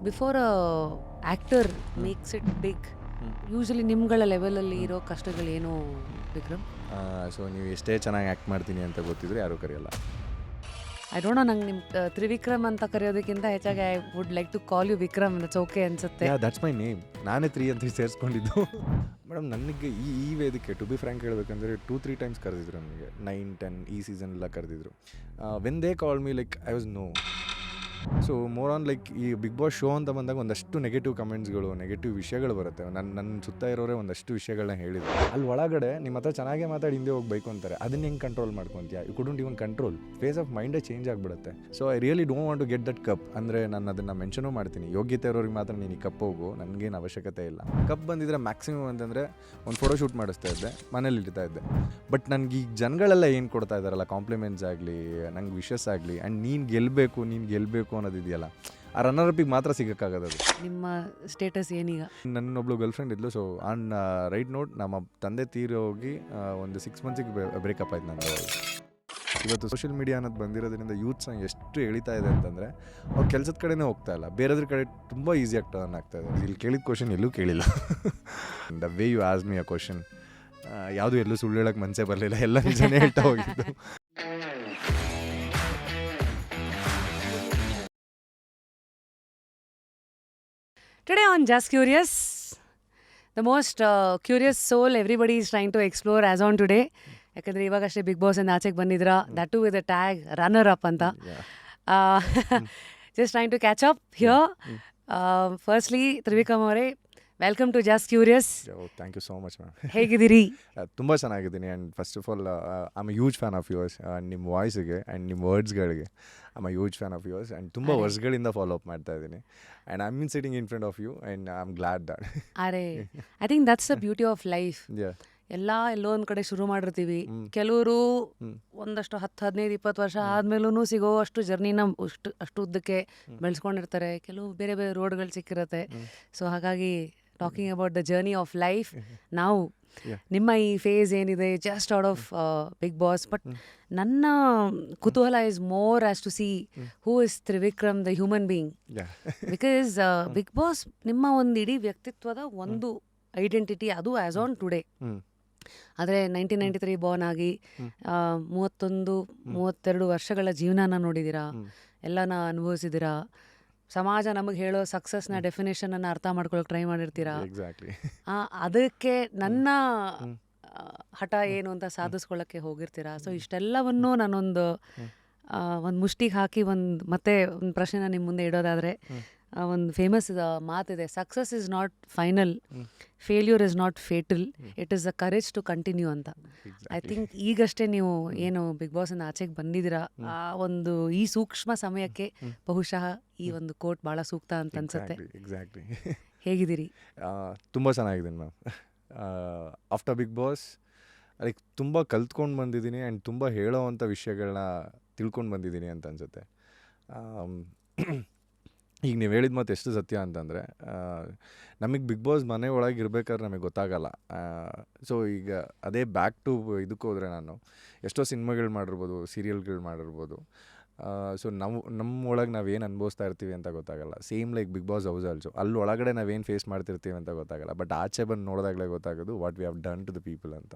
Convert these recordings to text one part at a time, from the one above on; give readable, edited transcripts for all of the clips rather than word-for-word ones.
Before actor makes it big, usually ನಿಮ್ಗಳ ಲೆವೆಲಲ್ಲಿ ಇರೋ ಕಷ್ಟಗಳೇನು ವಿಕ್ರಮ್? ಸೊ ನೀವು ಎಷ್ಟೇ ಚೆನ್ನಾಗಿ ಆ್ಯಕ್ಟ್ ಮಾಡ್ತೀನಿ ಅಂತ ಗೊತ್ತಿದ್ರೆ ಯಾರೂ ಕರೆಯಲ್ಲ. ಐ ಡೋಂಟ್ ನೋ, ನಂಗೆ ನಿಮ್ಮ ತ್ರಿವಿಕ್ರಮ್ ಅಂತ ಕರೆಯೋದಕ್ಕಿಂತ ಹೆಚ್ಚಾಗಿ I would like to call you Vikram. That's okay ಅನ್ಸುತ್ತೆ. That's my name. ನಾನೇ 3 ಅಂತ ಸೇರಿಸ್ಕೊಂಡಿದ್ದು. ಮೇಡಮ್ ನನಗೆ ಈ ವೇದಿಕೆ ಟು ಬಿ ಫ್ರ್ಯಾಂಕ್ ಹೇಳ್ಬೇಕಂದ್ರೆ 2-3 ಟೈಮ್ಸ್ ಕರೆದಿದ್ರು ನನಗೆ. 9-10 ಈ ಸೀಸನ್ ಎಲ್ಲ ಕರೆದಿದ್ರು. When they call me like I was no. So more on like ಈ ಬಿಗ್ ಬಾಸ್ ಶೋ ಅಂತ ಬಂದಾಗ ಒಂದಷ್ಟು ನೆಗೆಟಿವ್ ಕಮೆಂಟ್ಸ್ಗಳು, ನೆಗೆಟಿವ್ ವಿಷಯಗಳು ಬರುತ್ತೆ. ನನ್ನ ಸುತ್ತ ಇರೋರೇ ಒಂದಷ್ಟು ವಿಷಯಗಳನ್ನ ಹೇಳಿದ್ರು. ಅಲ್ಲಿ ಒಳಗಡೆ ನಿಮ್ಮ ಹತ್ರ ಚೆನ್ನಾಗೇ ಮಾತಾಡಿ ಹಿಂದೆ ಹೋಗ್ಬೇಕು ಅಂತಾರೆ. ಅದನ್ನ ಹೆಂಗೆ ಕಂಟ್ರೋಲ್ ಮಾಡ್ಕೊತೀಯ? You couldn't even control. Face of ಮೈಂಡೇ ಚೇಂಜ್ ಆಗಿಬಿಡುತ್ತೆ. So I really don't want to get that cup. ಅಂದರೆ ನಾನು ಅದನ್ನು ಮೆನ್ಷನೂ ಮಾಡ್ತೀನಿ, ಯೋಗ್ಯತೆ ಇರೋರಿಗೆ ಮಾತ್ರ ನೀನು ಈ ಕಪ್ ಹೋಗು, ನನಗೇನು ಅವಶ್ಯಕತೆ ಇಲ್ಲ. ಕಪ್ ಬಂದಿದ್ರೆ ಮ್ಯಾಕ್ಸಿಮಮ್ ಅಂತಂದರೆ ಒಂದು ಫೋಟೋ ಶೂಟ್ ಮಾಡಿಸ್ತಾ ಇದ್ದೆ, ಮನೇಲಿ ಇರ್ತಾ ಇದ್ದೆ. ಬಟ್ ನನಗೆ ಈ ಜನಗಳೆಲ್ಲ ಏನು ಕೊಡ್ತಾ ಇದ್ದಾರಲ್ಲ, ಕಾಂಪ್ಲಿಮೆಂಟ್ಸ್ ಆಗಲಿ, ನಂಗೆ ವಿಶಸ್ ಆಗಲಿ, ಆ್ಯಂಡ್ ನೀನು ಗೆಲ್ಲಬೇಕು ಅನ್ನೋದಿದೆಯಲ್ಲ, ಆ ರನ್ನರ್ ಅಪಿಗೆ ಮಾತ್ರ ಸಿಗೋಕ್ಕಾಗೋದು. ಅದು ನಿಮ್ಮ ಸ್ಟೇಟಸ್ ಏನೀಗ? ನನ್ನೊಬ್ಳು ಗರ್ಲ್ ಫ್ರೆಂಡ್ ಇದ್ಲು. ಸೊ ಆನ್ ರೈಟ್ ನೋಟ್ ನಮ್ಮ ತಂದೆ ತೀರೋಗಿ ಒಂದು 6 ಮಂತ್ಸಿಗೆ ಬ್ರೇಕಪ್ ಆಯ್ತು ನಾನು. ಇವತ್ತು ಸೋಷಿಯಲ್ ಮೀಡಿಯಾ ಅನ್ನೋದು ಬಂದಿರೋದ್ರಿಂದ ಯೂತ್ಸ್ನ ಎಷ್ಟು ಎಳಿತಾ ಇದೆ ಅಂತಂದರೆ ಅವ್ರು ಕೆಲಸದ ಕಡೆನೇ ಹೋಗ್ತಾ ಇಲ್ಲ, ಬೇರೆದ್ರ ಕಡೆ ತುಂಬ ಈಸಿಯಾಗಿ ಟರ್ನ್ ಆಗ್ತಾ ಇದೆ. ಇಲ್ಲಿ ಕೇಳಿದ ಕ್ವಶನ್ ಎಲ್ಲೂ ಕೇಳಿಲ್ಲ. The way you ask me a question, ಯಾವುದು ಎಲ್ಲೂ ಸುಳ್ಳು ಹೇಳೋಕ್ಕೆ ಮನಸ್ಸೇ ಬರಲಿಲ್ಲ, ಎಲ್ಲ ನಿಜನೇ ಹೇಳ್ತಾ ಹೋಗಿದ್ದು. Today on Just Curious, the most curious soul everybody is trying to explore as on today. ಯಾಕಂದರೆ ಇವಾಗಷ್ಟೇ ಬಿಗ್ ಬಾಸ್ ಇಂದ ಆಚೆಗೆ ಬಂದಿದ್ರಾ, that too with the tag runner up ಅಂತ. Just trying to catch up here. Firstly Trivikram ಅವರೇ, welcome to Just Curious. Thank you so much ma'am. ಹೇಗಿದ್ದೀರಿ? ತುಂಬ ಚೆನ್ನಾಗಿದ್ದೀನಿ. And first of all I am a huge fan of yours. ನಿಮ್ಮ ವಾಯ್ಸ್ಗೆ and ನಿಮ್ಮ ವರ್ಡ್ಸ್ಗಳಿಗೆ I am a huge fan of yours. And ತುಂಬ ವರ್ಷಗಳಿಂದ ಫಾಲೋ ಅಪ್ ಮಾಡ್ತಾ ಇದ್ದೀನಿ. And I mean sitting in front of you and I am glad that. ಅರೆ, I think that's the beauty of life. ಎಲ್ಲೋ ಒಂದು ಕಡೆ ಶುರು ಮಾಡಿರ್ತೀವಿ. ಕೆಲವರು ಒಂದಷ್ಟು 10-15-20 ವರ್ಷ ಆದ್ಮೇಲೂ ಸಿಗೋ ಅಷ್ಟು ಜರ್ನಿನ ಅಷ್ಟು ಉದ್ದಕ್ಕೆ ಬೆಳೆಸ್ಕೊಂಡಿರ್ತಾರೆ. ಕೆಲವು ಬೇರೆ ಬೇರೆ ರೋಡ್ಗಳು ಸಿಕ್ಕಿರುತ್ತೆ. ಸೊ ಹಾಗಾಗಿ talking about the journey of life, ನಾವು ನಿಮ್ಮ ಈ ಫೇಸ್ ಏನಿದೆ just out of Bigg Boss, but ನನ್ನ ಕುತೂಹಲ is more as to see who is Trivikram the human being. Because Bigg Boss ನಿಮ್ಮ ಒಂದು ಇಡೀ ವ್ಯಕ್ತಿತ್ವದ ಒಂದು ಐಡೆಂಟಿಟಿ, ಅದು ಆಸ್ ಆನ್ ಟುಡೇ. ಆದರೆ 1993 ಬಾರ್ನ್ ಆಗಿ 31-32 ವರ್ಷಗಳ ಜೀವನನ ನೋಡಿದ್ದೀರಾ, ಎಲ್ಲನ ಅನುಭವಿಸಿದ್ದೀರಾ. ಸಮಾಜ ನಮಗೆ ಹೇಳೋ ಸಕ್ಸಸ್ನ ಡೆಫಿನೇಷನನ್ನು ಅರ್ಥ ಮಾಡ್ಕೊಳ್ಳೋಕೆ ಟ್ರೈ ಮಾಡಿರ್ತೀರಾ. ಅದಕ್ಕೆ ನನ್ನ ಹಠ ಏನು ಅಂತ ಸಾಧಿಸ್ಕೊಳ್ಳೋಕ್ಕೆ ಹೋಗಿರ್ತೀರಾ. ಸೊ ಇಷ್ಟೆಲ್ಲವನ್ನು ನಾನೊಂದು ಮುಷ್ಟಿಗೆ ಹಾಕಿ ಮತ್ತೆ ಒಂದು ಪ್ರಶ್ನೆನ ನಿಮ್ಮ ಮುಂದೆ ಇಡೋದಾದರೆ, ಒಂದು ಫೇಮಸ್ ಮಾತಿದೆ, success is not final, failure is not fatal, it is a courage to continue ಅಂತ. ಐ ಥಿಂಕ್ ಈಗಷ್ಟೇ ನೀವು ಏನು ಬಿಗ್ ಬಾಸಿಂದ ಆಚೆಗೆ ಬಂದಿದ್ದೀರಾ, ಆ ಒಂದು ಈ ಸೂಕ್ಷ್ಮ ಸಮಯಕ್ಕೆ ಬಹುಶಃ ಈ ಒಂದು ಕೋಟ್ ಭಾಳ ಸೂಕ್ತ ಅಂತ ಅನ್ಸುತ್ತೆ. ಎಕ್ಸಾಕ್ಟ್ಲಿ. ಹೇಗಿದ್ದೀರಿ? ತುಂಬ ಚೆನ್ನಾಗಿದ್ದೀನಿ ma'am. After Bigg Boss like ತುಂಬ ಕಲ್ತ್ಕೊಂಡು ಬಂದಿದ್ದೀನಿ ಆ್ಯಂಡ್ ತುಂಬ ಹೇಳೋವಂಥ ವಿಷಯಗಳನ್ನ ತಿಳ್ಕೊಂಡು ಬಂದಿದ್ದೀನಿ ಅಂತ ಅನಿಸುತ್ತೆ. ಈಗ ನೀವು ಹೇಳಿದ ಮಾತು ಎಷ್ಟು ಸತ್ಯ ಅಂತಂದರೆ, ನಮಗೆ ಬಿಗ್ ಬಾಸ್ ಮನೆ ಒಳಗೆ ಇರ್ಬೇಕಾದ್ರೆ ನಮಗೆ ಗೊತ್ತಾಗಲ್ಲ. ಸೊ ಈಗ ಅದೇ ಬ್ಯಾಕ್ ಟು ಇದಕ್ಕೆ ಹೋದರೆ, ನಾನು ಎಷ್ಟೋ ಸಿನಿಮಾಗಳು ಮಾಡಿರ್ಬೋದು, ಸೀರಿಯಲ್ಗಳು ಮಾಡಿರ್ಬೋದು. ಸೊ ನಮ್ಮ ಒಳಗೆ ನಾವೇನು ಅನುಭವಿಸ್ತಾ ಇರ್ತೀವಿ ಅಂತ ಗೊತ್ತಾಗಲ್ಲ. Same like Bigg boss house also, ಅಲ್ಲಿ ಒಳಗಡೆ ನಾವೇನು ಫೇಸ್ ಮಾಡ್ತಿರ್ತೀವಿ ಅಂತ ಗೊತ್ತಾಗಲ್ಲ. ಬಟ್ ಆಚೆ ಬಂದು ನೋಡಿದಾಗಲೇ ಗೊತ್ತಾಗೋದು what we have done to the people ಅಂತ.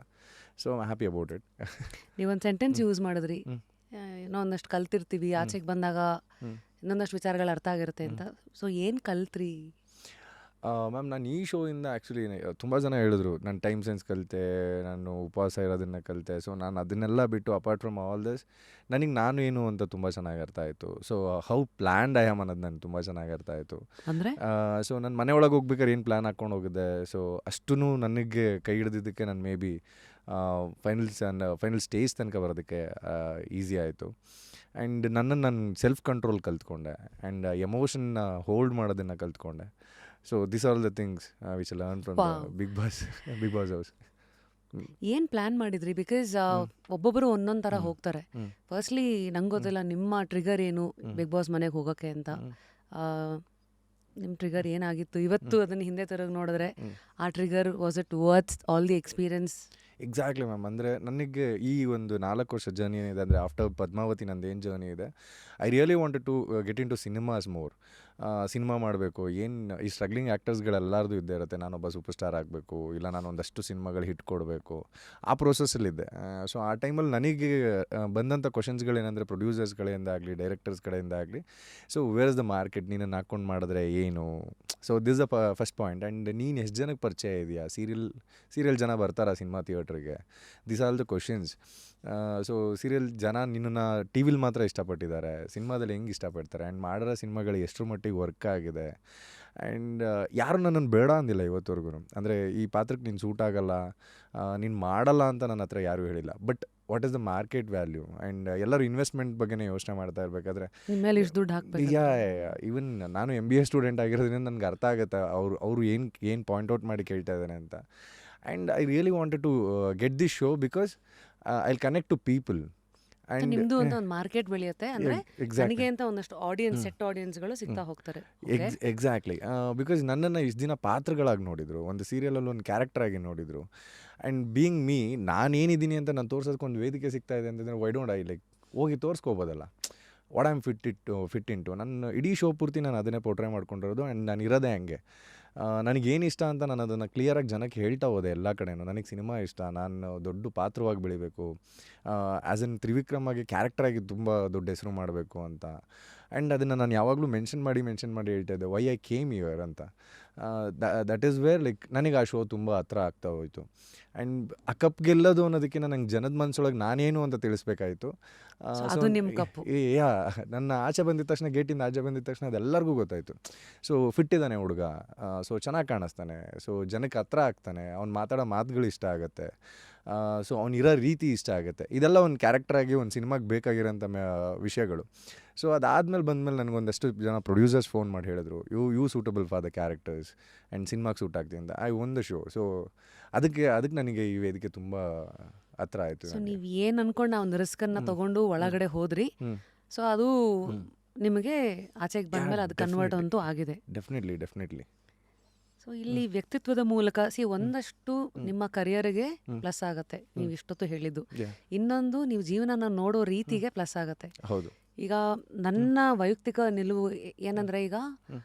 So I happy about it. ನೀವೊಂದು ಸೆಂಟೆನ್ಸ್ ಯೂಸ್ ಮಾಡಿದ್ರಿ, ಏನೋ ಒಂದಷ್ಟು ಕಲ್ತಿರ್ತೀವಿ, ಆಚೆಗೆ ಬಂದಾಗ ಇನ್ನೊಂದಷ್ಟು ವಿಚಾರಗಳು ಅರ್ಥ ಆಗಿರುತ್ತೆ ಅಂತ. ಸೊ ಏನು ಕಲ್ತ್ರಿ? ಮ್ಯಾಮ್, ನಾನು ಈ ಶೋಯಿಂದ ಆ್ಯಕ್ಚುಲಿ ತುಂಬ ಜನ ಹೇಳಿದ್ರು ನಾನು ಟೈಮ್ ಸೆನ್ಸ್ ಕಲಿತೆ, ನಾನು ಉಪವಾಸ ಇರೋದನ್ನು ಕಲಿತೆ. ಸೊ ನಾನು ಅದನ್ನೆಲ್ಲ ಬಿಟ್ಟು ಅಪಾರ್ಟ್ ಫ್ರಮ್ ಆಲ್ ದಿಸ್ ನನಗೆ ನಾನು ಏನು ಅಂತ ತುಂಬ ಚೆನ್ನಾಗಿ ಅರ್ಥ ಆಯಿತು. So how planned I am ಅನ್ನೋದು ನನಗೆ ತುಂಬ ಚೆನ್ನಾಗಿ ಅರ್ಥ ಆಯಿತು. ಅಂದರೆ ಸೊ ನನ್ನ ಮನೆ ಒಳಗೆ ಹೋಗ್ಬೇಕಾದ್ರೆ ಏನು ಪ್ಲ್ಯಾನ್ ಹಾಕ್ಕೊಂಡು ಹೋಗಿದ್ದೆ. ಸೊ ಅಷ್ಟೂ ನನಗೆ ಕೈ ಹಿಡಿದಿದ್ದಕ್ಕೆ ನಾನು ಮೇ ಬಿ ಫೈನಲ್ ಸ್ಟೇಜ್ ತನಕ ಬರೋದಕ್ಕೆ ಈಸಿ ಆಯಿತು. ಆ್ಯಂಡ್ ನನ್ನನ್ನು ನಾನು ಸೆಲ್ಫ್ ಕಂಟ್ರೋಲ್ ಕಲ್ತ್ಕೊಂಡೆ ಆ್ಯಂಡ್ ಎಮೋಷನ್ನ ಹೋಲ್ಡ್ ಮಾಡೋದನ್ನು ಕಲ್ತ್ಕೊಂಡೆ. So this are the things which I learn from Bigg boss house. ಏನು ಪ್ಲ್ಯಾನ್ ಮಾಡಿದ್ರಿ? ಬಿಕಾಸ್ ಒಬ್ಬೊಬ್ಬರು ಒಂದೊಂದು ಥರ ಹೋಗ್ತಾರೆ. ಫಸ್ಟ್ಲಿ ನಂಗೆ ಗೊತ್ತಿಲ್ಲ ನಿಮ್ಮ ಟ್ರಿಗರ್ ಏನು ಬಿಗ್ ಬಾಸ್ ಮನೆಗೆ ಹೋಗೋಕ್ಕೆ ಅಂತ. ನಿಮ್ಮ ಟ್ರಿಗರ್ ಏನಾಗಿತ್ತು ಇವತ್ತು ಅದನ್ನು ಹಿಂದೆ ತಿರುಗಿ ನೋಡಿದ್ರೆ? ಆ trigger was it worths all the experience? Exactly ma'am. ಅಂದರೆ ನನಗೆ ಈ ಒಂದು 4 ವರ್ಷ ಜರ್ನಿ ಏನಿದೆ, ಅಂದರೆ ಆಫ್ಟರ್ ಪದ್ಮಾವತಿ ನಂದು ಏನು ಜರ್ನಿ ಇದೆ, I really wanted to get into cinemas more. Cinema ಮಾಡಬೇಕು, ಏನು ಈ ಸ್ಟ್ರಗ್ಲಿಂಗ್ ಆ್ಯಕ್ಟರ್ಸ್ಗಳೆಲ್ಲರದು ಇದ್ದೇ ಇರುತ್ತೆ, ನಾನೊಬ್ಬ ಸೂಪರ್ ಸ್ಟಾರ್ ಆಗಬೇಕು, ಇಲ್ಲ ನಾನು ಒಂದಷ್ಟು ಸಿನಿಮಾಗಳು ಹಿಟ್ ಕೊಡಬೇಕು, ಆ ಪ್ರೋಸೆಸ್ಸಲ್ಲಿದ್ದೆ. ಸೊ ಆ ಟೈಮಲ್ಲಿ ನನಗೆ ಬಂದಂಥ ಕ್ವಶನ್ಸ್ಗಳೇನೆಂದರೆ ಪ್ರೊಡ್ಯೂಸರ್ಸ್ ಕಡೆಯಿಂದ ಆಗಲಿ, ಡೈರೆಕ್ಟರ್ಸ್ ಕಡೆಯಿಂದ ಆಗಲಿ, so where is the market, ನೀನನ್ನು ಹಾಕ್ಕೊಂಡು ಮಾಡಿದ್ರೆ ಏನು, so this the first point. And ನೀನು ಎಷ್ಟು ಜನಕ್ಕೆ ಪರಿಚಯ ಇದೆಯಾ, ಸೀರಿಯಲ್ ಜನ ಬರ್ತಾರಾ ಸಿನಿಮಾ ಥಿಯೇಟ್ರಿಗೆ, this all the questions. So serial ಜನ ನಿನ್ನನ್ನು ಟಿ ವಿಲಿ ಮಾತ್ರ ಇಷ್ಟಪಟ್ಟಿದ್ದಾರೆ, ಸಿನಿಮಾದಲ್ಲಿ ಹೆಂಗೆ ಇಷ್ಟಪಡ್ತಾರೆ, ಆ್ಯಂಡ್ ಮಾಡಿರೋ ಸಿನಿಮಾಗಳು ಎಷ್ಟರ ಮಟ್ಟಿಗೆ ವರ್ಕ್ ಆಗಿದೆ. ಆ್ಯಂಡ್ ಯಾರು ನನ್ನನ್ನು ಬೇಡ ಅಂದಿಲ್ಲ ಇವತ್ತವರೆಗೂ. ಅಂದರೆ ಈ ಪಾತ್ರಕ್ಕೆ ನೀನು ಸೂಟ್ ಆಗಲ್ಲ, ನೀನು ಮಾಡಲ್ಲ ಅಂತ ನನ್ನ ಹತ್ರ ಯಾರೂ ಹೇಳಿಲ್ಲ. But what is the market value, and ಎಲ್ಲರೂ ಇನ್ವೆಸ್ಟ್ಮೆಂಟ್ ಬಗ್ಗೆನೇ ಯೋಚನೆ ಮಾಡ್ತಾ ಇರಬೇಕಾದ್ರೆ ನಿಮ್ಮೇಲೆ ಇಷ್ಟು ದುಡ್ಡು ಹಾಕ್ಬೇಕು. ಈವನ್ ನಾನು MBA ಸ್ಟೂಡೆಂಟ್ ಆಗಿರೋದ್ರಿಂದ ನನಗೆ ಅರ್ಥ ಆಗುತ್ತೆ ಅವರು ಏನು ಪಾಯಿಂಟ್ ಔಟ್ ಮಾಡಿ ಕೇಳ್ತಾ ಇದ್ದಾನೆ ಅಂತ. And I really wanted to get this show because I will connect to people. And ನಿಮ್ದು ಅಂತ ಒಂದು ಮಾರ್ಕೆಟ್ ಬೆಳೆಯುತ್ತೆ, ಅಂದ್ರೆ ನನಗೆ ಅಂತ ಒಂದಷ್ಟು ಆಡಿಯನ್ಸ್, ಸೆಟ್ ಆಡಿಯನ್ಸ್ಗಳು ಸಿಗ್ತಾ ಹೋಗ್ತಾರೆ. ಎಕ್ಸಾಕ್ಟ್ಲಿ, ಬಿಕಾಸ್ ನನ್ನನ್ನು ಇಷ್ಟು ದಿನ ಪಾತ್ರಗಳಾಗಿ ನೋಡಿದರು, ಒಂದು ಸೀರಿಯಲಲ್ಲಿ ಒಂದು ಕ್ಯಾರೆಕ್ಟರ್ ಆಗಿ ನೋಡಿದರು. ಆ್ಯಂಡ್ ಬೀಯಿಂಗ್ ಮೀ, ನಾನೇನಿದ್ದೀನಿ ಅಂತ ನಾನು ತೋರ್ಸೋದಕ್ಕೆ ಒಂದು ವೇದಿಕೆ ಸಿಗ್ತಾ ಇದೆ ಅಂತಂದರೆ ವೈ ಡೋಂಟ್ ಐ ಲೈಕ್ ಹೋಗಿ ತೋರಿಸ್ಕೋಬೋದಲ್ಲ. What I am fit into ನನ್ನ ಇಡೀ ಶೋ ಪೂರ್ತಿ ನಾನು ಅದನ್ನೇ ಪೋರ್ಟ್ರೇ ಮಾಡ್ಕೊಂಡಿರೋದು. ಆ್ಯಂಡ್ ನಾನು ಇರೋದೇ ಹಂಗೆ. ನನಗೇನು ಇಷ್ಟ ಅಂತ ನಾನು ಅದನ್ನು ಕ್ಲಿಯರಾಗಿ ಜನಕ್ಕೆ ಹೇಳ್ತಾ ಹೋದೆ ಎಲ್ಲ ಕಡೆನೂ. ನನಗೆ ಸಿನಿಮಾ ಇಷ್ಟ, ನಾನು ದೊಡ್ಡ ಪಾತ್ರವಾಗಿ ಬೆಳಿಬೇಕು, ಆ್ಯಸ್ ಎನ್ ತ್ರಿವಿಕ್ರಮ್ ಆಗಿ ಕ್ಯಾರೆಕ್ಟರಾಗಿ ತುಂಬ ದೊಡ್ಡ ಹೆಸರು ಮಾಡಬೇಕು ಅಂತ. ಆ್ಯಂಡ್ ಅದನ್ನು ನಾನು ಯಾವಾಗಲೂ ಮೆನ್ಷನ್ ಮಾಡಿ ಹೇಳ್ತಾ ಇದ್ದೆ, ವೈ ಐ ಕೇಮ್ ಯುವರ್ ಅಂತ. ದಟ್ ಈಸ್ ವೇರ್ ಲೈಕ್ ನನಗೆ ಆ ಶೋ ತುಂಬ ಹತ್ರ ಆಗ್ತಾ ಹೋಯಿತು. ಆ್ಯಂಡ್ ಆ ಕಪ್ ಗೆಲ್ಲೋದು ಅನ್ನೋದಕ್ಕಿಂತ ನಂಗೆ ಜನದ ಮನಸ್ಸೊಳಗೆ ನಾನೇನು ಅಂತ ತಿಳಿಸ್ಬೇಕಾಯಿತು. ಅದು ನಿಮ್ಮ ಕಪ್ಪು. ನನ್ನ ಆಚೆ ಬಂದಿದ ತಕ್ಷಣ, ಗೇಟಿಂದ ಆಚೆ ಬಂದಿದ ತಕ್ಷಣ ಅದೆಲ್ಲರಿಗೂ ಗೊತ್ತಾಯಿತು. ಸೊ ಫಿಟ್ ಇದ್ದಾನೆ ಹುಡುಗ, ಸೊ ಚೆನ್ನಾಗಿ ಕಾಣಿಸ್ತಾನೆ, ಸೊ ಜನಕ್ಕೆ ಹತ್ರ ಆಗ್ತಾನೆ, ಅವ್ನು ಮಾತಾಡೋ ಮಾತುಗಳು ಇಷ್ಟ ಆಗುತ್ತೆ, ಸೊ ಅವ್ನಿರೋ ರೀತಿ ಇಷ್ಟ ಆಗುತ್ತೆ. ಇದೆಲ್ಲ ಒಂದು ಕ್ಯಾರೆಕ್ಟರಾಗಿ ಒಂದು ಸಿನಿಮಾಗೆ ಬೇಕಾಗಿರೋಂಥ ವಿಷಯಗಳು. ಸೊ ಅದಾದಮೇಲೆ ಬಂದಮೇಲೆ ನನಗೊಂದಷ್ಟು ಜನ ಪ್ರೊಡ್ಯೂಸರ್ಸ್ ಫೋನ್ ಮಾಡಿ ಹೇಳಿದ್ರು, you suitable for the characters and ಸಿನಿಮಾಗೆ ಸೂಟ್ ಆಗ್ತೀನಿ ಅಂತ. I won the show. So ಅದಕ್ಕೆ ನನಗೆ ಈ ವೇದಿಕೆ ತುಂಬ ಹತ್ರ ಆಯಿತು. ಸೊ ನೀವು ಏನು ಅನ್ಕೊಂಡು ಆ ಒಂದು ರಿಸ್ಕನ್ನು ತಗೊಂಡು ಒಳಗಡೆ ಹೋದ್ರಿ. ಸೊ ಅದು ನಿಮಗೆ ಆಚೆಗೆ ಬಂದಮೇಲೆ ಅದು ಕನ್ವರ್ಟ್ ಅಂತೂ ಆಗಿದೆ. ಡೆಫಿನೆಟ್ಲಿ. ಸೊ ಇಲ್ಲಿ ವ್ಯಕ್ತಿತ್ವದ ಮೂಲಕ ಒಂದಷ್ಟು ನಿಮ್ಮ ಕರಿಯರ್ಗೆ ಪ್ಲಸ್ ಆಗತ್ತೆ, ನೀವು ಇಷ್ಟೊತ್ತು ಹೇಳಿದ್ದು. ಇನ್ನೊಂದು, ನೀವು ಜೀವನನ ನೋಡೋ ರೀತಿಗೆ ಪ್ಲಸ್ ಆಗತ್ತೆ. ಹೌದು. ಈಗ ನನ್ನ ವೈಯಕ್ತಿಕ ನಿಲುವು ಏನಂದ್ರೆ, ಈಗ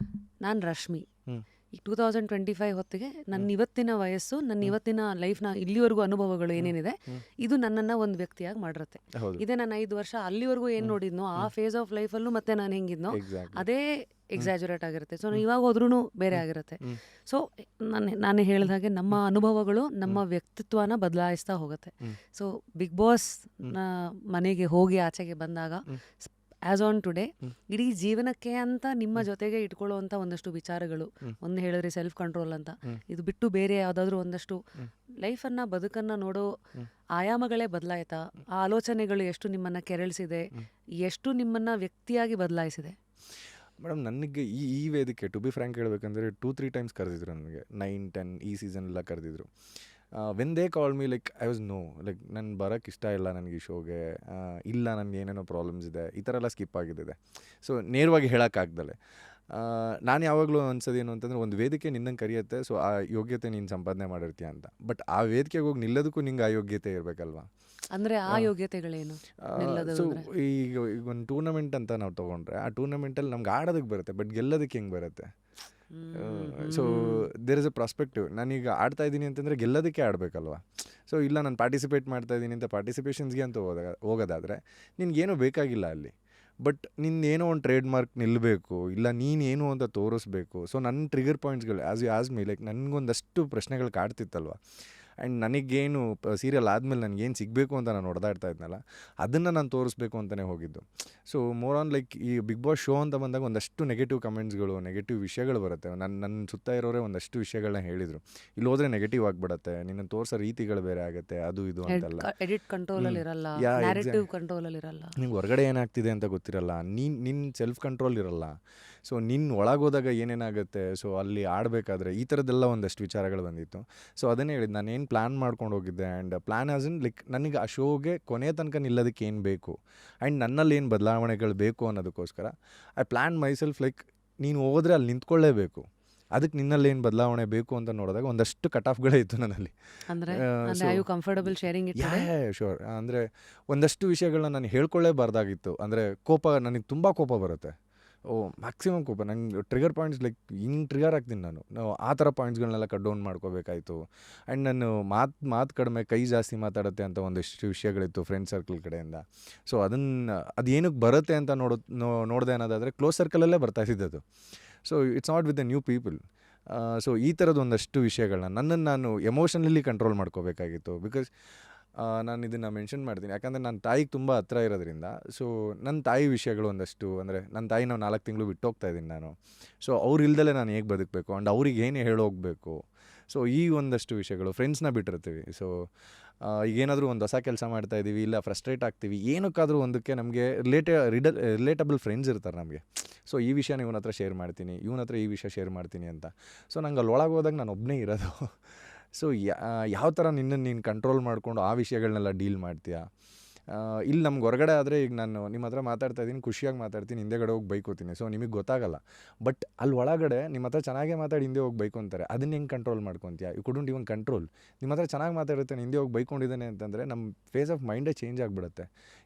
ನಾನು ರಶ್ಮಿ, ಈಗ 2025 ಹೊತ್ತಿಗೆ ನನ್ನ ಇವತ್ತಿನ ವಯಸ್ಸು, ನನ್ನ ಇವತ್ತಿನ ಲೈಫ್ನ ಇಲ್ಲಿವರೆಗೂ ಅನುಭವಗಳು ಏನೇನಿದೆ, ಇದು ನನ್ನನ್ನು ಒಂದು ವ್ಯಕ್ತಿಯಾಗಿ ಮಾಡಿರುತ್ತೆ. ಇದೇ ನಾನು 5 ವರ್ಷ ಅಲ್ಲಿವರೆಗೂ ಏನು ನೋಡಿದ್ನೋ ಆ ಫೇಸ್ ಆಫ್ ಲೈಫಲ್ಲೂ ಮತ್ತೆ ನಾನು ಹೆಂಗಿದ್ನೋ ಅದೇ ಎಕ್ಸಾಜುರೇಟ್ ಆಗಿರುತ್ತೆ. ಸೊ ಇವಾಗ ಹೋದ್ರೂ ಬೇರೆ ಆಗಿರುತ್ತೆ. ಸೊ ನಾನು ಹೇಳಿದ ಹಾಗೆ ನಮ್ಮ ಅನುಭವಗಳು ನಮ್ಮ ವ್ಯಕ್ತಿತ್ವನ ಬದಲಾಯಿಸ್ತಾ ಹೋಗುತ್ತೆ. ಸೊ ಬಿಗ್ ಬಾಸ್ ಮನೆಗೆ ಹೋಗಿ ಆಚೆಗೆ ಬಂದಾಗ ಆ್ಯಸ್ ಆನ್ ಟುಡೇ ಇಡೀ ಜೀವನಕ್ಕೆ ಅಂತ ನಿಮ್ಮ ಜೊತೆಗೆ ಇಟ್ಕೊಳ್ಳುವಂಥ ಒಂದಷ್ಟು ವಿಚಾರಗಳು, ಒಂದು ಹೇಳಿದ್ರೆ ಸೆಲ್ಫ್ ಕಂಟ್ರೋಲ್ ಅಂತ, ಇದು ಬಿಟ್ಟು ಬೇರೆ ಯಾವುದಾದ್ರೂ ಒಂದಷ್ಟು ಲೈಫನ್ನು, ಬದುಕನ್ನು ನೋಡೋ ಆಯಾಮಗಳೇ ಬದಲಾಯ್ತಾ? ಆ ಆಲೋಚನೆಗಳು ಎಷ್ಟು ನಿಮ್ಮನ್ನು ಕೆರಳಿಸಿದೆ, ಎಷ್ಟು ನಿಮ್ಮನ್ನು ವ್ಯಕ್ತಿಯಾಗಿ ಬದಲಾಯಿಸಿದೆ? ಮೇಡಮ್, ನನಗೆ ಈ ವೇದಿಕೆ ಟು ಬಿ ಫ್ರ್ಯಾಂಕ್ ಹೇಳ್ಬೇಕಂದ್ರೆ 2-3 ಟೈಮ್ಸ್ ಕರೆದಿದ್ರು ನನಗೆ. 9-10 ಈ ಸೀಸನ್ ಎಲ್ಲ ಕರೆದಿದ್ರು. When they call me, like I was no, like ನಾನು ಬರೋಕ್ಕೆ ಇಷ್ಟ ಇಲ್ಲ ನನಗೆ ಈ ಶೋಗೆ, ಇಲ್ಲ ನನಗೆ ಏನೇನೋ ಪ್ರಾಬ್ಲಮ್ಸ್ ಇದೆ, ಈ ಥರ ಎಲ್ಲ ಸ್ಕಿಪ್ ಆಗಿದ್ದಿದೆ. ಸೊ ನೇರವಾಗಿ ಹೇಳೋಕ್ಕಾಗ್ದಲೆ ನಾನು ಯಾವಾಗಲೂ ಅನ್ಸೋದು ಏನು ಅಂತಂದರೆ, ಒಂದು ವೇದಿಕೆ ನಿನ್ನಂಗೆ ಕರೆಯುತ್ತೆ, ಸೊ ಆ ಯೋಗ್ಯತೆ ನೀನು ಸಂಪಾದನೆ ಮಾಡಿರ್ತೀಯ ಅಂತ. ಬಟ್ ಆ ವೇದಿಕೆಗೆ ಹೋಗಿ ನಿಲ್ಲೋದಕ್ಕೂ ನಿಂಗೆ ಆ ಯೋಗ್ಯತೆ ಇರಬೇಕಲ್ವಾ? ಅಂದರೆ ಆ ಯೋಗ್ಯತೆಗಳೇನು? ಸೊ ಈಗ ಒಂದು ಟೂರ್ನಮೆಂಟ್ ಅಂತ ನಾವು ತೊಗೊಂಡ್ರೆ, ಆ ಟೂರ್ನಮೆಂಟಲ್ಲಿ ನಮ್ಗೆ ಆಡೋದಕ್ಕೆ ಬರುತ್ತೆ, ಬಟ್ ಗೆಲ್ಲೋದಕ್ಕೆ ಹೆಂಗೆ ಬರುತ್ತೆ? So there is a prospective. ನಾನೀಗ ಆಡ್ತಾ ಇದ್ದೀನಿ ಅಂತಂದರೆ ಗೆಲ್ಲೋದಕ್ಕೆ ಆಡಬೇಕಲ್ವ? ಸೊ ಇಲ್ಲ, ನಾನು ಪಾರ್ಟಿಸಿಪೇಟ್ ಮಾಡ್ತಾ ಇದ್ದೀನಿ ಅಂತ ಪಾರ್ಟಿಸಿಪೇಷನ್ಸ್ಗೆ ಅಂತ ಹೋಗೋದಾದರೆ ನಿನ್ಗೇನೂ ಬೇಕಾಗಿಲ್ಲ ಅಲ್ಲಿ. ಬಟ್ ನಿಂದೇನೋ ಒಂದು ಟ್ರೇಡ್ ಮಾರ್ಕ್ ನಿಲ್ಲಬೇಕು, ಇಲ್ಲ ನೀನೇನು ಅಂತ ತೋರಿಸ್ಬೇಕು. ಸೊ ನನ್ನ ಟ್ರಿಗರ್ ಪಾಯಿಂಟ್ಸ್ಗಳು ಆಸ್ ಮೀ, ಲೈಕ್ ನನಗೊಂದಷ್ಟು ಪ್ರಶ್ನೆಗಳು ಕಾಡ್ತಿತ್ತಲ್ವ. ಆ್ಯಂಡ್ ನನಗೇನು ಸೀರಿಯಲ್ ಆದಮೇಲೆ ನನಗೇನು ಸಿಗಬೇಕು ಅಂತ ನಾನು ಹೊಡೆದಾಡ್ತಾ ಇದ್ನಲ್ಲ, ಅದನ್ನು ನಾನು ತೋರಿಸ್ಬೇಕು ಅಂತಲೇ ಹೋಗಿದ್ದು. ಸೊ ಮೋರ್ ಆನ್ ಲೈಕ್ ಈ ಬಿಗ್ ಬಾಸ್ ಶೋ ಅಂತ ಬಂದಾಗ ಒಂದಷ್ಟು ನೆಗೆಟಿವ್ ಕಮೆಂಟ್ಸ್ಗಳು, ನೆಗೆಟಿವ್ ವಿಷಯಗಳು ಬರುತ್ತೆ. ನನ್ನ ಸುತ್ತ ಇರೋರೇ ಒಂದಷ್ಟು ವಿಷಯಗಳನ್ನ ಹೇಳಿದರು, ಇಲ್ಲಿ ಹೋದರೆ ನೆಗೆಟಿವ್ ಆಗಿಬಿಡತ್ತೆ, ನಿನ್ನ ತೋರಿಸೋ ರೀತಿಗಳು ಬೇರೆ ಆಗುತ್ತೆ, ಅದು ಇದು ಅಂತೆಲ್ಲ. ಎಡಿಟ್ ಕಂಟ್ರೋಲಲ್ಲಿ ಇರಲ್ಲ, ನ್ಯಾರೇಟಿವ್ ಕಂಟ್ರೋಲಲ್ಲಿ ಇರಲ್ಲ, ನಿಂಗೆ ಹೊರಗಡೆ ಏನಾಗ್ತಿದೆ ಅಂತ ಗೊತ್ತಿರಲ್ಲ, ನಿನ್ನ ಸೆಲ್ಫ್ ಕಂಟ್ರೋಲ್ ಇರಲ್ಲ. ಸೊ ನಿನ್ನ ಒಳಗೋದಾಗ ಏನೇನಾಗುತ್ತೆ, ಸೊ ಅಲ್ಲಿ ಆಡಬೇಕಾದ್ರೆ ಈ ಥರದ್ದೆಲ್ಲ ಒಂದಷ್ಟು ವಿಚಾರಗಳು ಬಂದಿತ್ತು. ಸೊ ಅದನ್ನೇ ಹೇಳಿದ್ದು, ನಾನೇನು ಪ್ಲ್ಯಾನ್ ಮಾಡ್ಕೊಂಡು ಹೋಗಿದ್ದೆ. And plan as in like ನನಗೆ ಆ ಶೋಗೆ ಕೊನೆ ತನಕ ನಿಲ್ಲೋದಕ್ಕೆ ಏನು ಬೇಕು, ಆ್ಯಂಡ್ ನನ್ನಲ್ಲಿ ಏನು ಬದಲಾವಣೆಗಳು ಬೇಕು ಅನ್ನೋದಕ್ಕೋಸ್ಕರ ಐ ಪ್ಲ್ಯಾನ್ ಮೈಸೆಲ್ಫ್. ಲೈಕ್ ನೀನು ಹೋದರೆ ಅಲ್ಲಿ ನಿಂತ್ಕೊಳ್ಳೇಬೇಕು, ಅದಕ್ಕೆ ನಿನ್ನಲ್ಲಿ ಏನು ಬದಲಾವಣೆ ಬೇಕು ಅಂತ ನೋಡಿದಾಗ ಒಂದಷ್ಟು ಕಟ್ ಆಫ್ಗಳೇ ಇತ್ತು ನನ್ನಲ್ಲಿ. Comfortable sharing it? ಶೋರ್. ಅಂದರೆ ಒಂದಷ್ಟು ವಿಷಯಗಳನ್ನ ನಾನು ಹೇಳ್ಕೊಳ್ಳೇಬಾರ್ದಾಗಿತ್ತು. ಅಂದರೆ ಕೋಪ, ನನಗೆ ತುಂಬ ಕೋಪ ಬರುತ್ತೆ. ಓ ಮ್ಯಾಕ್ಸಿಮಮ್ ಕೋಪ ನಂಗೆ ಟ್ರಿಗರ್ ಪಾಯಿಂಟ್ಸ್ ಲೈಕ್ ಹಿಂಗೆ ಟ್ರಿಗರ್ ಆಗ್ತೀನಿ ನಾನು ಆ ಥರ ಪಾಯಿಂಟ್ಸ್ಗಳನ್ನೆಲ್ಲ ಕಟ್ ಡೌನ್ ಮಾಡ್ಕೋಬೇಕಾಯಿತು. ಆ್ಯಂಡ್ ನಾನು ಮಾತು ಕಡಿಮೆ ಕೈ ಜಾಸ್ತಿ ಮಾತಾಡುತ್ತೆ ಅಂತ ಒಂದಿಷ್ಟು ವಿಷಯಗಳಿತ್ತು ಫ್ರೆಂಡ್ ಸರ್ಕಲ್ ಕಡೆಯಿಂದ. ಸೊ ಅದು ಏನಕ್ಕೆ ಬರುತ್ತೆ ಅಂತ ನೋಡಿದೆ ಅನ್ನೋದಾದರೆ ಕ್ಲೋಸ್ ಸರ್ಕಲಲ್ಲೇ ಬರ್ತಾ ಇದ್ದಿದ್ದು. So it's not with the new people. So ಈ ಥರದ್ದು ಒಂದಷ್ಟು ವಿಷಯಗಳನ್ನ ನನ್ನನ್ನು ನಾನು ಎಮೋಷನಲಿ ಕಂಟ್ರೋಲ್ ಮಾಡ್ಕೋಬೇಕಾಗಿತ್ತು. ಬಿಕಾಸ್ ನಾನು ಇದನ್ನು ಮೆನ್ಷನ್ ಮಾಡ್ತೀನಿ ಯಾಕಂದರೆ ನನ್ನ ತಾಯಿಗೆ ತುಂಬ ಹತ್ರ ಇರೋದ್ರಿಂದ. ಸೊ ನನ್ನ ತಾಯಿ ವಿಷಯಗಳು ಒಂದಷ್ಟು ಅಂದರೆ ನನ್ನ ತಾಯಿ ನಾವು 4 ತಿಂಗಳು ಬಿಟ್ಟು ಹೋಗ್ತಾ ಇದ್ದೀನಿ ನಾನು. ಸೊ ಅವ್ರು ಇಲ್ದಲೇ ನಾನು ಹೇಗೆ ಬದುಕಬೇಕು ಆ್ಯಂಡ್ ಅವ್ರಿಗೆ ಏನೇ ಹೇಳೋಗ್ಬೇಕು. ಸೊ ಈ ಒಂದಷ್ಟು ವಿಷಯಗಳು ಫ್ರೆಂಡ್ಸ್ನ ಬಿಟ್ಟಿರ್ತೀವಿ. ಸೊ ಈಗೇನಾದರೂ ಒಂದು ಹೊಸ ಕೆಲಸ ಮಾಡ್ತಾಯಿದ್ದೀವಿ, ಇಲ್ಲ ಫ್ರಸ್ಟ್ರೇಟ್ ಆಗ್ತೀವಿ, ಏನಕ್ಕಾದರೂ ಒಂದಕ್ಕೆ ನಮಗೆ ರಿಲೇಟಬಲ್ ಫ್ರೆಂಡ್ಸ್ ಇರ್ತಾರೆ ನಮಗೆ. ಸೊ ಈ ವಿಷಯನ ಇವನ ಹತ್ರ ಶೇರ್ ಮಾಡ್ತೀನಿ, ಇವನ ಹತ್ರ ಈ ವಿಷಯ ಶೇರ್ ಮಾಡ್ತೀನಿ ಅಂತ. ಸೊ ನಂಗೆ ಅಲ್ಲಿ ಒಳಗೆ ಹೋದಾಗ ನಾನು ಒಬ್ಬನೇ ಇರೋದು. ಸೊ ಯಾವ ಥರ ನಿನ್ನನ್ನು ನೀನು ಕಂಟ್ರೋಲ್ ಮಾಡಿಕೊಂಡು ಆ ವಿಷಯಗಳನ್ನೆಲ್ಲ ಡೀಲ್ ಮಾಡ್ತೀಯಾ. ಇಲ್ಲಿ ನಮ್ಗೆ ಹೊರಗಡೆ ಆದರೆ ಈಗ ನಾನು ನಿಮ್ಮ ಹತ್ರ ಮಾತಾಡ್ತಾ ಇದ್ದೀನಿ, ಖುಷಿಯಾಗಿ ಮಾತಾಡ್ತೀನಿ, ಹಿಂದೆಗಡೆ ಹೋಗಿ ಬೈಕೋತೀನಿ. ಸೊ ನಿಮಗೆ ಗೊತ್ತಾಗಲ್ಲ. ಬಟ್ ಅಲ್ಲಿ ಒಳಗಡೆ ನಿಮ್ಮ ಹತ್ರ ಚೆನ್ನಾಗೇ ಮಾತಾಡಿ ಹಿಂದೆ ಹೋಗಿ ಬೈಕೊಂತಾರೆ. ಅದನ್ನ ಹೆಂಗೆ ಕಂಟ್ರೋಲ್ ಮಾಡ್ಕೊತೀಯ? You couldn't even control. ನಿಮ್ಮ ಹತ್ರ ಚೆನ್ನಾಗಿ ಮಾತಾಡುತ್ತಾನೆ, ಹಿಂದೆ ಹೋಗಿ ಬೈಕೊಂಡಿದ್ದಾನೆ ಅಂತಂದರೆ ನಮ್ಮ ಫೇಸ್ ಆಫ್ ಮೈಂಡೇ ಚೇಂಜ್ ಆಗಿಬಿಡುತ್ತೆ,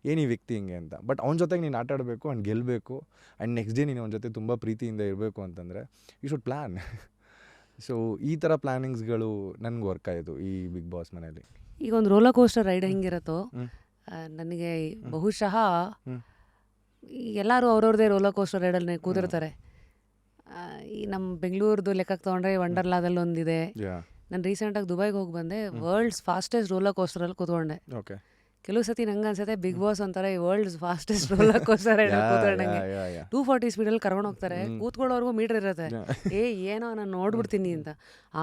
ಏನು ಈ ವ್ಯಕ್ತಿ ಹಿಂಗೆ ಅಂತ. ಬಟ್ ಅವ್ನ ಜೊತೆಗೆ ನೀನು ಆಟ ಆಡಬೇಕು ಆ್ಯಂಡ್ ಗೆಲ್ಲಬೇಕು ಆ್ಯಂಡ್ ನೆಕ್ಸ್ಟ್ ಡೇ ನೀನು ಅವನ ಜೊತೆ ತುಂಬ ಪ್ರೀತಿಯಿಂದ ಇರಬೇಕು ಅಂತಂದರೆ ಯು ಶುಡ್ ಪ್ಲ್ಯಾನ್. ಸೊ ಈ ಥರ ಪ್ಲ್ಯಾನಿಂಗ್ಸ್ಗಳು ನನಗೆ ವರ್ಕ್ ಆಯಿತು ಈ ಬಿಗ್ ಬಾಸ್ ಮನೇಲಿ. ಈಗ ಒಂದು ರೋಲರ್ ಕೋಸ್ಟರ್ ರೈಡ್ ಹೆಂಗಿರುತ್ತೋ ನನಗೆ ಬಹುಶಃ ಎಲ್ಲರೂ ಅವ್ರವ್ರದೇ ರೋಲರ್ ಕೋಸ್ಟರ್ ರೈಡಲ್ಲಿ ಕೂತಿರ್ತಾರೆ. ಈ ನಮ್ಮ ಬೆಂಗಳೂರದು ಲೆಕ್ಕಕ್ಕೆ ತೊಗೊಂಡ್ರೆ ವಂಡರ್ಲಾದಲ್ಲಿ ಒಂದಿದೆ. ನಾನು ರೀಸೆಂಟಾಗಿ ದುಬೈಗೆ ಹೋಗಿ ಬಂದೆ. ವರ್ಲ್ಡ್ಸ್ ಫಾಸ್ಟೆಸ್ಟ್ ರೋಲರ್ ಕೋಸ್ಟರಲ್ಲಿ ಕೂತ್ಕೊಂಡೆ. ಕೆಲವು ಸತಿ ನಂಗೆ ಅನ್ಸುತ್ತೆ ಬಿಗ್ ಬಾಸ್ ಅಂತಾರೆ ವರ್ಲ್ಡ್ಸ್ ಫಾಸ್ಟೆಸ್ಟ್ ರೋಲರ್ ಕೋಸ್ಟರ್ ರೈಡಲ್ಲಿ ಕೂತ್ಕೊಂಡಂಗೆ 240 ಸ್ಪೀಡಲ್ಲಿ ಕರ್ಕೊಂಡು ಹೋಗ್ತಾರೆ. ಕೂತ್ಕೊಳ್ಳೋರ್ಗೂ ಮೀಟರ್ ಇರುತ್ತೆ. ಏನೋ ನಾನು ನೋಡ್ಬಿಡ್ತೀನಿ ಅಂತ.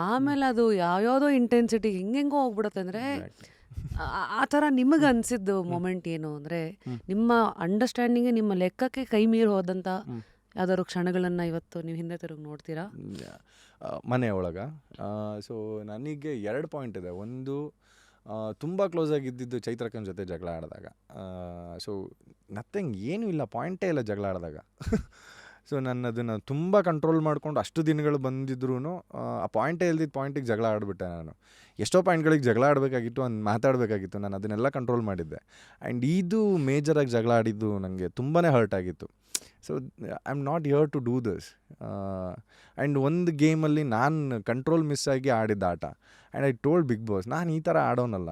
ಆಮೇಲೆ ಅದು ಯಾವ್ಯಾವುದೋ ಇಂಟೆನ್ಸಿಟಿ ಹೆಂಗೆಂಗೋ ಹೋಗ್ಬಿಡುತ್ತೆ. ಅಂದರೆ ಆ ಥರ ನಿಮಗೆ ಅನಿಸಿದ್ದು ಮೊಮೆಂಟ್ ಏನು ಅಂದರೆ ನಿಮ್ಮ ಅಂಡರ್ಸ್ಟ್ಯಾಂಡಿಂಗ್ ನಿಮ್ಮ ಲೆಕ್ಕಕ್ಕೆ ಕೈ ಮೀರಿ ಹೋದಂಥ ಯಾವ್ದಾದ್ರು ಕ್ಷಣಗಳನ್ನು ಇವತ್ತು ನೀವು ಹಿಂದೆ ತಿರುಗಿ ನೋಡ್ತೀರಾ? ಮನೆ ಒಳಗೆ ಸೊ ನನಗೆ 2 ಪಾಯಿಂಟ್ ಇದೆ. ಒಂದು ತುಂಬ ಕ್ಲೋಸ್ ಆಗಿದ್ದಿದ್ದು ಚೈತ್ರಕ್ಕನ ಜೊತೆ ಜಗಳ ಆಡಿದಾಗ. ಸೊ ನಥಿಂಗ್ ಏನೂ ಇಲ್ಲ, ಪಾಯಿಂಟೇ ಇಲ್ಲ ಜಗಳ ಆಡಿದಾಗ. ಸೊ ನಾನು ಅದನ್ನು ತುಂಬ ಕಂಟ್ರೋಲ್ ಮಾಡಿಕೊಂಡು ಅಷ್ಟು ದಿನಗಳು ಬಂದಿದ್ರೂ ಆ ಪಾಯಿಂಟೇ ಇಲ್ದಿದ್ದು ಪಾಯಿಂಟಿಗೆ ಜಗಳ ಆಡಿಬಿಟ್ಟೆ ನಾನು. ಎಷ್ಟೋ ಪಾಯಿಂಟ್ಗಳಿಗೆ ಜಗಳ ಆಡಬೇಕಾಗಿತ್ತು, ಮಾತಾಡಬೇಕಾಗಿತ್ತು, ನಾನು ಅದನ್ನೆಲ್ಲ ಕಂಟ್ರೋಲ್ ಮಾಡಿದ್ದೆ. ಆ್ಯಂಡ್ ಇದು ಮೇಜರಾಗಿ ಜಗಳ ಆಡಿದ್ದು ನನಗೆ ತುಂಬಾ ಹರ್ಟ್ ಆಗಿತ್ತು. So I am not here to do this. And ಒಂದು ಗೇಮಲ್ಲಿ ನಾನು ಕಂಟ್ರೋಲ್ ಮಿಸ್ ಆಗಿ ಆಡಿದ್ದ ಆಟ. And I told Bigg Boss ನಾನು ಈ ಥರ ಆಡೋನಲ್ಲ.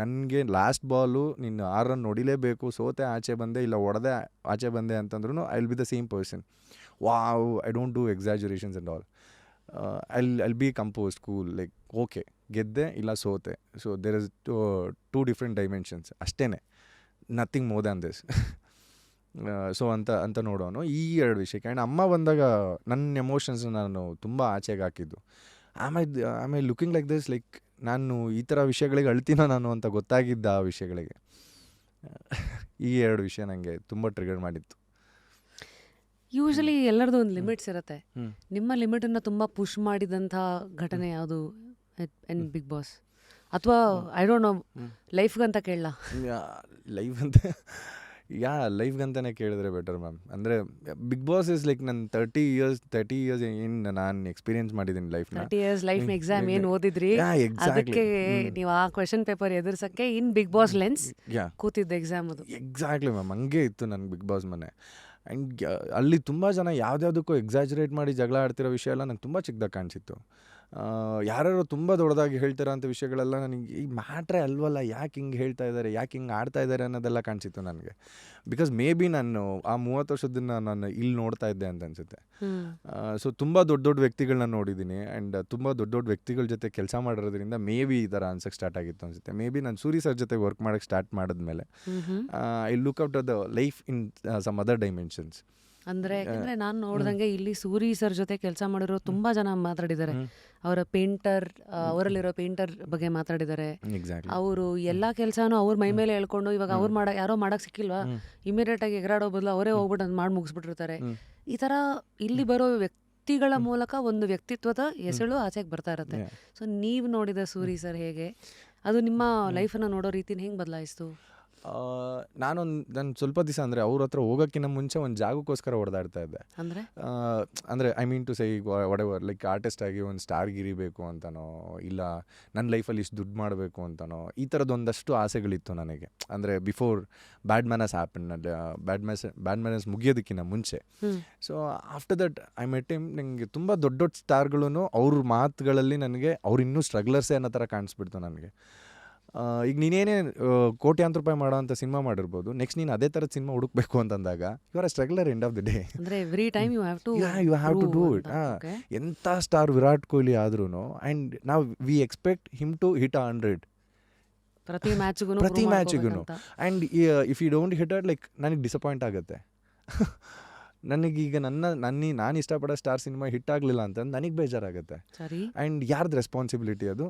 ನನಗೆ ಲಾಸ್ಟ್ ಬಾಲು ನೀನು 6 ರನ್ ಹೊಡಿಲೇಬೇಕು, ಸೋತೆ ಆಚೆ ಬಂದೆ ಇಲ್ಲ ಹೊಡೆದೆ ಆಚೆ ಬಂದೆ ಅಂತಂದ್ರೂ I will be the same person. Wow, I don't do exaggerations and all. I'll be composed, cool, like okay ಗೆದ್ದೆ ಇಲ್ಲ ಸೋತೆ. So there is 2 different dimensions ಅಷ್ಟೇ, nothing more than this. So ಅಂತ ನೋಡೋನು ಈ 2 ವಿಷಯಕ್ಕೆ. ಆ್ಯಂಡ್ ಅಮ್ಮ ಬಂದಾಗ ನನ್ನ ಎಮೋಷನ್ಸ್ ನಾನು ತುಂಬ ಆಚೆಗೆ ಹಾಕಿದ್ದು. ಆಮೇಲೆ ಲುಕಿಂಗ್ ಲೈಕ್ ದಿಸ್, ಲೈಕ್ ನಾನು ಈ ಥರ ವಿಷಯಗಳಿಗೆ ಅಳ್ತೀನೋ ನಾನು ಅಂತ ಗೊತ್ತಾಗಿದ್ದ ಆ ವಿಷಯಗಳಿಗೆ. ಈ 2 ವಿಷಯ ನನಗೆ ತುಂಬ ಟ್ರಿಗರ್ ಮಾಡಿತ್ತು. ಯೂಶಲಿ ಎಲ್ಲರದ್ದು ಒಂದು ಲಿಮಿಟ್ಸ್ ಇರುತ್ತೆ. ನಿಮ್ಮ ಲಿಮಿಟನ್ನು ತುಂಬ ಪುಷ್ ಮಾಡಿದಂಥ ಘಟನೆ ಯಾವುದು ಇನ್ ಬಿಗ್ ಬಾಸ್? ಅಥವಾ ಐ ಡೋಂಟ್ ನೋ, ಲೈಫ್ಗಂತ ಕೇಳಲ್ಲ, ಲೈಫ್ಗಂತಲೇ ಕೇಳಿದ್ರೆ ಬೆಟರ್ ಮ್ಯಾಮ್. ಅಂದರೆ ಬಿಗ್ ಬಾಸ್ ಇಸ್ ಲೈಕ್ ನನ್ನ 30 ಇಯರ್ಸ್ ಏನು ನಾನು ಎಕ್ಸ್ಪೀರಿಯನ್ಸ್ ಮಾಡಿದ್ದೀನಿ ಲೈಫ್ನ. 30 years ಲೈಫ್ ಎಕ್ಸಾಮ್ ಏನು ಓದಿದ್ರಿ, ಅದಕ್ಕೆ ನೀವು ಆ ಕ್ವೆಶನ್ ಪೇಪರ್ ಎದುರಿಸೋಕ್ಕೆ ಇನ್ ಬಿಗ್ ಬಾಸ್ ಲೆನ್ಸ್ ಕೂತಿದ್ದ ಎಕ್ಸಾಮ್ ಅದು. ಎಕ್ಸಾಕ್ಟ್ಲಿ ಮ್ಯಾಮ್, ಹಂಗೆ ಇತ್ತು ನನ್ನ ಬಿಗ್ ಬಾಸ್ ಮನೆ. ಆ್ಯಂಡ್ ಅಲ್ಲಿ ತುಂಬ ಜನ ಯಾವುದ್ಯಾವುದಕ್ಕೂ ಎಕ್ಸಾಜರೇಟ್ ಮಾಡಿ ಜಗಳ ಆಡ್ತಿರೋ ವಿಷಯ ಎಲ್ಲ ನಂಗೆ ತುಂಬ ಚಿಕ್ಕದಾಗ ಕಾಣಿಸಿತ್ತು. ಯಾರ್ಯಾರು ತುಂಬ ದೊಡ್ಡದಾಗಿ ಹೇಳ್ತಾರೋ ಅಂಥ ವಿಷಯಗಳೆಲ್ಲ ನನಗೆ ಈ ಮ್ಯಾಟ್ರೇ ಅಲ್ವಲ್ಲ, ಯಾಕೆ ಹಿಂಗೆ ಹೇಳ್ತಾ ಇದ್ದಾರೆ, ಯಾಕೆ ಹಿಂಗೆ ಆಡ್ತಾ ಇದ್ದಾರೆ ಅನ್ನೋದೆಲ್ಲ ಕಾಣಿಸಿತ್ತು ನನಗೆ. ಬಿಕಾಸ್ ಮೇ ಬಿ ನಾನು ಆ 30 ವರ್ಷದನ್ನ ನಾನು ಇಲ್ಲಿ ನೋಡ್ತಾ ಇದ್ದೆ ಅಂತ ಅನಿಸುತ್ತೆ. ಸೊ ತುಂಬ ದೊಡ್ಡ ವ್ಯಕ್ತಿಗಳನ್ನ ನೋಡಿದ್ದೀನಿ. ಆ್ಯಂಡ್ ತುಂಬ ದೊಡ್ಡ ವ್ಯಕ್ತಿಗಳ ಜೊತೆ ಕೆಲಸ ಮಾಡಿರೋದ್ರಿಂದ ಮೇ ಬಿ ಈ ಥರ ಅನ್ಸಕ್ಕೆ ಸ್ಟಾರ್ಟ್ ಆಗಿತ್ತು ಅನಿಸುತ್ತೆ. ಮೇ ಬಿ ನಾನು ಸೂರಿ ಸರ್ ಜೊತೆ ವರ್ಕ್ ಮಾಡೋಕ್ಕೆ ಸ್ಟಾರ್ಟ್ ಮಾಡಿದ್ಮೇಲೆ I look out the life in some other dimensions. ಅಂದರೆ ಯಾಕಂದರೆ ನಾನು ನೋಡ್ದಂಗೆ ಇಲ್ಲಿ ಸೂರಿ ಸರ್ ಜೊತೆ ಕೆಲಸ ಮಾಡಿರೋ ತುಂಬ ಜನ ಮಾತಾಡಿದ್ದಾರೆ. ಅವರ ಪೇಂಟರ್, ಅವರಲ್ಲಿರೋ ಪೇಂಟರ್ ಬಗ್ಗೆ ಮಾತಾಡಿದ್ದಾರೆ. ಅವರು ಎಲ್ಲ ಕೆಲಸನೂ ಅವ್ರ ಮೈ ಮೇಲೆ ಹೇಳ್ಕೊಂಡು ಇವಾಗ ಅವ್ರು ಯಾರೋ ಮಾಡೋಕ್ಕೆ ಸಿಕ್ಕಿಲ್ವಾ ಇಮಿಡಿಯೇಟಾಗಿ ಎಗರಾಡೋ ಬದಲು ಅವರೇ ಹೋಗ್ಬಿಟ್ಟು ಅದು ಮಾಡಿ ಮುಗಿಸ್ಬಿಟ್ಟಿರ್ತಾರೆ. ಈ ಥರ ಇಲ್ಲಿ ಬರೋ ವ್ಯಕ್ತಿಗಳ ಮೂಲಕ ಒಂದು ವ್ಯಕ್ತಿತ್ವದ ಹೆಸಳು ಆಚೆಗೆ ಬರ್ತಾ ಇರುತ್ತೆ. ಸೊ ನೀವು ನೋಡಿದ ಸೂರಿ ಸರ್ ಹೇಗೆ ಅದು ನಿಮ್ಮ ಲೈಫನ್ನು ನೋಡೋ ರೀತಿನ ಹೆಂಗೆ ಬದಲಾಯಿಸ್ತು? ನಾನು ಸ್ವಲ್ಪ ದಿವಸ ಅಂದರೆ ಅವ್ರ ಹತ್ರ ಹೋಗೋಕ್ಕಿಂತ ಮುಂಚೆ ಒಂದು ಜಾಗಕ್ಕೋಸ್ಕರ ಹೊಡೆದಾಡ್ತಾ ಇದ್ದೆ. ಅಂದರೆ ಐ ಮೀನ್ ಟು ಸೇ ಈಗ ವಡೆವರ್ ಲೈಕ್ ಆರ್ಟಿಸ್ಟ್ ಆಗಿ ಒಂದು ಸ್ಟಾರ್ಗಿರಿ ಬೇಕು ಅಂತನೋ, ಇಲ್ಲ ನನ್ನ ಲೈಫಲ್ಲಿ ಇಷ್ಟು ದುಡ್ಡು ಮಾಡಬೇಕು ಅಂತನೋ, ಈ ಥರದ್ದು ಒಂದಷ್ಟು ಆಸೆಗಳಿತ್ತು ನನಗೆ. ಅಂದರೆ before bad manners happen, bad manners ಮುಗಿಯೋದಕ್ಕಿಂತ ಮುಂಚೆ. So after that I met him. ನನಗೆ ತುಂಬ ದೊಡ್ಡ ದೊಡ್ಡ ಸ್ಟಾರ್ಗಳೂ ಅವ್ರ ಮಾತುಗಳಲ್ಲಿ ನನಗೆ ಅವ್ರು ಇನ್ನೂ ಸ್ಟ್ರಗ್ಲರ್ಸೇ ಅನ್ನೋ ಥರ ಕಾಣಿಸ್ಬಿಡ್ತು ನನಗೆ. ಈಗ ನೀನೇನೇ ಕೋಟ್ಯಾಂತರ ರೂಪಾಯಿ ಮಾಡೋ ಅಂಥ ಸಿನಿಮಾ ಮಾಡಿರ್ಬೋದು, ನೆಕ್ಸ್ಟ್ ನೀನು ಅದೇ ಥರದ ಸಿನಿಮಾ ಹುಡುಕ್ಬೇಕು ಅಂತಂದಾಗ you are a struggler end of the day. You have to do it. ಎಂಥ ಸ್ಟಾರ್ ವಿರಾಟ್ ಕೊಹ್ಲಿ ಆದ್ರೂ ಆ್ಯಂಡ್ ನಾವು we expect him to hit 100 ಪ್ರತಿ ಮ್ಯಾಚಿಗೂ. And if you don't hit it, like ನನಗೆ ಡಿಸಪಾಯಿಂಟ್ ಆಗುತ್ತೆ. ನನಗೀಗ ನಾನು ಇಷ್ಟಪಡೋ ಸ್ಟಾರ್ ಸಿನಿಮಾ ಹಿಟ್ ಆಗಲಿಲ್ಲ ಅಂತಂದು ನನಗೆ ಬೇಜಾರಾಗುತ್ತೆ. ಆ್ಯಂಡ್ ಯಾರ್ದು ರೆಸ್ಪಾನ್ಸಿಬಿಲಿಟಿ ಅದು?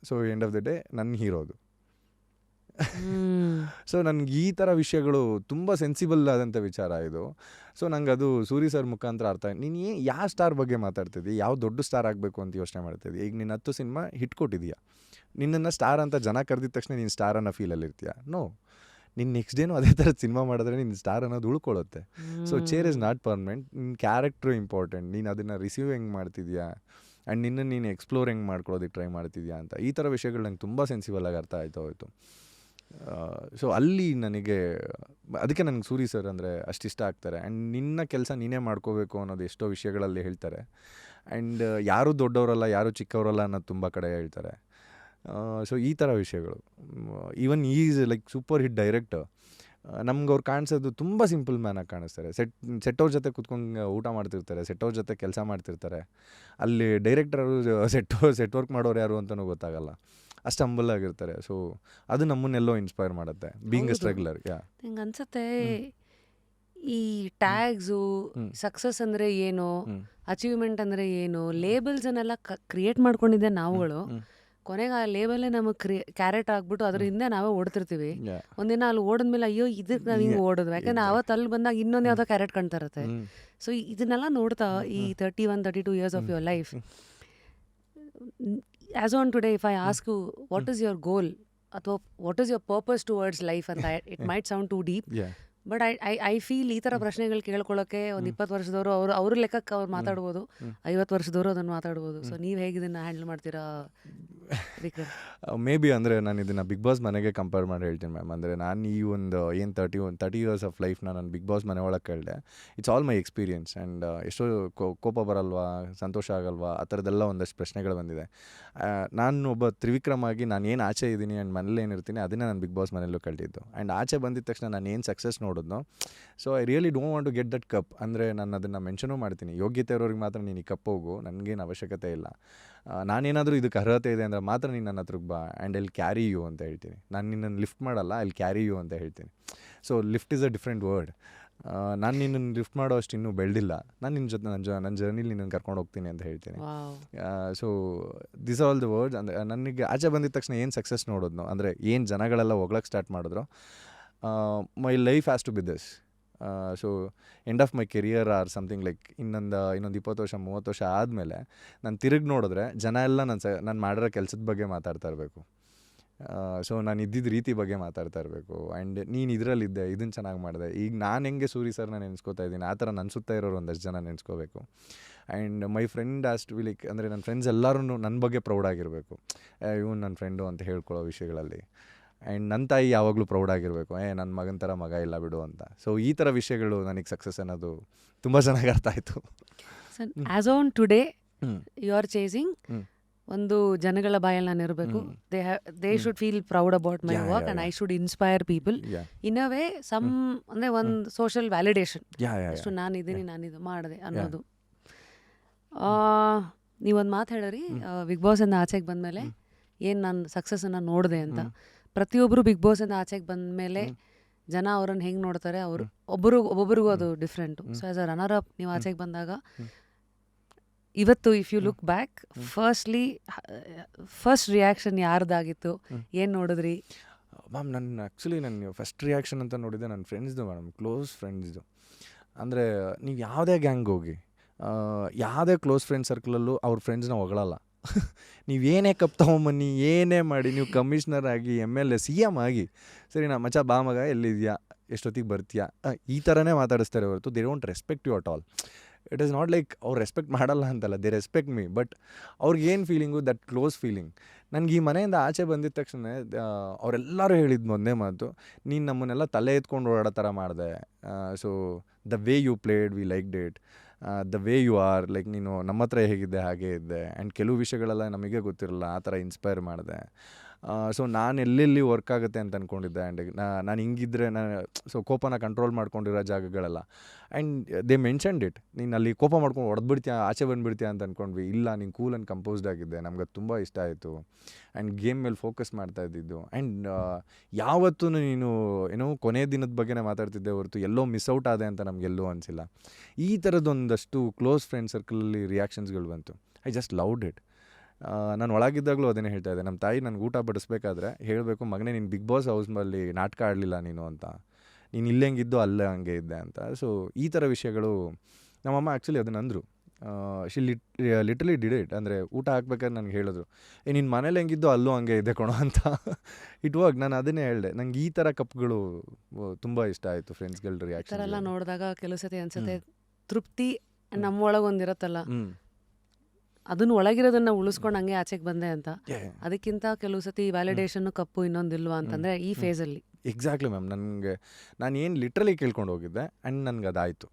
So end of the day ನನ್ನ ಹೀರೋದು. ಸೊ ನನಗೆ ಈ ಥರ ವಿಷಯಗಳು ತುಂಬ ಸೆನ್ಸಿಬಲ್ ಆದಂಥ ವಿಚಾರ ಇದು. ಸೊ ನಂಗೆ ಅದು ಸೂರಿ ಸರ್ ಮುಖಾಂತರ ಅರ್ಥ. ನೀನು ಯಾವ ಸ್ಟಾರ್ ಬಗ್ಗೆ ಮಾತಾಡ್ತಿದ್ದಿ, ಯಾವ ದೊಡ್ಡ ಸ್ಟಾರ್ ಆಗಬೇಕು ಅಂತ ಯೋಚನೆ ಮಾಡ್ತಿದ್ದಿ? ಈಗ ನೀನು 10 ಸಿನಿಮಾ ಹಿಟ್ ಕೊಟ್ಟಿದೀಯಾ, ನಿನ್ನನ್ನು ಸ್ಟಾರ್ ಅಂತ ಜನ ಕರೆದಿದ ತಕ್ಷಣ ನೀನು ಸ್ಟಾರ್ ಅನ್ನೋ ಫೀಲಲ್ಲಿ ಇರ್ತೀಯ? ನೋ, ನಿನ್ನ ನೆಕ್ಸ್ಟ್ ಡೇನೂ ಅದೇ ಥರದ ಸಿನಿಮಾ ಮಾಡಿದ್ರೆ ನಿನ್ನ ಸ್ಟಾರ್ ಅನ್ನೋದು ಉಳ್ಕೊಳ್ಳುತ್ತೆ. So chair is not permanent. ನಿನ್ನ ಕ್ಯಾರೆಕ್ಟ್ರು ಇಂಪಾರ್ಟೆಂಟ್. ನೀನು ಅದನ್ನು ರಿಸೀವ್ ಹೆಂಗೆ ಮಾಡ್ತಿದ್ಯಾ ಆ್ಯಂಡ್ ನೀನು ಎಕ್ಸ್ಪ್ಲೋರ್ ಹೆಂಗೆ ಮಾಡ್ಕೊಳ್ಳೋದಕ್ಕೆ ಟ್ರೈ ಮಾಡ್ತಿದ್ಯಾ ಅಂತ ಈ ಥರ ವಿಷಯಗಳು ನಂಗೆ ತುಂಬ ಸೆನ್ಸಿಬಲಾಗಿ ಅರ್ಥ ಆಯ್ತು ಹೋಯಿತು. ಸೊ ಅಲ್ಲಿ ನನಗೆ ಅದಕ್ಕೆ ನನಗೆ ಸೂರಿ ಸರ್ ಅಂದರೆ ಅಷ್ಟಿಷ್ಟ ಆಗ್ತಾರೆ. ಆ್ಯಂಡ್ ನಿನ್ನ ಕೆಲಸ ನೀನೇ ಮಾಡ್ಕೋಬೇಕು ಅನ್ನೋದು ಎಷ್ಟೋ ವಿಷಯಗಳಲ್ಲಿ ಹೇಳ್ತಾರೆ. ಆ್ಯಂಡ್ ಯಾರೂ ದೊಡ್ಡವರಲ್ಲ, ಯಾರೂ ಚಿಕ್ಕವರಲ್ಲ ಅನ್ನೋದು ತುಂಬ ಕಡೆ ಹೇಳ್ತಾರೆ. ಸೊ ಈ ಥರ ವಿಷಯಗಳು. Even is like super hit director. ನಮ್ಗೆ ಅವ್ರು ಕಾಣಿಸೋದು ತುಂಬ ಸಿಂಪಲ್ ಮ್ಯಾನಾಗಿ ಕಾಣಿಸ್ತಾರೆ. ಸೆಟ್ಟವ್ರ ಜೊತೆ ಕುತ್ಕೊಂಡು ಊಟ ಮಾಡ್ತಿರ್ತಾರೆ, ಸೆಟ್ಟವ್ರ ಜೊತೆ ಕೆಲಸ ಮಾಡ್ತಿರ್ತಾರೆ. ಅಲ್ಲಿ ಡೈರೆಕ್ಟರು ಸೆಟ್ ವರ್ಕ್ ಮಾಡೋರು ಯಾರು ಅಂತಲೂ ಗೊತ್ತಾಗಲ್ಲ, ಅಷ್ಟು ಹಂಬಲ್ ಆಗಿರ್ತಾರೆ. ಸೊ ಅದು ನಮ್ಮನ್ನೆಲ್ಲೋ ಇನ್ಸ್ಪೈರ್ ಮಾಡುತ್ತೆ, ಬೀಯಿಂಗ್ ಎ ಸ್ಟ್ರಗ್ಲರ್. ನಂಗೆ ಅನ್ಸುತ್ತೆ ಈ ಟ್ಯಾಗ್ಸು, ಸಕ್ಸಸ್ ಅಂದರೆ ಏನು, ಅಚೀವ್ಮೆಂಟ್ ಅಂದರೆ ಏನು, ಲೇಬಲ್ಸನ್ನೆಲ್ಲ ಕ್ರಿಯೇಟ್ ಮಾಡ್ಕೊಂಡಿದ್ದೆ ನಾವುಗಳು. ಕೊನೆಗೆ ಆ ಲೇಬಲ್ಲೇ ನಮಗೆ ಕ್ಯಾರೆಟ್ ಆಗ್ಬಿಟ್ಟು ಅದ್ರ ಹಿಂದೆ ನಾವೇ ಓಡ್ತಿರ್ತೀವಿ. ಒಂದಿನ ಅಲ್ಲಿ ಓಡಿದ್ಮೇಲೆ ಅಯ್ಯೋ ಇದಕ್ಕೆ ನಾವು ಹಿಂಗೆ ಓಡೋದು, ಯಾಕಂದ್ರೆ ಅವತ್ತು ಅಲ್ಲಿ ಬಂದಾಗ ಇನ್ನೊಂದು ಯಾವುದೋ ಕ್ಯಾರೆಟ್ ಕಾಣ್ತಾ ಇರುತ್ತೆ. ಸೊ ಇದನ್ನೆಲ್ಲ ನೋಡ್ತಾ ಈ 31-32 years of your life, as on today if I ask you what is your goal ಅಥವಾ what is your purpose towards life ಅಂತ, it might sound too deep, but I feel ಈ ಥರ ಪ್ರಶ್ನೆಗಳು ಕೇಳ್ಕೊಳ್ಳೋಕ್ಕೆ ಒಂದು 20 ವರ್ಷದವರು ಅವ್ರ ಲೆಕ್ಕಕ್ಕೆ ಅವ್ರು ಮಾತಾಡ್ಬೋದು, 50 ವರ್ಷದವರು ಅದನ್ನು ಮಾತಾಡ್ಬೋದು. ಸೊ ನೀವು ಹೇಗೆ ಇದನ್ನು ಹ್ಯಾಂಡಲ್ ಮಾಡ್ತೀರಾ ವಿಕ್ರಮ್? ಮೇ ಬಿ ಅಂದರೆ ನಾನು ಇದನ್ನು ಬಿಗ್ ಬಾಸ್ ಮನೆಗೆ ಕಂಪೇರ್ ಮಾಡಿ ಹೇಳ್ತೀನಿ ಮ್ಯಾಮ್. ಅಂದರೆ ನಾನು ಈ ಒಂದು ಏನು 30 years ಆಫ್ ಲೈಫ್ನ ನಾನು ಬಿಗ್ ಬಾಸ್ ಮನೆ ಒಳಗೆ ಕೇಳಿದೆ. It's all my experience. And ಎಷ್ಟೋ ಕೋಪ ಬರಲ್ವಾ, ಸಂತೋಷ ಆಗಲ್ವಾ, ಆ ಥರದ್ದೆಲ್ಲ ಒಂದಷ್ಟು ಪ್ರಶ್ನೆಗಳು ಬಂದಿದೆ. ನಾನು ಒಬ್ಬ ತ್ರಿವಿಕ್ರಮ್ ಆಗಿ ನಾನು ಏನು ಆಚೆ ಇದ್ದೀನಿ ಆ್ಯಂಡ್ ಮನೇಲಿ ಏನಿರ್ತೀನಿ ಅದನ್ನೇ ನಾನು ಬಿಗ್ ಬಾಸ್ ಮನೆಯಲ್ಲೂ ಕಳೆದಿದ್ದು. ಆ್ಯಂಡ್ ಆಚೆ ಬಂದಿದ ತಕ್ಷಣ ನಾನು ಏನು ಸಕ್ಸಸ್ ನೋಡಿದ್ನೋ, so I really don't want to get that cup. ಅಂದರೆ ನಾನು ಅದನ್ನು ಮೆನ್ಷನೂ ಮಾಡ್ತೀನಿ, ಯೋಗ್ಯತೆ ಇರೋರಿಗೆ ಮಾತ್ರ ನೀನು ಈ ಕಪ್ ಹೋಗು, ನನಗೇನು ಅವಶ್ಯಕತೆ ಇಲ್ಲ. ನಾನೇನಾದರೂ ಇದಕ್ಕೆ ಅರ್ಹತೆ ಇದೆ ಅಂದರೆ ಮಾತ್ರ ನೀನು ನನ್ನ ಹತ್ರಕ್ಕೆ ಬಾ, ಆ್ಯಂಡ್ ಐಲ್ ಕ್ಯಾರಿ ಯು ಅಂತ ಹೇಳ್ತೀನಿ. ನಾನು ನಿನ್ನನ್ನು ಲಿಫ್ಟ್ ಮಾಡಲ್ಲ, ಐಲ್ ಕ್ಯಾರಿ ಯು ಅಂತ ಹೇಳ್ತೀನಿ. So lift is a different word. ನಾನು ನಿನ್ನನ್ನು ಲಿಫ್ಟ್ ಮಾಡೋ ಅಷ್ಟು ಇನ್ನೂ ಬೆಳೆದಿಲ್ಲ, ನಾನು ನಿನ್ನ ಜೊತೆ ನನ್ನ ಜರ್ನಿಲಿ ನಿನ್ನನ್ನು ಕರ್ಕೊಂಡು ಹೋಗ್ತೀನಿ ಅಂತ ಹೇಳ್ತೀನಿ. So this all the words. ಅಂದರೆ ನನಗೆ ಆಚೆ ಬಂದಿದ ತಕ್ಷಣ ಏನು ಸಕ್ಸಸ್ ನೋಡೋದು, ಅಂದರೆ ಏನು ಜನಗಳೆಲ್ಲ ಹೋಗ್ಲಕ್ಕೆ ಸ್ಟಾರ್ಟ್ ಮಾಡಿದ್ರು, my life has to be this. So end of my career or something like ಇನ್ನೊಂದು 20 ವರ್ಷ 30 ವರ್ಷ ಆದಮೇಲೆ ನಾನು ತಿರುಗಿ ನೋಡಿದ್ರೆ ಜನ ಎಲ್ಲ ನಾನು ಮಾಡಿರೋ ಕೆಲಸದ ಬಗ್ಗೆ ಮಾತಾಡ್ತಾ ಇರಬೇಕು. ಸೊ ನಾನು ಇದ್ದಿದ್ದ ರೀತಿ ಬಗ್ಗೆ ಮಾತಾಡ್ತಾ ಇರಬೇಕು. ಆ್ಯಂಡ್ ನೀನು ಇದರಲ್ಲಿದ್ದೆ, ಇದನ್ನು ಚೆನ್ನಾಗಿ ಮಾಡಿದೆ. ಈಗ ನಾನು ಹೆಂಗೆ ಸೂರಿ ಸರ್ನ ನೆನೆಸ್ಕೋತಾ ಇದ್ದೀನಿ, ಆ ಥರ ನನ್ನ ಸುತ್ತ ಇರೋರು ಒಂದಷ್ಟು ಜನ ನೆನೆಸ್ಕೋಬೇಕು. And my friend has to be like, ಅಂದರೆ ನನ್ನ ಫ್ರೆಂಡ್ಸ್ ಎಲ್ಲರೂ ನನ್ನ ಬಗ್ಗೆ ಪ್ರೌಡಾಗಿರಬೇಕು. ಇವನು ನನ್ನ ಫ್ರೆಂಡು ಅಂತ ಹೇಳ್ಕೊಳ್ಳೋ ವಿಷಯಗಳಲ್ಲಿ. ಆ್ಯಂಡ್ ನನ್ನ ತಾಯಿ ಯಾವಾಗಲೂ ಪ್ರೌಡಾಗಿರಬೇಕು, ನನ್ನ ಮಗನ ಥರ ಮಗ ಇಲ್ಲ ಬಿಡು ಅಂತ. ಸೊ ಈ ಥರ ವಿಷಯಗಳು ನನಗೆ ಸಕ್ಸಸ್ ಅನ್ನೋದು ತುಂಬ ಚೆನ್ನಾಗಿ ಅರ್ಥ ಆಯಿತು. As on today you are chasing ಒಂದು ಜನಗಳ ಬಾಯಲ್ಲಿ ನಾನು ಇರಬೇಕು, they should feel proud about my work and I should inspire people in a way. Some ಅಂದರೆ ಒಂದು ಸೋಷಿಯಲ್ ವ್ಯಾಲಿಡೇಷನ್, ಅಷ್ಟು ನಾನಿದ್ದೀನಿ, ನಾನಿದು ಮಾಡಿದೆ ಅನ್ನೋದು. ನೀವೊಂದು ಮಾತು ಹೇಳಿರಿ, ಬಿಗ್ ಬಾಸಿಂದ ಆಚೆಗೆ ಬಂದಮೇಲೆ ಏನು ನಾನು ಸಕ್ಸಸ್ಸನ್ನು ನೋಡಿದೆ ಅಂತ. ಪ್ರತಿಯೊಬ್ಬರು ಬಿಗ್ ಬಾಸಿಂದ ಆಚೆಗೆ ಬಂದಮೇಲೆ ಜನ ಅವ್ರನ್ನ ಹೆಂಗೆ ನೋಡ್ತಾರೆ, ಅವರು ಒಬ್ಬೊಬ್ರಿಗೂ ಅದು different. So as a runner up ನೀವು ಆಚೆಗೆ ಬಂದಾಗ ಇವತ್ತು if you look back, first reaction ಯಾರ್ದಾಗಿತ್ತು, ಏನು ನೋಡಿದ್ರಿ? ಮ್ಯಾಮ್ ನನ್ನ ಫಸ್ಟ್ ರಿಯಾಕ್ಷನ್ ಅಂತ ನೋಡಿದ್ದೆ ನನ್ನ ಫ್ರೆಂಡ್ಸ್ದು ಮೇಡಮ್, ಕ್ಲೋಸ್ ಫ್ರೆಂಡ್ಸ್ದು. ಅಂದರೆ ನೀವು ಯಾವುದೇ ಗ್ಯಾಂಗ್ ಹೋಗಿ, ಯಾವುದೇ ಕ್ಲೋಸ್ ಫ್ರೆಂಡ್ ಸರ್ಕಲಲ್ಲೂ ಅವ್ರ ಫ್ರೆಂಡ್ಸ್ನ ಹೊಗಳಲ್ಲ. ನೀವೇನೇ ಕಪ್ ತೊಗೊಂಬನ್ನಿ, ಏನೇ ಮಾಡಿ, ನೀವು ಕಮಿಷ್ನರ್ ಆಗಿ MLA CM ಆಗಿ, ಸರಿ ನಾ ಮಚ್ಚ ಬಾ ಮಗ ಎಲ್ಲಿದ್ಯಾ, ಎಷ್ಟೊತ್ತಿಗೆ ಬರ್ತೀಯಾ, ಈ ಥರನೇ ಮಾತಾಡಿಸ್ತಾರೆ ಹೊರತು they don't respect you at all. It is not like ಅವ್ರು ರೆಸ್ಪೆಕ್ಟ್ ಮಾಡಲ್ಲ ಅಂತಲ್ಲ, ದೇ ರೆಸ್ಪೆಕ್ಟ್ ಮೀ. ಬಟ್ ಅವ್ರಿಗೇನು ಫೀಲಿಂಗು, ದಟ್ ಕ್ಲೋಸ್ ಫೀಲಿಂಗ್. ನನಗೆ ಈ ಮನೆಯಿಂದ ಆಚೆ ಬಂದಿದ ತಕ್ಷಣ ಅವರೆಲ್ಲರೂ ಹೇಳಿದ್ದು ಒಂದೇ ಮಾತು, ನೀನು ನಮ್ಮನ್ನೆಲ್ಲ ತಲೆ ಎತ್ಕೊಂಡು ಓಡಾಡೋ ಥರ ಮಾಡಿದೆ. So the way you played we like did, the way you are, like ನೀನು ನಮ್ಮ ಹತ್ರ ಹೇಗಿದ್ದೆ ಹಾಗೇ ಇದ್ದೆ. ಆ್ಯಂಡ್ ಕೆಲವು ವಿಷಯಗಳೆಲ್ಲ ನಮಗೆ ಗೊತ್ತಿರಲ್ಲ, ಆ ಥರ ಇನ್ಸ್ಪೈರ್ ಮಾಡಿದೆ. ಸೊ ನಾನು ಎಲ್ಲೆಲ್ಲಿ ವರ್ಕ್ ಆಗುತ್ತೆ ಅಂತ ಅಂದ್ಕೊಂಡಿದ್ದೆ. ಆ್ಯಂಡ್ ನಾನು ಹಿಂಗಿದ್ರೆ ಸೊ ಕೋಪನ ಕಂಟ್ರೋಲ್ ಮಾಡ್ಕೊಂಡಿರೋ ಜಾಗಗಳೆಲ್ಲ. ಆ್ಯಂಡ್ ದೇ ಮೆನ್ಷನ್ಡ್ ಇಟ್, ನೀನು ಅಲ್ಲಿ ಕೋಪ ಮಾಡ್ಕೊಂಡು ಹೊಡೆದ್ಬಿಡ್ತೀಯ, ಆಚೆ ಬಂದುಬಿಡ್ತೀಯ ಅಂತ ಅಂದ್ಕೊಂಡ್ವಿ. ಇಲ್ಲ, ನೀನು ಕೂಲ್ ಆ್ಯಂಡ್ ಕಂಪೋಸ್ಡ್ ಆಗಿದ್ದೆ, ನಮ್ಗೆ ಅದು ತುಂಬ ಇಷ್ಟ ಆಯಿತು. ಆ್ಯಂಡ್ ಗೇಮ್ ಮೇಲೆ ಫೋಕಸ್ ಮಾಡ್ತಾ ಇದ್ದಿದ್ದು. ಆ್ಯಂಡ್ ಯಾವತ್ತೂ ನೀನು ಏನೋ ಕೊನೆ ದಿನದ ಬಗ್ಗೆನೇ ಮಾತಾಡ್ತಿದ್ದೆ ಹೊರತು ಎಲ್ಲೋ ಮಿಸ್ ಔಟ್ ಆದೆ ಅಂತ ನಮಗೆಲ್ಲೂ ಅನಿಸಿಲ್ಲ. ಈ ಥರದ್ದೊಂದಷ್ಟು ಕ್ಲೋಸ್ ಫ್ರೆಂಡ್ ಸರ್ಕಲಲ್ಲಿ ರಿಯಾಕ್ಷನ್ಸ್ಗಳು ಬಂತು. I just loved it. ನಾನು ಒಳಗಿದ್ದಾಗಲೂ ಅದನ್ನೇ ಹೇಳ್ತಾ ಇದ್ದೆ. ನಮ್ಮ ತಾಯಿ ನನಗೆ ಊಟ ಬಡಿಸ್ಬೇಕಾದ್ರೆ ಹೇಳಬೇಕು, ಮಗನೇ ನೀನು ಬಿಗ್ ಬಾಸ್ ಹೌಸ್ನಲ್ಲಿ ನಾಟಕ ಆಡಲಿಲ್ಲ ನೀನು ಅಂತ, ನೀನು ಇಲ್ಲೇ ಹೆಂಗಿದ್ದು ಅಲ್ಲೇ ಹಂಗೆ ಇದ್ದೆ ಅಂತ. ಸೊ ಈ ಥರ ವಿಷಯಗಳು ನಮ್ಮಮ್ಮ ಆ್ಯಕ್ಚುಲಿ ಅದನ್ನು ಅಂದರು. She literally did it. ಅಂದರೆ ಊಟ ಹಾಕ್ಬೇಕಾದ್ರೆ ನನಗೆ ಹೇಳಿದ್ರು, ನಿನ್ನ ಮನೇಲಿ ಹೆಂಗಿದ್ದು ಅಲ್ಲೂ ಹಂಗೆ ಇದೆ ಕೊಣೋ ಅಂತ. It work. ನಾನು ಅದನ್ನೇ ಹೇಳಿದೆ, ನಂಗೆ ಈ ಥರ ಕಪ್ಗಳು ತುಂಬ ಇಷ್ಟ ಆಯಿತು. ಫ್ರೆಂಡ್ಸ್ಗಳ ರಿಯಾಕ್ಷನ್ ಎಲ್ಲ ನೋಡಿದಾಗ ಕೆಲವು ಸತಿ ಅನ್ಸುತ್ತೆ ತೃಪ್ತಿ ನಮ್ಮೊಳಗೊಂದಿರತ್ತಲ್ಲ, ಅದನ್ನ ಒಳಗಿರೋದನ್ನ ಉಳಿಸ್ಕೊಂಡು ಹಂಗೆ ಆಚೆಗೆ ಬಂದೆ ಅಂತ. ಅದಕ್ಕಿಂತ ಕೆಲವು ಸತಿ ವ್ಯಾಲಿಡೇಷನ್ ಕಪ್ಪು ಇನ್ನೊಂದಿಲ್ವಾ ಅಂತಂದರೆ ಈ ಫೇಸಲ್ಲಿ. Exactly ma'am. ನಾನು ಏನು ಲಿಟ್ರಲಿ ಕೇಳ್ಕೊಂಡು ಹೋಗಿದ್ದೆ ಆ್ಯಂಡ್ ನನಗೆ ಅದಾಯಿತು.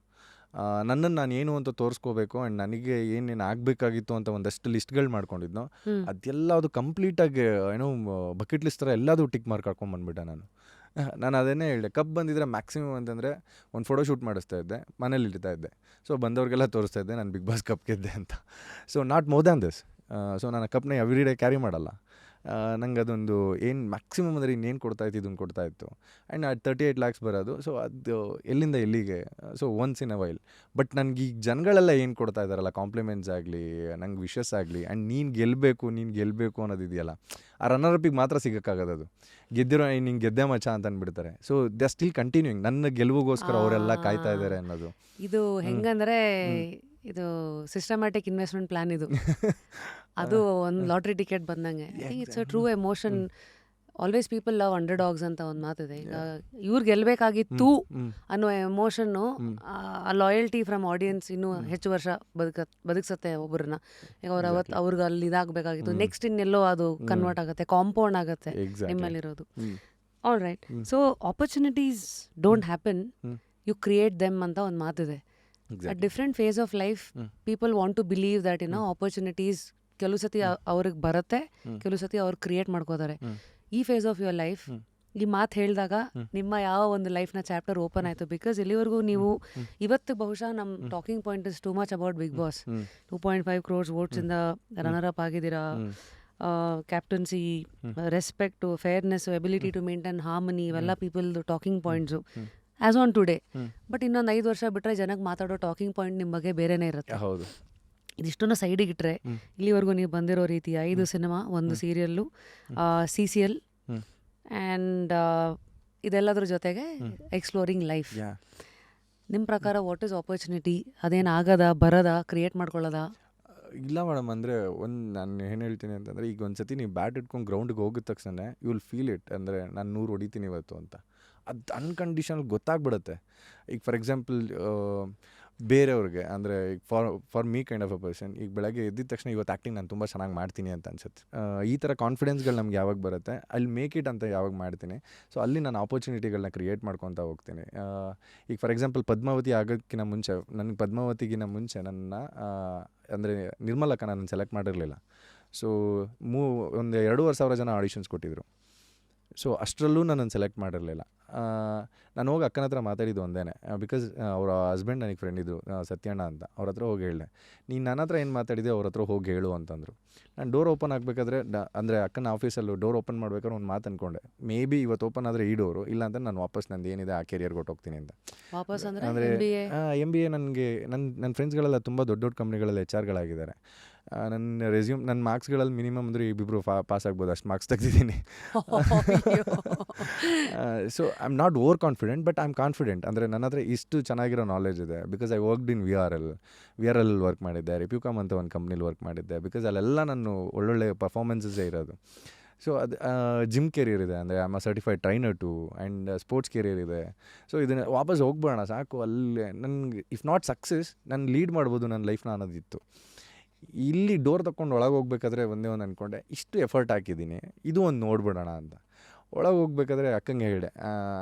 ನನ್ನನ್ನು ನಾನು ಏನು ಅಂತ ತೋರಿಸ್ಕೋಬೇಕು ಆ್ಯಂಡ್ ನನಗೆ ಏನೇನು ಆಗಬೇಕಾಗಿತ್ತು ಅಂತ ಒಂದಷ್ಟು ಲಿಸ್ಟ್ಗಳು ಮಾಡ್ಕೊಂಡಿದ್ನೋ ಅದೆಲ್ಲ ಅದು ಕಂಪ್ಲೀಟಾಗಿ ಏನೋ ಬಕೆಟ್ ಲಿಸ್ಟ್ ಥರ ಎಲ್ಲದೂ ಟಿಕ್ ಮಾರ್ಕ್ ಹಾಕ್ಕೊಂಬಂದ್ಬಿಟ್ಟೆ ನಾನು ಅದನ್ನೇ ಹೇಳಿದೆ. ಕಪ್ ಬಂದಿದ್ರೆ ಮ್ಯಾಕ್ಸಿಮಮ್ ಅಂತಂದರೆ ಒಂದು ಫೋಟೋ ಶೂಟ್ ಮಾಡಿಸ್ತಾ ಇದ್ದೆ, ಮನೇಲಿ ಇಡ್ತಾ ಇದ್ದೆ. ಸೊ ಬಂದವ್ರಿಗೆಲ್ಲ ತೋರಿಸ್ತಾ ಇದ್ದೆ ನಾನು ಬಿಗ್ ಬಾಸ್ ಕಪ್ ಗೆದ್ದೆ ಅಂತ. So not more than this. So ನಾನು ಕಪ್ನ ಎವ್ರಿ ಡೇ ಕ್ಯಾರಿ ಮಾಡಲ್ಲ. ನಂಗೆ ಅದೊಂದು ಏನು ಮ್ಯಾಕ್ಸಿಮಮ್ ಅಂದರೆ ಇನ್ನೇನು ಕೊಡ್ತಾಯಿತ್ತು ಇದನ್ನು ಕೊಡ್ತಾಯಿತ್ತು. ಆ್ಯಂಡ್ 38 lakhs ಬರೋದು. ಸೊ ಅದು ಎಲ್ಲಿಂದ ಎಲ್ಲಿಗೆ, so once in a while. But ನನಗೆ ಈಗ ಜನಗಳೆಲ್ಲ ಏನು ಕೊಡ್ತಾ ಇದ್ದಾರಲ್ಲ, ಕಾಂಪ್ಲಿಮೆಂಟ್ಸ್ ಆಗಲಿ, ನಂಗೆ ವಿಶಸ್ ಆಗಲಿ, ಆ್ಯಂಡ್ ನೀನು ಗೆಲ್ಲಬೇಕು ಅನ್ನೋದಿದೆಯಲ್ಲ, ಆ ರನ್ನರಪ್ಪಿಗೆ ಮಾತ್ರ ಸಿಗೋಕ್ಕಾಗೋದು. ಗೆದ್ದಿರೋ ನಿಂಗೆ ಗೆದ್ದೆ ಮಚ್ಚ ಅಂತ ಅಂದ್ಬಿಡ್ತಾರೆ. So they are still continuing. ನನ್ನ ಗೆಲುವಿಗೋಸ್ಕರ ಅವರೆಲ್ಲ ಕಾಯ್ತಾ ಇದ್ದಾರೆ ಅನ್ನೋದು. ಇದು ಹೆಂಗಂದರೆ ಇದು ಸಿಸ್ಟಮ್ಯಾಟಿಕ್ ಇನ್ವೆಸ್ಟ್ಮೆಂಟ್ ಪ್ಲಾನ್ ಇದು. ಅದು ಒಂದು ಲಾಟ್ರಿ ಟಿಕೆಟ್ ಬಂದಂಗೆ. It's a true emotion. Always people love under dogs ಅಂತ ಒಂದು ಮಾತಿದೆ. ಈಗ ಇವ್ರು ಗೆಲ್ಲಬೇಕಾಗಿತ್ತು ಅನ್ನೋ ಎಮೋಷನ್ನು, ಆ ಲಾಯಲ್ಟಿ ಫ್ರಮ್ ಆಡಿಯನ್ಸ್ ಇನ್ನೂ ಹೆಚ್ಚು ವರ್ಷ ಬದುಕಿಸುತ್ತೆ ಒಬ್ಬರನ್ನ. ಈಗ ಅವ್ರಿಗೆ ಅಲ್ಲಿ ಇದಾಗಬೇಕಾಗಿತ್ತು, ನೆಕ್ಸ್ಟ್ ಇನ್ನೆಲ್ಲೋ ಅದು ಕನ್ವರ್ಟ್ ಆಗುತ್ತೆ, ಕಾಂಪೌಂಡ್ ಆಗುತ್ತೆ ನಿಮ್ಮಲ್ಲಿರೋದು. All right. So opportunities don't happen, you create them ಅಂತ ಒಂದು ಮಾತಿದೆ. At different phase of life people want to believe that opportunities ಕೆಲವು ಸತಿ ಅವ್ರಿಗೆ ಬರುತ್ತೆ, ಕೆಲವು ಸತಿ ಅವ್ರು ಕ್ರಿಯೇಟ್ ಮಾಡ್ಕೋತಾರೆ. ಈ ಫೇಸ್ ಆಫ್ ಯುವರ್ ಲೈಫ್ ಈ ಮಾತು ಹೇಳಿದಾಗ ನಿಮ್ಮ ಯಾವ ಒಂದು ಲೈಫ್ನ ಚಾಪ್ಟರ್ ಓಪನ್ ಆಯಿತು. ಬಿಕಾಸ್ ಇಲ್ಲಿವರೆಗೂ ನೀವು ಇವತ್ತು ಬಹುಶಃ ನಮ್ಮ talking point is too much about big boss. 2.5 crores ವೋಟ್ಸಿಂದ ರನ್ನರ್ ಅಪ್ ಆಗಿದ್ದೀರಾ. Captaincy, respect, fairness, ability to maintain harmony, ಇವೆಲ್ಲ ಪೀಪಲ್ದು talking points as on today. But ಇನ್ನೊಂದು 5 ವರ್ಷ ಬಿಟ್ಟರೆ ಜನಕ್ಕೆ ಮಾತಾಡೋ ಟಾಕಿಂಗ್ ಪಾಯಿಂಟ್ ನಿಮ್ಮ ಬಗ್ಗೆ ಬೇರೆನೇ ಇರುತ್ತೆ. ಹೌದು. ಇದಿಷ್ಟನ್ನು ಸೈಡಿಗೆ ಇಟ್ಟರೆ ಇಲ್ಲಿವರೆಗೂ ನೀವು ಬಂದಿರೋ ರೀತಿ 5 ಸಿನಿಮಾ, 1 ಸೀರಿಯಲ್ಲು, CCL ಆ್ಯಂಡ್ ಇದೆಲ್ಲದ್ರ ಜೊತೆಗೆ ಎಕ್ಸ್ಪ್ಲೋರಿಂಗ್ ಲೈಫ್. ನಿಮ್ಮ ಪ್ರಕಾರ ವಾಟ್ ಈಸ್ ಆಪರ್ಚುನಿಟಿ? ಅದೇನು ಆಗದ ಬರದ ಕ್ರಿಯೇಟ್ ಮಾಡ್ಕೊಳ್ಳೋದ? ಇಲ್ಲ ಮೇಡಮ್. ಅಂದರೆ ನಾನು ಏನು ಹೇಳ್ತೀನಿ ಅಂತಂದರೆ, ಈಗ ಒಂದು ಸತಿ ನೀವು ಬ್ಯಾಟ್ ಇಟ್ಕೊಂಡು ಗ್ರೌಂಡಿಗೆ ಹೋಗಿದ ತಕ್ಷಣ ಯು ವಿಲ್ ಫೀಲ್ ಇಟ್. ಅಂದರೆ ನಾನು 100 ಹೊಡಿತೀನಿ ಇವತ್ತು ಅಂತ ಅದು ಅನ್ಕಂಡೀಷನಲ್ ಗೊತ್ತಾಗ್ಬಿಡುತ್ತೆ. ಈಗ ಫಾರ್ ಎಕ್ಸಾಂಪಲ್ ಬೇರೆಯವ್ರಿಗೆ ಅಂದರೆ ಈಗ for me kind of a person, ಈಗ ಬೆಳಗ್ಗೆ ಎದ್ದಿದ ತಕ್ಷಣ ಇವತ್ತು ಆ್ಯಕ್ಟಿಂಗ್ ನಾನು ತುಂಬ ಚೆನ್ನಾಗಿ ಮಾಡ್ತೀನಿ ಅಂತ ಅನ್ಸುತ್ತೆ. ಈ ಥರ ಕಾನ್ಫಿಡೆನ್ಸ್ಗಳು ನಮ್ಗೆ ಯಾವಾಗ ಬರುತ್ತೆ, ಅಲ್ಲಿ ಮೇಕ್ ಇಟ್ ಅಂತ ಯಾವಾಗ ಮಾಡ್ತೀನಿ, ಸೊ ಅಲ್ಲಿ ನಾನು ಆಪರ್ಚುನಿಟಿಗಳನ್ನ ಕ್ರಿಯೇಟ್ ಮಾಡ್ಕೊತಾ ಹೋಗ್ತೀನಿ. ಈಗ ಫಾರ್ ಎಕ್ಸಾಂಪಲ್ ಪದ್ಮಾವತಿ ಆಗೋಕ್ಕಿಂತ ಮುಂಚೆ, ನನಗೆ ಪದ್ಮಾವತಿಗಿನ ಮುಂಚೆ ನನ್ನ ಅಂದರೆ ನಿರ್ಮಲಕ್ಕ ನಾನು ಸೆಲೆಕ್ಟ್ ಮಾಡಿರಲಿಲ್ಲ. ಸೊ 2,500 ಜನ ಆಡಿಷನ್ಸ್ ಕೊಟ್ಟಿದ್ದರು. ಸೊ ಅಷ್ಟರಲ್ಲೂ ನನ್ನನ್ನು ಸೆಲೆಕ್ಟ್ ಮಾಡಿರಲಿಲ್ಲ. ನಾನು ಹೋಗಿ ಅಕ್ಕನ ಹತ್ರ ಮಾತಾಡಿದ್ದು ಒಂದೇ, ಬಿಕಾಸ್ ಅವರ ಹಸ್ಬೆಂಡ್ ನನಗೆ ಫ್ರೆಂಡ್ ಇದ್ದರು, ಸತ್ಯಣ್ಣ ಅಂತ. ಅವ್ರ ಹತ್ರ ಹೋಗಿ ಹೇಳಿದೆ, ನೀನು ನನ್ನ ಹತ್ರ ಏನು ಮಾತಾಡಿದೆ ಅವ್ರ ಹತ್ರ ಹೋಗಿ ಹೇಳು ಅಂತಂದರು. ನಾನು ಡೋರ್ ಓಪನ್ ಆಗಬೇಕಾದ್ರೆ ಅಂದರೆ ಅಕ್ಕನ ಆಫೀಸಲ್ಲೂ ಡೋರ್ ಓಪನ್ ಮಾಡ್ಬೇಕಾದ್ರೆ ಒಂದು ಮಾತು ಅಂದ್ಕೊಂಡೆ, ಮೇ ಬಿ ಇವತ್ತು ಓಪನ್ ಆದರೆ ಈ ಡೋರು, ಇಲ್ಲ ಅಂತ ನಾನು ವಾಪಸ್ ನಂದು ಏನಿದೆ ಆ ಕೆರಿಯರ್ಗೆ ಹೊಟ್ಟೋಗ್ತೀನಿ ಅಂತ. ಅಂದರೆ MBA ನನಗೆ ನನ್ನ ಫ್ರೆಂಡ್ಸ್ಗಳೆಲ್ಲ ತುಂಬ ದೊಡ್ಡ ಕಂಪ್ನಿಗಳಲ್ಲಿ HR ಗಳಾಗಿದ್ದಾರೆ. ನನ್ನ ರೆಸ್ಯೂಮ್ ನನ್ನ ಮಾರ್ಕ್ಸ್ಗಳಲ್ಲಿ ಮಿನಿಮಮ್ ಅಂದರೆ ಇಬ್ಬಿಬ್ರು ಪಾಸ್ ಆಗ್ಬೋದು ಅಷ್ಟು ಮಾರ್ಕ್ಸ್ ತೆಗ್ದಿದ್ದೀನಿ. So I am not over confident, but I am confident. ಅಂದರೆ ನನ್ನ ಹತ್ರ ಇಷ್ಟು ಚೆನ್ನಾಗಿರೋ ನಾಲೆಜ್ ಇದೆ because I worked in V R L work ಮಾಡಿದ್ದೆ, ರಿಪ್ಯೂಕಾಮ್ ಅಂತ ಒಂದು ಕಂಪ್ನಿಲಿ ವರ್ಕ್ ಮಾಡಿದ್ದೆ. ಬಿಕಾಸ್ ಅಲ್ಲೆಲ್ಲ ನಾನು ಒಳ್ಳೊಳ್ಳೆ ಪರ್ಫಾರ್ಮೆನ್ಸಸ್ಸೇ ಇರೋದು. ಸೊ ಅದು ಜಿಮ್ ಕೆರಿಯರ್ ಇದೆ, ಅಂದರೆ I am a certified trainer too, and sports career ಇದೆ. ಸೊ ಇದನ್ನು ವಾಪಸ್ ಹೋಗ್ಬೋಣ ಸಾಕು. ಅಲ್ಲಿ ನನಗೆ ಇಫ್ ನಾಟ್ ಸಕ್ಸಸ್ ನಾನು ಲೀಡ್ ಮಾಡ್ಬೋದು ನನ್ನ ಲೈಫ್ನ ಅನ್ನೋದಿತ್ತು. ಇಲ್ಲಿ ಡೋರ್ ತಗೊಂಡು ಒಳಗೆ ಹೋಗ್ಬೇಕಾದ್ರೆ ಒಂದೇ ಒಂದು ಅಂದ್ಕೊಂಡೆ, ಇಷ್ಟು ಎಫರ್ಟ್ ಹಾಕಿದ್ದೀನಿ, ಇದು ಒಂದು ನೋಡ್ಬಿಡೋಣ ಅಂತ. ಒಳಗೆ ಹೋಗ್ಬೇಕಾದ್ರೆ ಅಕ್ಕಂಗೆ ಹೇಳಿದೆ.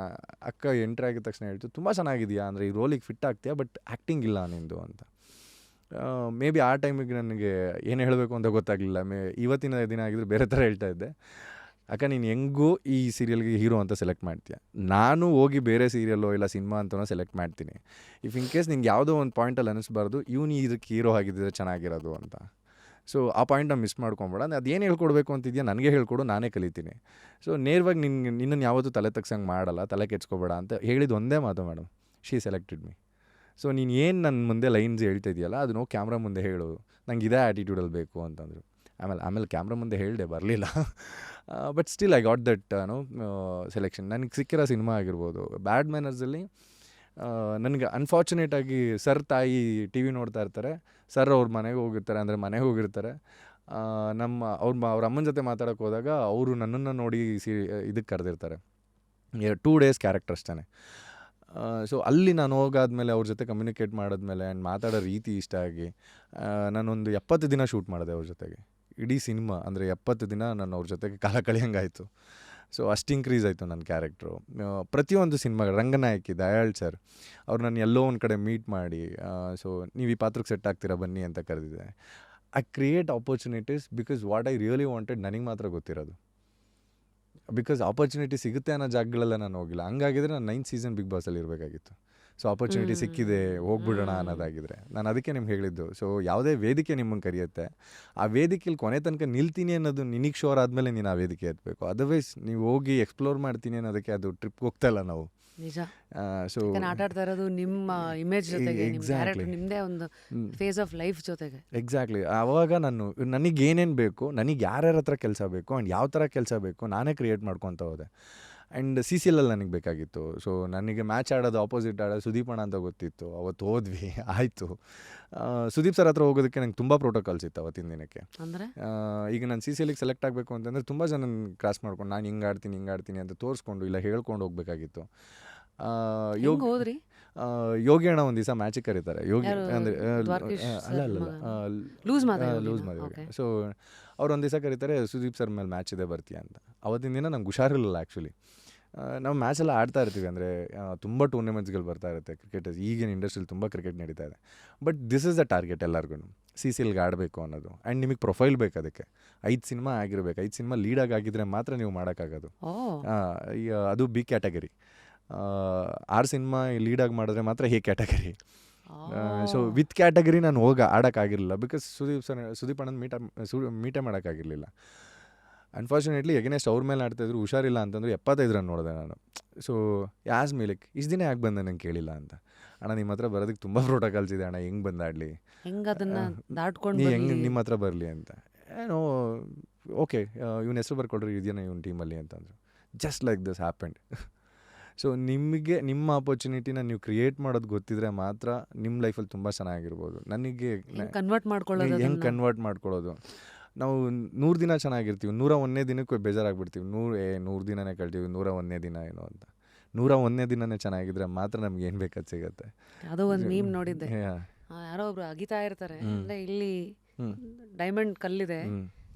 ಅಕ್ಕ ಎಂಟ್ರಿ ಆಗಿದ ತಕ್ಷಣ ಹೇಳ್ತು, ತುಂಬ ಚೆನ್ನಾಗಿದೆಯಾ, ಅಂದರೆ ಈ ರೋಲಿಗೆ ಫಿಟ್ ಆಗ್ತೀಯಾ, ಬಟ್ ಆ್ಯಕ್ಟಿಂಗ್ ಇಲ್ಲ ನಿಂದು ಅಂತ. ಮೇ ಬಿ ಆ ಟೈಮಿಗೆ ನನಗೆ ಏನು ಹೇಳಬೇಕು ಅಂತ ಗೊತ್ತಾಗಲಿಲ್ಲ. ಇವತ್ತಿನ ದಿನ ಆಗಿದ್ರೆ ಬೇರೆ ಥರ ಹೇಳ್ತಾ ಇದ್ದೆ. ಅಕ್ಕ ನೀನು ಹೆಂಗೂ ಈ ಸೀರಿಯಲ್ಗೆ ಹೀರೋ ಅಂತ ಸೆಲೆಕ್ಟ್ ಮಾಡ್ತೀಯ, ನಾನು ಹೋಗಿ ಬೇರೆ ಸೀರಿಯಲ್ಲೋ ಇಲ್ಲ ಸಿನಿಮಾ ಅಂತನೋ ಸೆಲೆಕ್ಟ್ ಮಾಡ್ತೀನಿ. ಇಫ್ ಇನ್ ಕೇಸ್ ನಿಂಗೆ ಯಾವುದೋ ಒಂದು ಪಾಯಿಂಟಲ್ಲಿ ಅನ್ನಿಸ್ಬಾರ್ದು ಇವನು ಇದಕ್ಕೆ ಹೀರೋ ಆಗಿದ್ದರೆ ಚೆನ್ನಾಗಿರೋದು ಅಂತ. ಸೊ ಆ ಪಾಯಿಂಟನ್ನ ಮಿಸ್ ಮಾಡ್ಕೊಂಬೇಡ, ಅದೇನು ಹೇಳ್ಕೊಡ್ಬೇಕು ಅಂತಿದ್ಯಾ ನನಗೆ ಹೇಳ್ಕೊಡು, ನಾನೇ ಕಲಿತೀನಿ. ಸೊ ನೇರವಾಗಿ ನಿನ್ನನ್ನು ಯಾವತ್ತೂ ತಲೆ ತಗ್ಸಂಗೆ ಮಾಡಲ್ಲ, ತಲೆ ಕೆಡ್ಸ್ಕೊಬೇಡ ಅಂತ ಹೇಳಿದ್ದು ಒಂದೇ ಮಾತು madam. She selected me. So ನೀನು ಏನು ನನ್ನ ಮುಂದೆ ಲೈನ್ಸ್ ಹೇಳ್ತಾ ಇದೆಯಲ್ಲ ಅದನ್ನು ಕ್ಯಾಮ್ರಾ ಮುಂದೆ ಹೇಳು, ನಂಗೆ ಇದೇ ಆ್ಯಟಿಟ್ಯೂಡಲ್ಲಿ ಬೇಕು ಅಂತಂದರು. ಆಮೇಲೆ ಕ್ಯಾಮ್ರಾ ಮುಂದೆ ಹೇಳಿದೆ, ಬರಲಿಲ್ಲ. But still I got that selection. ನನಗೆ ಸಿಕ್ಕಿರೋ ಸಿನಿಮಾ ಆಗಿರ್ಬೋದು ಬ್ಯಾಡ್ ಮ್ಯಾನರ್ಸಲ್ಲಿ. ನನಗೆ ಅನ್ಫಾರ್ಚುನೇಟಾಗಿ ಸರ್ ತಾಯಿ ಟಿ ವಿ ನೋಡ್ತಾ ಇರ್ತಾರೆ, ಸರ್ ಅವ್ರ ಮನೆಗೆ ಹೋಗಿರ್ತಾರೆ, ಅಂದರೆ ಮನೆಗೆ ಹೋಗಿರ್ತಾರೆ. ಅವ್ರ ಅಮ್ಮನ ಜೊತೆ ಮಾತಾಡೋಕ್ಕೆ ಹೋದಾಗ ಅವರು ನನ್ನನ್ನು ನೋಡಿ ಇದಕ್ಕೆ ಕರೆದಿರ್ತಾರೆ. 2 days ಕ್ಯಾರೆಕ್ಟರ್ ಅಷ್ಟೇ. ಸೊ ಅಲ್ಲಿ ನಾನು ಹೋಗಾದ್ಮೇಲೆ ಅವ್ರ ಜೊತೆ ಕಮ್ಯುನಿಕೇಟ್ ಮಾಡಿದ್ಮೇಲೆ ಆ್ಯಂಡ್ ಮಾತಾಡೋ ರೀತಿ ಇಷ್ಟ ಆಗಿ ನಾನೊಂದು 70 ದಿನ ಶೂಟ್ ಮಾಡಿದೆ ಅವ್ರ ಜೊತೆಗೆ. ಇಡೀ ಸಿನಿಮಾ ಅಂದರೆ 70 ದಿನ ನಾನು ಅವ್ರ ಜೊತೆಗೆ ಕಾಲ ಕಳೆಯಂಗಾಯಿತು. ಸೊ ಅಷ್ಟು ಇಂಕ್ರೀಸ್ ಆಯಿತು ನನ್ನ ಕ್ಯಾರೆಕ್ಟ್ರು. ಪ್ರತಿಯೊಂದು ಸಿನಿಮಾ ರಂಗನಾಯಕಿ ದಯಾಳ್ ಸರ್ ಅವ್ರು ನಾನು ಎಲ್ಲೋ ಒಂದು ಕಡೆ ಮೀಟ್ ಮಾಡಿ, ಸೊ ನೀವು ಈ ಪಾತ್ರಕ್ಕೆ ಸೆಟ್ ಆಗ್ತೀರಾ ಬನ್ನಿ ಅಂತ ಕರೆದಿದ್ದೆ. I create opportunities because what I really wanted ನನಗೆ ಮಾತ್ರ ಗೊತ್ತಿರೋದು. ಬಿಕಾಸ್ ಆಪರ್ಚುನಿಟಿ ಸಿಗುತ್ತೆ ಅನ್ನೋ ಜಾಗಗಳೆಲ್ಲ ನಾನು ಹೋಗಿಲ್ಲ. ಹಂಗಾಗಿದ್ರೆ ನಾನು 9th ಸೀಸನ್ ಬಿಗ್ ಬಾಸಲ್ಲಿ ಇರಬೇಕಾಗಿತ್ತು. ಸೊ ಆಪರ್ಚುನಿಟಿ ಸಿಕ್ಕಿದೆ, ಹೋಗ್ಬಿಡೋಣ ಅನ್ನೋದಾಗಿದ್ರೆ ನಾನು ಅದಕ್ಕೆ ನಿಮ್ಗೆ ಹೇಳಿದ್ದು. ಸೊ ಯಾವುದೇ ವೇದಿಕೆ ನಿಮ್ಮನ್ನು ಕರೆಯುತ್ತೆ, ಆ ವೇದಿಕೆಯಲ್ಲಿ ಕೊನೆ ತನಕ ನಿಲ್ತೀನಿ ಅನ್ನೋದು ನಿನಗೆ ಶೋರ್ ಆದಮೇಲೆ ನೀನು ಆ ವೇದಿಕೆ ಎತ್ತಬೇಕು. ಅದರ್ವೈಸ್ ನೀವು ಹೋಗಿ ಎಕ್ಸ್ಪ್ಲೋರ್ ಮಾಡ್ತೀನಿ ಅನ್ನೋದಕ್ಕೆ ಅದು ಟ್ರಿಪ್ಗೆ ಹೋಗ್ತಾ ಇಲ್ಲ ನಾವು. ನಿಜ. ಸೊ ಆಟ ಆಡ್ತಾ ಇರೋದು ನಿಮ್ಮ ಇಮೇಜ್ ಜೊತೆಗೆ, ನಿಮ್ಮದೇ ಒಂದು ಫೇಸ್ ಆಫ್ ಲೈಫ್ ಜೊತೆಗೆ. ಎಕ್ಸಾಕ್ಟ್ಲಿ. ಆವಾಗ ನನಗೇನೇನು ಬೇಕು, ನನಗೆ ಯಾರ್ಯಾರ ಹತ್ರ ಕೆಲಸ ಬೇಕು ಆ್ಯಂಡ್ ಯಾವ ಥರ ಕೆಲಸ ಬೇಕು ನಾನೇ ಕ್ರಿಯೇಟ್ ಮಾಡ್ಕೊತ ಹೋದೆ. ಆ್ಯಂಡ್ CCLಲ್ಲಿ ನನಗೆ ಬೇಕಾಗಿತ್ತು. ಸೊ ನನಗೆ ಮ್ಯಾಚ್ ಆಡೋದು ಆಪೋಸಿಟ್ ಆಡೋದು ಸುದೀಪ್ ಅಣ್ಣ ಅಂತ ಗೊತ್ತಿತ್ತು. ಅವತ್ತು ಹೋದ್ವಿ, ಆಯಿತು. ಸುದೀಪ್ ಸರ್ ಹತ್ರ ಹೋಗೋದಕ್ಕೆ ನಂಗೆ ತುಂಬ ಪ್ರೋಟೋಕಾಲ್ಸ್ ಇತ್ತು ಅವತ್ತಿನ ದಿನಕ್ಕೆ. ಅಂದರೆ ಈಗ ನಾನು CCLಗೆ ಸೆಲೆಕ್ಟ್ ಆಗಬೇಕು ಅಂತಂದರೆ ತುಂಬ ಜನ ಕ್ರಾಸ್ ಮಾಡ್ಕೊಂಡು ನಾನು ಹಿಂಗೆ ಆಡ್ತೀನಿ ಅಂತ ತೋರಿಸ್ಕೊಂಡು ಇಲ್ಲ ಹೇಳ್ಕೊಂಡು ಹೋಗ್ಬೇಕಾಗಿತ್ತು. ಹೋದ್ರಿ? ಯೋಗಿ ಅಣ್ಣ ಒಂದು ದಿವಸ ಮ್ಯಾಚಿಗೆ ಕರೀತಾರೆ. ಯೋಗಿ ಅಂದರೆ ಲೂಸ್ ಮಾಡಿದಾಗ. ಸೊ ಅವ್ರು ಒಂದು ದಿವಸ ಕರೀತಾರೆ, ಸುದೀಪ್ ಸರ್ ಮೇಲೆ ಮ್ಯಾಚ್ ಇದೆ ಬರ್ತೀಯ ಅಂತ. ಅವತ್ತಿನ ದಿನ ನಂಗೆ ಹುಷಾರಿರಲಿಲ್ಲ ಆ್ಯಕ್ಚುಲಿ. ನಾವು ಮ್ಯಾಚೆಲ್ಲ ಆಡ್ತಾ ಇರ್ತೀವಿ, ಅಂದರೆ ತುಂಬ ಟೂರ್ನಮೆಂಟ್ಸ್ಗಳು ಬರ್ತಾ ಇರುತ್ತೆ ಕ್ರಿಕೆಟರ್ಸ್. ಈಗಿನ ಇಂಡಸ್ಟ್ರಿಯಲ್ಲಿ ತುಂಬ ಕ್ರಿಕೆಟ್ ನಡೀತಾ ಇದೆ. But this is the target ಎಲ್ಲರಿಗೂ, CCLಗೆ ಆಡಬೇಕು ಅನ್ನೋದು. ಆ್ಯಂಡ್ ನಿಮಗೆ ಪ್ರೊಫೈಲ್ ಬೇಕು, ಅದಕ್ಕೆ 5 ಸಿನಿಮಾ ಆಗಿರಬೇಕು. 5 ಸಿನಿಮಾ ಲೀಡಾಗಿ ಆಗಿದ್ರೆ ಮಾತ್ರ ನೀವು ಮಾಡೋಕ್ಕಾಗೋದು. ಅದು B ಕ್ಯಾಟಗರಿ. 6 ಸಿನಿಮಾ ಲೀಡಾಗಿ ಮಾಡಿದ್ರೆ ಮಾತ್ರ A category. So with category ನಾನು ಆಡೋಕ್ಕಾಗಿರಲಿಲ್ಲ ಬಿಕಾಸ್ ಸುದೀಪ್ ಅಣ್ಣನ ಮೀಟೇ ಮಾಡೋಕ್ಕಾಗಿರಲಿಲ್ಲ. ಅನ್ಫಾರ್ಚುನೇಟ್ಲಿ ಎಗೇನೆಸ್ಟ್ ಅವ್ರ ಮೇಲೆ ಆಡ್ತಾಯಿದ್ರು. ಹುಷಾರಿಲ್ಲ ಅಂತಂದ್ರೆ 75 ರನ್ ನೋಡಿದೆ ನಾನು. ಸೊ ಯಾಸ್ ಮೇಲಕ್ಕೆ ಇಷ್ಟು ದಿನ ಯಾಕೆ ಬಂದೆ ನಂಗೆ ಕೇಳಿಲ್ಲ ಅಂತ. ಅಣ್ಣ ನಿಮ್ಮ ಹತ್ರ ಬರೋದಕ್ಕೆ ತುಂಬ ಪ್ರೋಟೋಕಾಲ್ಸ್ ಇದೆ ಅಣ್ಣ, ಹೆಂಗೆ ಬಂದಾಡಲಿ, ಹೆಂಗೆ ನಿಮ್ಮ ಹತ್ರ ಬರಲಿ ಅಂತ. ಏನೋ ಓಕೆ ಇವ್ನ ಹೆಸರು ಬರ್ಕೊಳ್ರಿ ಇದೆಯಾ ಇವನ ಟೀಮಲ್ಲಿ ಅಂತಂದರು. Just like this happened. So ನಿಮಗೆ ನಿಮ್ಮ ಆಪರ್ಚುನಿಟಿನ ನೀವು ಕ್ರಿಯೇಟ್ ಮಾಡೋದು ಗೊತ್ತಿದ್ರೆ ಮಾತ್ರ ನಿಮ್ಮ ಲೈಫಲ್ಲಿ ತುಂಬ ಚೆನ್ನಾಗಿರ್ಬೋದು. ನನಗೆ ಹೆಂಗೆ ಕನ್ವರ್ಟ್ ಮಾಡ್ಕೊಳ್ಳೋದು. ನಾವು 100 ದಿನ ಚೆನ್ನಾಗಿರ್ತೀವಿ, 101ನೇ ದಿನಕ್ಕೆ ಬೇಜಾರಾಗ್ಬಿಡ್ತೀವಿ. 100 ದಿನನೇ ಕಳ್ತೀವಿ, 101ನೇ ದಿನ ಏನೋ ಅಂತ. 101ನೇ ದಿನನೇ ಚೆನ್ನಾಗಿದ್ರೆ ಮಾತ್ರ ನಮ್ಗೆ ಏನು ಬೇಕಾದ್ ಸಿಗತ್ತೆ. ಅದು ಒಂದು ಮೀಮ್ ನೋಡಿದ್ದೆ, ಯಾರೋ ಒಬ್ರು ಅಗಿತಾ ಇರ್ತಾರೆ, ಇಲ್ಲಿ ಡೈಮಂಡ್ ಕಲ್ಲಿದೆ,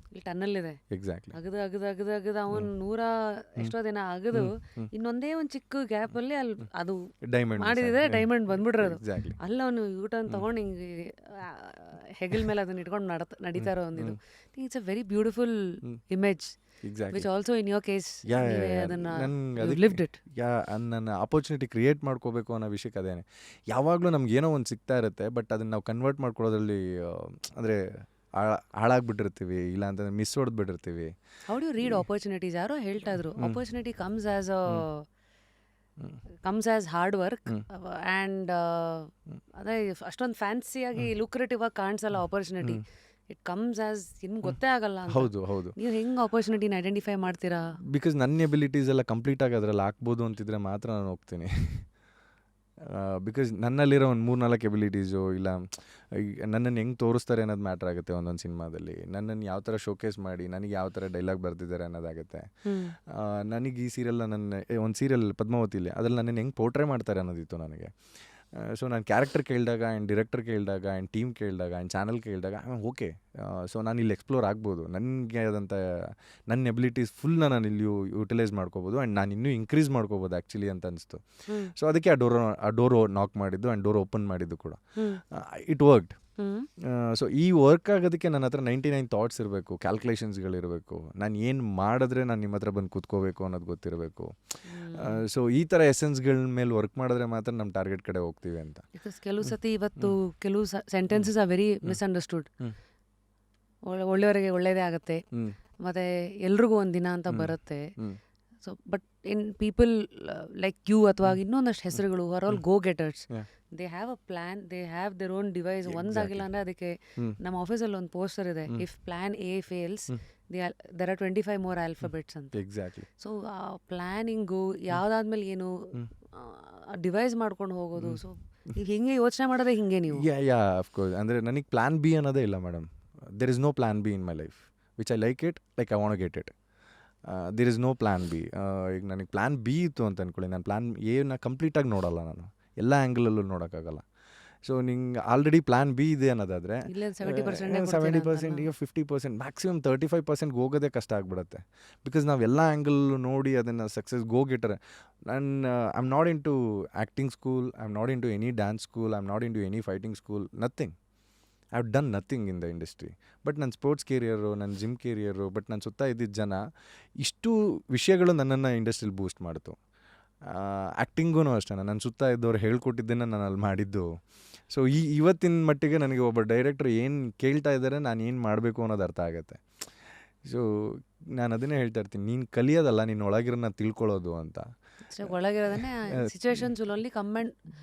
ಇಲ್ಲಿ ಟನ್ನಲ್ ಇದೆ, ಎಕ್ಸಾಕ್ಟ್ಲಿ ಅಗದು ಅವನು 100 ಎಷ್ಟೋ ದಿನ ಅಗದು ಇನ್ನೊಂದೇ ಒಂದು ಚಿಕ್ಕ ಗ್ಯಾಪ್ ಅಲ್ಲಿ ಅಲ್ಲಿ ಅದು ಡೈಮಂಡ್ ಮಾಡಿದ್ರೆ ಡೈಮಂಡ್ ಬಂದ್ಬಿಡ್ರೋದು. ಅಲ್ಲ ಅವನು ಊಟನ ತಗೊಂಡು ಹಿಂಗೆ ಹೆಗಲ್ ಮೇಲೆ ಅದನ್ನ ಇಟ್ಕೊಂಡು ನಡೀತಾ ಇರೋ ಒಂದು ಇದು. It's a very beautiful image. Which also in your case lived it. ನನ್ನ ಆಪರ್ಚುನಿಟಿ ಕ್ರಿಯೇಟ್ ಮಾಡ್ಕೋಬೇಕು ಅನ್ನೋ ವಿಷಯಕ್ಕೆ ಅದೇನೆ. ಯಾವಾಗಲೂ ನಮ್ಗೆ ಏನೋ ಒಂದು ಸಿಗ್ತಾ ಇರುತ್ತೆ, ಬಟ್ ಅದನ್ನ ನಾವು ಕನ್ವರ್ಟ್ ಮಾಡ್ಕೊಳ್ಳೋದ್ರಲ್ಲಿ ಅಂದರೆ ಹಾಳಾಗ್ಬಿಟ್ಟಿರ್ತೀವಿ, ಇಲ್ಲ ಅಂತಂದ್ರೆ ಮಿಸ್ ಹೊಡೆದ್ಬಿಟ್ಟಿರ್ತೀವಿ. How do you read opportunities? ಯಾರೋ ಹೇಳ್ತಾ ಇದ್ರು, opportunity comes as hard work and ಅದೇ ಅಷ್ಟೊಂದು ಫ್ಯಾನ್ಸಿಯಾಗಿ ಲುಕ್ರೇಟಿವ್ ಆಗಿ ಕಾಣಿಸಲ್ಲ ಆಪರ್ಚುನಿಟಿ. ಇಟ್ ಕಮ್ಸ್ ಆಸ್ ನಿಮ್ಗೆ ಗೊತ್ತೇ ಆಗಲ್ಲ ಅಂತ. ಹೌದು ಹೌದು ನೀವು ಹೆಂಗೆ ಆಪರ್ಚುನಿಟಿನ ಐಡೆಂಟಿಫೈ ಮಾಡ್ತೀರಾ? ಬಿಕಾಸ್ ನನ್ನ ಎಬಿಲಿಟೀಸ್ ಎಲ್ಲ ಕಂಪ್ಲೀಟಾಗಿ ಅದರಲ್ಲಿ ಹಾಕ್ಬೋದು ಅಂತಿದ್ರೆ ಮಾತ್ರ ನಾನು ಹೋಗ್ತೀನಿ. ಬಿಕಾಸ್ ನನ್ನಲ್ಲಿರೋ ಒಂದು 3-4 ಎಬಿಲಿಟೀಸು ಇಲ್ಲ ನನ್ನನ್ನು ಹೆಂಗೆ ತೋರಿಸ್ತಾರೆ ಅನ್ನೋದು ಮ್ಯಾಟ್ರ್ ಆಗುತ್ತೆ ಒಂದೊಂದು ಸಿನಿಮಾದಲ್ಲಿ. ನನ್ನನ್ನು ಯಾವ ಥರ ಶೋಕೇಸ್ ಮಾಡಿ ನನಗೆ ಯಾವ ಥರ ಡೈಲಾಗ್ ಬರ್ತಿದ್ದಾರೆ ಅನ್ನೋದಾಗುತ್ತೆ. ನನಗೆ ಈ ಸೀರಿಯಲ್ನ ಒಂದು ಸೀರಿಯಲ್ ಪದ್ಮಾವತಿಲಿ ಅದ್ರಲ್ಲಿ ನನ್ನನ್ನು ಹೆಂಗೆ ಪೋರ್ಟ್ರೇ ಮಾಡ್ತಾರೆ ಅನ್ನೋದಿತ್ತು ನನಗೆ. ಸೊ ನಾನು ಕ್ಯಾರೆಕ್ಟರ್ ಕೇಳಿದಾಗ ಆ್ಯಂಡ್ ಡಿರೆಕ್ಟರ್ ಕೇಳಿದಾಗ ಆ್ಯಂಡ್ ಟೀಮ್ ಕೇಳಿದಾಗ ಆ್ಯಂಡ್ ಚಾನಲ್ ಕೇಳಿದಾಗ ಓಕೆ, ಸೊ ನಾನು ಇಲ್ಲಿ ಎಕ್ಸ್ಪ್ಲೋರ್ ಆಗ್ಬೋದು, ನನಗೆ ಆದಂಥ ನನ್ನ ಎಬಿಲಿಟೀಸ್ ಫುಲ್ನ ನಾನು ಇಲ್ಲಿ ಯುಟಿಲೈಸ್ ಮಾಡ್ಕೋಬೋದು ಆ್ಯಂಡ್ ನಾನು ಇನ್ನೂ ಇನ್ಕ್ರೀಸ್ ಮಾಡ್ಕೋಬೋದು ಆ್ಯಕ್ಚುಲಿ ಅಂತ ಅನಿಸ್ತು. ಸೊ ಅದಕ್ಕೆ ಆ ಡೋರ್ ನಾಕ್ ಮಾಡಿದ್ದು ಆ್ಯಂಡ್ ಡೋರ್ ಓಪನ್ ಮಾಡಿದ್ದು ಕೂಡ ಇಟ್ ವರ್ಕ್ಡ್. ಸೊ ಈ ವರ್ಕ್ ಆಗೋದಕ್ಕೆ ನನ್ನ ಹತ್ರ 99 ಥಾಟ್ಸ್ ಇರಬೇಕು, ಕ್ಯಾಲ್ಕುಲೇಷನ್ಸ್ಗಳಿರಬೇಕು, ನಾನು ಏನು ಮಾಡಿದ್ರೆ ನಾನು ನಿಮ್ಮ ಹತ್ರ ಬಂದು ಕೂತ್ಕೋಬೇಕು ಅನ್ನೋದು ಗೊತ್ತಿರಬೇಕು. ಸೊ ಈ ಥರ ಎಸೆನ್ಸ್ಗಳ ಮೇಲೆ ವರ್ಕ್ ಮಾಡಿದ್ರೆ ಮಾತ್ರ ನಮ್ಮ ಟಾರ್ಗೆಟ್ ಕಡೆ ಹೋಗ್ತೀವಿ ಅಂತ. ಕೆಲವು ಸತಿ ಇವತ್ತು ಕೆಲವು ಸೆಂಟೆನ್ಸಸ್ ಆರ್ ವೆರಿ ಮಿಸ್ಅಂಡರ್ಸ್ಟುಡ್. ಒಳ್ಳೆಯವರಿಗೆ ಒಳ್ಳೇದೇ ಆಗುತ್ತೆ, ಮತ್ತು ಎಲ್ರಿಗೂ ಒಂದು ದಿನ ಅಂತ ಬರುತ್ತೆ. So but in people like you ಅಥವಾ ಇನ್ನೊಂದಷ್ಟು ಹೆಸರುಗಳು are all go getters. They have a plan, they have their own device. ಒಂದಾಗಿಲ್ಲ ಅಂದರೆ ಅದಕ್ಕೆ ನಮ್ಮ ಆಫೀಸಲ್ಲಿ ಒಂದು ಪೋಸ್ಟರ್ ಇದೆ, if plan A fails there are 25 more alphabets ಅಂತ. ಎಕ್ಸಾಕ್ಟ್ಲಿ. ಸೊ ಆ ಪ್ಲ್ಯಾನಿಂಗು ಯಾವುದಾದ್ಮೇಲೆ ಏನು ಡಿವೈಸ್ ಮಾಡ್ಕೊಂಡು ಹೋಗೋದು. ಸೊ ನೀವು ಹಿಂಗೆ ಯೋಚನೆ ಮಾಡೋದೇ ಹಿಂಗೆ ನೀವು? Yeah of course. ಅಂದರೆ ನನಗೆ ಪ್ಲ್ಯಾನ್ ಬಿ ಅನ್ನೋದೇ ಇಲ್ಲ madam. There is no plan B in my life which I like it, like I want get it. There is no plan B. ಈಗ ನನಗೆ ಪ್ಲ್ಯಾನ್ ಬಿ ಇತ್ತು ಅಂತ ಅಂದ್ಕೊಳ್ಳಿ, ನಾನು ಪ್ಲ್ಯಾನ್ ಎನ ಕಂಪ್ಲೀಟಾಗಿ ನೋಡೋಲ್ಲ, ನಾನು ಎಲ್ಲ ಆ್ಯಂಗಲಲ್ಲೂ ನೋಡೋಕ್ಕಾಗಲ್ಲ. ಸೊ ನಿಂಗೆ ಆಲ್ರೆಡಿ ಪ್ಲ್ಯಾನ್ ಬಿ ಇದೆ ಅನ್ನೋದಾದರೆ 70%, ಈಗ 50%, ಮ್ಯಾಕ್ಸಿಮಮ್ 35% ಹೋಗೋದೇ ಕಷ್ಟ ಆಗಿಬಿಡುತ್ತೆ. ಬಿಕಾಸ್ ನಾವು ಎಲ್ಲ ಆ್ಯಂಗಲ್ ನೋಡಿ ಅದನ್ನು success go getter. I am not into acting school, I am not into any dance school, I am not into any fighting school, nothing. I have done nothing in the industry. But ನನ್ನ sports career, ನನ್ನ gym career, but ನನ್ನ ಸುತ್ತ ಇದ್ದಿದ್ದ ಜನ, ಇಷ್ಟು ವಿಷಯಗಳು ನನ್ನನ್ನು ಇಂಡಸ್ಟ್ರಿಲಿ ಬೂಸ್ಟ್ ಮಾಡ್ತು. ಆ್ಯಕ್ಟಿಂಗೂ ಅಷ್ಟೇ, ನನ್ನ ಸುತ್ತ ಇದ್ದವ್ರು ಹೇಳ್ಕೊಟ್ಟಿದ್ದನ್ನು ನಾನು ಅಲ್ಲಿ ಮಾಡಿದ್ದು. ಸೊ ಇವತ್ತಿನ ಮಟ್ಟಿಗೆ ನನಗೆ ಒಬ್ಬ ಡೈರೆಕ್ಟ್ರ್ ಏನು ಕೇಳ್ತಾ ಇದ್ದಾರೆ, ನಾನು ಏನು ಮಾಡಬೇಕು ಅನ್ನೋದು ಅರ್ಥ ಆಗುತ್ತೆ. ಸೊ ನಾನು ಅದನ್ನೇ ಹೇಳ್ತಾ ಇರ್ತೀನಿ, ನೀನು ಕಲಿಯೋದಲ್ಲ, ನೀನು ಒಳಗಿರೋನ್ನ ತಿಳ್ಕೊಳ್ಳೋದು ಅಂತ. ಒಳಗಿರೋದನ್ನೇ situations will only come and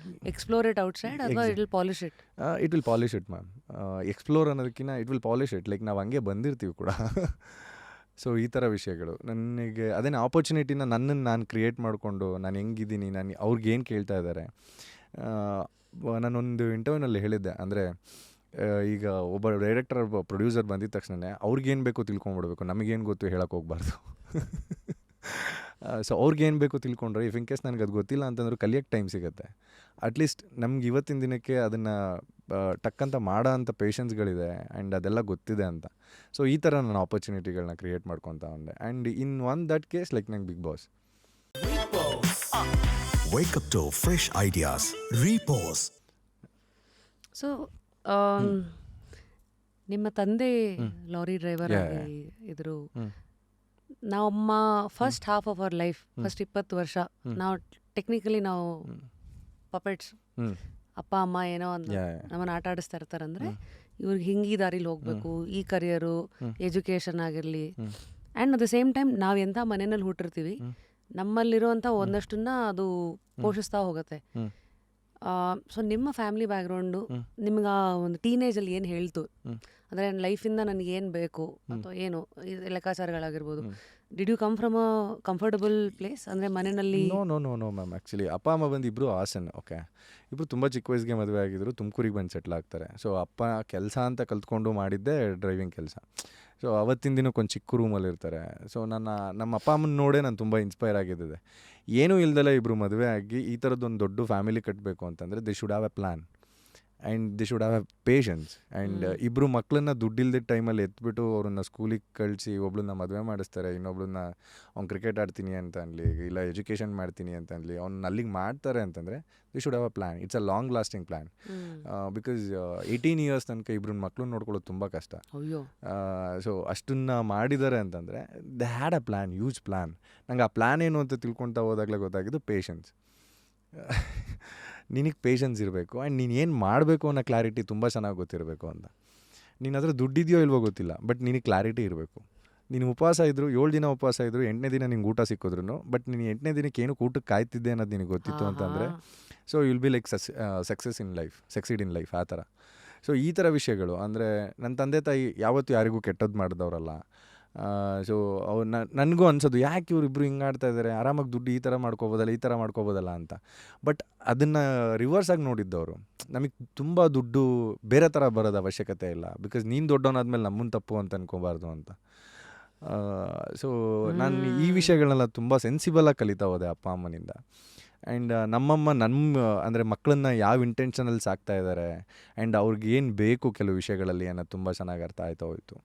explore it outside, ಅಥವಾ it will polish it. It will polish it ma'am. Explore ಅನ್ನೋದಕ್ಕಿಂತ it will polish it. Like ನಾವು ಹಂಗೆ ಬಂದಿರ್ತೀವಿ ಕೂಡ. ಸೊ ಈ ಥರ ವಿಷಯಗಳು ನನಗೆ ಅದೇನು ಆಪರ್ಚುನಿಟಿನ ನನ್ನನ್ನು ನಾನು ಕ್ರಿಯೇಟ್ ಮಾಡಿಕೊಂಡು, ನಾನು ಹೆಂಗಿದ್ದೀನಿ, ನಾನು ಅವ್ರಿಗೇನು ಕೇಳ್ತಾ ಇದ್ದಾರೆ. ನಾನೊಂದು ಇಂಟರ್ವ್ಯೂನಲ್ಲಿ ಹೇಳಿದ್ದೆ, ಅಂದರೆ ಈಗ ಒಬ್ಬ ಡೈರೆಕ್ಟರ್, ಒಬ್ಬ ಪ್ರೊಡ್ಯೂಸರ್ ಬಂದಿದ್ದ ತಕ್ಷಣ ಅವ್ರಿಗೇನು ಬೇಕೋ ತಿಳ್ಕೊಂಬಿಡ್ಬೇಕು, ನಮಗೇನು ಗೊತ್ತು ಹೇಳೋಕ್ಕೆ ಹೋಗ್ಬಾರ್ದು. ಸೊ ಅವ್ರಿಗೇನು ಬೇಕು ತಿಳ್ಕೊಂಡ್ರೆ, ಇಫ್ ಇನ್ ಕೇಸ್ ನನಗೆ ಅದು ಗೊತ್ತಿಲ್ಲ ಅಂತಂದ್ರೆ ಕಲಿಯೋಕ್ಕೆ ಟೈಮ್ ಸಿಗುತ್ತೆ. ಅಟ್ಲೀಸ್ಟ್ ನಮ್ಗೆ ಇವತ್ತಿನ ದಿನಕ್ಕೆ ಅದನ್ನು ಟಕ್ಕಂತ ಮಾಡೋ ಅಂಥ ಪೇಷನ್ಸ್ಗಳಿದೆ ಆ್ಯಂಡ್ ಅದೆಲ್ಲ ಗೊತ್ತಿದೆ ಅಂತ. ಸೊ ಈ ಥರ ನಾನು ಆಪರ್ಚುನಿಟಿಗಳನ್ನ ಕ್ರಿಯೇಟ್ ಮಾಡ್ಕೊತಾ ಒಂದೆ. And in one that case like ನಂಗೆ big boss. Wake up to fresh ideas. Repose. So ನಿಮ್ಮ ತಂದೆ ಲಾರಿ ಡ್ರೈವರ್ ಆಗಿ ಇದ್ರು. ನಮ್ಮ first half of our life, first 20 ವರ್ಷ ನಾವು ಟೆಕ್ನಿಕಲಿ ನಾವು ಪಪೆಟ್ಸ್. ಅಪ್ಪ ಅಮ್ಮ ಏನೋ ಒಂದು ನಮ್ಮನ್ನು ಆಟ ಆಡಿಸ್ತಾ ಇರ್ತಾರಂದ್ರೆ, ಇವ್ರಿಗೆ ಹಿಂಗೆ ದಾರಿಲಿ ಹೋಗಬೇಕು, ಈ ಕರಿಯರು, ಎಜುಕೇಷನ್ ಆಗಿರಲಿ. And at the same time ನಾವು ಎಂಥ ಮನೆಯಲ್ಲಿ ಹುಟ್ಟಿರ್ತೀವಿ, ನಮ್ಮಲ್ಲಿರುವಂಥ ಒಂದಷ್ಟನ್ನ ಅದು ಪೋಷಿಸ್ತಾ ಹೋಗುತ್ತೆ. ಸೊ ನಿಮ್ಮ ಫ್ಯಾಮಿಲಿ ಬ್ಯಾಕ್ಗ್ರೌಂಡು ನಿಮ್ಗೆ ಆ ಒಂದು ಟೀನೇಜಲ್ಲಿ ಏನು ಹೇಳ್ತು, ಅಂದರೆ ಲೈಫಿಂದ ನನಗೆ ಏನು ಬೇಕು ಅಥವಾ ಏನು ಲೆಕ್ಕಾಚಾರಗಳಾಗಿರ್ಬೋದು. Did you come from a comfortable place, ಅಂದರೆ ಮನೆಯಲ್ಲಿ? No ma'am. ಆ್ಯಕ್ಚುಲಿ ಅಪ್ಪ ಅಮ್ಮ ಬಂದು ಇಬ್ಬರು ಹಾಸನ್. ಓಕೆ, ಇಬ್ಬರು ತುಂಬ ಚಿಕ್ಕ ವಯಸ್ಸಿಗೆ ಮದುವೆ ಆಗಿದ್ರು, ತುಮಕೂರಿಗೆ ಬಂದು ಸೆಟ್ಲ್ ಆಗ್ತಾರೆ. ಸೊ ಅಪ್ಪ ಕೆಲಸ ಅಂತ ಕಲ್ತ್ಕೊಂಡು ಮಾಡಿದ್ದೆ ಡ್ರೈವಿಂಗ್ ಕೆಲಸ. ಸೊ ಅವತ್ತಿನ ದಿನಕ್ಕೆ ಒಂದು ಚಿಕ್ಕ ರೂಮಲ್ಲಿ ಇರ್ತಾರೆ. ಸೊ ನಮ್ಮ ಅಪ್ಪ ಅಮ್ಮನ ನೋಡೇ ನಾನು ತುಂಬ ಇನ್ಸ್ಪೈರ್ ಆಗಿದ್ದೆ. ಏನೂ ಇಲ್ದಲ್ಲ ಇಬ್ಬರು ಮದುವೆ ಆಗಿ ಈ ಥರದ್ದೊಂದು ದೊಡ್ಡ ಫ್ಯಾಮಿಲಿ ಕಟ್ಟಬೇಕು ಅಂತಂದರೆ they should have A plan and they should have patience. And ಇಬ್ಬರು ಮಕ್ಕಳನ್ನ ದುಡ್ಡಿಲ್ದಿದ್ದ ಟೈಮಲ್ಲಿ ಎತ್ಬಿಟ್ಟು ಅವ್ರನ್ನ ಸ್ಕೂಲಿಗೆ ಕಳಿಸಿ ಒಬ್ಳನ್ನ ಮದುವೆ ಮಾಡಿಸ್ತಾರೆ, ಇನ್ನೊಬ್ಳನ್ನ ಅವ್ನು ಕ್ರಿಕೆಟ್ ಆಡ್ತೀನಿ ಅಂತ ಅನ್ಲಿ, ಇಲ್ಲ ಎಜುಕೇಷನ್ ಮಾಡ್ತೀನಿ ಅಂತ ಅನ್ಲಿ, ಅವ್ನು ಅಲ್ಲಿಗೆ ಮಾಡ್ತಾರೆ ಅಂತಂದರೆ they should have a plan. It's a long lasting plan. Because 18 years ತನಕ ಇಬ್ಬರನ್ನ ಮಕ್ಕಳನ್ನ ನೋಡ್ಕೊಳ್ಳೋದು ತುಂಬ ಕಷ್ಟ. ಸೊ ಅಷ್ಟನ್ನ ಮಾಡಿದ್ದಾರೆ ಅಂತಂದರೆ they had a plan, huge plan. ನಂಗೆ ಆ ಪ್ಲ್ಯಾನ್ ಏನು ಅಂತ ತಿಳ್ಕೊಳ್ತಾ ಹೋದಾಗಲೇ ಗೊತ್ತಾಗಿದ್ದು ಪೇಷನ್ಸ್. ನಿನಗೆ ಪೇಷನ್ಸ್ ಇರಬೇಕು ಆ್ಯಂಡ್ ನೀನು ಏನು ಮಾಡಬೇಕು ಅನ್ನೋ ಕ್ಲಾರಿಟಿ ತುಂಬ ಚೆನ್ನಾಗಿ ಗೊತ್ತಿರಬೇಕು ಅಂತ. ನೀನು ಹತ್ರ ದುಡ್ಡಿದೆಯೋ ಇಲ್ವೋ ಗೊತ್ತಿಲ್ಲ, ಬಟ್ ನಿನಗೆ ಕ್ಲಾರಿಟಿ ಇರಬೇಕು. ನೀನು ಉಪವಾಸ ಇದ್ದರು, 7 ದಿನ ಉಪವಾಸ ಇದ್ದರು, 8ನೇ ದಿನ ನಿಂಗೆ ಊಟ ಸಿಕ್ಕಿದ್ರು, ಬಟ್ ನೀನು 8ನೇ ದಿನಕ್ಕೆ ಏನಕ್ಕೆ ಊಟಕ್ಕೆ ಕಾಯ್ತಿದ್ದೆ ಅನ್ನೋದು ನಿನಗೆ ಗೊತ್ತಿತ್ತು ಅಂತಂದರೆ, so will be like success in life, succeed in life ಆ ಥರ. ಸೊ ಈ ಥರ ವಿಷಯಗಳು ಅಂದರೆ ನನ್ನ ತಂದೆ ತಾಯಿ ಯಾವತ್ತೂ ಯಾರಿಗೂ ಕೆಟ್ಟದ್ದು ಮಾಡಿದವರಲ್ಲ. ಸೊ ಅವ್ರು ನನಗೂ ಅನ್ಸೋದು ಯಾಕೆ ಇವರಿಬ್ಬರು ಹಿಂಗೆ ಆಡ್ತಾ ಇದ್ದಾರೆ, ಆರಾಮಾಗಿ ದುಡ್ಡು ಈ ಥರ ಮಾಡ್ಕೋಬೋದಲ್ಲ, ಈ ಥರ ಮಾಡ್ಕೋಬೋದಲ್ಲ ಅಂತ. ಬಟ್ ಅದನ್ನು ರಿವರ್ಸಾಗಿ ನೋಡಿದ್ದವರು, ನಮಗೆ ತುಂಬ ದುಡ್ಡು ಬೇರೆ ಥರ ಬರೋದು ಅವಶ್ಯಕತೆ ಇಲ್ಲ, ಬಿಕಾಸ್ ನೀನು ದೊಡ್ಡವನಾದ್ಮೇಲೆ ನಮ್ಮನ್ನು ತಪ್ಪು ಅಂತ ಅನ್ಕೋಬಾರ್ದು ಅಂತ. ಸೊ ನಾನು ಈ ವಿಷಯಗಳನ್ನೆಲ್ಲ ತುಂಬ ಸೆನ್ಸಿಬಲಾಗಿ ಕಲಿತಾ ಹೋದೆ ಅಪ್ಪ ಅಮ್ಮನಿಂದ. ಆ್ಯಂಡ್ ನಮ್ಮಮ್ಮ ಅಂದರೆ ಮಕ್ಕಳನ್ನ ಯಾವ ಇಂಟೆನ್ಷನಲ್ಲಿ ಸಾಕ್ತಾ ಇದ್ದಾರೆ ಆ್ಯಂಡ್ ಅವ್ರಿಗೆ ಏನು ಬೇಕು ಕೆಲವು ವಿಷಯಗಳಲ್ಲಿ ಅನ್ನೋದು ತುಂಬ ಚೆನ್ನಾಗಿ ಅರ್ಥ ಆಯ್ತಾ ಹೋಯಿತು.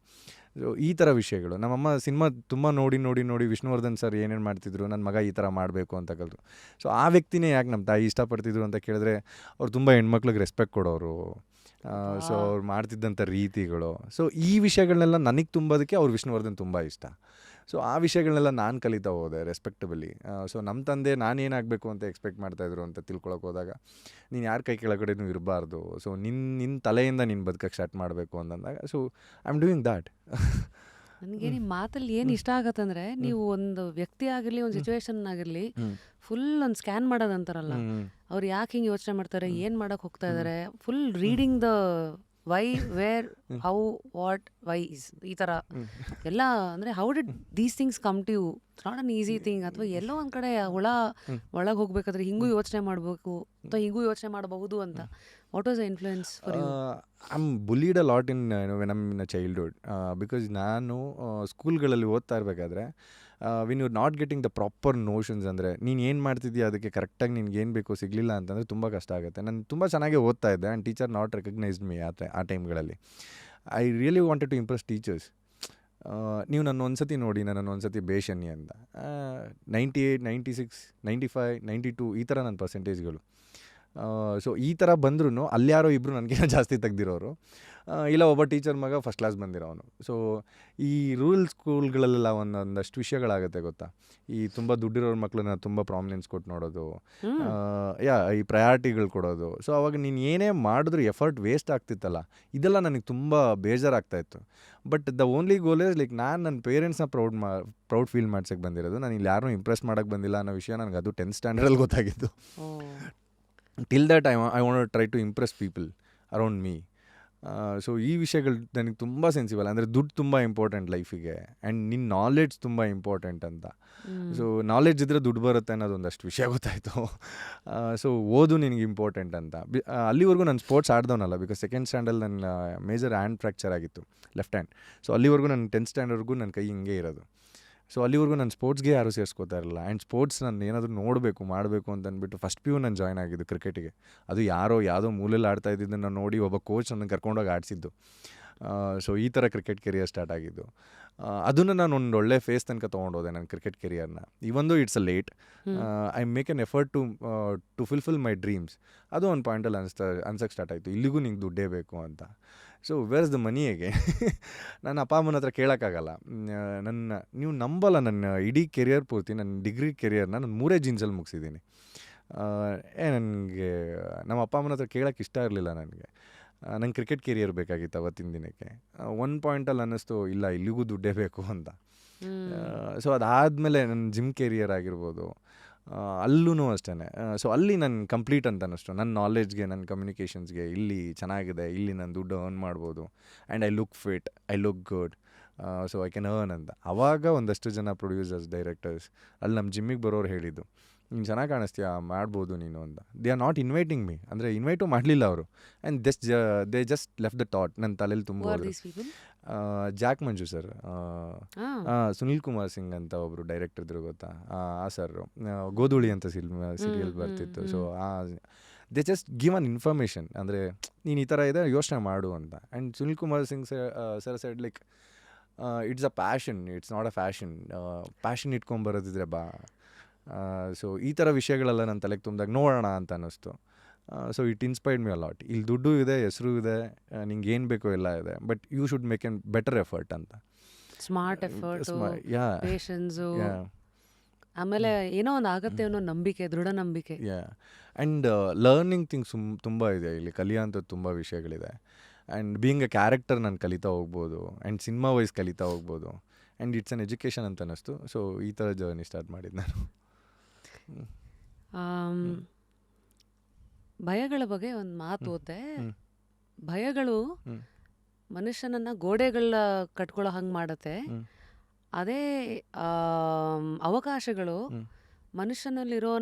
ಸೊ ಈ ಥರ ವಿಷಯಗಳು ನಮ್ಮಮ್ಮ ಸಿನಿಮಾ ತುಂಬ ನೋಡಿ ವಿಷ್ಣುವರ್ಧನ್ ಸರ್ ಏನೇನು ಮಾಡ್ತಿದ್ರು, ನನ್ನ ಮಗ ಈ ಥರ ಮಾಡಬೇಕು ಅಂತ ಕಲಿತು. ಸೊ ಆ ವ್ಯಕ್ತಿನೇ ಯಾಕೆ ನಮ್ಮ ತಾಯಿ ಇಷ್ಟಪಡ್ತಿದ್ರು ಅಂತ ಕೇಳಿದ್ರೆ, ಅವ್ರು ತುಂಬ ಹೆಣ್ಮಕ್ಳಿಗೆ ರೆಸ್ಪೆಕ್ಟ್ ಕೊಡೋರು. ಸೊ ಅವ್ರು ಮಾಡ್ತಿದ್ದಂಥ ರೀತಿಗಳು, ಸೊ ಈ ವಿಷಯಗಳನ್ನೆಲ್ಲ ನನಗೆ ತುಂಬೋದಕ್ಕೆ ಅವ್ರು ವಿಷ್ಣುವರ್ಧನ್ ತುಂಬ ಇಷ್ಟ. ಸೊ ಆ ವಿಷಯಗಳನ್ನೆಲ್ಲ ನಾನು ಕಲಿತಾ ಹೋದೆ ರೆಸ್ಪೆಕ್ಟಬಲಿ. ಸೊ ನಮ್ಮ ತಂದೆ ನಾನೇನಾಗಬೇಕು ಅಂತ ಎಕ್ಸ್ಪೆಕ್ಟ್ ಮಾಡ್ತಾಯಿದ್ರು ಅಂತ ತಿಳ್ಕೊಳಕ್ಕೆ ಹೋದಾಗ, ನೀನು ಯಾರ ಕೈ ಕೆಳಗಡೆನೂ ಇರಬಾರ್ದು, ಸೊ ನಿನ್ನ ತಲೆಯಿಂದ ನೀನು ಬದುಕಕ್ಕೆ ಸ್ಟಾರ್ಟ್ ಮಾಡಬೇಕು ಅಂತಂದಾಗ, so I am doing that. ನನಗೆ ನಿಮ್ಮ ಮಾತಲ್ಲಿ ಏನು ಇಷ್ಟ ಆಗತ್ತಂದ್ರೆ, ನೀವು ಒಂದು ವ್ಯಕ್ತಿ ಆಗಿರಲಿ, ಒಂದು ಸಿಚುವೇಶನ್ ಆಗಿರಲಿ, ಫುಲ್ ಒಂದು ಸ್ಕ್ಯಾನ್ ಮಾಡೋದಂತಾರಲ್ಲ, ಅವ್ರು ಯಾಕೆ ಹಿಂಗೆ ಯೋಚನೆ ಮಾಡ್ತಾರೆ, ಏನು ಮಾಡೋಕೆ ಹೋಗ್ತಾ ಇದ್ದಾರೆ, full reading the why, where, how, what, why is, ಈ ಥರ ಎಲ್ಲ. ಅಂದರೆ how did these things come to you? It's not an easy thing. ಅಥವಾ ಎಲ್ಲೋ ಒಂದು ಕಡೆ ಒಳಗೆ ಹೋಗ್ಬೇಕಾದ್ರೆ ಹಿಂಗೂ ಯೋಚನೆ ಮಾಡಬೇಕು ಅಥವಾ ಹಿಂಗೂ ಯೋಚನೆ ಮಾಡಬಹುದು ಅಂತ. What was the influence for you? I am bullied a lot in when I'm in a childhood, because ನಾನು ಸ್ಕೂಲ್ಗಳಲ್ಲಿ ಓದ್ತಾ ಇರಬೇಕಾದ್ರೆ when you not getting the proper notions, ಅಂದರೆ ನೀನು ಏನು ಮಾಡ್ತಿದ್ದೀಯ ಅದಕ್ಕೆ ಕರೆಕ್ಟಾಗಿ ನಿನ್ಗೆ ಏನು ಬೇಕೋ ಸಿಗಲಿಲ್ಲ ಅಂತಂದರೆ ತುಂಬ ಕಷ್ಟ ಆಗುತ್ತೆ. ನಾನು ತುಂಬ ಚೆನ್ನಾಗೇ ಓದ್ತಾ ಇದ್ದೆ and teacher not recognized me ಆ ಟೈಮ್ಗಳಲ್ಲಿ. I really wanted to impress teachers. ನೀವು ನನ್ನ ಒಂದ್ಸತಿ ನೋಡಿ, ನನ್ನನ್ನು ಒಂದ್ಸತಿ ಬೇಷನ್ನಿ ಅಂತ 98, 96, 95, 92 ಈ ಥರ ನನ್ನ ಪರ್ಸೆಂಟೇಜ್ಗಳು. ಸೊ ಈ ಥರ ಬಂದ್ರೂ ಅಲ್ಲಿ ಯಾರೋ ಇಬ್ಬರು ನನಗೇನೋ ಜಾಸ್ತಿ ತೆಗ್ದಿರೋರು, ಇಲ್ಲ ಒಬ್ಬ ಟೀಚರ್ ಮಗ ಫಸ್ಟ್ ಕ್ಲಾಸ್ ಬಂದಿರೋನು. ಸೊ ಈ ರೂರಲ್ ಸ್ಕೂಲ್ಗಳಲ್ಲೆಲ್ಲ ಒಂದಷ್ಟು ವಿಷಯಗಳಾಗುತ್ತೆ ಗೊತ್ತಾ, ಈ ತುಂಬ ದುಡ್ಡಿರೋರ ಮಕ್ಕಳನ್ನ ತುಂಬ ಪ್ರಾಮಿನೆನ್ಸ್ ಕೊಟ್ಟು ನೋಡೋದು, ಈ ಪ್ರಯಾರಿಟಿಗಳು ಕೊಡೋದು. ಸೊ ಅವಾಗ ನೀನು ಏನೇ ಮಾಡಿದ್ರು ಎಫರ್ಟ್ ವೇಸ್ಟ್ ಆಗ್ತಿತ್ತಲ್ಲ, ಇದೆಲ್ಲ ನನಗೆ ತುಂಬ ಬೇಜಾರಾಗ್ತಾಯಿತ್ತು. But the only goal is like, ನಾನು ನನ್ನ ಪೇರೆಂಟ್ಸ್ನ ಪ್ರೌಡ್ ಫೀಲ್ ಮಾಡ್ಸೋಕ್ಕೆ ಬಂದಿರೋದು, ನಾನು ಇಲ್ಲಿ ಯಾರನ್ನೂ ಇಂಪ್ರೆಸ್ ಮಾಡೋಕ್ಕೆ ಬಂದಿಲ್ಲ ಅನ್ನೋ ವಿಷಯ ನನಗೆ ಅದು 10th ಸ್ಟ್ಯಾಂಡರ್ಡಲ್ಲಿ ಗೊತ್ತಾಗಿತ್ತು. Till that I want to try to impress people around me. So ಈ ವಿಷಯಗಳು ನನಗೆ ತುಂಬ ಸೆನ್ಸಿಬಲ್. ಅಂದರೆ ದುಡ್ಡು ತುಂಬ ಇಂಪಾರ್ಟೆಂಟ್ ಲೈಫಿಗೆ, ಆ್ಯಂಡ್ ನಿನ್ನ ನಾಲೆಡ್ಜ್ ತುಂಬ ಇಂಪಾರ್ಟೆಂಟ್ ಅಂತ. ಸೊ ನಾಲೆಡ್ಜ್ ಇದ್ದರೆ ದುಡ್ಡು ಬರುತ್ತೆ ಅನ್ನೋದು ಒಂದಷ್ಟು ವಿಷಯ ಗೊತ್ತಾಯಿತು. ಸೊ ಓದು ನಿನಗೆ ಇಂಪಾರ್ಟೆಂಟ್ ಅಂತ. ಅಲ್ಲಿವರೆಗೂ ನಾನು ಸ್ಪೋರ್ಟ್ಸ್ ಆಡ್ದವನಲ್ಲ, ಬಿಕಾಸ್ 2nd ಸ್ಟ್ಯಾಂಡರ್ಡ್ ನನ್ನ ಮೇಜರ್ ಹ್ಯಾಂಡ್ ಫ್ರ್ಯಾಕ್ಚರ್ ಆಗಿತ್ತು, ಲೆಫ್ಟ್ ಹ್ಯಾಂಡ್. ಸೊ ಅಲ್ಲಿವರೆಗೂ ನನ್ನ 10th ಸ್ಟ್ಯಾಂಡರ್ಡ್ವರೆಗೂ ನನ್ನ ಕೈ ಹಿಂಗೆ ಇರೋದು. ಸೊ ಅಲ್ಲಿವರೆಗೂ ನಾನು ಸ್ಪೋರ್ಟ್ಸ್ಗೆ ಯಾರೂ ಸೇರಿಸ್ಕೋತಾ ಇರಲಿಲ್ಲ. ಆ್ಯಂಡ್ ಸ್ಪೋರ್ಟ್ಸ್ ನಾನು ಏನಾದರೂ ನೋಡಬೇಕು ಮಾಡಬೇಕು ಅಂತ ಅಂದ್ಬಿಟ್ಟು ಫಸ್ಟ್ PU ನಾನು ಜಾಯ್ನ್ ಆಗಿದ್ದು ಕ್ರಿಕೆಟಿಗೆ. ಅದು ಯಾವುದೋ ಮೂಲೆಯಲ್ಲಿ ಆಡ್ತಾ ಇದ್ದಿದ್ದನ್ನು ನೋಡಿ ಒಬ್ಬ ಕೋಚ್ ನನ್ನ ಕರ್ಕೊಂಡೋಗಿ ಆಡಿಸಿದ್ದು. ಸೊ ಈ ಥರ ಕ್ರಿಕೆಟ್ ಕೆರಿಯರ್ ಸ್ಟಾರ್ಟ್ ಆಗಿದ್ದು. ಅದನ್ನು ನಾನು ಒಂದು ಒಳ್ಳೆ ಫೇಸ್ ತನಕ ತೊಗೊಂಡೋದೆ ನನ್ನ ಕ್ರಿಕೆಟ್ ಕೆರಿಯರ್ನ. ಇವೊಂದು it's a late, I make an effort to fulfil my dreams. ಅದು ಒಂದು ಪಾಯಿಂಟಲ್ಲಿ ಅನ್ಸಕ್ಕೆ ಸ್ಟಾರ್ಟ್ ಆಯಿತು, ಇಲ್ಲಿಗೂ ನಿಂಗೆ ದುಡ್ಡೇ ಬೇಕು ಅಂತ. So where is the money ಹೇಗೆ? ನನ್ನ ಅಪ್ಪ ಅಮ್ಮನ ಹತ್ರ ಕೇಳೋಕ್ಕಾಗಲ್ಲ. ನೀವು ನಂಬಲ್ಲ, ನನ್ನ ಇಡೀ ಕೆರಿಯರ್ ಪೂರ್ತಿ, ನನ್ನ ಡಿಗ್ರಿ ಕೆರಿಯರ್ನ ನಾನು 3 ಜೀನ್ಸಲ್ಲಿ ಮುಗಿಸಿದ್ದೀನಿ. ನನಗೆ ನಮ್ಮ ಅಪ್ಪ ಅಮ್ಮನ ಹತ್ರ ಕೇಳೋಕ್ಕೆ ಇಷ್ಟ ಇರಲಿಲ್ಲ. ನಂಗೆ ಕ್ರಿಕೆಟ್ ಕೆರಿಯರ್ ಬೇಕಾಗಿತ್ತು ಅವತ್ತಿನ ದಿನಕ್ಕೆ. ಒಂದು ಪಾಯಿಂಟಲ್ಲಿ ಅನ್ನಿಸ್ತು, ಇಲ್ಲ ಇಲ್ಲಿಗೂ ದುಡ್ಡೇ ಬೇಕು ಅಂತ. ಸೊ ಅದಾದಮೇಲೆ ನನ್ನ ಜಿಮ್ ಕೆರಿಯರ್ ಆಗಿರ್ಬೋದು, ಅಲ್ಲೂ ಅಷ್ಟೇ. ಸೊ ಅಲ್ಲಿ ನಾನು ಕಂಪ್ಲೀಟ್ ಅಂತ ಅನ್ನಿಸ್ತು, ನನ್ನ ನಾಲೆಡ್ಜ್ಗೆ, ನನ್ನ ಕಮ್ಯುನಿಕೇಷನ್ಸ್ಗೆ ಇಲ್ಲಿ ಚೆನ್ನಾಗಿದೆ, ಇಲ್ಲಿ ನಾನು ದುಡ್ಡು ಅರ್ನ್ ಮಾಡ್ಬೋದು. And I look fit, I look good, so I can earn ಅಂತ. ಆವಾಗ ಒಂದಷ್ಟು ಜನ ಪ್ರೊಡ್ಯೂಸರ್ಸ್, ಡೈರೆಕ್ಟರ್ಸ್ ಅಲ್ಲಿ ನಮ್ಮ ಜಿಮ್ಮಿಗೆ ಬರೋರು ಹೇಳಿದ್ದು, ನೀನು ಚೆನ್ನಾಗಿ ಕಾಣಿಸ್ತೀಯಾ, ಮಾಡ್ಬೋದು ನೀನು ಅಂತ. They are not inviting me, ಅಂದರೆ ಇನ್ವೈಟು ಮಾಡಲಿಲ್ಲ ಅವರು. And they just left the thought ನನ್ನ ತಲೆಯಲ್ಲಿ ತುಂಬ. ಜಾಕ್ ಮಂಜು ಸರ್, ಸುನಿಲ್ ಕುಮಾರ್ ಸಿಂಗ್ ಅಂತ ಒಬ್ಬರು ಡೈರೆಕ್ಟರ್ ಇದ್ರು ಗೊತ್ತಾ, ಆ ಸರ್. ಗೋಧೂಳಿ ಅಂತ ಸೀರಿಯಲ್ ಬರ್ತಿತ್ತು. So they just give an information, ಅಂದರೆ ನೀನು ಈ ಥರ ಇದೆ ಯೋಚನೆ ಮಾಡು ಅಂತ. And Sunil Kumar Singh sir side like, it's a passion, it's not a fashion. Passion ಇಟ್ಕೊಂಬರೋದಿದ್ರೆ ಬಾ. ಸೊ ಈ ಥರ ವಿಷಯಗಳೆಲ್ಲ ನನ್ನ ತಲೆಗೆ ತುಂಬಿದಾಗ ನೋಡೋಣ ಅಂತ ಅನ್ನಿಸ್ತು. So it inspired me a lot. ಇಲ್ಲಿ ದುಡ್ಡು ಇದೆ, ಹೆಸರು ಇದೆ, ನಿಂಗೆ ಏನು ಬೇಕೋ ಎಲ್ಲ ಇದೆ, but you should make an better effort ಅಂತ. ಸ್ಮಾರ್ಟ್ ಎಫರ್ಟ್, ಪೇಷನ್ಸು, ಆಮೇಲೆ ಏನೋ ಒಂದು ಆಗುತ್ತೆ ಅನ್ನೋ ನಂಬಿಕೆ, ದೃಢ ನಂಬಿಕೆ. ಆ್ಯಂಡ್ ಲರ್ನಿಂಗ್ ಥಿಂಗ್ಸ್ ತುಂಬ ಇದೆ ಇಲ್ಲಿ, ಕಲಿಯೋಂಥದ್ದು ತುಂಬ ವಿಷಯಗಳಿದೆ. ಆ್ಯಂಡ್ ಬೀಯಿಂಗ್ ಎ ಕ್ಯಾರೆಕ್ಟರ್ ನಾನು ಕಲಿತಾ ಹೋಗ್ಬೋದು, ಆ್ಯಂಡ್ ಸಿನಿಮಾ ವೈಸ್ ಕಲಿತಾ ಹೋಗ್ಬೋದು. ಆ್ಯಂಡ್ ಇಟ್ಸ್ ಅನ್ ಎಜುಕೇಷನ್ ಅಂತ ಅನ್ನಿಸ್ತು. ಸೊ ಈ ಥರ ಜರ್ನಿ ಸ್ಟಾರ್ಟ್ ಮಾಡಿದ್ದು ನಾನು. ಭಯಗಳ ಬಗ್ಗೆ ಒಂದು ಮಾತು ಓದ್ದೆ. ಭಯಗಳು ಹ್ಮ್. ಮನುಷ್ಯನನ್ನ ಗೋಡೆಗಳ ಕಟ್ಕೊಳ್ಳೋ ಹಂಗೆ ಮಾಡುತ್ತೆ. ಹ್ಮ್. ಅದೇ ಅವಕಾಶಗಳು ಹ್ಮ್. ಮನುಷ್ಯನಲ್ಲಿರೋ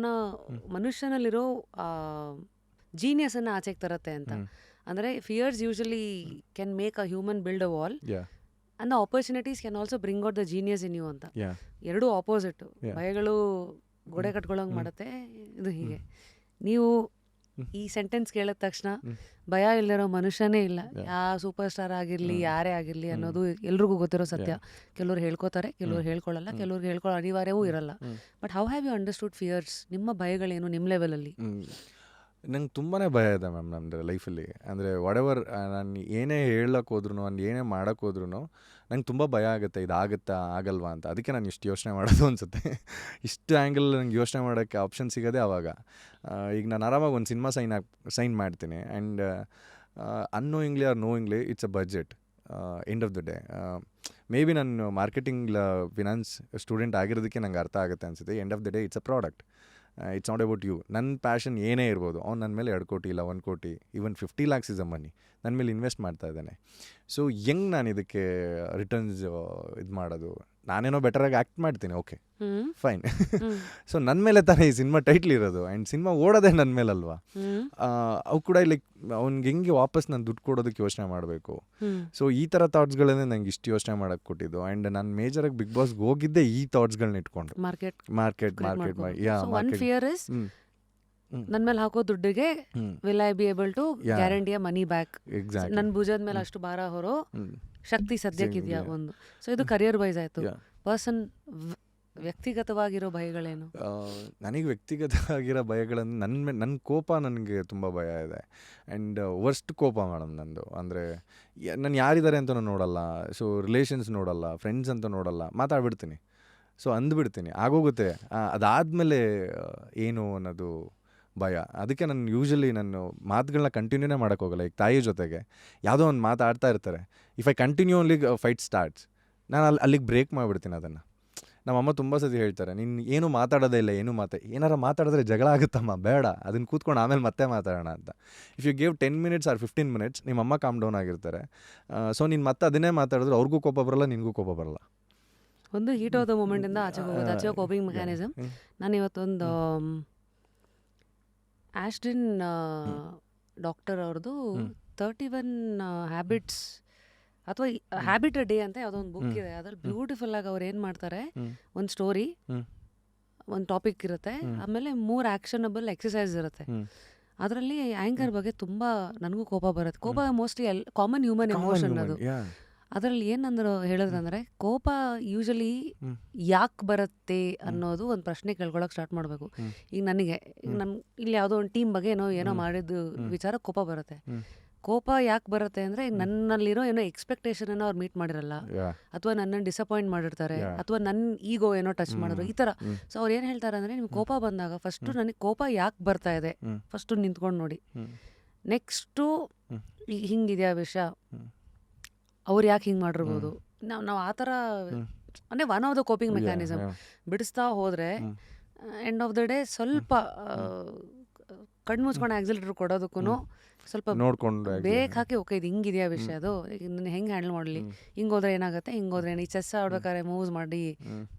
ಜೀನಿಯಸನ್ನು ಆಚೆಗೆ ತರುತ್ತೆ ಅಂತ. ಹ್ಮ್. ಅಂದರೆ fears usually can make a human build a wall Yeah. And the opportunities can also bring out the genius in you ಅಂತ. Yeah. ಎರಡೂ ಆಪೋಸಿಟ್. Yeah. ಭಯಗಳು ಗೋಡೆ ಕಟ್ಕೊಳ್ಳೋಂಗೆ ಮಾಡುತ್ತೆ, ಇದು ಹೀಗೆ. ನೀವು ಈ ಸೆಂಟೆನ್ಸ್ ಕೇಳಿದ ತಕ್ಷಣ ಭಯ ಇಲ್ಲದಿರೋ ಮನುಷ್ಯನೇ ಇಲ್ಲ. ಯಾವ ಸೂಪರ್ ಸ್ಟಾರ್ ಆಗಿರಲಿ, ಯಾರೇ ಆಗಿರಲಿ ಅನ್ನೋದು ಎಲ್ರಿಗೂ ಗೊತ್ತಿರೋ ಸತ್ಯ. ಕೆಲವ್ರು ಹೇಳ್ಕೊತಾರೆ, ಕೆಲವ್ರು ಹೇಳ್ಕೊಳ್ಳಲ್ಲ, ಕೆಲವ್ರಿಗೆ ಹೇಳ್ಕೊಳ್ಳೋ ಅನಿವಾರ್ಯವೂ ಇರಲ್ಲ. But how have you understood fears? ನಿಮ್ಮ ಭಯಗಳೇನು ನಿಮ್ಮ ಲೆವೆಲಲ್ಲಿ? ನಂಗೆ ತುಂಬಾ ಭಯ ಇದೆ ಮ್ಯಾಮ್ ನಮ್ಮದು ಲೈಫಲ್ಲಿ. ಅಂದರೆ ವಾಡೆವರ್ ನಾನು ಏನೇ ಹೇಳಕ್ಕೆ ಹೋದ್ರೂ, ನಾನು ಏನೇ ಮಾಡೋಕ್ಕೆ ಹೋದ್ರೂ ನಂಗೆ ತುಂಬ ಭಯ ಆಗುತ್ತೆ, ಇದಾಗುತ್ತಾ ಆಗಲ್ವಾ ಅಂತ. ಅದಕ್ಕೆ ನಾನು ಇಷ್ಟು ಯೋಚನೆ ಮಾಡೋದು ಅನಿಸುತ್ತೆ. ಇಷ್ಟು ಆ್ಯಂಗಲ್ ನಂಗೆ ಯೋಚನೆ ಮಾಡೋಕ್ಕೆ ಆಪ್ಷನ್ ಸಿಗೋದೇ ಆವಾಗ. ಈಗ ನಾನು ಆರಾಮಾಗಿ ಒಂದು ಸಿನಿಮಾ ಸೈನ್ ಮಾಡ್ತೀನಿ and unknowingly or knowingly it's a budget end of the day. Maybe ನಾನು ಮಾರ್ಕೆಟಿಂಗ್ ಫಿನಾನ್ಸ್ ಸ್ಟೂಡೆಂಟ್ ಆಗಿರೋದಕ್ಕೆ ನಂಗೆ ಅರ್ಥ ಆಗುತ್ತೆ ಅನಿಸುತ್ತೆ. End of the day it's a product. It's not about you. ನನ್ನ ಪ್ಯಾಷನ್ ಏನೇ ಇರ್ಬೋದು, ಅವ್ನು ನನ್ನ ಮೇಲೆ 2 ಕೋಟಿ ಇಲ್ಲ 1 ಕೋಟಿ ಈವನ್ 50 lakhs ಇಸ್ ಅ ಮನಿ ನನ್ನ ಮೇಲೆ ಇನ್ವೆಸ್ಟ್ ಮಾಡ್ತಾ ಇದ್ದಾನೆ. ಸೊ ಹೆಂಗೆ ನಾನು ಇದಕ್ಕೆ ರಿಟರ್ನ್ಸ್ ಇದು ಮಾಡೋದು? ನಾನೇನೋ ಬೆಟರಾಗಿ ಆ್ಯಕ್ಟ್ ಮಾಡ್ತೀನಿ, ಓಕೆ ಫೈನ್. ಸೊ ನನ್ನ ಮೇಲೆ ತಾನೇ ಈ ಸಿನಿಮಾ ಟೈಟ್ಲ್ ಇರೋದು ಆ್ಯಂಡ್ ಸಿನಿಮಾ ಓಡೋದೇ ನನ್ನ ಮೇಲಲ್ವಾ. ಅವು ಕೂಡ ಲೈಕ್ ಅವ್ನಿಗೆ ಹೆಂಗೆ ವಾಪಸ್ ನಾನು ದುಡ್ಡು ಕೊಡೋದಕ್ಕೆ ಯೋಚನೆ ಮಾಡಬೇಕು. ಸೊ ಈ ಥರ ಥಾಟ್ಸ್ಗಳನ್ನೇ ನಂಗೆ ಇಷ್ಟು ಯೋಚನೆ ಮಾಡೋಕ್ಕೆ ಕೊಟ್ಟಿದ್ದು. ಆ್ಯಂಡ್ ನಾನು ಮೇಜರಾಗಿ ಬಿಗ್ ಬಾಸ್ಗೆ ಹೋಗಿದ್ದೆ ಈ ಥಾಟ್ಸ್ಗಳನ್ನ ಇಟ್ಕೊಂಡು. ಮಾರ್ಕೆಟ್ ನನ್ನ ಮೇಲೆ ಹಾಕೋ ದುಡ್ಡಿಗೆ will I be able to guarantee money back? ನನ್ನ ಭುಜದ ಮೇಲೆ ಅಷ್ಟು ಭಾರ ಹೊರೋ ಶಕ್ತಿ ಸದ್ಯಕ್ಕಿದೆಯಾ ಒಂದು? ಸೊ ಇದು ಕರಿಯರ್ ವೈಸ್ ಆಯಿತು. ಪರ್ಸನ್ ವ್ಯಕ್ತಿಗತವಾಗಿರೋ ಭಯಗಳೇನು? ನನಗೆ ವ್ಯಕ್ತಿಗತವಾಗಿರೋ ಭಯಗಳನ್ನು ನನ್ನ ಕೋಪ ನನಗೆ ತುಂಬ ಭಯ ಇದೆ. ಆ್ಯಂಡ್ ವರ್ಸ್ಟ್ ಕೋಪ ಮೇಡಮ್ ನಂದು. ಅಂದರೆ ನಾನು ಯಾರಿದ್ದಾರೆ ಅಂತ ನೋಡಲ್ಲ, ಸೊ ರಿಲೇಷನ್ಸ್ ನೋಡಲ್ಲ, ಫ್ರೆಂಡ್ಸ್ ಅಂತ ನೋಡಲ್ಲ, ಮಾತಾಡ್ಬಿಡ್ತೀನಿ. ಸೊ ಅಂದ್ಬಿಡ್ತೀನಿ, ಆಗೋಗುತ್ತೆ. ಅದಾದಮೇಲೆ ಏನು ಅನ್ನೋದು ಭಯ. ಅದಕ್ಕೆ ನಾನು ಯೂಶ್ವಲಿ ನಾನು ಮಾತುಗಳನ್ನ ಕಂಟಿನ್ಯೂನೇ ಮಾಡೋಕ್ಕೆ ಹೋಗಲ್ಲ. ಈಗ ತಾಯಿ ಜೊತೆಗೆ ಯಾವುದೋ ಒಂದು ಮಾತಾಡ್ತಾ ಇರ್ತಾರೆ, if I continue only fight starts, ನಾನು ಅಲ್ಲಿಗೆ ಬ್ರೇಕ್ ಮಾಡಿಬಿಡ್ತೀನಿ ಅದನ್ನು. ನಮ್ಮಮ್ಮ ತುಂಬ ಸತಿ ಹೇಳ್ತಾರೆ, ನೀನು ಏನೂ ಮಾತಾಡೋದೇ ಇಲ್ಲ, ಏನಾರ ಮಾತಾಡಿದ್ರೆ ಜಗಳ ಆಗುತ್ತಮ್ಮ, ಬೇಡ, ಅದನ್ನು ಕೂತ್ಕೊಂಡು ಆಮೇಲೆ ಮತ್ತೆ ಮಾತಾಡೋಣ ಅಂತ. If you gave 10 minutes or 15 minutes ನಿಮ್ಮಮ್ಮ ಕಾಮ್ ಡೌನ್ ಆಗಿರ್ತಾರೆ. ಸೊ ನೀನು ಮತ್ತೆ ಅದನ್ನೇ ಮಾತಾಡಿದ್ರೆ ಅವ್ರಿಗೂ ಕೋಪ ಬರಲ್ಲ, ನಿನಗೂ ಕೋಪ ಬರಲ್ಲ. ಒಂದು ಹೀಟ್ ಆಫ್ ದ ಮೂಮೆಂಟಿಂದ ಆಚೆ ಹೋಗೋದು, ಆಚೆ ಕೋಪಿಂಗ್ ಮೆಕ್ಯಾನಿಸಮ್. ನಾನು ಇವತ್ತೊಂದು ಆಸ್ಟಿನ್ ಡಾಕ್ಟರ್ ಅವ್ರದ್ದು 31 ಹ್ಯಾಬಿಟ್ಸ್ ಅಥವಾ ಹ್ಯಾಬಿಟ್ ಡೇ ಅಂತ ಯಾವುದೋ ಒಂದು ಬುಕ್ ಇದೆ. ಅದ್ರಲ್ಲಿ ಬ್ಯೂಟಿಫುಲ್ ಆಗಿ ಅವ್ರು ಏನು ಮಾಡ್ತಾರೆ, ಒಂದು ಸ್ಟೋರಿ, ಒಂದು ಟಾಪಿಕ್ ಇರುತ್ತೆ, ಆಮೇಲೆ 3 ಆ್ಯಕ್ಷನಬಲ್ ಎಕ್ಸಸೈಸ್ ಇರುತ್ತೆ. ಅದರಲ್ಲಿ ಆ್ಯಂಕರ್ ಬಗ್ಗೆ ತುಂಬ ನನಗೂ ಕೋಪ ಬರುತ್ತೆ. ಕೋಪ ಮೋಸ್ಟ್ಲಿ ಕಾಮನ್ ಹ್ಯೂಮನ್ ಎಮೋಷನ್ ಅದು. ಅದರಲ್ಲಿ ಏನಂದ್ರು ಹೇಳಿದ್ರಂದ್ರೆ, ಕೋಪ ಯೂಶಲಿ ಯಾಕೆ ಬರುತ್ತೆ ಅನ್ನೋದು ಒಂದು ಪ್ರಶ್ನೆ ಕೇಳ್ಕೊಳಕ್ಕೆ ಸ್ಟಾರ್ಟ್ ಮಾಡಬೇಕು. ಈಗ ನನಗೆ ಇಲ್ಲಿ ಯಾವುದೋ ಒಂದು ಟೀಮ್ ಬಗ್ಗೆ ಏನೋ ಮಾಡಿದ್ದು ವಿಚಾರ ಕೋಪ ಬರುತ್ತೆ. ಕೋಪ ಯಾಕೆ ಬರುತ್ತೆ ಅಂದರೆ, ನನ್ನಲ್ಲಿರೋ ಏನೋ ಎಕ್ಸ್ಪೆಕ್ಟೇಷನನ್ನು ಅವ್ರು ಮೀಟ್ ಮಾಡಿರಲ್ಲ, ಅಥವಾ ನನ್ನನ್ನು ಡಿಸಪಾಯಿಂಟ್ ಮಾಡಿರ್ತಾರೆ, ಅಥವಾ ನನ್ನ ಈಗೋ ಏನೋ ಟಚ್ ಮಾಡಿದ್ರು, ಈ ಥರ. ಸೊ ಅವ್ರು ಏನು ಹೇಳ್ತಾರೆ ಅಂದರೆ, ನಿಮ್ಗೆ ಕೋಪ ಬಂದಾಗ ಫಸ್ಟು ನನಗೆ ಕೋಪ ಯಾಕೆ ಬರ್ತಾ ಇದೆ ಫಸ್ಟು ನಿಂತ್ಕೊಂಡು ನೋಡಿ. ನೆಕ್ಸ್ಟು ಹಿಂಗಿದೆಯಾ ವಿಷಯ, ಅವ್ರು ಯಾಕೆ ಹಿಂಗೆ ಮಾಡಿರ್ಬೋದು, ನಾವು ಆ ಥರ ಅಂದರೆ one of the coping mechanism ಬಿಡಿಸ್ತಾ ಹೋದರೆ ಎಂಡ್ ಆಫ್ ದ ಡೇ ಸ್ವಲ್ಪ ಕಣ್ಣು ಮುಚ್ಕೊಂಡು ಆಕ್ಸಿಲೇಟರ್ ಕೊಡೋದಕ್ಕೂ ಸ್ವಲ್ಪ ನೋಡ್ಕೊಂಡು ಬೇಕ್ ಹಾಕಿ, ಓಕೆ ಇದು ಹಿಂಗಿದೆಯಾ ವಿಷಯ, ಅದು ನಾನು ಹೆಂಗೆ ಹ್ಯಾಂಡಲ್ ಮಾಡಲಿ, ಹಿಂಗೆ ಹೋದ್ರೆ ಏನಾಗುತ್ತೆ, ಹಿಂಗೆ ಹೋದ್ರೆ ಈ ಚೆಸ್ ಆಡ್ಬೇಕಾದ್ರೆ ಮೂವ್ಸ್ ಮಾಡಿ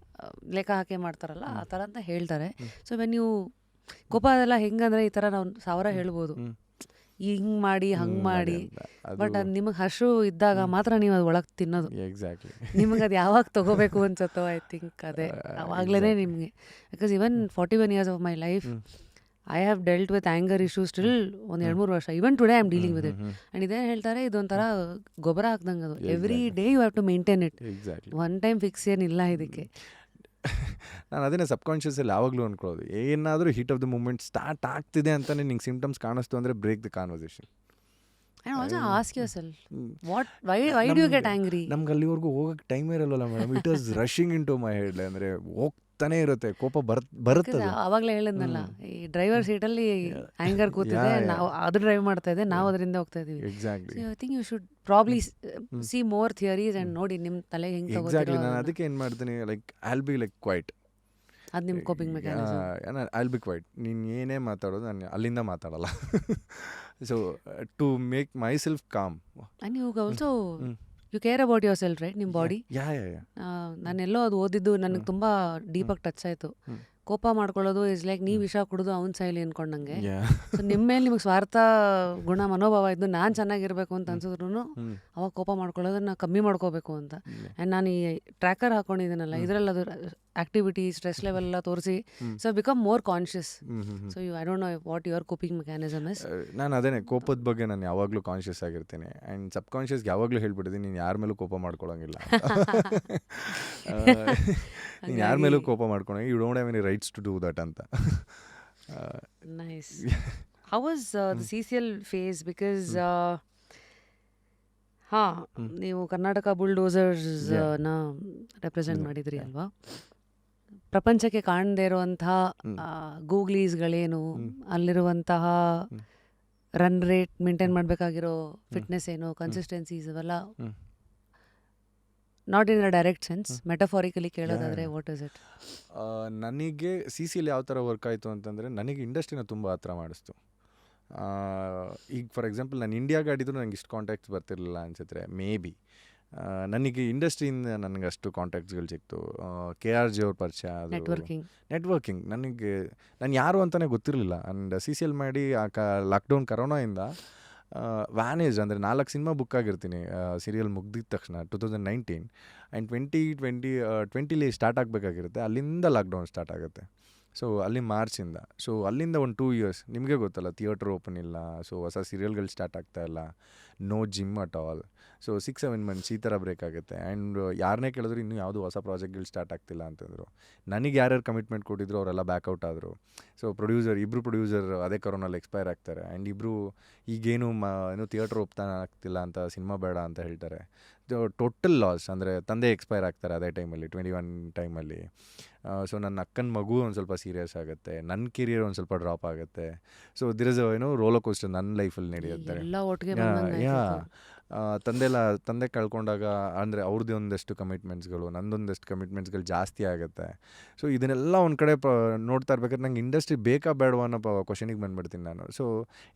ಲೆಕ್ಕ ಹಾಕಿ ಮಾಡ್ತಾರಲ್ಲ ಆ ಥರ ಅಂತ ಹೇಳ್ತಾರೆ. ಸೊ ವೆನ್ ನೀವು ಕೋಪ ಅದೆಲ್ಲ ಹೆಂಗಂದ್ರೆ, ಈ ಥರ ನಾವು 1000 ಹೇಳ್ಬೋದು, ಹಿಂಗೆ ಮಾಡಿ ಹಂಗೆ ಮಾಡಿ, ಬಟ್ ಅದು ನಿಮಗೆ ಹಸು ಇದ್ದಾಗ ಮಾತ್ರ ನೀವು ಅದು ಒಳಗೆ ತಿನ್ನೋದು. ಎಕ್ಸಾಕ್ಟ್ಲಿ. ನಿಮಗೆ ಅದು ಯಾವಾಗ ತೊಗೋಬೇಕು ಅನ್ಸುತ್ತೋ, ಐ ಥಿಂಕ್ ಅದೇ ಆವಾಗಲೇ ನಿಮಗೆ. Because even 41 years of my life I have dealt with anger issues still ಒಂದು 2-3 ವರ್ಷ. Even today I am dealing with it. And ಇದೇನು ಹೇಳ್ತಾರೆ, ಇದೊಂಥರ ಗೊಬ್ಬರ ಹಾಕ್ದಂಗೆ ಅದು. Every day you have to maintain it. One time fix ಏನಿಲ್ಲ ಇದಕ್ಕೆ. ನಾನು ಅದನ್ನೇ ಸಬ್ಕಾನ್ಷಿಯಸಲ್ಲಿ ಯಾವಾಗಲೂ ಅಂದ್ಕೊಳ್ಳೋದು, ಏನಾದರೂ heat of the moment start ಆಗ್ತಿದೆ ಅಂತಲೇ ನಿಂಗೆ ಸಿಂಪ್ಟಮ್ಸ್ ಕಾಣಿಸ್ತು ಅಂದರೆ break the conversation. And also ask yourself, why do you get angry? ನಮ್ಗೆ ಅಲ್ಲಿವರೆಗೂ ಹೋಗೋಕ್ಕೆ ಟೈಮ್ ಇರಲ್ಲ madam. It was rushing into my head. ಅಂದರೆ ಹೋಗ್ತಾನೆ ಇರುತ್ತೆ, ಕೋಪ ಬರುತ್ತೆ. ಆವಾಗಲೇ ಹೇಳಿದ್ನಲ್ಲ, ಈ ಡ್ರೈವರ್ ಸೀಟಲ್ಲಿ ಆ್ಯಂಗರ್ ಕೂತಿದೆ, ನಾವು ಅದು ಡ್ರೈವ್ ಮಾಡ್ತಾ ಇದೆ, ನಾವು ಅದರಿಂದ ಹೋಗ್ತಾ ಇದೀವಿ. Exactly. I think you should probably see more theories and ನೋಡಿ ನಿಮ್ಮ ತಲೆಗೆ ಹೆಂಗೆ ಎಕ್ಸಾಕ್ಟ್ಲಿ. ನಾನು ಅದಕ್ಕೆ ಏನು ಮಾಡ್ತೀನಿ, like I will be like quiet. ಅದು ನಿಮ್ಮ coping mechanism. I will be quiet. ನೀನು ಏನೇ ಮಾತಾಡೋದು ನಾನು ಅಲ್ಲಿಂದ ಮಾತಾಡಲ್ಲ. So to make myself calm. And you also you care about yourself right. ನಿಮ್ಮ ಬಾಡಿ, ನಾನೆಲ್ಲೋ ಅದು ಓದಿದ್ದು ನನಗೆ ತುಂಬ ಡೀಪಾಗಿ ಟಚ್ ಆಯಿತು. ಕೋಪ ಮಾಡ್ಕೊಳ್ಳೋದು ಇಸ್ ಲೈಕ್ ನೀವು ವಿಷ ಕುಡಿದು ಅವ್ನು ಸಾಯ್ಲಿ ಅನ್ಕೊಂಡಂಗೆ. ಸೊ ನಿಮ್ಮ ಮೇಲೆ ನಿಮಗೆ ಸ್ವಾರ್ಥ ಗುಣ ಮನೋಭಾವ ಇದ್ದು ನಾನು ಚೆನ್ನಾಗಿರ್ಬೇಕು ಅಂತ ಅನ್ಸಿದ್ರು ಅವಾಗ ಕೋಪ ಮಾಡ್ಕೊಳ್ಳೋದನ್ನ ಕಮ್ಮಿ ಮಾಡ್ಕೋಬೇಕು ಅಂತ. ಆ್ಯಂಡ್ ನಾನು ಈ ಟ್ರ್ಯಾಕರ್ ಹಾಕೊಂಡಿದ್ದೀನಲ್ಲ, ಇದರಲ್ಲಿ ಅದು ಆಕ್ಟಿವಿಟಿ ಸ್ಟ್ರೆಸ್ ಲೆವೆಲ್ ಎಲ್ಲ ತೋರಿಸಿ so become more conscious. So I don't know what your coping mechanism is. ನಾನು ಅದೇನೆ, ಕೋಪದ ಬಗ್ಗೆ ನಾನು ಯಾವಾಗಲೂ ಕಾನ್ಷಿಯಸ್ ಆಗಿರ್ತೀನಿ. ಆ್ಯಂಡ್ ಸಬ್ ಕಾನ್ಷಿಯಸ್ಗೆ ಯಾವಾಗಲೂ ಹೇಳ್ಬಿಟ್ಟಿದ್ದೀನಿ, ನೀನು ಯಾರ ಮೇಲೂ ಕೋಪ ಮಾಡ್ಕೊಳಂಗಿಲ್ಲ. ನೀನು ಯಾರ ಮೇಲೂ ಕೋಪ ಮಾಡ್ಕೊಳಂಗೆ, you don't have any rights to do that ಅಂತ. Nice. How was the CCL phase? Because ನೀವು ಕರ್ನಾಟಕ ಬುಲ್ಡೋಸರ್ಸ್ನ ರೆಪ್ರೆಸೆಂಟ್ ಮಾಡಿದ್ರಿ ಅಲ್ವಾ? ಪ್ರಪಂಚಕ್ಕೆ ಕಾಣದೇ ಇರುವಂತಹ ಗೂಗ್ಲೀಸ್ಗಳೇನು, ಅಲ್ಲಿರುವಂತಹ ರನ್ ರೇಟ್ ಮೇಂಟೈನ್ ಮಾಡಬೇಕಾಗಿರೋ ಫಿಟ್ನೆಸ್ ಏನು, ಕನ್ಸಿಸ್ಟೆನ್ಸೀಸ್ ಅವೆಲ್ಲ not in a direct sense, metaphorically ಕೇಳೋದಾದರೆ ವಾಟ್ ಇಸ್ ಇಟ್? ನನಗೆ CCL ಯಾವ ಥರ ವರ್ಕ್ ಆಯಿತು ಅಂತಂದರೆ, ನನಗೆ ಇಂಡಸ್ಟ್ರಿನ ತುಂಬ ಹತ್ರ ಮಾಡಿಸ್ತು. ಈಗ ಫಾರ್ ಎಕ್ಸಾಂಪಲ್ ನಾನು ಇಂಡಿಯಾಗೆ ಆಡಿದ್ರು ನನಗೆ ಇಷ್ಟು ಕಾಂಟ್ಯಾಕ್ಟ್ಸ್ ಬರ್ತಿರಲಿಲ್ಲ ಅನ್ಸುತ್ತೆ ಮೇ ಬಿ. ನನಗೆ ಇಂಡಸ್ಟ್ರಿಯಿಂದ ನನಗೆ ಅಷ್ಟು ಕಾಂಟ್ಯಾಕ್ಟ್ಸ್ಗಳು ಸಿಕ್ತು. KRJ ಅವ್ರ ಪರಿಚಯ, ನೆಟ್ವರ್ಕಿಂಗ್. ನಾನು ಯಾರು ಅಂತಲೇ ಗೊತ್ತಿರಲಿಲ್ಲ. ಆ್ಯಂಡ್ CCL ಮಾಡಿ ಲಾಕ್ಡೌನ್ ಕರೋನಾಯಿಂದ ವ್ಯಾನೇಜ್ ಅಂದರೆ 4 ಸಿನಿಮಾ ಬುಕ್ ಆಗಿರ್ತೀನಿ ಸೀರಿಯಲ್ ಮುಗ್ದಿದ ತಕ್ಷಣ 2019. ಆ್ಯಂಡ್ 2020 ಸ್ಟಾರ್ಟ್ ಆಗಬೇಕಾಗಿರುತ್ತೆ, ಅಲ್ಲಿಂದ ಲಾಕ್ಡೌನ್ ಸ್ಟಾರ್ಟ್ ಆಗುತ್ತೆ. ಸೊ ಅಲ್ಲಿ ಮಾರ್ಚಿಂದ, ಸೊ ಅಲ್ಲಿಂದ ಒಂದು 2 years ನಿಮಗೆ ಗೊತ್ತಲ್ಲ, ಥಿಯೇಟ್ರ್ ಓಪನ್ ಇಲ್ಲ, ಸೊ ಹೊಸ ಸೀರಿಯಲ್ಗಳು ಸ್ಟಾರ್ಟ್ ಆಗ್ತಾಯಿಲ್ಲ, no gym at all. So 6-7 months ಈ ಥರ ಬ್ರೇಕ್ ಆಗುತ್ತೆ. ಆ್ಯಂಡ್ ಯಾರನ್ನೇ ಕೇಳಿದ್ರು ಇನ್ನೂ ಯಾವುದು ಹೊಸ ಪ್ರಾಜೆಕ್ಟ್ಗಳು ಸ್ಟಾರ್ಟ್ ಆಗ್ತಿಲ್ಲ ಅಂತಂದರು. ನನಗೆ ಯಾರ್ಯಾರು ಕಮಿಟ್ಮೆಂಟ್ ಕೊಟ್ಟಿದ್ರು ಅವರೆಲ್ಲ ಬ್ಯಾಕ್ಔಟ್ ಆದರು. ಸೊ ಇಬ್ಬರು ಪ್ರೊಡ್ಯೂಸರ್ ಅದೇ ಕೊರೋನಲ್ಲಿ ಎಕ್ಸ್ಪೈರ್ ಆಗ್ತಾರೆ. ಆ್ಯಂಡ್ ಇಬ್ಬರು ಈಗೇನು ಏನು ಥಿಯೇಟ್ರ್ ಓಪ್ತಾನೆ ಆಗ್ತಿಲ್ಲ ಅಂತ, ಸಿನಿಮಾ ಬೇಡ ಅಂತ ಹೇಳ್ತಾರೆ. Total loss. ಅಂದರೆ ತಂದೆ ಎಕ್ಸ್ಪೈರ್ ಆಗ್ತಾರೆ ಅದೇ ಟೈಮಲ್ಲಿ, 21 ಟೈಮಲ್ಲಿ. ಸೊ ನನ್ನ ಅಕ್ಕನ ಮಗು ಒಂದು ಸ್ವಲ್ಪ ಸೀರಿಯಸ್ ಆಗುತ್ತೆ, ನನ್ನ ಕೆರಿಯರ್ ಒಂದು ಸ್ವಲ್ಪ ಡ್ರಾಪ್ ಆಗುತ್ತೆ. So there is roller coaster ನನ್ನ ಲೈಫಲ್ಲಿ ನಡೆಯುತ್ತೆ. ತಂದೆ ಕಳ್ಕೊಂಡಾಗ ಅಂದರೆ ಅವ್ರದ್ದೇ ಒಂದಷ್ಟು ಕಮಿಟ್ಮೆಂಟ್ಸ್ಗಳು, ನಂದೊಂದಷ್ಟು ಕಮಿಟ್ಮೆಂಟ್ಸ್ಗಳು ಜಾಸ್ತಿ ಆಗುತ್ತೆ. ಸೊ ಇದನ್ನೆಲ್ಲ ಒಂದು ಕಡೆ ನೋಡ್ತಾ ಇರ್ಬೇಕಾದ್ರೆ ನಂಗೆ ಇಂಡಸ್ಟ್ರಿ ಬೇಕಾ ಬೇಡವಾ ಅನ್ನೋ ಕ್ವಶನಿಗೆ ಬಂದುಬಿಡ್ತೀನಿ ನಾನು. So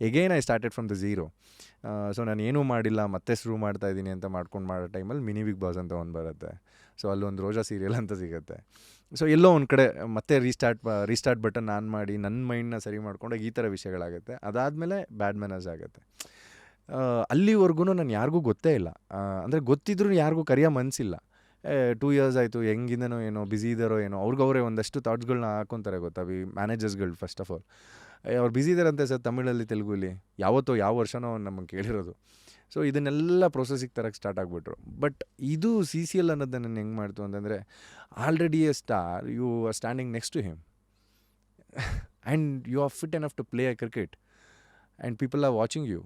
again I started from the zero. So ನಾನು ಏನೂ ಮಾಡಿಲ್ಲ, ಮತ್ತೆ ಶುರು ಮಾಡ್ತಾಯಿದ್ದೀನಿ ಅಂತ ಮಾಡ್ಕೊಂಡು ಮಾಡೋ ಟೈಮಲ್ಲಿ ಮಿನಿ ಬಿಗ್ ಬಾಸ್ ಅಂತ ಒಂದು ಬರುತ್ತೆ. ಸೊ ಅಲ್ಲೊಂದು ರೋಜಾ ಸೀರಿಯಲ್ ಅಂತ ಸಿಗುತ್ತೆ. ಸೊ ಎಲ್ಲೋ ಒಂದು ಕಡೆ ಮತ್ತೆ ರೀಸ್ಟಾರ್ಟ್ ಬಟನ್ ಆನ್ ಮಾಡಿ ನನ್ನ ಮೈಂಡ್ನ ಸರಿ ಮಾಡ್ಕೊಂಡಾಗ ಈ ಥರ ವಿಷಯಗಳಾಗುತ್ತೆ. ಅದಾದಮೇಲೆ ಬ್ಯಾಡ್ ಮ್ಯಾನರ್ಸ್ ಆಗುತ್ತೆ. ಅಲ್ಲಿವರೆಗೂ ನಾನು ಯಾರಿಗೂ ಗೊತ್ತೇ ಇಲ್ಲ. ಅಂದರೆ ಗೊತ್ತಿದ್ರೂ ಯಾರಿಗೂ ಕರೆಯೋ ಮನಸ್ಸಿಲ್ಲ. 2 years ಆಯಿತು, ಹೆಂಗಿಂದನೋ ಏನೋ ಬ್ಯುಸಿ ಇದ್ದಾರೋ ಏನೋ, ಅವ್ರಿಗವರೇ ಒಂದಷ್ಟು ಥಾಟ್ಸ್ಗಳನ್ನ ಹಾಕ್ಕೊತಾರೆ ಗೊತ್ತಾ, ಮ್ಯಾನೇಜರ್ಸ್ಗಳು. ಫಸ್ಟ್ ಆಫ್ ಆಲ್ ಅವ್ರು ಬ್ಯುಸಿ ಇದ್ದಾರಂತೆ ಸರ್, ತಮಿಳಲ್ಲಿ ತೆಲುಗುಲಿ ಯಾವತ್ತೋ ಯಾವ ವರ್ಷನೋ ನಮಗೆ ಕೇಳಿರೋದು. ಸೊ ಇದನ್ನೆಲ್ಲ ಪ್ರೊಸೆಸಿಗೆ ತರಕ್ಕೆ ಸ್ಟಾರ್ಟ್ ಆಗಿಬಿಟ್ರು. ಬಟ್ ಇದು CCL ಅನ್ನೋದನ್ನು ಹೆಂಗೆ ಮಾಡ್ತು ಅಂತಂದರೆ, already a star, you are standing next to him and you are fit enough to play a cricket and people are watching you.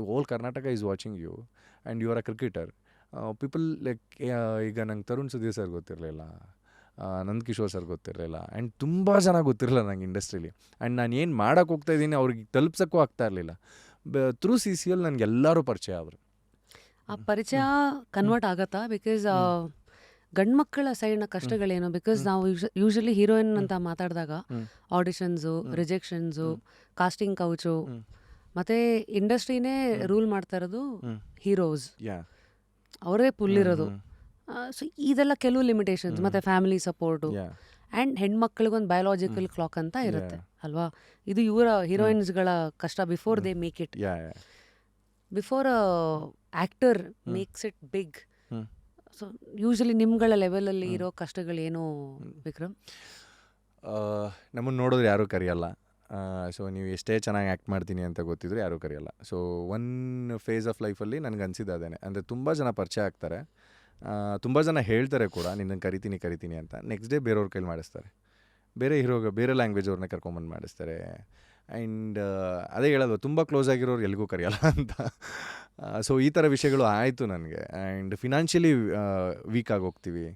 Whole Karnataka is watching you and you are a cricketer. People like ಈಗ ನಂಗೆ Tarun Sudhir sir ಗೊತ್ತಿರಲಿಲ್ಲ, ನಂದ್ Kishore sir ಗೊತ್ತಿರಲಿಲ್ಲ, and ತುಂಬ ಜನ ಗೊತ್ತಿರಲಿಲ್ಲ ನಂಗೆ ಇಂಡಸ್ಟ್ರೀಲಿ. And ನಾನು ಏನು ಮಾಡೋಕ್ಕೆ ಹೋಗ್ತಾಯಿದ್ದೀನಿ ಅವ್ರಿಗೆ ತಲುಪ್ಸೋಕ್ಕೂ ಆಗ್ತಾ ಇರಲಿಲ್ಲ. ಥ್ರೂ CCL ನನಗೆ ಎಲ್ಲರೂ ಪರಿಚಯ ಅವರು. ಆ ಪರಿಚಯ ಕನ್ವರ್ಟ್ ಆಗತ್ತಾ? ಬಿಕಾಸ್ ಗಂಡು ಮಕ್ಕಳ ಸೈಡ್ನ ಕಷ್ಟಗಳೇನು? ಬಿಕಾಸ್ ನಾವು ಯೂಶಲಿ ಹೀರೋಯಿನ್ ಅಂತ ಮಾತಾಡಿದಾಗ ಆಡಿಷನ್ಸು, ರಿಜೆಕ್ಷನ್ಸು, ಕಾಸ್ಟಿಂಗ್ ಕೌಚು, ಮತ್ತು ಇಂಡಸ್ಟ್ರಿನೇ ರೂಲ್ ಮಾಡ್ತಾ ಇರೋದು ಹೀರೋಸ್, ಅವರೇ ಪುಲ್ಲಿರೋದು. ಸೊ ಇದೆಲ್ಲ ಕೆಲವು ಲಿಮಿಟೇಷನ್ಸ್, ಮತ್ತು ಫ್ಯಾಮಿಲಿ ಸಪೋರ್ಟು, ಆ್ಯಂಡ್ ಹೆಣ್ಮಕ್ಳಿಗೊಂದು ಬಯೋಲಾಜಿಕಲ್ ಕ್ಲಾಕ್ ಅಂತ ಇರುತ್ತೆ ಅಲ್ವಾ? ಇದು ಇವರ ಹೀರೋಯಿನ್ಸ್ಗಳ ಕಷ್ಟ. Before they make it, before actor makes it big. So usually ನಿಮ್ಗಳ ಲೆವೆಲಲ್ಲಿ ಇರೋ ಕಷ್ಟಗಳೇನು ವಿಕ್ರಮ್? ನಮ್ಮನ್ನು ನೋಡಿದ್ರೆ ಯಾರೂ ಕರೆಯಲ್ಲ. ಸೊ ನೀವು ಎಷ್ಟೇ ಚೆನ್ನಾಗಿ ಆ್ಯಕ್ಟ್ ಮಾಡ್ತೀನಿ ಅಂತ ಗೊತ್ತಿದ್ರು ಯಾರೂ ಕರೆಯಲ್ಲ. ಸೊ ಒನ್ ಫೇಸ್ ಆಫ್ ಲೈಫಲ್ಲಿ ನನಗೆ ಅನಿಸಿದ್ದು ಅದೇನೆ. ಅಂದರೆ ತುಂಬ ಜನ ಪರಿಚಯ ಆಗ್ತಾರೆ, ತುಂಬ ಜನ ಹೇಳ್ತಾರೆ ಕೂಡ ನಿನ್ನನ್ನು ಕರಿತೀನಿ ಅಂತ. ನೆಕ್ಸ್ಟ್ ಡೇ ಬೇರೆಯವ್ರ ಕೈಲಿ ಮಾಡಿಸ್ತಾರೆ, ಬೇರೆ ಲ್ಯಾಂಗ್ವೇಜ್ ಅವ್ರನ್ನ ಕರ್ಕೊಂಬಂದು ಮಾಡಿಸ್ತಾರೆ. ಆ್ಯಂಡ್ ಅದೇ ಹೇಳೋದು, ತುಂಬ ಕ್ಲೋಸ್ ಆಗಿರೋರು ಎಲ್ಲಿಗೂ ಕರೆಯಲ್ಲ ಅಂತ. ಸೊ ಈ ಥರ ವಿಷಯಗಳು ಆಯಿತು ನನಗೆ. ಆ್ಯಂಡ್ ಫಿನಾನ್ಷಿಯಲಿ ವೀಕ್ ಆಗೋಗ್ತೀವಿ.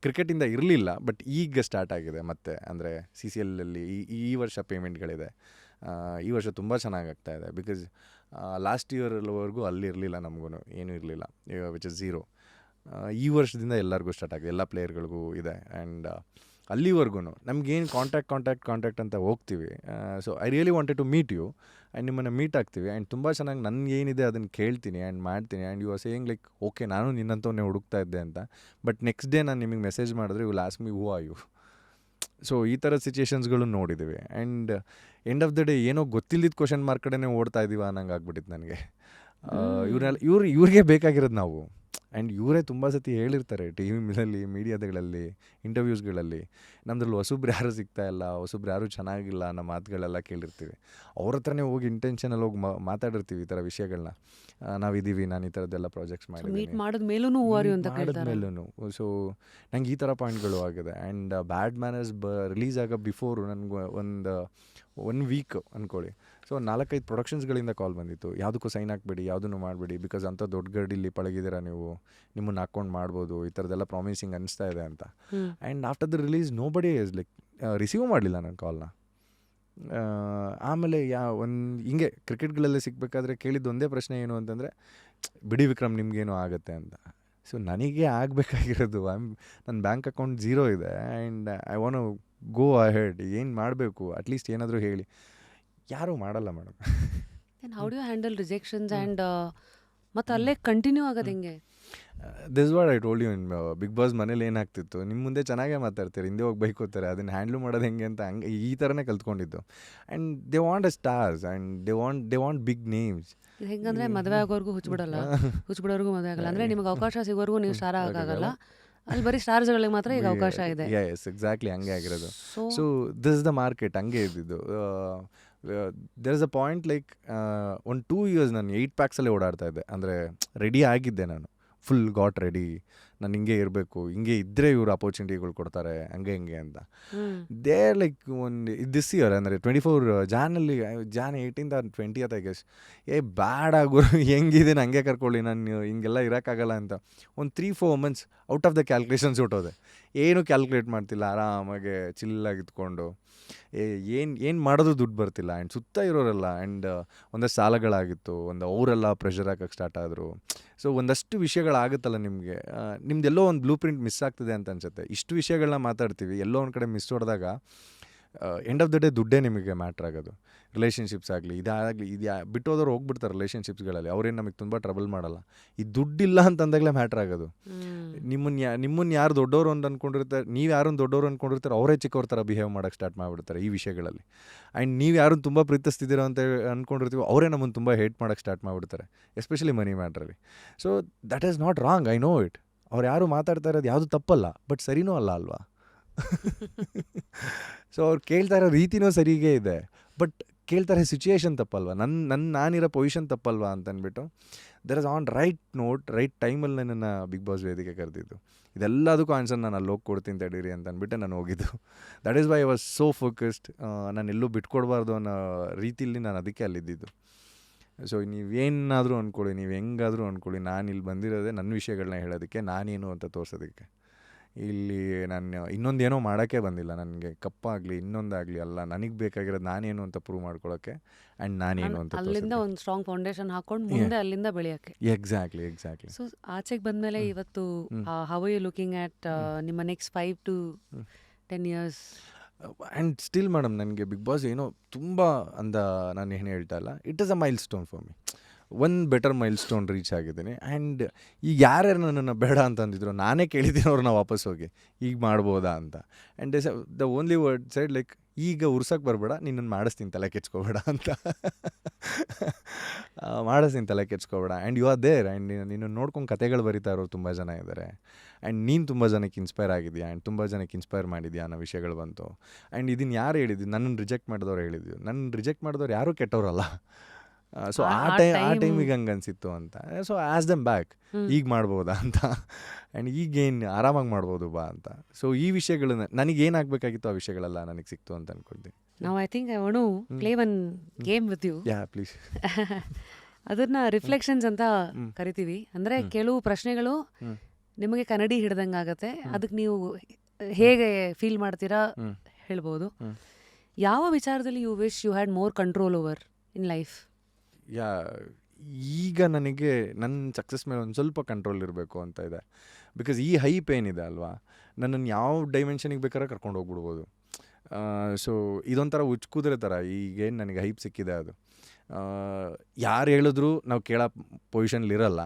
ಕ್ರಿಕೆಟಿಂದ ಇರಲಿಲ್ಲ, ಬಟ್ ಈಗ ಸ್ಟಾರ್ಟ್ ಆಗಿದೆ ಮತ್ತೆ. ಅಂದರೆ CCLಲ್ಲಿ ಈ ವರ್ಷ ಪೇಮೆಂಟ್ಗಳಿದೆ. ಈ ವರ್ಷ ತುಂಬ ಚೆನ್ನಾಗಿ ಆಗ್ತಾಯಿದೆ. ಬಿಕಾಸ್ ಲಾಸ್ಟ್ ಇಯರ್ವರೆಗೂ ಅಲ್ಲಿ ಇರಲಿಲ್ಲ, ನಮಗೂ ಏನೂ ಇರಲಿಲ್ಲ, ವಿಚ್ ಇಸ್ ಝೀರೋ. ಈ ವರ್ಷದಿಂದ ಎಲ್ಲರಿಗೂ ಸ್ಟಾರ್ಟ್ ಆಗಿದೆ, ಎಲ್ಲ ಪ್ಲೇಯರ್ಗಳಿಗೂ ಇದೆ. ಆ್ಯಂಡ್ ಅಲ್ಲಿವರೆಗೂ ನಮಗೇನು ಕಾಂಟ್ಯಾಕ್ಟ್ ಅಂತ ಹೋಗ್ತೀವಿ. So I really wanted to meet you and ನಿಮ್ಮನ್ನು ಮೀಟ್ ಆಗ್ತೀವಿ ಆ್ಯಂಡ್ ತುಂಬ ಚೆನ್ನಾಗಿ ನನಗೇನಿದೆ ಅದನ್ನು ಕೇಳ್ತೀನಿ ಆ್ಯಂಡ್ ಮಾಡ್ತೀನಿ and you are saying like okay ನಾನು ನಿನ್ನಂಥವನ್ನೇ ಹುಡುಕ್ತಾ ಇದ್ದೆ ಅಂತ. ಬಟ್ ನೆಕ್ಸ್ಟ್ ಡೇ ನಾನು ನಿಮಗೆ ಮೆಸೇಜ್ ಮಾಡಿದ್ರೆ you lost me who are you. So ಈ ಥರ ಸಿಚುಯೇಷನ್ಸ್ಗಳು ನೋಡಿದ್ದೀವಿ and end of the day ಏನೋ ಗೊತ್ತಿಲ್ಲದಿದ್ದ ಕ್ವಶನ್ ಮಾರ್ಕ್ ಕಡೆನೇ ಓಡ್ತಾ ಇದ್ದೀವ ಅನ್ನಂಗೆ ಆಗ್ಬಿಟ್ಟಿತ್ತು ನನಗೆ. ಇವ್ರಿಗೆ ಬೇಕಾಗಿರೋದು ನಾವು. ಆ್ಯಂಡ್ ಇವರೇ ತುಂಬ ಸತಿ ಹೇಳಿರ್ತಾರೆ ಟಿ ವಿಗಳಲ್ಲಿ, ಮೀಡಿಯಾಗಳಲ್ಲಿ, ಇಂಟರ್ವ್ಯೂಸ್ಗಳಲ್ಲಿ, ನಮ್ಮದ್ರಲ್ಲಿ ಹೊಸಬ್ರು ಯಾರೂ ಸಿಗ್ತಾ ಇಲ್ಲ, ಹೊಸಬ್ರು ಯಾರೂ ಚೆನ್ನಾಗಿಲ್ಲ ಅನ್ನೋ ಮಾತುಗಳೆಲ್ಲ ಕೇಳಿರ್ತೀವಿ. ಅವ್ರ ಹತ್ರನೇ ಹೋಗಿ ಇಂಟೆನ್ಷನಲ್ಲಿ ಹೋಗಿ ಮಾತಾಡಿರ್ತೀವಿ ಈ ಥರ ವಿಷಯಗಳನ್ನ. ನಾವಿದ್ದೀವಿ, ನಾನು ಈ ಥರದ್ದೆಲ್ಲ ಪ್ರಾಜೆಕ್ಟ್ಸ್ ಮೀಟ್ ಮಾಡಿದ್ಮೇಲೂ. ಸೊ ನಂಗೆ ಈ ಥರ ಪಾಯಿಂಟ್ಗಳು ಆಗಿದೆ. ಆ್ಯಂಡ್ ಬ್ಯಾಡ್ ಮ್ಯಾನರ್ಸ್ ರಿಲೀಸ್ ಆಗೋ ಬಿಫೋರ್ ನನಗೆ ಒನ್ ವೀಕ್ ಅಂದ್ಕೊಳ್ಳಿ. ಸೊ 4-5 ಪ್ರೊಡಕ್ಷನ್ಸ್ಗಳಿಂದ ಕಾಲ್ ಬಂದಿತ್ತು, ಯಾವುದಕ್ಕೂ ಸೈನ್ ಹಾಕಬೇಡಿ, ಯಾವುದನ್ನು ಮಾಡಬೇಡಿ, ಬಿಕಾಸ್ ಅಂಥ ದೊಡ್ಡ ಗಡಿಲಿ ಪಳಗಿದ್ದೀರಾ ನೀವು, ನಿಮ್ಮನ್ನು ಹಾಕ್ಕೊಂಡು ಮಾಡ್ಬೋದು, ಈ ಥರದ್ದೆಲ್ಲ ಪ್ರಾಮಿಸಿಂಗ್ ಅನಿಸ್ತಾ ಇದೆ ಅಂತ. And after the release nobody is like receive ಮಾಡಲಿಲ್ಲ ನನ್ನ ಕಾಲ್ನ. ಆಮೇಲೆ ಹಿಂಗೆ ಕ್ರಿಕೆಟ್ಗಳಲ್ಲೇ ಸಿಗಬೇಕಾದ್ರೆ ಕೇಳಿದ್ದು ಒಂದೇ ಪ್ರಶ್ನೆ ಏನು ಅಂತಂದರೆ, ಬಿಡಿ ವಿಕ್ರಮ್ ನಿಮಗೇನೋ ಆಗುತ್ತೆ ಅಂತ. ಸೊ ನನಗೆ ಆಗಬೇಕಾಗಿರೋದು ನನ್ನ ಬ್ಯಾಂಕ್ ಅಕೌಂಟ್ 0 ಇದೆ and I want to go ahead. ಏನು ಮಾಡಬೇಕು ಅಟ್ಲೀಸ್ಟ್ ಏನಾದರೂ ಹೇಳಿ. ಯಾರೂ ಮಾಡಲ್ಲ madam. How do you handle rejections and ಮತ್ತು ಅಲ್ಲೇ ಕಂಟಿನ್ಯೂ ಆಗೋದು ಹೆಂಗೆ? This what I told you in big Boss ಮನೇಲಿ ಏನಾಗ್ತಿತ್ತು, ನಿಮ್ಮ ಮುಂದೆ ಚೆನ್ನಾಗೇ ಮಾತಾಡ್ತಾರೆ, ಹಿಂದೆ ಹೋಗಿ ಬೈಕೋತಾರೆ, ಅದನ್ನು ಹ್ಯಾಂಡ್ಲ್ ಮಾಡೋದು ಹೆಂಗೆ ಅಂತ ಹಂಗೆ ಈ ಥರನೇ ಕಲ್ತ್ಕೊಂಡಿದ್ದು. And they want a stars and they want big names. ಇದು ಹೆಂಗಂದ್ರೆ ಮದುವೆ ಆಗೋರ್ಗೂ ಹುಚ್ಚಿಬಿಡೋರ್ಗೂ ಮದುವೆ ಆಗಲ್ಲ. ಅಂದರೆ ನಿಮಗೆ ಅವಕಾಶ ಸಿಗೋರ್ಗೂ ನೀವು ಸ್ಟಾರ್ ಆಗೋಕ್ಕಾಗಲ್ಲ. ಅಲ್ಲಿ ಬರೀ ಸ್ಟಾರ್ಸ್ಗಳಿಗೆ ಮಾತ್ರ ಈಗ ಅವಕಾಶ ಇದೆ. ಎಸ್ ಎಕ್ಸಾಕ್ಟ್ಲಿ ಹಂಗೆ ಆಗಿರೋದು. So this is the market, ಹಂಗೆ ಇದ್ದಿದ್ದು. There is a point like ಒಂದು 2 years ನಾನು 8 ಪ್ಯಾಕ್ಸಲ್ಲೇ ಓಡಾಡ್ತಾ ಇದ್ದೆ. ಅಂದರೆ ರೆಡಿ ಆಗಿದ್ದೆ ನಾನು, ಫುಲ್ ಗಾಟ್ ರೆಡಿ, ನಾನು ಹಿಂಗೆ ಇರಬೇಕು, ಹಿಂಗೆ ಇದ್ದರೆ ಇವರು ಅಪರ್ಚುನಿಟಿಗಳು ಕೊಡ್ತಾರೆ, ಹಂಗೆ ಹಿಂಗೆ ಅಂತ. ದೇರ್ ಲೈಕ್ ಒಂದು ದಿಸ್ ಇಯರ್ ಅಂದರೆ 24 ಜಾನಲ್ಲಿ, Jan 18th or 20th I guess, bad ಆಗೋರು ಹೆಂಗಿದೆ ಹಂಗೆ ಕರ್ಕೊಳ್ಳಿ, ನಾನು ಹಿಂಗೆಲ್ಲ ಇರೋಕ್ಕಾಗಲ್ಲ ಅಂತ ಒಂದು 3-4 months out of the calculations ಹೊಟ್ಟೋದೆ. ಏನು ಕ್ಯಾಲ್ಕುಲೇಟ್ ಮಾಡ್ತಿಲ್ಲ, ಆರಾಮಾಗೆ ಚಿಲ್ಲಾಗಿ ಇದ್ಕೊಂಡು ಏನು ಮಾಡೋದು ದುಡ್ಡು ಬರ್ತಿಲ್ಲ. ಆ್ಯಂಡ್ ಸುತ್ತ ಇರೋರೆಲ್ಲ ಆ್ಯಂಡ್ ಒಂದಷ್ಟು ಸಾಲಗಳಾಗಿತ್ತು, ಅವರೆಲ್ಲ ಪ್ರೆಷರ್ ಹಾಕೋಕ್ಕೆ ಸ್ಟಾರ್ಟ್ ಆದರು. ಸೊ ಒಂದಷ್ಟು ವಿಷಯಗಳಾಗುತ್ತಲ್ಲ ನಿಮಗೆ, ನಿಮ್ದೆಲ್ಲೋ ಒಂದು ಬ್ಲೂ ಪ್ರಿಂಟ್ ಮಿಸ್ ಆಗ್ತಿದೆ ಅಂತ ಅನ್ಸುತ್ತೆ. ಇಷ್ಟು ವಿಷಯಗಳನ್ನ ಮಾತಾಡ್ತೀವಿ, ಎಲ್ಲೋ ಒಂದು ಕಡೆ ಮಿಸ್ ಹೊಡೆದಾಗ ಎಂಡ್ ಆಫ್ ದ ಡೇ ದುಡ್ಡೇ ನಿಮಗೆ ಮ್ಯಾಟ್ರ್ ಆಗೋದು. ರಿಲೇಷನ್ಶಿಪ್ಸ್ ಆಗಲಿ, ಇದು ಬಿಟ್ಟೋದವ್ರು ಹೋಗ್ಬಿಡ್ತಾರೆ ರಿಲೇಷನ್ಶಿಪ್ಸ್ಗಳಲ್ಲಿ, ಅವ್ರೇನು ನಮಗೆ ತುಂಬ ಟ್ರಬಲ್ ಮಾಡಲ್ಲ. ಈ ದುಡ್ಡಿಲ್ಲ ಅಂತಂದಾಗಲೇ ಮ್ಯಾಟ್ರ್ ಆಗೋದು. ನಿಮ್ಮನ್ನು ಯಾರು ದೊಡ್ಡವರು ಅಂತ ಅಂದ್ಕೊಂಡಿರ್ತಾರೆ, ನೀವು ಯಾರನ್ನು ದೊಡ್ಡವರು ಅಂದ್ಕೊಂಡಿರ್ತಾರೆ, ಅವರೇ ಚಿಕ್ಕವ್ರ ಥರ ಬಿಹೇವ್ ಮಾಡೋಕ್ಕೆ ಸ್ಟಾರ್ಟ್ ಮಾಡಿಬಿಡ್ತಾರೆ ಈ ವಿಷಯಗಳಲ್ಲಿ. ಆ್ಯಂಡ್ ನೀವು ಯಾರನ್ನು ತುಂಬ ಪ್ರೀತಿಸ್ತಿದ್ದೀರೋ ಅಂತ ಅಂದ್ಕೊಂಡಿರ್ತೀವಿ, ಅವರೇ ನಮ್ಮನ್ನು ತುಂಬ ಹೇಟ್ ಮಾಡೋಕ್ಕೆ ಸ್ಟಾರ್ಟ್ ಮಾಡಿಬಿಡ್ತಾರೆ, ಎಸ್ಪೆಷಲಿ ಮನಿ ಮ್ಯಾಟ್ರಲ್ಲಿ. So that is not wrong, I know it. ಅವ್ರು ಯಾರು ಮಾತಾಡ್ತಾ ಇರೋದು ಯಾವುದು ತಪ್ಪಲ್ಲ, ಬಟ್ ಸರಿನೂ ಅಲ್ಲ ಅಲ್ವಾ. ಸೊ ಅವ್ರು ಕೇಳ್ತಾ ಇರೋ ರೀತಿನೂ ಸರಿಗೇ ಇದೆ, ಬಟ್ ಕೇಳ್ತಾರೆ ಸಿಚುಯೇಷನ್ ತಪ್ಪಲ್ವಾ, ನಾನಿರೋ ಪೊಸಿಷನ್ ತಪ್ಪಲ್ವಾ ಅಂತಂದ್ಬಿಟ್ಟು there is on right note, right ಟೈಮಲ್ಲಿ ನನ್ನನ್ನು ಬಿಗ್ ಬಾಸ್ ವೇದಿಕೆ ಕರೆದಿದ್ದು. ಇದೆಲ್ಲದಕ್ಕೂ ಆನ್ಸರ್ ನಾನು ಅಲ್ಲಿ ಹೋಗಿ ಕೊಡ್ತೀನಿ ತಡೀರಿ ಅಂತ ಅಂದ್ಬಿಟ್ಟು ನಾನು ಹೋಗಿದ್ದು. That is why I was so focused. ನಾನು ಎಲ್ಲೂ ಬಿಟ್ಕೊಡ್ಬಾರ್ದು ಅನ್ನೋ ರೀತಿಯಲ್ಲಿ ನಾನು ಅದಕ್ಕೆ ಅಲ್ಲಿದ್ದಿದ್ದು. ಸೊ ನೀವೇನಾದರೂ ಅಂದ್ಕೊಳ್ಳಿ, ನೀವು ಹೆಂಗಾದರೂ ಅಂದ್ಕೊಳ್ಳಿ, ನಾನು ಇಲ್ಲಿ ಬಂದಿರೋದೇ ನನ್ನ ವಿಷಯಗಳನ್ನ ಹೇಳೋದಕ್ಕೆ, ನಾನೇನು ಅಂತ ತೋರಿಸೋದಕ್ಕೆ. ಇಲ್ಲಿ ನಾನು ಇನ್ನೊಂದೇನೋ ಮಾಡೋಕ್ಕೆ ಬಂದಿಲ್ಲ. ನನಗೆ ಕಪ್ಪಾಗಲಿ ಇನ್ನೊಂದಾಗಲಿ ಅಲ್ಲ, ನನಗೆ ಬೇಕಾಗಿರೋದು ನಾನೇನು ಅಂತ ಪ್ರೂವ್ ಮಾಡ್ಕೊಳ್ಳೋಕ್ಕೆ ಆ್ಯಂಡ್ ನಾನೇನು ಅಂತ ಅಲ್ಲಿಂದ ಒಂದು ಸ್ಟ್ರಾಂಗ್ ಫೌಂಡೇಶನ್ ಹಾಕೊಂಡು ಮುಂದೆ ಅಲ್ಲಿಂದ ಬೆಳೆಯೋಕ್ಕೆ. ಎಕ್ಸಾಕ್ಟ್ಲಿ. ಸೊ ಆಚೆಗೆ ಬಂದಮೇಲೆ ಇವತ್ತು how are you looking at ನಿಮ್ಮ next 5 to 10 years? And still madam, ನನಗೆ ಬಿಗ್ ಬಾಸ್ ಏನೋ ತುಂಬ ನಾನು ಏನು ಹೇಳ್ತಾ ಇಲ್ಲ, it is a milestone for me. ಒಂದು ಬೆಟರ್ ಮೈಲ್ ಸ್ಟೋನ್ ರೀಚ್ ಆಗಿದ್ದೀನಿ. ಆ್ಯಂಡ್ ಈಗ ಯಾರ್ಯಾರು ನನ್ನನ್ನು ಬೇಡ ಅಂತಂದಿದ್ರು, ನಾನೇ ಕೇಳಿದ್ದೀನಿ ಅವ್ರನ್ನ ವಾಪಸ್ ಹೋಗಿ ಈಗ ಮಾಡ್ಬೋದಾ ಅಂತ. And the only word side like, ಈಗ ಉರ್ಸೋಕ್ಕೆ ಬರಬೇಡ, ನಿನ್ನನ್ನು ಮಾಡಿಸ್ತೀನಿ, ತಲೆ ಕೆಚ್ಕೋಬೇಡ ಅಂತ. ಮಾಡಿಸ್ತೀನಿ, ತಲೆ ಕೆಚ್ಕೋಬೇಡ. And you are there. And ನಿನ್ನ ನೋಡ್ಕೊಂಡು ಕತೆಗಳು ಬರೀತಾ ಇರೋರು ತುಂಬ ಜನ ಇದ್ದಾರೆ. ಆ್ಯಂಡ್ ನೀನು ತುಂಬ ಜನಕ್ಕೆ ಇನ್ಸ್ಪೈರ್ ಆಗಿದೆಯಾ, ಆ್ಯಂಡ್ ತುಂಬ ಜನಕ್ಕೆ ಇನ್ಸ್ಪೈರ್ ಮಾಡಿದ್ಯಾ ಅನ್ನೋ ವಿಷಯಗಳು ಬಂತು. ಆ್ಯಂಡ್ ಇದನ್ನು ಯಾರು ಹೇಳಿದ್ವಿ, ನನ್ನನ್ನು ರಿಜೆಕ್ಟ್ ಮಾಡಿದವ್ರು ಹೇಳಿದ್ವಿ. ನನ್ನ ರಿಜೆಕ್ಟ್ ಮಾಡಿದವ್ರು ಯಾರೂ ಕೆಟ್ಟವರಲ್ಲ. ಸೊ ಆ ಟೈಮಿಗೆ ಹಂಗೆ ಅನಿಸಿತ್ತು ಅಂತ. ಸೊ ಆಸ್ ದಮ್ ಬ್ಯಾಕ್, ಈಗ ಮಾಡ್ಬೋದಾ ಅಂತ, ಆ್ಯಂಡ್ ಈಗೇನು ಆರಾಮಾಗಿ ಮಾಡ್ಬೋದು ಬಾ ಅಂತ. ಸೊ ಈ ವಿಷಯಗಳನ್ನ ನನಗೇನಾಗಬೇಕಾಗಿತ್ತು ಆ ವಿಷಯಗಳೆಲ್ಲ ನನಗೆ ಸಿಕ್ತು ಅಂತ ಅನ್ಕೊಳ್ತೀನಿ. Now I think I want to play one game with you. Yeah, please. ಅದನ್ನ ರಿಫ್ಲೆಕ್ಷನ್ಸ್ ಅಂತ ಕರಿತೀವಿ. ಅಂದರೆ ಕೆಲವು ಪ್ರಶ್ನೆಗಳು ನಿಮಗೆ ಕನ್ನಡಿ ಹಿಡ್ದಂಗೆ ಆಗುತ್ತೆ, ಅದಕ್ಕೆ ನೀವು ಹೇಗೆ ಫೀಲ್ ಮಾಡ್ತೀರಾ ಹೇಳ್ಬೋದು. ಯಾವ ವಿಚಾರದಲ್ಲಿ you wish you had more control over in life? ಈಗ ನನಗೆ ನನ್ನ ಸಕ್ಸಸ್ ಮೇಲೆ ಒಂದು ಸ್ವಲ್ಪ ಕಂಟ್ರೋಲ್ ಇರಬೇಕು ಅಂತ ಇದೆ. ಬಿಕಾಸ್ ಈ ಹೈಪ್ ಏನಿದೆ ಅಲ್ವಾ, ನನ್ನನ್ನು ಯಾವ ಡೈಮೆನ್ಷನಿಗೆ ಬೇಕಾದ್ರೆ ಕರ್ಕೊಂಡು ಹೋಗ್ಬಿಡ್ಬೋದು. ಸೊ ಇದೊಂಥರ ಉಚ್ಕುದ್ರೆ ಥರ ಈಗೇನು ನನಗೆ ಹೈಪ್ ಸಿಕ್ಕಿದೆ ಅದು. ಯಾರು ಹೇಳಿದ್ರು ನಾವು ಕೇಳೋ ಪೊಸಿಷನ್ಲಿರಲ್ಲ.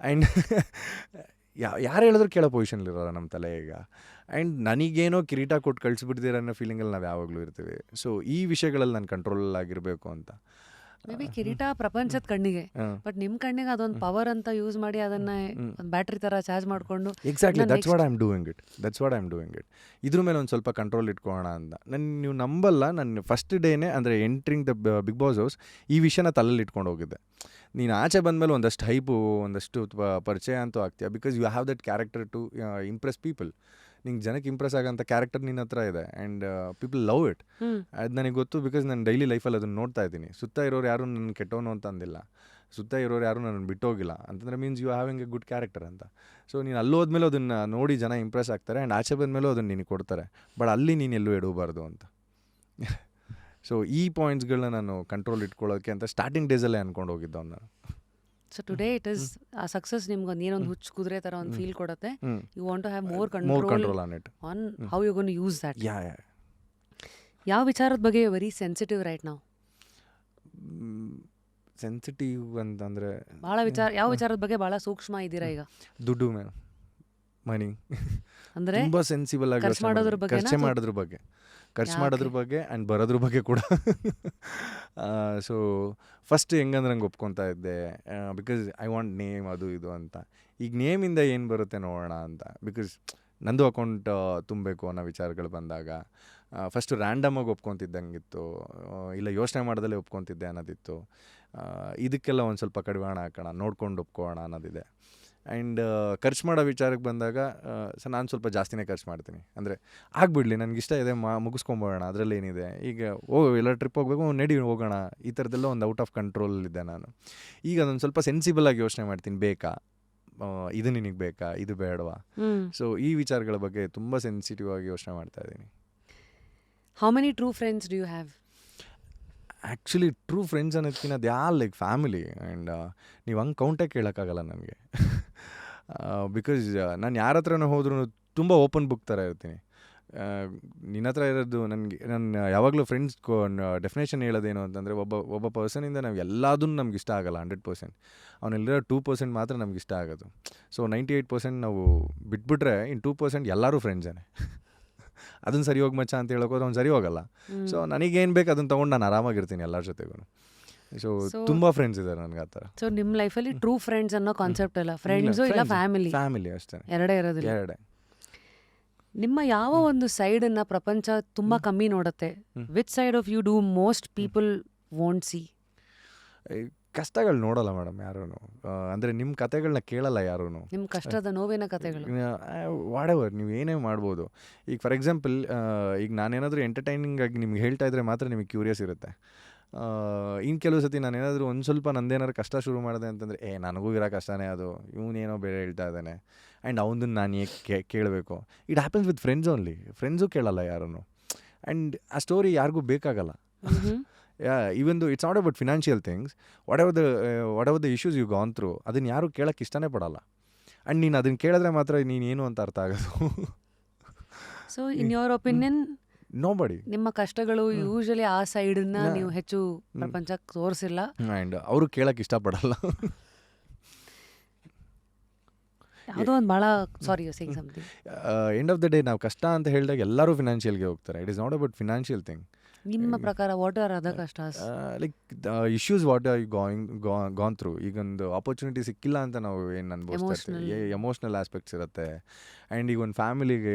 ಆ್ಯಂಡ್ ಯಾರು ಹೇಳಿದ್ರು ಕೇಳೋ ಪೊಸಿಷನ್ಲಿರಲ್ಲ ನಮ್ಮ ತಲೆ ಈಗ. ಆ್ಯಂಡ್ ನನಗೇನೋ ಕಿರೀಟ ಕೊಟ್ಟು ಕಳಿಸ್ಬಿಡ್ತೀರ ಅನ್ನೋ ಫೀಲಿಂಗಲ್ಲಿ ನಾವು ಯಾವಾಗಲೂ ಇರ್ತೀವಿ. ಸೊ ಈ ವಿಷಯಗಳಲ್ಲಿ ನಾನು ಕಂಟ್ರೋಲ್ ಆಗಿರಬೇಕು ಅಂತ. ಮೇ ಬಿ ಕಿರೀಟ ಪ್ರಪಂಚದ ಕಣ್ಣಿಗೆ, ಬಟ್ ನಿಮ್ಮ ಕಣ್ಣಿಗೆ ಅದೊಂದು ಪವರ್ ಅಂತ ಯೂಸ್ ಮಾಡಿ ಅದನ್ನ ಒಂದು ಬ್ಯಾಟ್ರಿ ಥರ ಚಾರ್ಜ್ ಮಾಡಿಕೊಂಡು. Exactly, that's what I am doing it. ಇದ್ರ ಮೇಲೆ ಒಂದು ಸ್ವಲ್ಪ ಕಂಟ್ರೋಲ್ ಇಟ್ಕೊಳ್ಳೋಣ ಅಂತ. ನೀವು ನಂಬಲ್ಲ, ನನ್ನ ಫಸ್ಟ್ ಡೇನೇ ಅಂದರೆ entering the Bigg boss house ಈ ವಿಷಯನ ತಲೆಯಲ್ಲಿ ಇಟ್ಕೊಂಡು ಹೋಗಿದ್ದೆ. ನೀನು ಆಚೆ ಬಂದಮೇಲೆ ಒಂದಷ್ಟು ಹೈಪು, ಒಂದಷ್ಟು ಪರಿಚಯ ಅಂತೂ ಆಗ್ತೀಯ. Because you have that character to impress people. ನಿಂಗೆ ಜನಕ್ಕೆ ಇಂಪ್ರೆಸ್ ಆಗೋಂಥ ಕ್ಯಾರೆಕ್ಟರ್ ನಿನ್ನ ಹತ್ರ ಇದೆ. And people love it. ಅದು ನನಗೆ ಗೊತ್ತು, ಬಿಕಾಸ್ ನಾನು ಡೈಲಿ ಲೈಫಲ್ಲಿ ಅದನ್ನು ನೋಡ್ತಾ ಇದ್ದೀನಿ. ಸುತ್ತ ಇರೋರು ಯಾರು ನನ್ನ ಕೆಟ್ಟವನು ಅಂತ ಅಂದಿಲ್ಲ, ಸುತ್ತ ಇರೋರು ಯಾರು ನನ್ನ ಬಿಟ್ಟೋಗಿಲ್ಲ ಅಂತಂದರೆ means you having a good character ಅಂತ. ಸೊ ನೀನು ಅಲ್ಲೋದ್ಮೇಲೆ ಅದನ್ನು ನೋಡಿ ಜನ ಇಂಪ್ರೆಸ್ ಆಗ್ತಾರೆ. ಆ್ಯಂಡ್ ಆಚೆ ಬಂದಮೇಲೂ ಅದನ್ನು ನಿನಗೆ ಕೊಡ್ತಾರೆ. ಬಟ್ ಅಲ್ಲಿ ನೀನು ಎಲ್ಲೂ ಎಡಬಾರ್ದು ಅಂತ. ಸೊ ಈ ಪಾಯಿಂಟ್ಸ್ಗಳನ್ನ ನಾನು ಕಂಟ್ರೋಲ್ ಇಟ್ಕೊಳ್ಳೋಕ್ಕೆ ಅಂತ ಸ್ಟಾರ್ಟಿಂಗ್ ಡೇಸಲ್ಲೇ ಅಂದ್ಕೊಂಡು ಹೋಗಿದ್ದು ನಾನು. So today it is a success ನಿಮ್ಗೆ ಒಂದು ಏನೊಂದು ಹುಚ್ಚು ಕುದುರೆ ಥರ ಒಂದು ಫೀಲ್ ಕೊಡುತ್ತೆ. You want to have more control on it, on how you gonna use that. Yeah. ಯಾವ ವಿಚಾರದ ಬಗ್ಗೆ ವೆರಿ ಸೆನ್ಸಿಟಿವ್ ರೈಟ್ ನಾವು? ಸೆನ್ಸಿಟಿವ್ ಅಂತಂದರೆ ಭಾಳ ಯಾವ ವಿಚಾರದ ಬಗ್ಗೆ ಭಾಳ ಸೂಕ್ಷ್ಮ ಇದ್ದೀರಾ ಈಗ? ದುಡ್ಡು ಮನಿ ಅಂದರೆ ತುಂಬ ಸೆನ್ಸಿಬಲ್ ಆಗಿ ಖರ್ಚು ಮಾಡೋದ್ರ ಬಗ್ಗೆ ಖರ್ಚು ಮಾಡೋದ್ರ ಬಗ್ಗೆ ಆ್ಯಂಡ್ ಬರೋದ್ರ ಬಗ್ಗೆ ಕೂಡ. ಸೊ ಫಸ್ಟ್ ಹೆಂಗಂದ್ರೆ ಹಂಗೆ ಒಪ್ಕೊತಾ ಇದ್ದೆ, ಬಿಕಾಸ್ ಐ ವಾಂಟ್ ನೇಮ್ ಅದು ಇದು ಅಂತ. ಈಗ ನೇಮಿಂದ ಏನು ಬರುತ್ತೆ ನೋಡೋಣ ಅಂತ. ಬಿಕಾಸ್ ನಂದು ಅಕೌಂಟ್ ತುಂಬಬೇಕು ಅನ್ನೋ ವಿಚಾರಗಳು ಬಂದಾಗ ಫಸ್ಟು ರ್ಯಾಂಡಮಾಗಿ ಒಪ್ಕೊತಿದ್ದಂಗಿತ್ತು, ಇಲ್ಲ ಯೋಚನೆ ಮಾಡೋದಲ್ಲೇ ಒಪ್ಕೊತಿದ್ದೆ ಅನ್ನೋದಿತ್ತು. ಇದಕ್ಕೆಲ್ಲ ಒಂದು ಸ್ವಲ್ಪ ಕಡಿವಾಣ ಹಾಕೋಣ, ನೋಡ್ಕೊಂಡು ಒಪ್ಕೊಳ್ಳೋಣ ಅನ್ನೋದಿದೆ. ಆ್ಯಂಡ್ ಖರ್ಚು ಮಾಡೋ ವಿಚಾರಕ್ಕೆ ಬಂದಾಗ ನಾನು ಸ್ವಲ್ಪ ಜಾಸ್ತಿನೇ ಖರ್ಚು ಮಾಡ್ತೀನಿ. ಅಂದರೆ ಆಗಿಬಿಡ್ಲಿ, ನನಗಿಷ್ಟ ಇದೆ, ಮುಗಿಸ್ಕೊಂಬೋಣ, ಅದರಲ್ಲಿ ಏನಿದೆ. ಈಗ ಎಲ್ಲ ಟ್ರಿಪ್ ಹೋಗಬೇಕು, ನಡಿ ಹೋಗೋಣ, ಈ ಥರದ್ದೆಲ್ಲ ಒಂದು ಔಟ್ ಆಫ್ ಕಂಟ್ರೋಲಿದ್ದೆ ನಾನು. ಈಗ ಅದೊಂದು ಸ್ವಲ್ಪ ಸೆನ್ಸಿಬಲ್ ಆಗಿ ಯೋಚನೆ ಮಾಡ್ತೀನಿ, ಬೇಕಾ ಇದು, ನಿನಗೆ ಬೇಕಾ, ಇದು ಬೇಡವಾ. ಸೊ ಈ ವಿಚಾರಗಳ ಬಗ್ಗೆ ತುಂಬ ಸೆನ್ಸಿಟಿವ್ ಆಗಿ ಯೋಚನೆ ಮಾಡ್ತಾ ಇದ್ದೀನಿ. How many true friends do you have? Actually true friends ಅನ್ನೋದಕ್ಕಿಂತ ಅದು ಯಾರು ಲೈಕ್ ಫ್ಯಾಮಿಲಿ. ಆ್ಯಂಡ್ ನೀವು ಹಂಗೆ ಕೌಂಟೇ ಕೇಳೋಕ್ಕಾಗಲ್ಲ ನನಗೆ. ಬಿಕಾಸ್ ನಾನು ಯಾರ ಹತ್ರನೂ ಹೋದ್ರೂ ತುಂಬ ಓಪನ್ ಬುಕ್ ಥರ ಇರ್ತೀನಿ. ನಿನ್ನ ಹತ್ರ ಇರೋದು ನನಗೆ, ನಾನು ಯಾವಾಗಲೂ ಫ್ರೆಂಡ್ಸ್ ಡೆಫಿನೇಷನ್ ಹೇಳೋದೇನು ಅಂತಂದರೆ, ಒಬ್ಬ ಪರ್ಸನಿಂದ ನಾವು ಎಲ್ಲದನ್ನು ನಮ್ಗೆ ಇಷ್ಟ ಆಗೋಲ್ಲ 100%. ಅವನೆಲ್ಲಿರೋ 2% ಮಾತ್ರ ನಮ್ಗೆ ಇಷ್ಟ ಆಗೋದು. ಸೊ 98% ನಾವು ಬಿಟ್ಬಿಟ್ರೆ ಇನ್ನು 2% ಎಲ್ಲರೂ ಫ್ರೆಂಡ್ಸೇ. ಅದನ್ನು ಸರಿ ಹೋಗಿ ಮಚ್ಚ ಅಂತ ಹೇಳೋಕೋದ್ರೆ ಅವ್ನು ಸರಿ ಹೋಗಲ್ಲ. ಸೊ ನನಗೇನು ಬೇಕು ಅದನ್ನು ತೊಗೊಂಡು ನಾನು ಆರಾಮಾಗಿರ್ತೀನಿ ಎಲ್ಲರ ಜೊತೆಗೂ. ಸೊ ತುಂಬ ಫ್ರೆಂಡ್ಸ್ ಇದ್ದಾರೆ ನನಗೆ ಆ ಥರ. ಸೊ ನಿಮ್ಮ ಲೈಫಲ್ಲಿ ಟ್ರೂ ಫ್ರೆಂಡ್ಸ್ ಅನ್ನೋ ಕಾನ್ಸೆಪ್ಟ್ ಅಲ್ಲ, ಫ್ರೆಂಡ್ಸು ಇಲ್ಲ ಫ್ಯಾಮಿಲಿ ಅಷ್ಟೇ, ಎರಡೇ ಇರೋದಿಲ್ಲ. ಎರಡೇ. ನಿಮ್ಮ ಯಾವ ಒಂದು ಸೈಡನ್ನು ಪ್ರಪಂಚ ತುಂಬ ಕಮ್ಮಿ ನೋಡುತ್ತೆ? Which side of you do most people want see? ಕಷ್ಟಗಳು ನೋಡಲ್ಲ ಮೇಡಮ್ ಯಾರೂ. ಅಂದರೆ ನಿಮ್ಮ ಕತೆಗಳನ್ನ ಕೇಳಲ್ಲ ಯಾರೂ. ನಿಮ್ಮ ಕಷ್ಟದ ನೋವಿನ ಕತೆಗಳು ವಾಡೆವರ್ ನೀವು ಏನೇ ಮಾಡ್ಬೋದು. ಈಗ ಫಾರ್ ಎಕ್ಸಾಂಪಲ್, ಈಗ ನಾನೇನಾದರೂ ಎಂಟರ್ಟೈನಿಂಗ್ ಆಗಿ ನಿಮ್ಗೆ ಹೇಳ್ತಾ ಇದ್ರೆ ಮಾತ್ರ ನಿಮಗೆ ಕ್ಯೂರಿಯಸ್ ಇರುತ್ತೆ. ಇನ್ನು ಕೆಲವು ಸತಿ ನಾನೇನಾದರೂ ಒಂದು ಸ್ವಲ್ಪ ನಂದೇನಾದ್ರು ಕಷ್ಟ ಶುರು ಮಾಡಿದೆ ಅಂತಂದರೆ, ನನಗೂ ಇರೋ ಕಷ್ಟನೇ ಅದು, ಇವನೇನೋ ಬೇರೆ ಹೇಳ್ತಾ ಇದ್ದಾನೆ, ಆ್ಯಂಡ್ ಅವನದನ್ನು ನಾನು ಏಕೆ ಕೇಳಬೇಕು. It happens with friends only. Friends ಕೇಳಲ್ಲ ಯಾರೂ. ಆ್ಯಂಡ್ ಆ ಸ್ಟೋರಿ ಯಾರಿಗೂ ಬೇಕಾಗಲ್ಲ. even though it's not about financial things, whatever the issues you gone through, ಅದನ್ನು ಯಾರು ಕೇಳೋಕ್ಕೆ ಇಷ್ಟನೇ ಪಡಲ್ಲ. ಆ್ಯಂಡ್ ನೀನು ಅದನ್ನು ಕೇಳಿದ್ರೆ ಮಾತ್ರ ನೀನೇನು ಅಂತ ಅರ್ಥ ಆಗೋದು. So in your opinion nobody ನಿಮ್ಮ ಕಷ್ಟಗಳು ಯೂಶಲಿ ಆ ಸೈಡನ್ನ ನೀವು ಹೆಚ್ಚು ಪ್ರಪಂಚಕ್ಕೆ ತೋರಿಸಿಲ್ಲ, ಆ್ಯಂಡ್ ಅವರು ಕೇಳೋಕ್ಕೆ ಇಷ್ಟಪಡಲ್ಲ. ಯಾವುದೋ ಒಂದು ಭಾಳ ಸಾರಿ you saying something. End of the day ನಾವು ಕಷ್ಟ ಅಂತ ಹೇಳಿದಾಗ ಎಲ್ಲರೂ ಫಿನಾನ್ಷಿಯಲ್ಗೆ ಹೋಗ್ತಾರೆ. It is not about financial thing. ನಿಮ್ಮ ಪ್ರಕಾರ ವಾಟ್ ಆರ್ ಅದರ್ ಕಷ್ಟಸ್? Like issues what are you gone through. ಈಗೊಂದು ಆಪರ್ಚುನಿಟಿ ಸಿಕ್ಕಿಲ್ಲ ಅಂತ ನಾವು ಏನು ಅನ್ಬೋಸ್ತಾ ಇರ್ತೀವಿ. ಎಮೋಷ್ನಲ್ ಆಸ್ಪೆಕ್ಟ್ಸ್ ಇರುತ್ತೆ. ಆ್ಯಂಡ್ ಈಗ ಒಂದು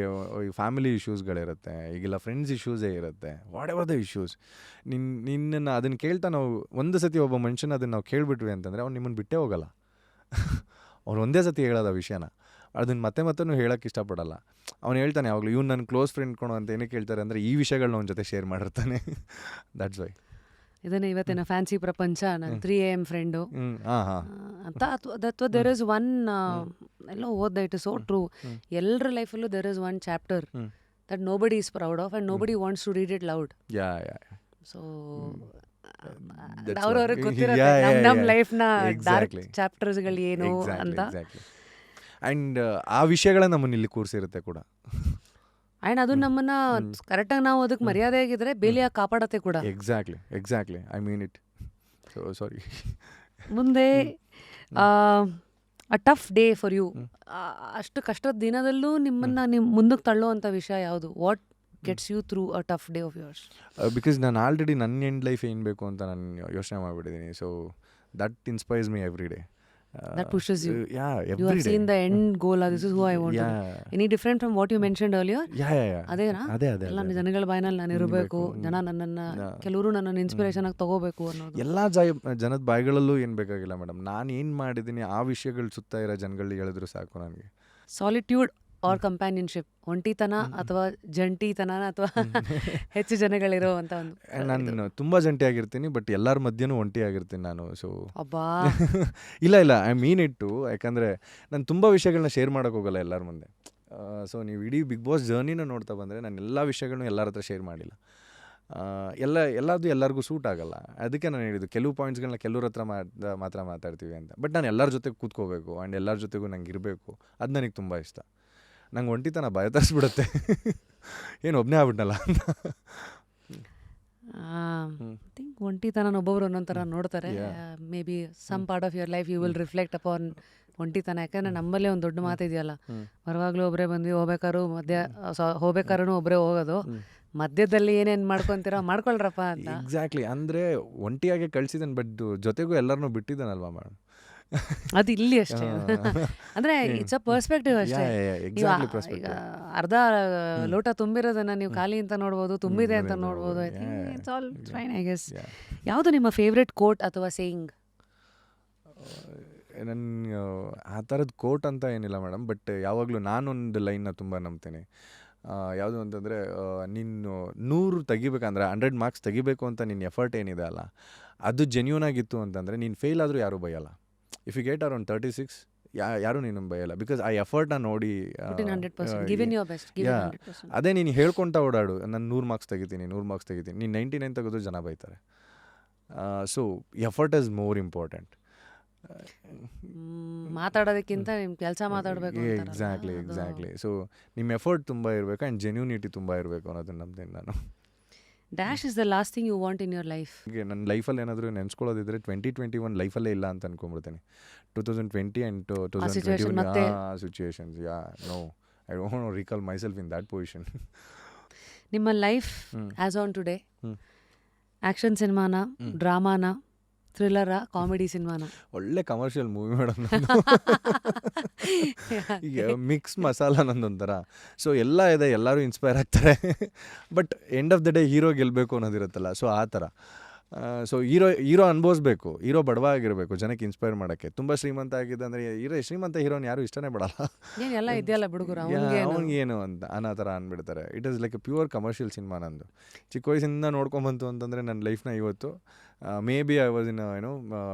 ಫ್ಯಾಮಿಲಿ ಇಶ್ಯೂಸ್ಗಳಿರುತ್ತೆ. ಈಗೆಲ್ಲ ಫ್ರೆಂಡ್ಸ್ ಇಶ್ಯೂಸೇ ಇರುತ್ತೆ. ವಾಟ್ ಎವರ್ ದ ಇಶ್ಯೂಸ್, ನಿನ್ನನ್ನು ಅದನ್ನು ಕೇಳ್ತಾ ನಾವು ಒಂದು ಸತಿ ಒಬ್ಬ ಮನುಷ್ಯನ ಅದನ್ನು ನಾವು ಕೇಳಿಬಿಟ್ವಿ ಅಂತಂದರೆ ಅವ್ನು ನಿಮ್ಮನ್ನು ಬಿಟ್ಟೇ ಹೋಗಲ್ಲ. ಅವ್ನು ಒಂದೇ ಸತಿ ಹೇಳೋದು ಆ ವಿಷಯನ, ಅದನ್ನು ಮತ್ತೆ ಹೇಳೋಕ್ಕೆ ಇಷ್ಟಪಡಲ್ಲ. ಅವ್ನು ಹೇಳ್ತಾನೆ ಯಾವಾಗಲೂ, ಇವ್ನು ನನ್ನ ಕ್ಲೋಸ್ ಫ್ರೆಂಡ್ ಕೊಡು ಅಂತ ಏನಕ್ಕೆ ಹೇಳ್ತಾರೆ ಅಂದರೆ ಈ ವಿಷಯಗಳನ್ನ ಅವನ ಜೊತೆ ಶೇರ್ ಮಾಡಿರ್ತಾನೆ. That's why. ಇದನ್ನೇ ಇವತ್ತಿನ ಫ್ಯಾನ್ಸಿ ಪ್ರಪಂಚ, ನನ್ನ 3am ಫ್ರೆಂಡು ಅಂತ. ಅಥವಾ ದೆರ್ ಇಸ್ ಒನ್, ಎಲ್ಲೋ ಓದ್ದೆ, ಇಟ್ ಇಸ್ ಸೋ ಟ್ರೂ. ಎಲ್ಲರ ಲೈಫಲ್ಲೂ there is one chapter that nobody is proud of and nobody wants to read it loud. So That's ಅವ್ರವ್ರಿಗೆ what- ಗೊತ್ತಿರುತ್ತೆ Yeah, yeah, ನಮ್ಮ yeah. ಲೈಫ್ನ ಡಾರ್ಕ್ Exactly. ಚಾಪ್ಟರ್ಸ್ಗಳು ಏನು ಅಂತ. ಎಕ್ಸಾಕ್ಟ್ಲಿ ಆ್ಯಂಡ್ ಆ ವಿಷಯಗಳೇ ನಮ್ಮನ್ನ ಇಲ್ಲಿ ಕೂರಿಸಿರುತ್ತೆ ಕೂಡ. ಆ್ಯಂಡ್ ಅದು ನಮ್ಮನ್ನ ಕರೆಕ್ಟಾಗಿ ನಾವು ಅದಕ್ಕೆ ಮರ್ಯಾದೆ ಆಗಿದ್ರೆ ಬೇಲಿಯಾಗಿ ಕಾಪಾಡತ್ತೆ ಕೂಡ. Exactly I mean it. So sorry. ಮುಂದೆ a tough day for you, ಅಷ್ಟು ಕಷ್ಟದ ದಿನದಲ್ಲೂ ನಿಮ್ಮನ್ನ ನೀವು ಮುಂದಕ್ಕೆ ತಳ್ಳೋವಂಥ ವಿಷಯ ಯಾವುದು? What gets you through a tough day of yours? Because ನಾನು ಆಲ್ರೆಡಿ ನನ್ನ ಎಂಡ್ ಲೈಫ್ ಏನು ಬೇಕು ಅಂತ ನಾನು ಯೋಚನೆ ಮಾಡಿಬಿಟ್ಟಿದ್ದೀನಿ. So that inspires me every day. That pushes you. Yeah, You every have day. seen the end goal. This is who I want to be. Yeah. Any different from what you mentioned earlier? Yeah. ಅದೇನಾ? ಅದೇ ಎಲ್ಲ ಜನಗಳ ಬಾಯಿನಲ್ಲಿ ನಾನು ಇರಬೇಕು, ಜನ ನನ್ನನ್ನು ಕೆಲವರು ನನ್ನನ್ನು inspiration ಆಗಿ ತಗೋಬೇಕು ಅನ್ನೋದು. ಎಲ್ಲ ಜನದ ಬಾಯಿಗಳಲ್ಲೂ ಏನು ಬೇಕಾಗಿಲ್ಲ ಮೇಡಮ್. ನಾನು ಏನು ಮಾಡಿದ್ದೀನಿ ಆ ವಿಷಯಗಳು ಸುತ್ತ ಇರೋ ಜನಗಳಿಗೆ ಹೇಳಿದ್ರು ಸಾಕು ನನಗೆ. ಸಾಲಿಟ್ಯೂಡ್ ಆರ್ ಕಂಪ್ಯಾನಿಯನ್ಶಿಪ್, ಒಂಟಿತನ ಅಥವಾ ಜಂಟಿತನ ಅಥವಾ ಹೆಚ್ಚು ಜನಗಳಿರೋ ಅಂತ ಒಂದು. ನಾನು ತುಂಬ ಜಂಟಿಯಾಗಿರ್ತೀನಿ, ಬಟ್ ಎಲ್ಲರ ಮಧ್ಯನೂ ಒಂಟಿಯಾಗಿರ್ತೀನಿ ನಾನು. ಸೊ ಅಬ್ಬಾ ಇಲ್ಲ ಐ ಮೀನ್ ಇಟ್ಟು. ಯಾಕಂದರೆ ನಾನು ತುಂಬ ವಿಷಯಗಳನ್ನ ಶೇರ್ ಮಾಡೋಕ್ಕೆ ಹೋಗಲ್ಲ ಎಲ್ಲರ ಮುಂದೆ. ಸೊ ನೀವು ಇಡೀ ಬಿಗ್ ಬಾಸ್ ಜರ್ನಿನ ನೋಡ್ತಾ ಬಂದರೆ ನಾನು ಎಲ್ಲ ವಿಷಯಗಳನ್ನೂ ಎಲ್ಲರ ಹತ್ರ ಶೇರ್ ಮಾಡಿಲ್ಲ. ಎಲ್ಲದು ಎಲ್ಲರಿಗೂ ಸೂಟ್ ಆಗಲ್ಲ. ಅದಕ್ಕೆ ನಾನು ಹೇಳಿದ್ದು ಕೆಲವು ಪಾಯಿಂಟ್ಸ್ಗಳನ್ನ ಕೆಲವ್ರ ಹತ್ರ ಮಾತ್ರ ಮಾತಾಡ್ತೀವಿ ಅಂತ. ಬಟ್ ನಾನು ಎಲ್ಲರ ಜೊತೆಗೆ ಕೂತ್ಕೋಬೇಕು ಆ್ಯಂಡ್ ಎಲ್ಲರ ಜೊತೆಗೂ ನಂಗೆ ಇರಬೇಕು. ಅದು ನನಗೆ ತುಂಬ ಇಷ್ಟ. ನಂಗೆ ಒಂಟಿತನ ಭಯ ತರಿಸ್ಬಿಡುತ್ತೆ. ಏನು ಒಬ್ಬನೇ ಆಗ್ಬಿಟ್ನಲ್ಲ ಅಂತ. ಥಿಂಕ್ ಒಂಟಿತನ ಒಬ್ಬೊಬ್ರು ಒಂದೊಂದು ಥರ ನೋಡ್ತಾರೆ. Maybe some part of your life you will reflect upon ಒಂಟಿತನ. ಯಾಕಂದರೆ ನಮ್ಮಲ್ಲೇ ಒಂದು ದೊಡ್ಡ ಮಾತಿದೆಯಲ್ಲ, ಬರುವಾಗಲೂ ಒಬ್ಬರೇ ಬಂದ್ವಿ, ಹೋಗ್ಬೇಕಾದ್ರೂ ಒಬ್ಬರೇ ಹೋಗೋದು, ಮಧ್ಯದಲ್ಲಿ ಏನೇನು ಮಾಡ್ಕೊತೀರೋ ಮಾಡ್ಕೊಳ್ರಪ್ಪ ಅಂತ. ಎಕ್ಸಾಕ್ಟ್ಲಿ. ಅಂದರೆ ಒಂಟಿಯಾಗೆ ಕಳ್ಸಿದ್ದಾನೆ, ಬಟ್ ಜೊತೆಗೂ ಎಲ್ಲರನ್ನೂ ಬಿಟ್ಟಿದ್ದಾನಲ್ವಾ ಮೇಡಮ್. ಅದು ಇಲ್ಲಿ ಅಷ್ಟೇ. ಅಂದರೆ ಇಟ್ಸ್ ಅ ಪರ್ಸ್ಪೆಕ್ಟಿವ್ ಅಷ್ಟೇ. ಈಗ ಅರ್ಧ ಲೋಟ ತುಂಬಿರೋದನ್ನ ನೀವು ಖಾಲಿ ಅಂತ ನೋಡ್ಬೋದು, ತುಂಬಿದೆ ಅಂತ ನೋಡ್ಬೋದು. I think it's all fine I guess. ಯಾವುದು ನಿಮ್ಮ ಫೇವ್ರೆಟ್ ಕೋಟ್ ಅಥವಾ ಸೇಯಿಂಗ್? ನನ್ನ ಆ ಥರದ್ದು ಕೋಟ್ ಅಂತ ಏನಿಲ್ಲ ಮೇಡಮ್, ಬಟ್ ಯಾವಾಗಲೂ ನಾನೊಂದು ಲೈನ್ನ ತುಂಬ ನಂಬ್ತೀನಿ. ಯಾವುದು ಅಂತಂದರೆ, ನೀನು 100 ತೆಗಿಬೇಕಂದ್ರೆ 100 ಮಾರ್ಕ್ಸ್ ತೆಗಿಬೇಕು ಅಂತ ನಿನ್ನ ಎಫರ್ಟ್ ಏನಿದೆ ಅಲ್ಲ, ಅದು ಜೆನ್ಯೂನ್ ಆಗಿತ್ತು ಅಂತಂದರೆ ನೀನು ಫೇಲ್ ಆದರೂ ಯಾರೂ ಬೈಯಲ್ಲ. ಇಫ್ ಯು ಗೆಟ್ ಅರೌಂಡ್ 36 ಯಾರೂ ನೀನು ಬೈಯಲ್ಲ. ಬಿಕಾಸ್ ಆ ಎಫರ್ಟ್ನ ನೋಡಿ ಅದೇ ನೀನು ಹೇಳ್ಕೊತ ಓಡಾಡು, ನಾನು 100 ಮಾರ್ಕ್ಸ್ ತೆಗಿತೀನಿ, 100 ಮಾರ್ಕ್ಸ್ ತೆಗಿತೀನಿ, ನೀನು 99 ತೆಗೆದು ಜನ ಬೈತಾರೆ. So effort is more important. ಮಾತಾಡೋದಕ್ಕಿಂತ ನಿಮ್ಮ ಕೆಲಸ ಮಾತಾಡಬೇಕು. ಎಕ್ಸಾಕ್ಟ್ಲಿ. ಸೊ ನಿಮ್ಮ ಎಫರ್ಟ್ ತುಂಬ ಇರಬೇಕು ಆ್ಯಂಡ್ ಜೆನ್ಯೂನಿಟಿ ತುಂಬ ಇರಬೇಕು ಅನ್ನೋದನ್ನ ನಂಬ್ತೀನಿ ನಾನು. Dash is the last thing you want in your life? ನನ್ನ ಲೈಫಲ್ಲಿ ಏನಾದರೂ ನೆನೆಸ್ಕೊಳ್ಳೋದಿದ್ರೆ 2021 ಲೈಫಲ್ಲೇ ಇಲ್ಲ ಅಂತ ಅನ್ಕೊಂಡ್ಬಿಡ್ತೀನಿ. 2020 and 2021 situations. No, I don't recall myself in that position. ನಿಮ್ಮ life as on today action ಸಿನಿಮಾನ, ಡ್ರಾಮಾನ, ಥ್ರಿಲ್ಲರ, ಕಾಮಿಡಿ ಸಿನಿಮಾನ? ಒಳ್ಳೆ ಕಮರ್ಷಿಯಲ್ ಮೂವಿ ಮೇಡಮ್. ಈಗ ಮಿಕ್ಸ್ ಮಸಾಲ ನಂದೊಂಥರ. ಸೊ ಎಲ್ಲ ಇದೆ, ಎಲ್ಲರೂ ಇನ್ಸ್ಪೈರ್ ಆಗ್ತಾರೆ, but end of the day hero ಗೆಲ್ಲಬೇಕು ಅನ್ನೋದಿರುತ್ತಲ್ಲ. ಸೊ ಆ ಥರ. ಸೊ ಹೀರೋ ಅನ್ಭವಿಸ್ಬೇಕು, ಹೀರೋ ಬಡವಾಗಿರಬೇಕು ಜನಕ್ಕೆ ಇನ್ಸ್ಪೈರ್ ಮಾಡೋಕ್ಕೆ. ತುಂಬ ಶ್ರೀಮಂತ ಆಗಿದೆ ಅಂದರೆ ಶ್ರೀಮಂತ ಹೀರೋನ ಯಾರು ಇಷ್ಟನೇ ಪಡಲ್ಲ. ಎಲ್ಲ ಇದೆಯಲ್ಲ ಬಿಡುಗರು, ಅವನಿಗೇನು ಅಂತ ಅನ್ನೋ ಥರ ಅಂದ್ಬಿಡ್ತಾರೆ. It is like a pure commercial cinema ನಂದು. ಚಿಕ್ಕ ವಯಸ್ಸಿಂದ ನೋಡ್ಕೊಂಬಂತು ಅಂತಂದರೆ ನನ್ನ ಲೈಫ್ನ ಇವತ್ತು maybe I was in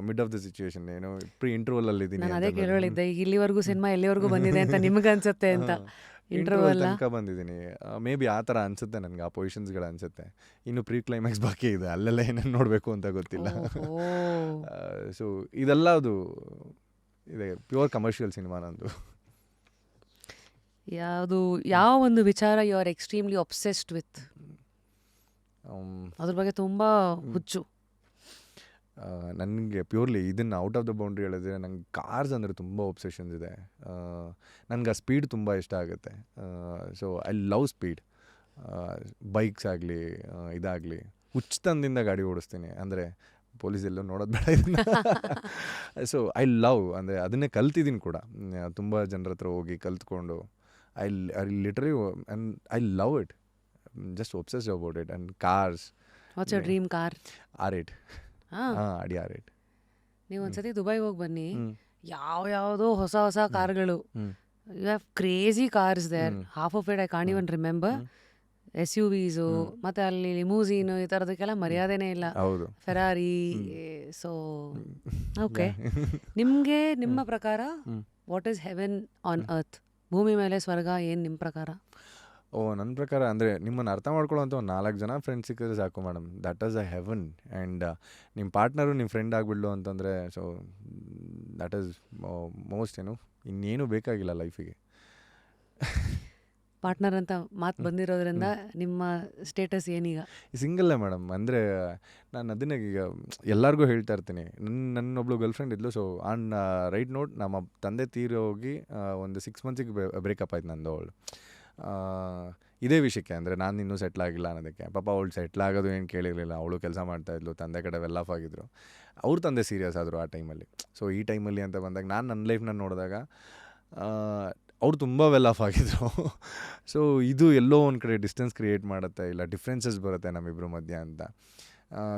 mid of the situation, pre interval ಅಲ್ಲಿ ಇದ್ದೀನಿ. ನಾನು ಅದೇ ಕೇಳೋಳಿದ್ದೆ, ಈಗ ಇಲ್ಲಿವರೆಗೂ ಸಿನಿಮಾ ಎಲ್ಲಿವರೆಗೂ ಬಂದಿದೆ ಅಂತ ನಿಮ್ಗೆ ಅನ್ಸುತ್ತೆ ಅಂತ. ಇಂಟರ್ವಲ್ ತನಕ ಬಂದಿದ್ದೀನಿ. ಮೇ ಬಿ ಆ ಥರ ಅನ್ಸುತ್ತೆ ನನಗೆ, ಆ ಪೊಸಿಷನ್ಸ್ಗಳು ಅನ್ಸುತ್ತೆ. ಇನ್ನು ಪ್ರೀ ಕ್ಲೈಮ್ಯಾಕ್ಸ್ ಬಾಕಿ ಇದೆ, ಅಲ್ಲೆಲ್ಲ ಏನೇನು ನೋಡಬೇಕು ಅಂತ ಗೊತ್ತಿಲ್ಲ. ಸೊ ಇದೆಲ್ಲ ಅದು ಇದೆ, ಪ್ಯೂರ್ ಕಮರ್ಷಿಯಲ್ ಸಿನಿಮಾ ನಂದು. ಯಾವ ಒಂದು ವಿಚಾರ you are extremely obsessed with? ಅದ್ರ ಬಗ್ಗೆ ತುಂಬ ಹುಚ್ಚು. ನನಗೆ ಪ್ಯೂರ್ಲಿ ಇದನ್ನು ಔಟ್ ಆಫ್ ದ ಬೌಂಡ್ರಿ ಹೇಳಿದ್ರೆ, ನಂಗೆ ಕಾರ್ಸ್ ಅಂದರೆ ತುಂಬ ಒಬ್ಸೆಷನ್ಸ್ ಇದೆ. ನನಗೆ ಆ ಸ್ಪೀಡ್ ತುಂಬ ಇಷ್ಟ ಆಗುತ್ತೆ. So I love speed. Bikes ಆಗಲಿ ಇದಾಗಲಿ ಹುಚ್ಚತನದಿಂದ ಗಾಡಿ ಓಡಿಸ್ತೀನಿ. ಅಂದರೆ ಪೊಲೀಸ್ ಎಲ್ಲೂ ನೋಡೋದು ಬೇಡ ಇದನ್ನು. ಸೊ ಐ ಲವ್, ಅಂದರೆ ಅದನ್ನೇ ಕಲ್ತಿದ್ದೀನಿ ಕೂಡ. ತುಂಬ ಜನರ ಹತ್ರ ಹೋಗಿ ಕಲ್ತ್ಕೊಂಡು I literally and I love it, just obsessed about it. And cars. What's your dream car? R8. Audi R8. ನೀವು ಒಂದ್ಸತಿ ದುಬೈಗೆ ಹೋಗಿ ಬನ್ನಿ, ಯಾವುದೋ ಹೊಸ ಕಾರ್ಗಳು. You have crazy cars there. Half of it I can't even remember. SUVಸು, ಮತ್ತು ಅಲ್ಲಿ ಲಿಮೂಸಿನು, ಈ ಥರದಕ್ಕೆಲ್ಲ ಮರ್ಯಾದೆನೇ ಇಲ್ಲ. ಫೆರಾರಿ. ಸೊ ಓಕೆ, ನಿಮಗೆ ನಿಮ್ಮ ಪ್ರಕಾರ what is Heaven on earth? ಭೂಮಿ ಮೇಲೆ ಸ್ವರ್ಗ ಏನು ನಿಮ್ಮ ಪ್ರಕಾರ? ನನ್ನ ಪ್ರಕಾರ ಅಂದರೆ ನಿಮ್ಮನ್ನು ಅರ್ಥ ಮಾಡ್ಕೊಳ್ಳೋಂಥ ಒಂದು 4 ಜನ ಫ್ರೆಂಡ್ಸ್ ಸಿಕ್ಕಿದ್ರೆ ಸಾಕು madam, that is a heaven. And ನಿಮ್ಮ ಪಾರ್ಟ್ನರು ನಿಮ್ಮ ಫ್ರೆಂಡ್ ಆಗಿಬಿಡ್ಲು ಅಂತಂದರೆ ಸೊ ದಟ್ ಈಸ್ ಮೋಸ್ಟ್ ಇನ್ನೇನು ಬೇಕಾಗಿಲ್ಲ ಲೈಫಿಗೆ. ಪಾರ್ಟ್ನರ್ ಅಂತ ಮಾತು ಬಂದಿರೋದ್ರಿಂದ ನಿಮ್ಮ ಸ್ಟೇಟಸ್ ಏನೀಗ? ಸಿಂಗಲ್ಲೇ ಮೇಡಮ್. ಅಂದರೆ ನಾನು ಅದನ್ನೇ ಈಗ ಎಲ್ಲರಿಗೂ ಹೇಳ್ತಾ ಇರ್ತೀನಿ. ನನ್ನೊಬ್ಳು ಗರ್ಲ್ ಫ್ರೆಂಡ್ ಇದ್ಲು. ಸೊ ಆನ್ ರೈಟ್ ನೋಟ್ ನಮ್ಮ ತಂದೆ ತೀರಿ ಹೋಗಿ ಒಂದು 6 ಮಂತ್ಸಿಗೆ ಬ್ರೇಕಪ್ ಆಯ್ತು ನಂದು. ಅವಳು ಇದೇ ವಿಷಯಕ್ಕೆ, ಅಂದರೆ ನಾನು ಇನ್ನೂ ಸೆಟ್ಲ್ ಆಗಿಲ್ಲ ಅನ್ನೋದಕ್ಕೆ. ಪಾಪ ಅವಳು ಸೆಟ್ಲ್ ಆಗೋದು ಏನು ಕೇಳಿರಲಿಲ್ಲ. ಅವಳು ಕೆಲಸ ಮಾಡ್ತಾಯಿದ್ಲು, ತಂದೆ ಕಡೆ ವೆಲ್ ಆಫ್ ಆಗಿದ್ರು. ಅವ್ರ ತಂದೆ ಸೀರಿಯಸ್ ಆದರು ಆ ಟೈಮಲ್ಲಿ. ಸೊ ಈ ಟೈಮಲ್ಲಿ ಅಂತ ಬಂದಾಗ ನಾನು ನನ್ನ ಲೈಫ್ನ ನೋಡಿದಾಗ ಅವ್ರು ತುಂಬ ವೆಲ್ ಆಫ್ ಆಗಿದ್ರು. ಸೊ ಇದು ಎಲ್ಲೋ ಒಂದು ಕಡೆ ಡಿಸ್ಟೆನ್ಸ್ ಕ್ರಿಯೇಟ್ ಮಾಡುತ್ತೆ, ಇಲ್ಲ ಡಿಫ್ರೆನ್ಸಸ್ ಬರುತ್ತೆ ನಮ್ಮಿಬ್ಬರ ಮಧ್ಯೆ ಅಂತ.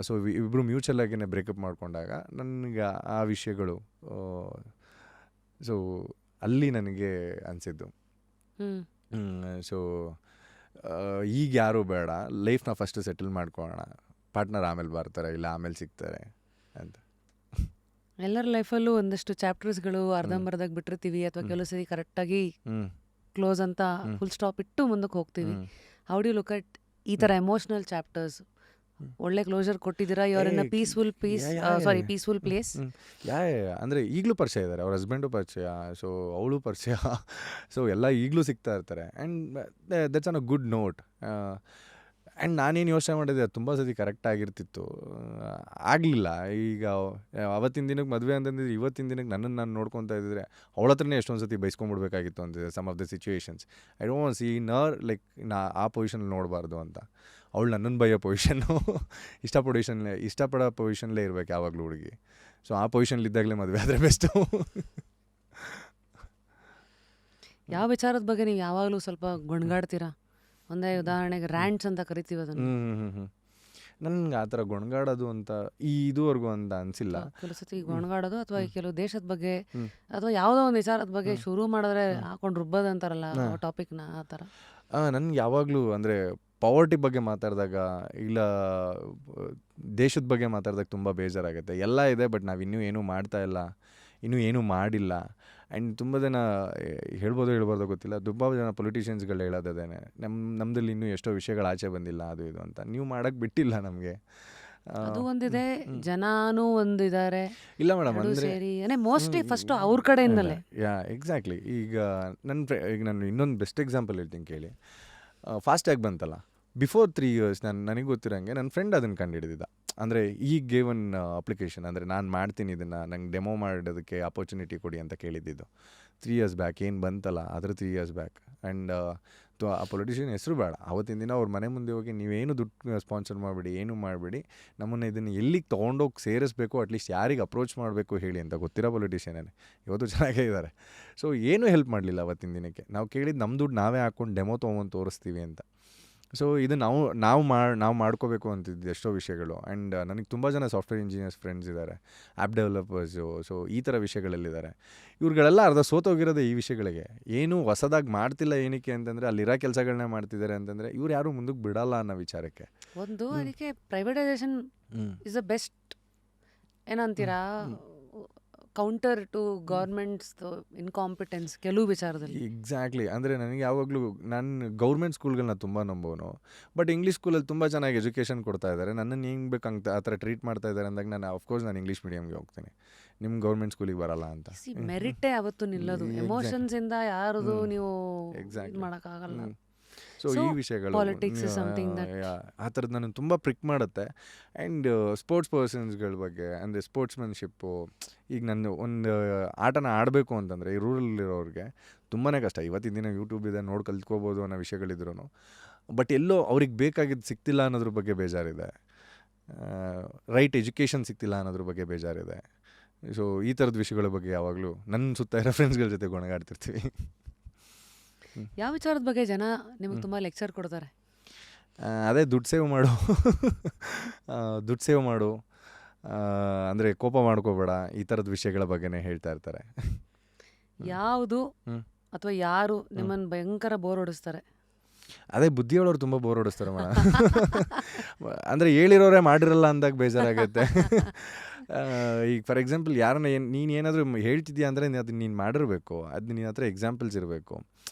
ಸೊ ಇಬ್ಬರು ಮ್ಯೂಚುವಲ್ ಆಗಿಯೇ ಬ್ರೇಕಪ್ ಮಾಡ್ಕೊಂಡಾಗ ನನಗೆ ಆ ವಿಷಯಗಳು ಸೊ ಅಲ್ಲಿ ನನಗೆ ಅನಿಸಿದ್ದು. ಸೊ ಈಗ ಯಾರೂ ಬೇಡ, ಲೈಫ್ನ ಫಸ್ಟ್ ಸೆಟಲ್ ಮಾಡ್ಕೊಳ್ಳೋಣ, ಪಾರ್ಟ್ನರ್ ಆಮೇಲೆ ಬರ್ತಾರೆ, ಇಲ್ಲ ಆಮೇಲೆ ಸಿಗ್ತಾರೆ ಅಂತ. ಎಲ್ಲರ ಲೈಫಲ್ಲೂ ಒಂದಷ್ಟು ಚಾಪ್ಟರ್ಸ್ಗಳು ಅರ್ಧಂಬರ್ಧಾಗ ಬಿಟ್ಟಿರ್ತೀವಿ, ಅಥವಾ ಕೆಲವು ಸರಿ ಕರೆಕ್ಟಾಗಿ ಕ್ಲೋಸ್ ಅಂತ ಫುಲ್ ಸ್ಟಾಪ್ ಇಟ್ಟು ಮುಂದಕ್ಕೆ ಹೋಗ್ತೀವಿ. How do you look at ಈ ಥರ ಎಮೋಷ್ನಲ್ ಚಾಪ್ಟರ್ಸ್? ಒಳ್ಳೆ ಕ್ಲೋಸರ್ ಕೊಟ್ಟಿದ್ದೀರಾ? You are in a peaceful place? ಅಂದರೆ ಈಗಲೂ ಪರಿಚಯ ಇದ್ದಾರೆ, ಅವ್ರ ಹಸ್ಬೆಂಡು ಪರಿಚಯ, ಸೊ ಅವಳು ಪರಿಚಯ. ಸೊ ಎಲ್ಲ ಈಗಲೂ ಸಿಗ್ತಾ ಇರ್ತಾರೆ. And that's on a good note. And ನಾನೇನು ಯೋಚನೆ ಮಾಡಿದೆ, ಅದು ತುಂಬ ಸತಿ ಕರೆಕ್ಟ್ ಆಗಿರ್ತಿತ್ತು, ಆಗಲಿಲ್ಲ. ಈಗ ಅವತ್ತಿನ ದಿನಕ್ಕೆ ಮದುವೆ ಅಂತಂದಿದ್ರೆ ಇವತ್ತಿನ ದಿನಕ್ಕೆ ನನ್ನನ್ನು ನಾನು ನೋಡ್ಕೊತಾ ಇದ್ದಿದ್ರೆ ಅವಳ ಹತ್ರನೇ ಎಷ್ಟೊಂದು ಸತಿ ಬೈಸ್ಕೊಂಡ್ಬಿಡ್ಬೇಕಾಗಿತ್ತು ಅಂತಿದೆ some of the situations. I don't see nor like ಆ ಪೊಸಿಷನಲ್ಲಿ ನೋಡಬಾರ್ದು ಅಂತ. ಅವಳು ನನ್ನನ್ನು ಬೈಯೋ ಪೊಸಿಷನ್ನು, ಇಷ್ಟಪಡೋ ಪೊಸಿಷನ್ಲೇ ಇರಬೇಕು ಯಾವಾಗಲೂ ಹುಡುಗಿ. ಸೊ ಆ ಪೊಸಿಷನ್ಲಿದ್ದಾಗಲೇ ಮದುವೆ ಆದರೆ ಬೆಸ್ಟು. ಯಾವ ವಿಚಾರದ ಬಗ್ಗೆ ನೀವು ಯಾವಾಗಲೂ ಸ್ವಲ್ಪ ಗೊಣಗಾಡ್ತೀರಾ? ಒಂದೇ ಉದಾಹರಣೆಗೆ ರ್ಯಾಂಟ್ಸ್ ಅಂತ ಕರಿತೀವಿ ಅದನ್ನು. ನನ್ಗೆ ಆ ಥರ ಗೊಣಗಾಡೋದು ಅಂತ ಇದುವರೆಗೂ ಅಂತ ಅನಿಸಿಲ್ಲ. ಕೆಲವು ಸತಿ ಗೊಣಗಾಡೋದು, ಅಥವಾ ಕೆಲವು ದೇಶದ ಬಗ್ಗೆ ಅಥವಾ ಯಾವುದೋ ಒಂದು ವಿಚಾರದ ಬಗ್ಗೆ ಶುರು ಮಾಡಿದ್ರೆ ಹಾಕೊಂಡು ರುಬ್ಬೋದು ಅಂತಾರಲ್ಲ ಟಾಪಿಕ್ನ, ಆ ಥರ. ನನ್ಗೆ ಯಾವಾಗಲೂ ಅಂದರೆ ಪಾವರ್ಟಿ ಬಗ್ಗೆ ಮಾತಾಡಿದಾಗ, ಇಲ್ಲ ದೇಶದ ಬಗ್ಗೆ ಮಾತಾಡಿದಾಗ ತುಂಬ ಬೇಜಾರಾಗುತ್ತೆ. ಎಲ್ಲ ಇದೆ, ಬಟ್ ನಾವು ಇನ್ನೂ ಏನೂ ಮಾಡ್ತಾ ಇಲ್ಲ, ಇನ್ನೂ ಏನೂ ಮಾಡಿಲ್ಲ. ಆ್ಯಂಡ್ ತುಂಬ ಜನ ಹೇಳ್ಬಾರ್ದು ಗೊತ್ತಿಲ್ಲ, ತುಂಬ ಜನ ಪೊಲಿಟಿಷಿಯನ್ಸ್ಗಳು ಹೇಳೋದೇನೆ, ನಮ್ಮದಲ್ಲಿ ಇನ್ನೂ ಎಷ್ಟೋ ವಿಷಯಗಳು ಆಚೆ ಬಂದಿಲ್ಲ, ಅದು ಇದು ಅಂತ. ನೀವು ಮಾಡೋಕ್ಕೆ ಬಿಟ್ಟಿಲ್ಲ ನಮಗೆ. ಅದು ಒಂದಿದೆ, ಜನಾನೂ ಒಂದಿದ್ದಾರೆ. ಇಲ್ಲ ಮೇಡಮ್, ಅಂದರೆ ಮೋಸ್ಟ್ಲಿ ಫಸ್ಟು ಅವ್ರ ಕಡೆಯಿಂದಲೇ. ಎಕ್ಸಾಕ್ಟ್ಲಿ. ಈಗ ನಾನು ಇನ್ನೊಂದು ಬೆಸ್ಟ್ ಎಕ್ಸಾಂಪಲ್ ಹೇಳ್ತೀನಿ ಕೇಳಿ. ಫಾಸ್ಟ್ಯಾಗ್ ಬಂತಲ್ಲ, ಬಿಫೋರ್ 3 years ನನಗೆ ಗೊತ್ತಿರೋಂಗೆ ನನ್ನ ಫ್ರೆಂಡ್ ಅದನ್ನು ಕಂಡುಹಿಡಿದಿದ್ದ. ಅಂದರೆ ಈ ಗೇವ್ ಒನ್ ಅಪ್ಲಿಕೇಶನ್, ಅಂದರೆ ನಾನು ಮಾಡ್ತೀನಿ ಇದನ್ನು, ನಂಗೆ ಡೆಮೋ ಮಾಡೋದಕ್ಕೆ ಆಪರ್ಚುನಿಟಿ ಕೊಡಿ ಅಂತ ಕೇಳಿದ್ದಿದ್ದು 3 years ಬ್ಯಾಕ್. ಏನು ಬಂತಲ್ಲ ಅದ್ರ 3 years ಬ್ಯಾಕ್. ಆ್ಯಂಡ್ ಆ ಪೊಲಿಟಿಷಿಯನ್ ಹೆಸರು ಬೇಡ, ಅವತ್ತಿನ ದಿನ ಅವ್ರ ಮನೆ ಮುಂದೆ ಹೋಗಿ ನೀವೇನು ದುಡ್ಡು ಸ್ಪಾನ್ಸರ್ ಮಾಡಿಬಿಡಿ, ಏನು ಮಾಡಿಬಿಡಿ, ನಮ್ಮನ್ನು ಇದನ್ನು ಎಲ್ಲಿಗೆ ತೊಗೊಂಡೋಗಿ ಸೇರಿಸ್ಬೇಕು, ಅಟ್ಲೀಸ್ಟ್ ಯಾರಿಗೆ ಅಪ್ರೋಚ್ ಮಾಡಬೇಕು ಹೇಳಿ ಅಂತ ಗೊತ್ತಿರೋ ಪೊಲಿಟಿಷಿಯನೇ ಇವತ್ತು ಚೆನ್ನಾಗೇ ಇದ್ದಾರೆ. ಸೊ ಏನೂ ಹೆಲ್ಪ್ ಮಾಡಲಿಲ್ಲ ಅವತ್ತಿನ ದಿನಕ್ಕೆ. ನಾವು ಕೇಳಿದ್ದು ನಮ್ಮ ದುಡ್ಡು ನಾವೇ ಹಾಕ್ಕೊಂಡು ಡೆಮೋ ತೊಗೊಂಡು ತೋರಿಸ್ತೀವಿ ಅಂತ. ಸೊ ಇದು ನಾವು ಮಾಡ್ಕೋಬೇಕು ಅಂತಿದ್ದು ಎಷ್ಟೋ ವಿಷಯಗಳು. ಆ್ಯಂಡ್ ನನಗೆ ತುಂಬ ಜನ ಸಾಫ್ಟ್ವೇರ್ ಇಂಜಿನಿಯರ್ಸ್ ಫ್ರೆಂಡ್ಸ್ ಇದ್ದಾರೆ, ಆ್ಯಪ್ ಡೆವಲಪರ್ಸು, ಸೊ ಈ ಥರ ವಿಷಯಗಳಲ್ಲಿದ್ದಾರೆ. ಇವ್ರುಗಳೆಲ್ಲ ಅರ್ಧ ಸೋತೋಗಿರೋದೇ ಈ ವಿಷಯಗಳಿಗೆ. ಏನೂ ಹೊಸದಾಗಿ ಮಾಡ್ತಿಲ್ಲ. ಏನಕ್ಕೆ ಅಂತಂದರೆ ಅಲ್ಲಿರೋ ಕೆಲಸಗಳನ್ನೇ ಮಾಡ್ತಿದ್ದಾರೆ ಅಂತಂದರೆ ಇವ್ರು ಯಾರೂ ಮುಂದಕ್ಕೆ ಬಿಡಲ್ಲ ಅನ್ನೋ ವಿಚಾರಕ್ಕೆ. ಒಂದು ಅದಕ್ಕೆ ಪ್ರೈವೇಟೈಸೇಷನ್ ಇಸ್ ದ ಬೆಸ್ಟ್ ಏನಂತೀರಾ, ಕೌಂಟರ್ ಟು ಗೌರ್ಮೆಂಟ್ಸ್ ಇನ್ಕಾಂಪಿಟೆನ್ಸ್ ಕೆಲವು ವಿಚಾರದಲ್ಲಿ. ಎಕ್ಸಾಕ್ಟ್ಲಿ. ಅಂದರೆ ನನಗೆ ಯಾವಾಗಲೂ ನಾನು ಗೌರ್ಮೆಂಟ್ ಸ್ಕೂಲ್ಗಳನ್ನ ತುಂಬ ನಂಬೋನು, ಬಟ್ ಇಂಗ್ಲೀಷ್ ಸ್ಕೂಲಲ್ಲಿ ತುಂಬ ಚೆನ್ನಾಗಿ ಎಜುಕೇಷನ್ ಕೊಡ್ತಾ ಇದ್ದಾರೆ. ನನ್ನನ್ನು ಹೆಂಗೆ ಬೇಕಂತ ಆ ಥರ ಟ್ರೀಟ್ ಮಾಡ್ತಾ ಇದ್ದಾರೆ ಅಂದಾಗ ನಾನು ಅಫ್ಕೋರ್ಸ್ ನಾನು ಇಂಗ್ಲೀಷ್ ಮೀಡಿಯಮ್ಗೆ ಹೋಗ್ತೀನಿ, ನಿಮ್ಮ ಗೌರ್ಮೆಂಟ್ ಸ್ಕೂಲಿಗೆ ಬರಲ್ಲ ಅಂತ. ಮೆರಿಟೇ ಅವತ್ತು ನಿಲ್ಲೋದು, ಎಮೋಷನ್ಸಿಂದ ಯಾರದು ನೀವು ಮಾಡೋಕ್ಕಾಗಲ್ಲ. ಸೊ ಈ ವಿಷಯಗಳು ಆ ಥರದ್ದು ನನಗೆ ತುಂಬ ಪ್ರಿಕ್ ಮಾಡುತ್ತೆ. ಆ್ಯಂಡ್ ಸ್ಪೋರ್ಟ್ಸ್ ಪರ್ಸನ್ಸ್ಗಳ ಬಗ್ಗೆ, ಅಂದರೆ ಸ್ಪೋರ್ಟ್ಸ್ಮನ್ಶಿಪ್ಪು, ಈಗ ನಾನು ಒಂದು ಆಟನ ಆಡಬೇಕು ಅಂತಂದರೆ ಈ ರೂರಲ್ಲಿರೋರಿಗೆ ತುಂಬಾ ಕಷ್ಟ. ಇವತ್ತಿನ ದಿನ ಯೂಟ್ಯೂಬ್ ಇದೆ, ನೋಡಿ ಕಲ್ತ್ಕೋಬೋದು ಅನ್ನೋ ವಿಷಯಗಳಿದ್ರು, ಬಟ್ ಎಲ್ಲೋ ಅವ್ರಿಗೆ ಬೇಕಾಗಿದ್ದು ಸಿಗ್ತಿಲ್ಲ ಅನ್ನೋದ್ರ ಬಗ್ಗೆ ಬೇಜಾರಿದೆ. ರೈಟ್ ಎಜುಕೇಷನ್ ಸಿಗ್ತಿಲ್ಲ ಅನ್ನೋದ್ರ ಬಗ್ಗೆ ಬೇಜಾರಿದೆ. ಸೊ ಈ ಥರದ ವಿಷಯಗಳ ಬಗ್ಗೆ ಯಾವಾಗಲೂ ನನ್ನ ಸುತ್ತ ಇರೋ ಫ್ರೆಂಡ್ಸ್ಗಳ ಜೊತೆ ಗೊಣಗಾಡ್ತಿರ್ತೀವಿ. ಯಾವ ವಿಚಾರದ ಬಗ್ಗೆ ಜನ ನಿಮಗೆ ತುಂಬ ಲೆಕ್ಚರ್ ಕೊಡ್ತಾರೆ? ಅದೇ ದುಡ್ಡು ಸೇವ್ ಮಾಡು, ಅಂದರೆ ಕೋಪ ಮಾಡ್ಕೋಬೇಡ, ಈ ಥರದ ವಿಷಯಗಳ ಬಗ್ಗೆನೇ ಹೇಳ್ತಾ ಇರ್ತಾರೆ. ಯಾವುದು ಅಥವಾ ಯಾರು ನಿಮ್ಮನ್ನು ಭಯಂಕರ ಬೋರ್ ಹೊಡಿಸ್ತಾರೆ? ಅದೇ ಬುದ್ಧಿ ಹೇಳೋರು ತುಂಬ ಬೋರ್ ಹೊಡಿಸ್ತಾರೆ ಮೇಡಮ್. ಅಂದರೆ ಹೇಳಿರೋರೇ ಮಾಡಿರಲ್ಲ ಅಂದಾಗ ಬೇಜಾರಾಗುತ್ತೆ. ಈಗ ಫಾರ್ ಎಕ್ಸಾಂಪಲ್ ಯಾರನ್ನ ನೀನು ಏನಾದರೂ ಹೇಳ್ತಿದ್ಯಾ ಅಂದರೆ ಅದು ನೀನು ಮಾಡಿರಬೇಕು, ಅದು ನಿನ್ನ ಹತ್ರ ಎಕ್ಸಾಂಪಲ್ಸ್ ಇರಬೇಕು.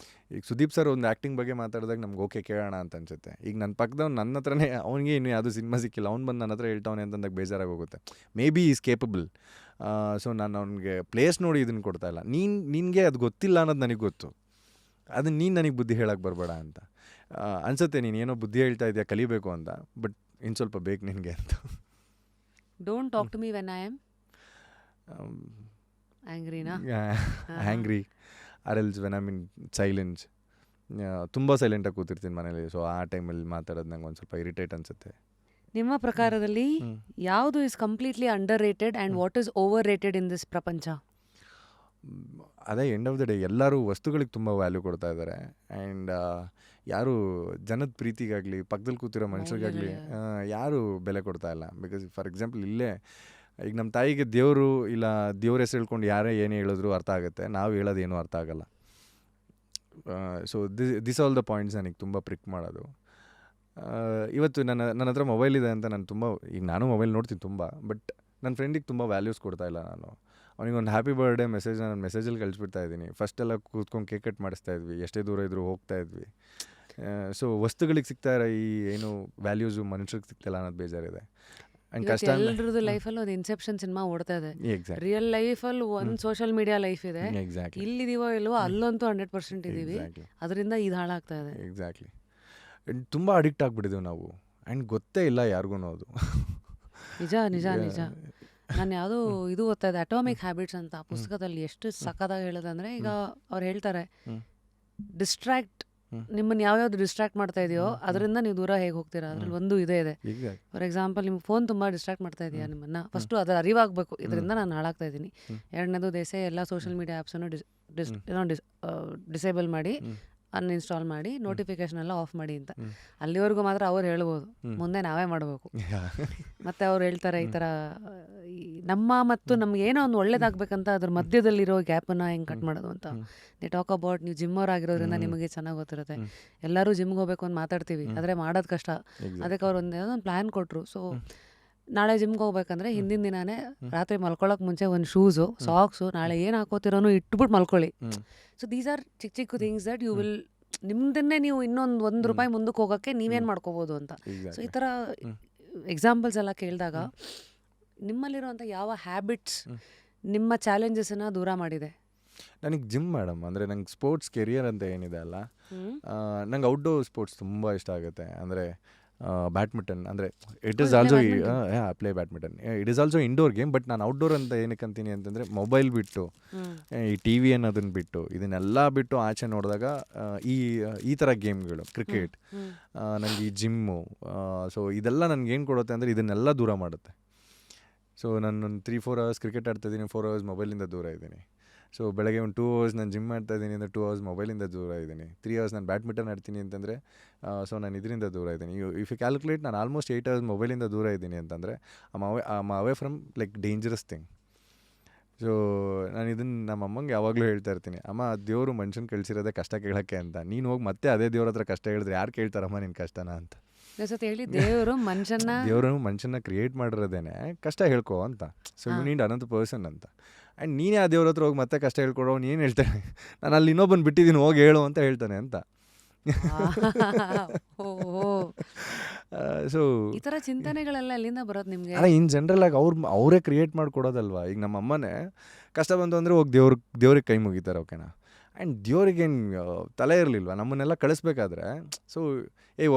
ಈಗ ಸುದೀಪ್ ಸರ್ ಒಂದು ಆ್ಯಕ್ಟಿಂಗ್ ಬಗ್ಗೆ ಮಾತಾಡಿದಾಗ ನಮ್ಗೆ ಓಕೆ ಕೇಳೋಣ ಅಂತ ಅನ್ಸುತ್ತೆ. ಈಗ ನನ್ನ ಪಕ್ಕದವ್ನು ನನ್ನ ಹತ್ರನೇ ಅವ್ನಿಗೆ ಇನ್ನೂ ಯಾವುದೂ ಸಿನಿಮಾ ಸಿಕ್ಕಿಲ್ಲ, ಅವ್ನು ಬಂದು ನನ್ನ ಹತ್ರ ಹೇಳ್ತಾವನೆ ಅಂತಂದಾಗ ಬೇಜಾರಾಗಿ ಹೋಗುತ್ತೆ. May be is capable. So ನಾನು ಅವ್ನಿಗೆ ಪ್ಲೇಸ್ ನೋಡಿ ಇದನ್ನು ಕೊಡ್ತಾಯಿಲ್ಲ. ನಿನಗೆ ಅದು ಗೊತ್ತಿಲ್ಲ ಅನ್ನೋದು ನನಗೆ ಗೊತ್ತು, ಅದನ್ನು ನೀನು ನನಗೆ ಬುದ್ಧಿ ಹೇಳಕ್ಕೆ ಬರಬೇಡ ಅಂತ ಅನ್ಸುತ್ತೆ. ನೀನು ಏನೋ ಬುದ್ಧಿ ಹೇಳ್ತಾ ಇದೆಯಾ ಕಲಿಬೇಕು ಅಂತ, ಬಟ್ ಇನ್ನು ಸ್ವಲ್ಪ ಬೇಕು ನಿನಗೆ ಅಂತ. Don't talk to me when I am ಆ್ಯಂಗ್ರಿನಾ angry or else when I mean silence. ತುಂಬ ಸೈಲೆಂಟಾಗಿ ಕೂತಿರ್ತೀನಿ ಮನೇಲಿ. ಸೊ ಆ ಟೈಮಲ್ಲಿ ಮಾತಾಡೋದು ನಂಗೆ ಒಂದು ಸ್ವಲ್ಪ ಇರಿಟೇಟ್ ಅನಿಸುತ್ತೆ. ನಿಮ್ಮ ಪ್ರಕಾರದಲ್ಲಿ ಯಾವುದು is completely under rated and what is over rated in this ಪ್ರಪಂಚ? ಅದೇ ಎಂಡ್ ಆಫ್ ದ ಡೇ ಎಲ್ಲರೂ ವಸ್ತುಗಳಿಗೆ ತುಂಬ ವ್ಯಾಲ್ಯೂ ಕೊಡ್ತಾ ಇದ್ದಾರೆ. ಆ್ಯಂಡ್ ಯಾರು ಜನದ ಪ್ರೀತಿಗಾಗಲಿ ಪಕ್ಕದಲ್ಲಿ ಕೂತಿರೋ ಮನುಷ್ಯರಿಗಾಗಲಿ ಯಾರು ಬೆಲೆ ಕೊಡ್ತಾ ಇಲ್ಲ. ಬಿಕಾಸ್ ಫಾರ್ ಎಕ್ಸಾಂಪಲ್ ಇಲ್ಲೇ ಈಗ ನಮ್ಮ ತಾಯಿಗೆ ದೇವರು ಇಲ್ಲ ದೇವ್ರ ಹೆಸರು ಹೇಳ್ಕೊಂಡು ಯಾರೇ ಏನೇ ಹೇಳಿದ್ರು ಅರ್ಥ ಆಗುತ್ತೆ, ನಾವು ಹೇಳೋದೇನೂ ಅರ್ಥ ಆಗೋಲ್ಲ. So this all the points ನನಗೆ ತುಂಬ ಪ್ರಿಕ್ ಮಾಡೋದು. ಇವತ್ತು ನನ್ನ ಹತ್ರ ಮೊಬೈಲ್ ಇದೆ ಅಂತ ನಾನು ತುಂಬ, ಈಗ ನಾನು ಮೊಬೈಲ್ ನೋಡ್ತೀನಿ ತುಂಬ, ಬಟ್ ನನ್ನ ಫ್ರೆಂಡಿಗೆ ತುಂಬ ವ್ಯಾಲ್ಯೂಸ್ ಕೊಡ್ತಾಯಿಲ್ಲ ನಾನು. ಅವನಿಗೆ ಒಂದು ಹ್ಯಾಪಿ ಬರ್ಡೇ ಮೆಸೇಜ್ ನಾನು ಮೆಸೇಜಲ್ಲಿ ಕಳಿಸ್ಬಿಡ್ತಾ ಇದ್ದೀನಿ. ಫಸ್ಟೆಲ್ಲ ಕೂತ್ಕೊಂಡು ಕೇಕ್ ಕಟ್ ಮಾಡಿಸ್ತಾ ಇದ್ವಿ, ಎಷ್ಟೇ ದೂರ ಇದ್ದರೂ ಹೋಗ್ತಾ ಇದ್ವಿ. ಸೊ ವಸ್ತುಗಳಿಗೆ ಸಿಗ್ತಾ ಇರೋ ಈ ಏನು ವ್ಯಾಲ್ಯೂಸು ಮನುಷ್ಯರಿಗೆ ಸಿಗ್ತಾಯಿಲ್ಲ ಅನ್ನೋದು ಬೇಜಾರಿದೆ. ಆ್ಯಂಡ್ ಕಷ್ಟ ಎಲ್ಲರದ್ದು ಲೈಫಲ್ಲಿ ಒಂದು ಇನ್ಸೆಪ್ಷನ್ ಸಿನಿಮಾ ಓಡ್ತಾ ಇದೆ. ರಿಯಲ್ ಲೈಫಲ್ಲಿ ಒಂದು ಸೋಷಿಯಲ್ ಮೀಡಿಯಾ ಲೈಫ್ ಇದೆ. ಇಲ್ಲಿದೀವೋ ಇಲ್ವೋ ಅಲ್ಲಂತೂ 100% ಇದೀವಿ. ಅದರಿಂದ ಇದು ಹಾಳಾಗ್ತಾ ಇದೆ. ಎಕ್ಸಾಕ್ಟ್ಲಿ. ತುಂಬ ಅಡಿಕ್ಟ್ ಆಗಿಬಿಟ್ಟಿದ್ದೀವಿ ನಾವು, ಆ್ಯಂಡ್ ಗೊತ್ತೇ ಇಲ್ಲ ಯಾರಿಗೂ ಅದು. ನಿಜ ನಿಜ ನಿಜ. ನಾನು ಯಾವುದೋ ಇದು ಓದ್ತಾ ಇದ್ದೆ, ಅಟೋಮಿಕ್ ಹ್ಯಾಬಿಟ್ಸ್ ಅಂತ. ಆ ಪುಸ್ತಕದಲ್ಲಿ ಎಷ್ಟು ಸಖತ್ತಾಗಿ ಹೇಳೋದಂದರೆ, ಈಗ ಅವ್ರು ಹೇಳ್ತಾರೆ ಡಿಸ್ಟ್ರಾಕ್ಟ್, ನಿಮ್ಮನ್ನು ಯಾವ್ಯಾವ್ದು ಡಿಸ್ಟ್ರಾಕ್ಟ್ ಮಾಡ್ತಾ ಇದೆಯೋ ಅದರಿಂದ ನೀವು ದೂರ ಹೇಗೆ ಹೋಗ್ತೀರಾ. ಅದ್ರಲ್ಲಿ ಒಂದು ಇದೇ ಇದೆ. ಫಾರ್ ಎಕ್ಸಾಂಪಲ್ ನಿಮ್ಮ ಫೋನ್ ತುಂಬ ಡಿಸ್ಟ್ರಾಕ್ಟ್ ಮಾಡ್ತಾ ಇದೆಯಾ ನಿಮ್ಮನ್ನು, ಫಸ್ಟು ಅದರ ಅರಿವಾಗಬೇಕು, ಇದರಿಂದ ನಾನು ಹಾಳಾಗ್ತಾ ಇದ್ದೀನಿ. ಎರಡನೇದು ದೇಸೆ ಎಲ್ಲ ಸೋಷಿಯಲ್ ಮೀಡಿಯಾ ಆ್ಯಪ್ಸನ್ನು ಡಿಸೇಬಲ್ ಮಾಡಿ, ಅನ್ಇನ್ಸ್ಟಾಲ್ ಮಾಡಿ, ನೋಟಿಫಿಕೇಶನ್ ಎಲ್ಲ ಆಫ್ ಮಾಡಿ ಅಂತ. ಅಲ್ಲಿವರೆಗೂ ಮಾತ್ರ ಅವ್ರು ಹೇಳ್ಬೋದು, ಮುಂದೆ ನಾವೇ ಮಾಡಬೇಕು. ಮತ್ತು ಅವ್ರು ಹೇಳ್ತಾರೆ ಈ ಥರ ನಮ್ಮ ಮತ್ತು ನಮ್ಗೆ ಏನೋ ಒಂದು ಒಳ್ಳೇದಾಗಬೇಕಂತ ಅದ್ರ ಮಧ್ಯದಲ್ಲಿರೋ ಗ್ಯಾಪನ್ನು ಹೆಂಗೆ ಕಟ್ ಮಾಡೋದು ಅಂತ. ದೇ ಟಾಕ್ ಅಬೌಟ್, ನೀವು ಜಿಮ್ಮವ್ರು ಆಗಿರೋದ್ರಿಂದ ನಿಮಗೆ ಚೆನ್ನಾಗಿ ಗೊತ್ತಿರುತ್ತೆ. ಎಲ್ಲರೂ ಜಿಮ್ಗೆ ಹೋಗ್ಬೇಕು ಅಂತ ಮಾತಾಡ್ತೀವಿ, ಆದರೆ ಮಾಡೋದು ಕಷ್ಟ. ಅದಕ್ಕೆ ಅವ್ರು ಒಂದು ಪ್ಲ್ಯಾನ್ ಕೊಟ್ಟರು. ಸೊ ನಾಳೆ ಜಿಮ್ಗೆ ಹೋಗ್ಬೇಕಂದ್ರೆ ಹಿಂದಿನ ದಿನಾನೇ ರಾತ್ರಿ ಮಲ್ಕೊಳ್ಳೋಕೆ ಮುಂಚೆ ಒಂದು ಶೂಸು, ಸಾಕ್ಸು, ನಾಳೆ ಏನು ಹಾಕೋತಿರೋನು ಇಟ್ಬಿಟ್ಟು ಮಲ್ಕೊಳ್ಳಿ. ಸೊ ದೀಸ್ ಆರ್ ಚಿಕ್ಕ ಚಿಕ್ಕ ಥಿಂಗ್ಸ್ ದಟ್ ಯು ವಿಲ್, ನಿಮ್ದನ್ನೇ ನೀವು ಇನ್ನೊಂದು ₹1 ಮುಂದಕ್ಕೆ ಹೋಗೋಕ್ಕೆ ನೀವೇನು ಮಾಡ್ಕೋಬೋದು ಅಂತ. ಸೊ ಈ ಥರ ಎಕ್ಸಾಂಪಲ್ಸ್ ಎಲ್ಲ ಕೇಳಿದಾಗ ನಿಮ್ಮಲ್ಲಿರುವಂಥ ಯಾವ ಹ್ಯಾಬಿಟ್ಸ್ ನಿಮ್ಮ ಚಾಲೆಂಜಸನ್ನು ದೂರ ಮಾಡಿದೆ? ನನಗೆ ಜಿಮ್ ಮೇಡಮ್, ಅಂದರೆ ನಂಗೆ ಸ್ಪೋರ್ಟ್ಸ್ ಕೆರಿಯರ್ ಅಂತ ಏನಿದೆ ಅಲ್ಲ, ನಂಗೆ ಔಟ್ಡೋರ್ ಸ್ಪೋರ್ಟ್ಸ್ ತುಂಬ ಇಷ್ಟ ಆಗುತ್ತೆ. ಅಂದರೆ ಬ್ಯಾಡ್ಮಿಂಟನ್, ಅಂದರೆ it is also play badminton. It is also indoor game, but ನಾನು ಔಟ್ಡೋರ್ ಅಂತ ಏನಕ್ಕೆ ಅಂತೀನಿ ಅಂತಂದರೆ, ಮೊಬೈಲ್ ಬಿಟ್ಟು, ಈ ಟಿ ವಿ ಅನ್ನೋದನ್ನು ಬಿಟ್ಟು, ಇದನ್ನೆಲ್ಲ ಬಿಟ್ಟು ಆಚೆ ನೋಡಿದಾಗ ಈ ಥರ ಗೇಮ್ಗಳು, ಕ್ರಿಕೆಟ್, ನನಗೆ ಈ ಜಿಮ್ಮು, ಸೊ ಇದೆಲ್ಲ ನನಗೆ ಏನು ಕೊಡುತ್ತೆ ಅಂದರೆ ಇದನ್ನೆಲ್ಲ ದೂರ ಮಾಡುತ್ತೆ. ಸೊ ನಾನು 3-4 ಅವರ್ಸ್ ಕ್ರಿಕೆಟ್ ಆಡ್ತಾಯಿದ್ದೀನಿ, 4 ಅವರ್ಸ್ ಮೊಬೈಲಿಂದ ದೂರ ಇದ್ದೀನಿ. ಸೊ ಬೆಳಗ್ಗೆ ಒಂದು 2 ಅವರ್ಸ್ ನಾನು ಜಿಮ್ ಮಾಡ್ತಾ ಇದ್ದೀನಿ ಅಂದರೆ 2 ಅವರ್ಸ್ ಮೊಬೈಲಿಂದ ದೂರ ಇದ್ದೀನಿ. 3 ಅವರ್ಸ್ ನಾನು ಬ್ಯಾಡ್ಮಿಂಟನ್ ಆಡ್ತೀನಿ ಅಂತಂದರೆ ಸೊ ನಾನು ಇದರಿಂದ ದೂರ ಇದ್ದೀನಿ. ಇಫ್ ಯು ಕ್ಯಾಲ್ಕುಲೇಟ್, ನಾನು ಆಲ್ಮೋಸ್ಟ್ 8 ಅವರ್ಸ್ ಮೊಬೈಲಿಂದ ದೂರ ಇದ್ದೀನಿ ಅಂತಂದರೆ I away from like dangerous thing. So ನಾನು ಇದನ್ನು ನಮ್ಮ ಅಮ್ಮಂಗೆ ಯಾವಾಗಲೂ ಹೇಳ್ತಾ ಇರ್ತೀನಿ, ಅಮ್ಮ ದೇವರು ಮನುಷ್ಯನ ಕಳಿಸಿರೋದೇ ಕಷ್ಟ ಕೇಳೋಕ್ಕೆ ಅಂತ. ನೀನು ಹೋಗಿ ಮತ್ತೆ ಅದೇ ದೇವ್ರ ಹತ್ರ ಕಷ್ಟ ಹೇಳಿದ್ರೆ ಯಾರು ಕೇಳ್ತಾರಮ್ಮ ನಿನ್ನ ಕಷ್ಟನ ಅಂತ ಹೇಳಿ. ದೇವರು ಮನುಷ್ಯನ ಕ್ರಿಯೇಟ್ ಮಾಡಿರೋದೇನೆ ಕಷ್ಟ ಹೇಳ್ಕೊ ಅಂತ. So you need another person ಅಂತ. ಆ್ಯಂಡ್ ನೀನೇ ಆ ದೇವ್ರ ಹತ್ರ ಹೋಗಿ ಮತ್ತೆ ಕಷ್ಟ ಹೇಳ್ಕೊಡೋ, ಏನು ಹೇಳ್ತಾನೆ, ನಾನು ಅಲ್ಲಿ ಇನ್ನೊಬ್ಬನ ಬಿಟ್ಟಿದ್ದೀನಿ ಹೋಗಿ ಹೇಳು ಅಂತ ಹೇಳ್ತಾನೆ ಅಂತ. ಸೊ ಈ ಥರ ಚಿಂತನೆಗಳೆಲ್ಲ ಎಲ್ಲಿಂದ ಬರೋದು ನಿಮಗೆ? ಅಲ್ಲ, ಇನ್ ಜನರಲ್ ಆಗಿ ಅವರೇ ಕ್ರಿಯೇಟ್ ಮಾಡಿಕೊಡೋದಲ್ವಾ. ಈಗ ನಮ್ಮ ಅಮ್ಮನೇ ಕಷ್ಟ ಬಂತು ಅಂದರೆ ಹೋಗಿ ದೇವ್ರಿಗೆ ಕೈ ಮುಗಿತಾರೆ, ಓಕೆನಾ. ಆ್ಯಂಡ್ ದೇವ್ರಿಗೇನು ತಲೆ ಇರಲಿಲ್ವ ನಮ್ಮನ್ನೆಲ್ಲ ಕಳಿಸ್ಬೇಕಾದ್ರೆ. ಸೊ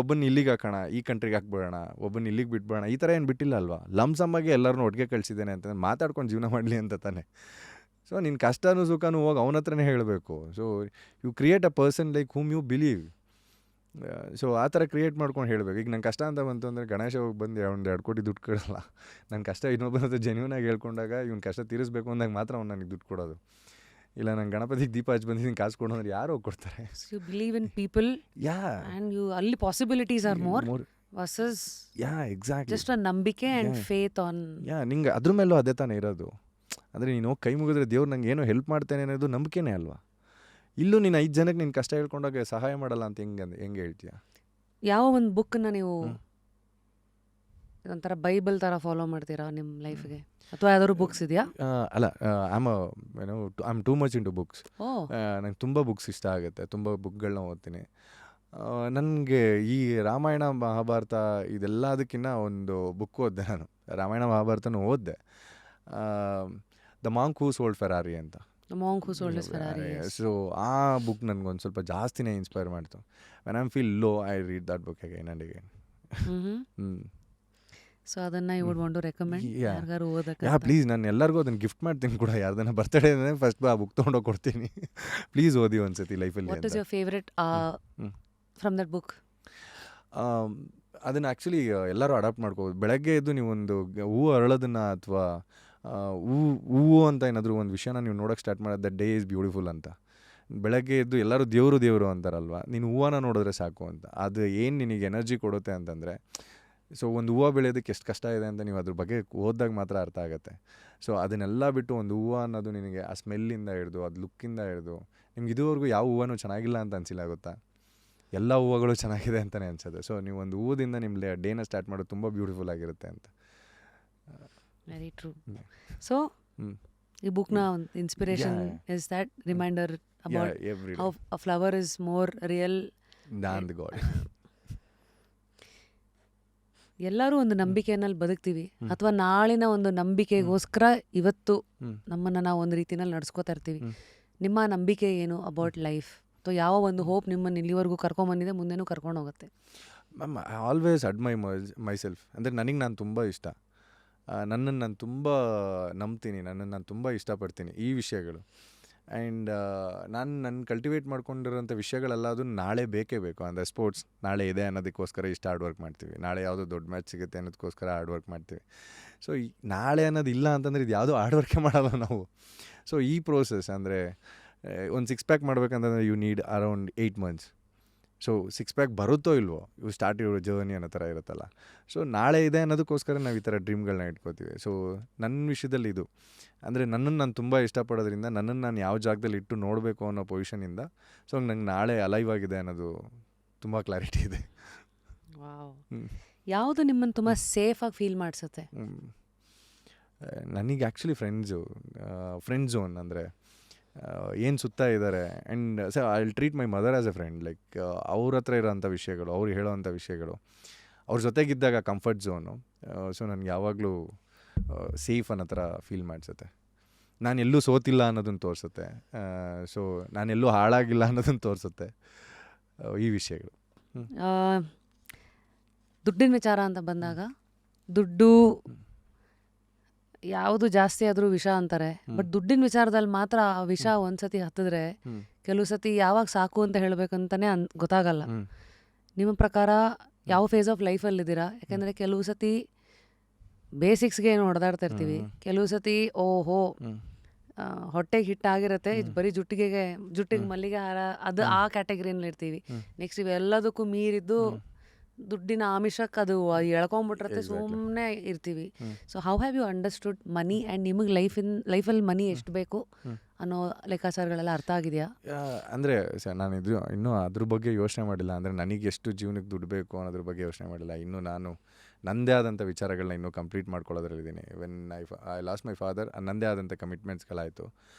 ಒಬ್ಬನ ಇಲ್ಲಿಗೆ ಹಾಕೋಣ, ಈ ಕಂಟ್ರಿಗೆ ಹಾಕ್ಬಿಡೋಣ, ಒಬ್ಬನ ಇಲ್ಲಿಗೆ ಬಿಟ್ಬಿಡೋಣ, ಈ ಥರ ಏನು ಬಿಟ್ಟಿಲ್ಲ ಅಲ್ವಾ. ಲಮ್ಸಮ್ಮಾಗೆ ಎಲ್ಲರನ್ನೂ ಒಟ್ಟಿಗೆ ಕಳಿಸಿದ್ದೇನೆ ಅಂತಂದ್ರೆ ಮಾತಾಡ್ಕೊಂಡು ಜೀವನ ಮಾಡಲಿ ಅಂತ ತಾನೆ. ಸೊ ನಿನ್ನ ಕಷ್ಟನೂ ಸುಖನೂ ಹೋಗಿ ಅವನ ಹತ್ರನೇ ಹೇಳಬೇಕು. So you create a person like whom you believe. So ಆ ಥರ ಕ್ರಿಯೇಟ್ ಮಾಡ್ಕೊಂಡು ಹೇಳಬೇಕು. ಈಗ ನಂಗೆ ಕಷ್ಟ ಅಂತ ಬಂತು ಅಂದರೆ ಗಣೇಶ ಹೋಗಿ ಬಂದು ಒಂದು 2 ಕೋಟಿ ದುಡ್ಡು ಕೊಡೋಲ್ಲ. ನನ್ನ ಕಷ್ಟ ಇನ್ನೊಬ್ಬರ ಹತ್ರ ಜೆನ್ಯೂನಾಗಿ ಹೇಳ್ಕೊಂಡಾಗ ಇವ್ನ ಕಷ್ಟ ತೀರಿಸ್ಬೇಕು ಅಂದಾಗ ಮಾತ್ರ ಅವ್ನು ನನಗೆ ದುಡ್ಡು ಕೊಡೋದು. ಇಲ್ಲ ನಂಗೆ ಗಣಪತಿಗೆ ದೀಪ ಹಚ್ಚಿ ಬಂದಿದ್ದೀನಿ ಕಾಸು ಕೊಡು ಅಂದ್ರೆ ಯಾರು ಹೋಗಿ ಕೊಡ್ತಾರೆ? You believe in people, and you ಅಲ್ಲಿ possibilities are more versus exactly just a ನಂಬಿಕೆ ಆ್ಯಂಡ್ ಫೇತ್ ಆನ್. ನಿಂಗೆ ಅದ್ರ ಮೇಲೂ ಅದೇ ತಾನೇ ಇರೋದು. ಅಂದರೆ ನೀನು ಹೋಗಿ ಕೈ ಮುಗಿದ್ರೆ ದೇವ್ರು ನಂಗೆ ಏನೋ ಹೆಲ್ಪ್ ಮಾಡ್ತೇನೆ ಅನ್ನೋದು ನಂಬಿಕೆನೇ ಅಲ್ವಾ. ಇಲ್ಲೂ ನೀನು 5 ಜನಕ್ಕೆ ನೀನು ಕಷ್ಟ ಹೇಳ್ಕೊಂಡಾಗ ಸಹಾಯ ಮಾಡಲ್ಲ ಅಂತ ಹೆಂಗೆ ಹೇಳ್ತೀಯ? ಯಾವ ಒಂದು ಬುಕ್ಕನ್ನ ನೀವು ಒಂಥರ ಬೈಬಲ್ ಥರ ಫಾಲೋ ಮಾಡ್ತೀರಾ ನಿಮ್ಮ ಲೈಫ್ಗೆ? ಅಥವಾ ಯಾವ್ದಾದ್ರು ಬುಕ್ಸ್ ಇದೆಯಾ? ಅಲ್ಲ, I am too much into books. ಓ ನಂಗೆ ತುಂಬ ಬುಕ್ಸ್ ಇಷ್ಟ ಆಗುತ್ತೆ, ತುಂಬ ಬುಕ್ಗಳನ್ನ ಓದ್ತೀನಿ. ನನಗೆ ಈ ರಾಮಾಯಣ ಮಹಾಭಾರತ ಇದೆಲ್ಲದಕ್ಕಿಂತ ಒಂದು ಬುಕ್ ಓದಿದೆ ನಾನು. ರಾಮಾಯಣ ಮಹಾಭಾರತನೂ ಓದಿದೆ, the monk who sold Ferrari ಅಂತ. The monk who sold his Ferrari. So ಆ ಬುಕ್ ನನಗೊಂದು ಸ್ವಲ್ಪ ಜಾಸ್ತಿನೇ ಇನ್ಸ್ಪೈರ್ ಮಾಡ್ತು. When I am feel low, I read that book again and again. So ಅದನ್ನ you would want to recommend ಯಾರಿಗಾರು ಓದಕ್ಕೆ? Please, ನಾನು ಎಲ್ಲರಿಗೂ ಅದನ್ನು ಗಿಫ್ಟ್ ಮಾಡ್ತೀನಿ ಕೂಡ. ಯಾರ್ದನ್ನ ಬರ್ತಡೇ ಅಂದರೆ ಫಸ್ಟ್ ಆ ಬುಕ್ ತೊಗೊಂಡೋಗಿ ಕೊಡ್ತೀನಿ. ಪ್ಲೀಸ್ ಓದಿ ಒಂದ್ಸತಿ ಲೈಫಲ್ಲಿ. What is your favourite from that book? ಅದನ್ನು ಆ್ಯಕ್ಚುಲಿ ಎಲ್ಲರೂ ಅಡಾಪ್ಟ್ ಮಾಡ್ಕೋಬೋದು. ಬೆಳಗ್ಗೆ ಎದ್ದು ನೀವೊಂದು ಹೂವು ಅರಳೋದನ್ನು ಅಥವಾ ಹೂವು ಅಂತ ಏನಾದರೂ ಒಂದು ವಿಷಯನ ನೀವು ನೋಡೋಕ್ಕೆ ಸ್ಟಾರ್ಟ್ ಮಾಡೋದು, ದ ಡೇ ಈಸ್ ಬ್ಯೂಟಿಫುಲ್ ಅಂತ. ಬೆಳಗ್ಗೆ ಎದ್ದು ಎಲ್ಲರೂ ದೇವರು ಅಂತಾರಲ್ವ, ನೀನು ಹೂವನ್ನ ನೋಡಿದ್ರೆ ಸಾಕು ಅಂತ. ಅದು ಏನು ನಿನಗೆ ಎನರ್ಜಿ ಕೊಡುತ್ತೆ ಅಂತಂದರೆ, ಸೊ ಒಂದು ಹೂವು ಬೆಳೆಯೋದಕ್ಕೆ ಎಷ್ಟು ಕಷ್ಟ ಇದೆ ಅಂತ ನೀವು ಅದ್ರ ಬಗ್ಗೆ ಓದಿದಾಗ ಮಾತ್ರ ಅರ್ಥ ಆಗುತ್ತೆ. ಸೊ ಅದನ್ನೆಲ್ಲ ಬಿಟ್ಟು ಒಂದು ಹೂವು ಅನ್ನೋದು ನಿನಗೆ ಆ ಸ್ಮೆಲ್ಲಿಂದ ಹಿಡಿದು ಅದು ಲುಕ್ಕಿಂದ ಹಿಡಿದು ನಿಮ್ಗೆ ಇದುವರೆಗೂ ಯಾವ ಹೂವನೂ ಚೆನ್ನಾಗಿಲ್ಲ ಅಂತ ಅನಿಸಿಲ್ಲ ಗೊತ್ತಾ? ಎಲ್ಲ ಹೂವುಗಳು ಚೆನ್ನಾಗಿದೆ ಅಂತಲೇ ಅನ್ಸೋದು. ಸೊ ನೀವು ಒಂದು ಹೂವದಿಂದ ನಿಮ್ಮ ಡೇನ ಸ್ಟಾರ್ಟ್ ಮಾಡೋದು ತುಂಬ ಬ್ಯೂಟಿಫುಲ್ ಆಗಿರುತ್ತೆ ಅಂತ. Very true. ಸೊ ಈ ಬುಕ್ನ inspiration is that reminder about how a flower is more real than the god. ಎಲ್ಲರೂ ಒಂದು ನಂಬಿಕೆಯಲ್ಲಿ ಬದುಕ್ತೀವಿ, ಅಥವಾ ನಾಳಿನ ಒಂದು ನಂಬಿಕೆಗೋಸ್ಕರ ಇವತ್ತು ನಮ್ಮನ್ನು ನಾವು ಒಂದು ರೀತಿಯಲ್ಲಿ ನಡ್ಸ್ಕೋತಾ ಇರ್ತೀವಿ. ನಿಮ್ಮ ನಂಬಿಕೆ ಏನು ಅಬೌಟ್ ಲೈಫ್? ಅಥವಾ ಯಾವ ಒಂದು ಹೋಪ್ ನಿಮ್ಮನ್ನು ಇಲ್ಲಿವರೆಗೂ ಕರ್ಕೊಂಬಂದಿದೆ, ಮುಂದೆನೂ ಕರ್ಕೊಂಡು ಹೋಗುತ್ತೆ? Ma'am, I always admire myself. ಅಂದರೆ ನನಗೆ ನಾನು ತುಂಬ ಇಷ್ಟ, ನನ್ನನ್ನು ನಾನು ತುಂಬ ನಂಬ್ತೀನಿ, ನನ್ನನ್ನು ನಾನು ತುಂಬ ಇಷ್ಟಪಡ್ತೀನಿ ಈ ವಿಷಯಗಳು. ಆ್ಯಂಡ್ ನಾನು ಕಲ್ಟಿವೇಟ್ ಮಾಡ್ಕೊಂಡಿರೋಂಥ ವಿಷಯಗಳೆಲ್ಲ ಅದು ನಾಳೆ ಬೇಕೇ ಬೇಕು. ಅಂದರೆ ಸ್ಪೋರ್ಟ್ಸ್ ನಾಳೆ ಇದೆ ಅನ್ನೋದಕ್ಕೋಸ್ಕರ ಇಷ್ಟು ಹಾರ್ಡ್ ವರ್ಕ್ ಮಾಡ್ತೀವಿ, ನಾಳೆ ಯಾವುದೋ ದೊಡ್ಡ ಮ್ಯಾಚ್ ಸಿಗುತ್ತೆ ಅನ್ನೋದಕ್ಕೋಸ್ಕರ ಹಾರ್ಡ್ ವರ್ಕ್ ಮಾಡ್ತೀವಿ. ಸೊ ನಾಳೆ ಅನ್ನೋದು ಇಲ್ಲ ಅಂತಂದರೆ ಇದು ಯಾವುದೋ ಹಾರ್ಡ್ ವರ್ಕೇ ಮಾಡಲ್ಲ ನಾವು. ಸೊ ಈ ಪ್ರೋಸೆಸ್ ಅಂದರೆ ಒಂದು 6 ಪ್ಯಾಕ್ ಮಾಡಬೇಕಂತಂದರೆ you need around 8 months. So 6 pack ಬರುತ್ತೋ ಇಲ್ವೋ, ಇವು ಸ್ಟಾರ್ಟ್ ಇರೋ ಜರ್ನಿ ಅನ್ನೋ ಥರ ಇರುತ್ತಲ್ಲ. ಸೊ ನಾಳೆ ಇದೆ ಅನ್ನೋದಕ್ಕೋಸ್ಕರ ನಾವು ಈ ಥರ ಡ್ರೀಮ್ಗಳನ್ನ ಇಟ್ಕೋತೀವಿ. ಸೊ ನನ್ನ ವಿಷಯದಲ್ಲಿ ಇದು ಅಂದರೆ ನನ್ನನ್ನು ನಾನು ತುಂಬ ಇಷ್ಟಪಡೋದ್ರಿಂದ, ನನ್ನನ್ನು ನಾನು ಯಾವ ಜಾಗದಲ್ಲಿ ಇಟ್ಟು ನೋಡಬೇಕು ಅನ್ನೋ ಪೊಸಿಷನಿಂದ, ಸೊ ನಂಗೆ ನಾಳೆ ಅಲೈವ್ ಆಗಿದೆ ಅನ್ನೋದು ತುಂಬ ಕ್ಲಾರಿಟಿ ಇದೆ. ಯಾವುದು ನಿಮ್ಮನ್ನು ತುಂಬ ಸೇಫಾಗಿ ಫೀಲ್ ಮಾಡಿಸುತ್ತೆ? ನನಗೆ ಆ್ಯಕ್ಚುಲಿ ಫ್ರೆಂಡ್ ಝೋನ್ ಅಂದರೆ ಏನು ಸುತ್ತ ಇದ್ದಾರೆ. And so I will treat my mother as A friend. Like ಅವ್ರ ಹತ್ರ ಇರೋವಂಥ ವಿಷಯಗಳು, ಅವ್ರು ಹೇಳೋವಂಥ ವಿಷಯಗಳು, ಅವ್ರ ಜೊತೆಗಿದ್ದಾಗ ಕಂಫರ್ಟ್ ಝೋನು. ಸೊ ನನಗೆ ಯಾವಾಗಲೂ ಸೇಫ್ ಅನ್ನೋ ಥರ ಫೀಲ್ ಮಾಡಿಸುತ್ತೆ. ನಾನೆಲ್ಲೂ ಸೋತಿಲ್ಲ ಅನ್ನೋದನ್ನು ತೋರಿಸುತ್ತೆ. ಸೊ ನಾನೆಲ್ಲೂ ಹಾಳಾಗಿಲ್ಲ ಅನ್ನೋದನ್ನು ತೋರಿಸುತ್ತೆ ಈ ವಿಷಯಗಳು. ದುಡ್ಡಿನ ವಿಚಾರ ಅಂತ ಬಂದಾಗ, ದುಡ್ಡು ಯಾವುದು ಜಾಸ್ತಿ ಆದರೂ ವಿಷ ಅಂತಾರೆ. ಬಟ್ ದುಡ್ಡಿನ ವಿಚಾರದಲ್ಲಿ ಮಾತ್ರ ಆ ವಿಷ ಒಂದ್ಸತಿ ಹತ್ತಿದ್ರೆ ಕೆಲವು ಸತಿ ಯಾವಾಗ ಸಾಕು ಅಂತ ಹೇಳಬೇಕಂತಾನೆ ಗೊತ್ತಾಗಲ್ಲ. ನಿಮ್ಮ ಪ್ರಕಾರ ಯಾವ ಫೇಸ್ ಆಫ್ ಲೈಫಲ್ಲಿದ್ದೀರಾ? ಯಾಕೆಂದರೆ ಕೆಲವು ಸತಿ ಬೇಸಿಕ್ಸ್ಗೆ ಏನು ಹೊಡೆದಾಡ್ತಾ ಇರ್ತೀವಿ, ಕೆಲವು ಸತಿ ಓಹೋ ಹೊಟ್ಟೆಗೆ ಹಿಟ್ಟಾಗಿರುತ್ತೆ, ಬರೀ ಜುಟ್ಟಿಗೆ ಮಲ್ಲಿಗೆ ಹಾರ, ಅದು ಆ ಕ್ಯಾಟಗರಿನಲ್ಲಿ ಇರ್ತೀವಿ. ನೆಕ್ಸ್ಟ್ ಇವೆಲ್ಲದಕ್ಕೂ ಮೀರಿದ್ದು ದುಡ್ಡಿನ ಆಮಿಷಕ್ಕೆ ಅದು ಎಳ್ಕೊಂಬಿಟ್ರತ್ತೆ, ಸುಮ್ಮನೆ ಇರ್ತೀವಿ. So how have you understood money and ನಿಮಗೆ ಲೈಫಲ್ಲಿ ಮನಿ ಎಷ್ಟು ಬೇಕು ಅನ್ನೋ ಲೆಕ್ಕಾಚಾರಗಳೆಲ್ಲ ಅರ್ಥ ಆಗಿದೆಯಾ? ಅಂದರೆ ನಾನು ಇನ್ನೂ ಅದ್ರ ಬಗ್ಗೆ ಯೋಚನೆ ಮಾಡಿಲ್ಲ. ಅಂದರೆ ನನಗೆ ಎಷ್ಟು ಜೀವನಕ್ಕೆ ದುಡ್ಡು ಬೇಕು ಅನ್ನೋದ್ರ ಬಗ್ಗೆ ಯೋಚನೆ ಮಾಡಿಲ್ಲ. ಇನ್ನೂ ನಾನು ನನ್ನದೇ ಆದಂಥ ವಿಚಾರಗಳನ್ನ ಇನ್ನೂ ಕಂಪ್ಲೀಟ್ ಮಾಡ್ಕೊಳ್ಳೋದ್ರಲ್ಲಿದ್ದೀನಿ. When I lost my father, ನನ್ನದೇ ಆದಂಥ ಕಮಿಟ್ಮೆಂಟ್ಸ್ಗಳಾಯಿತು.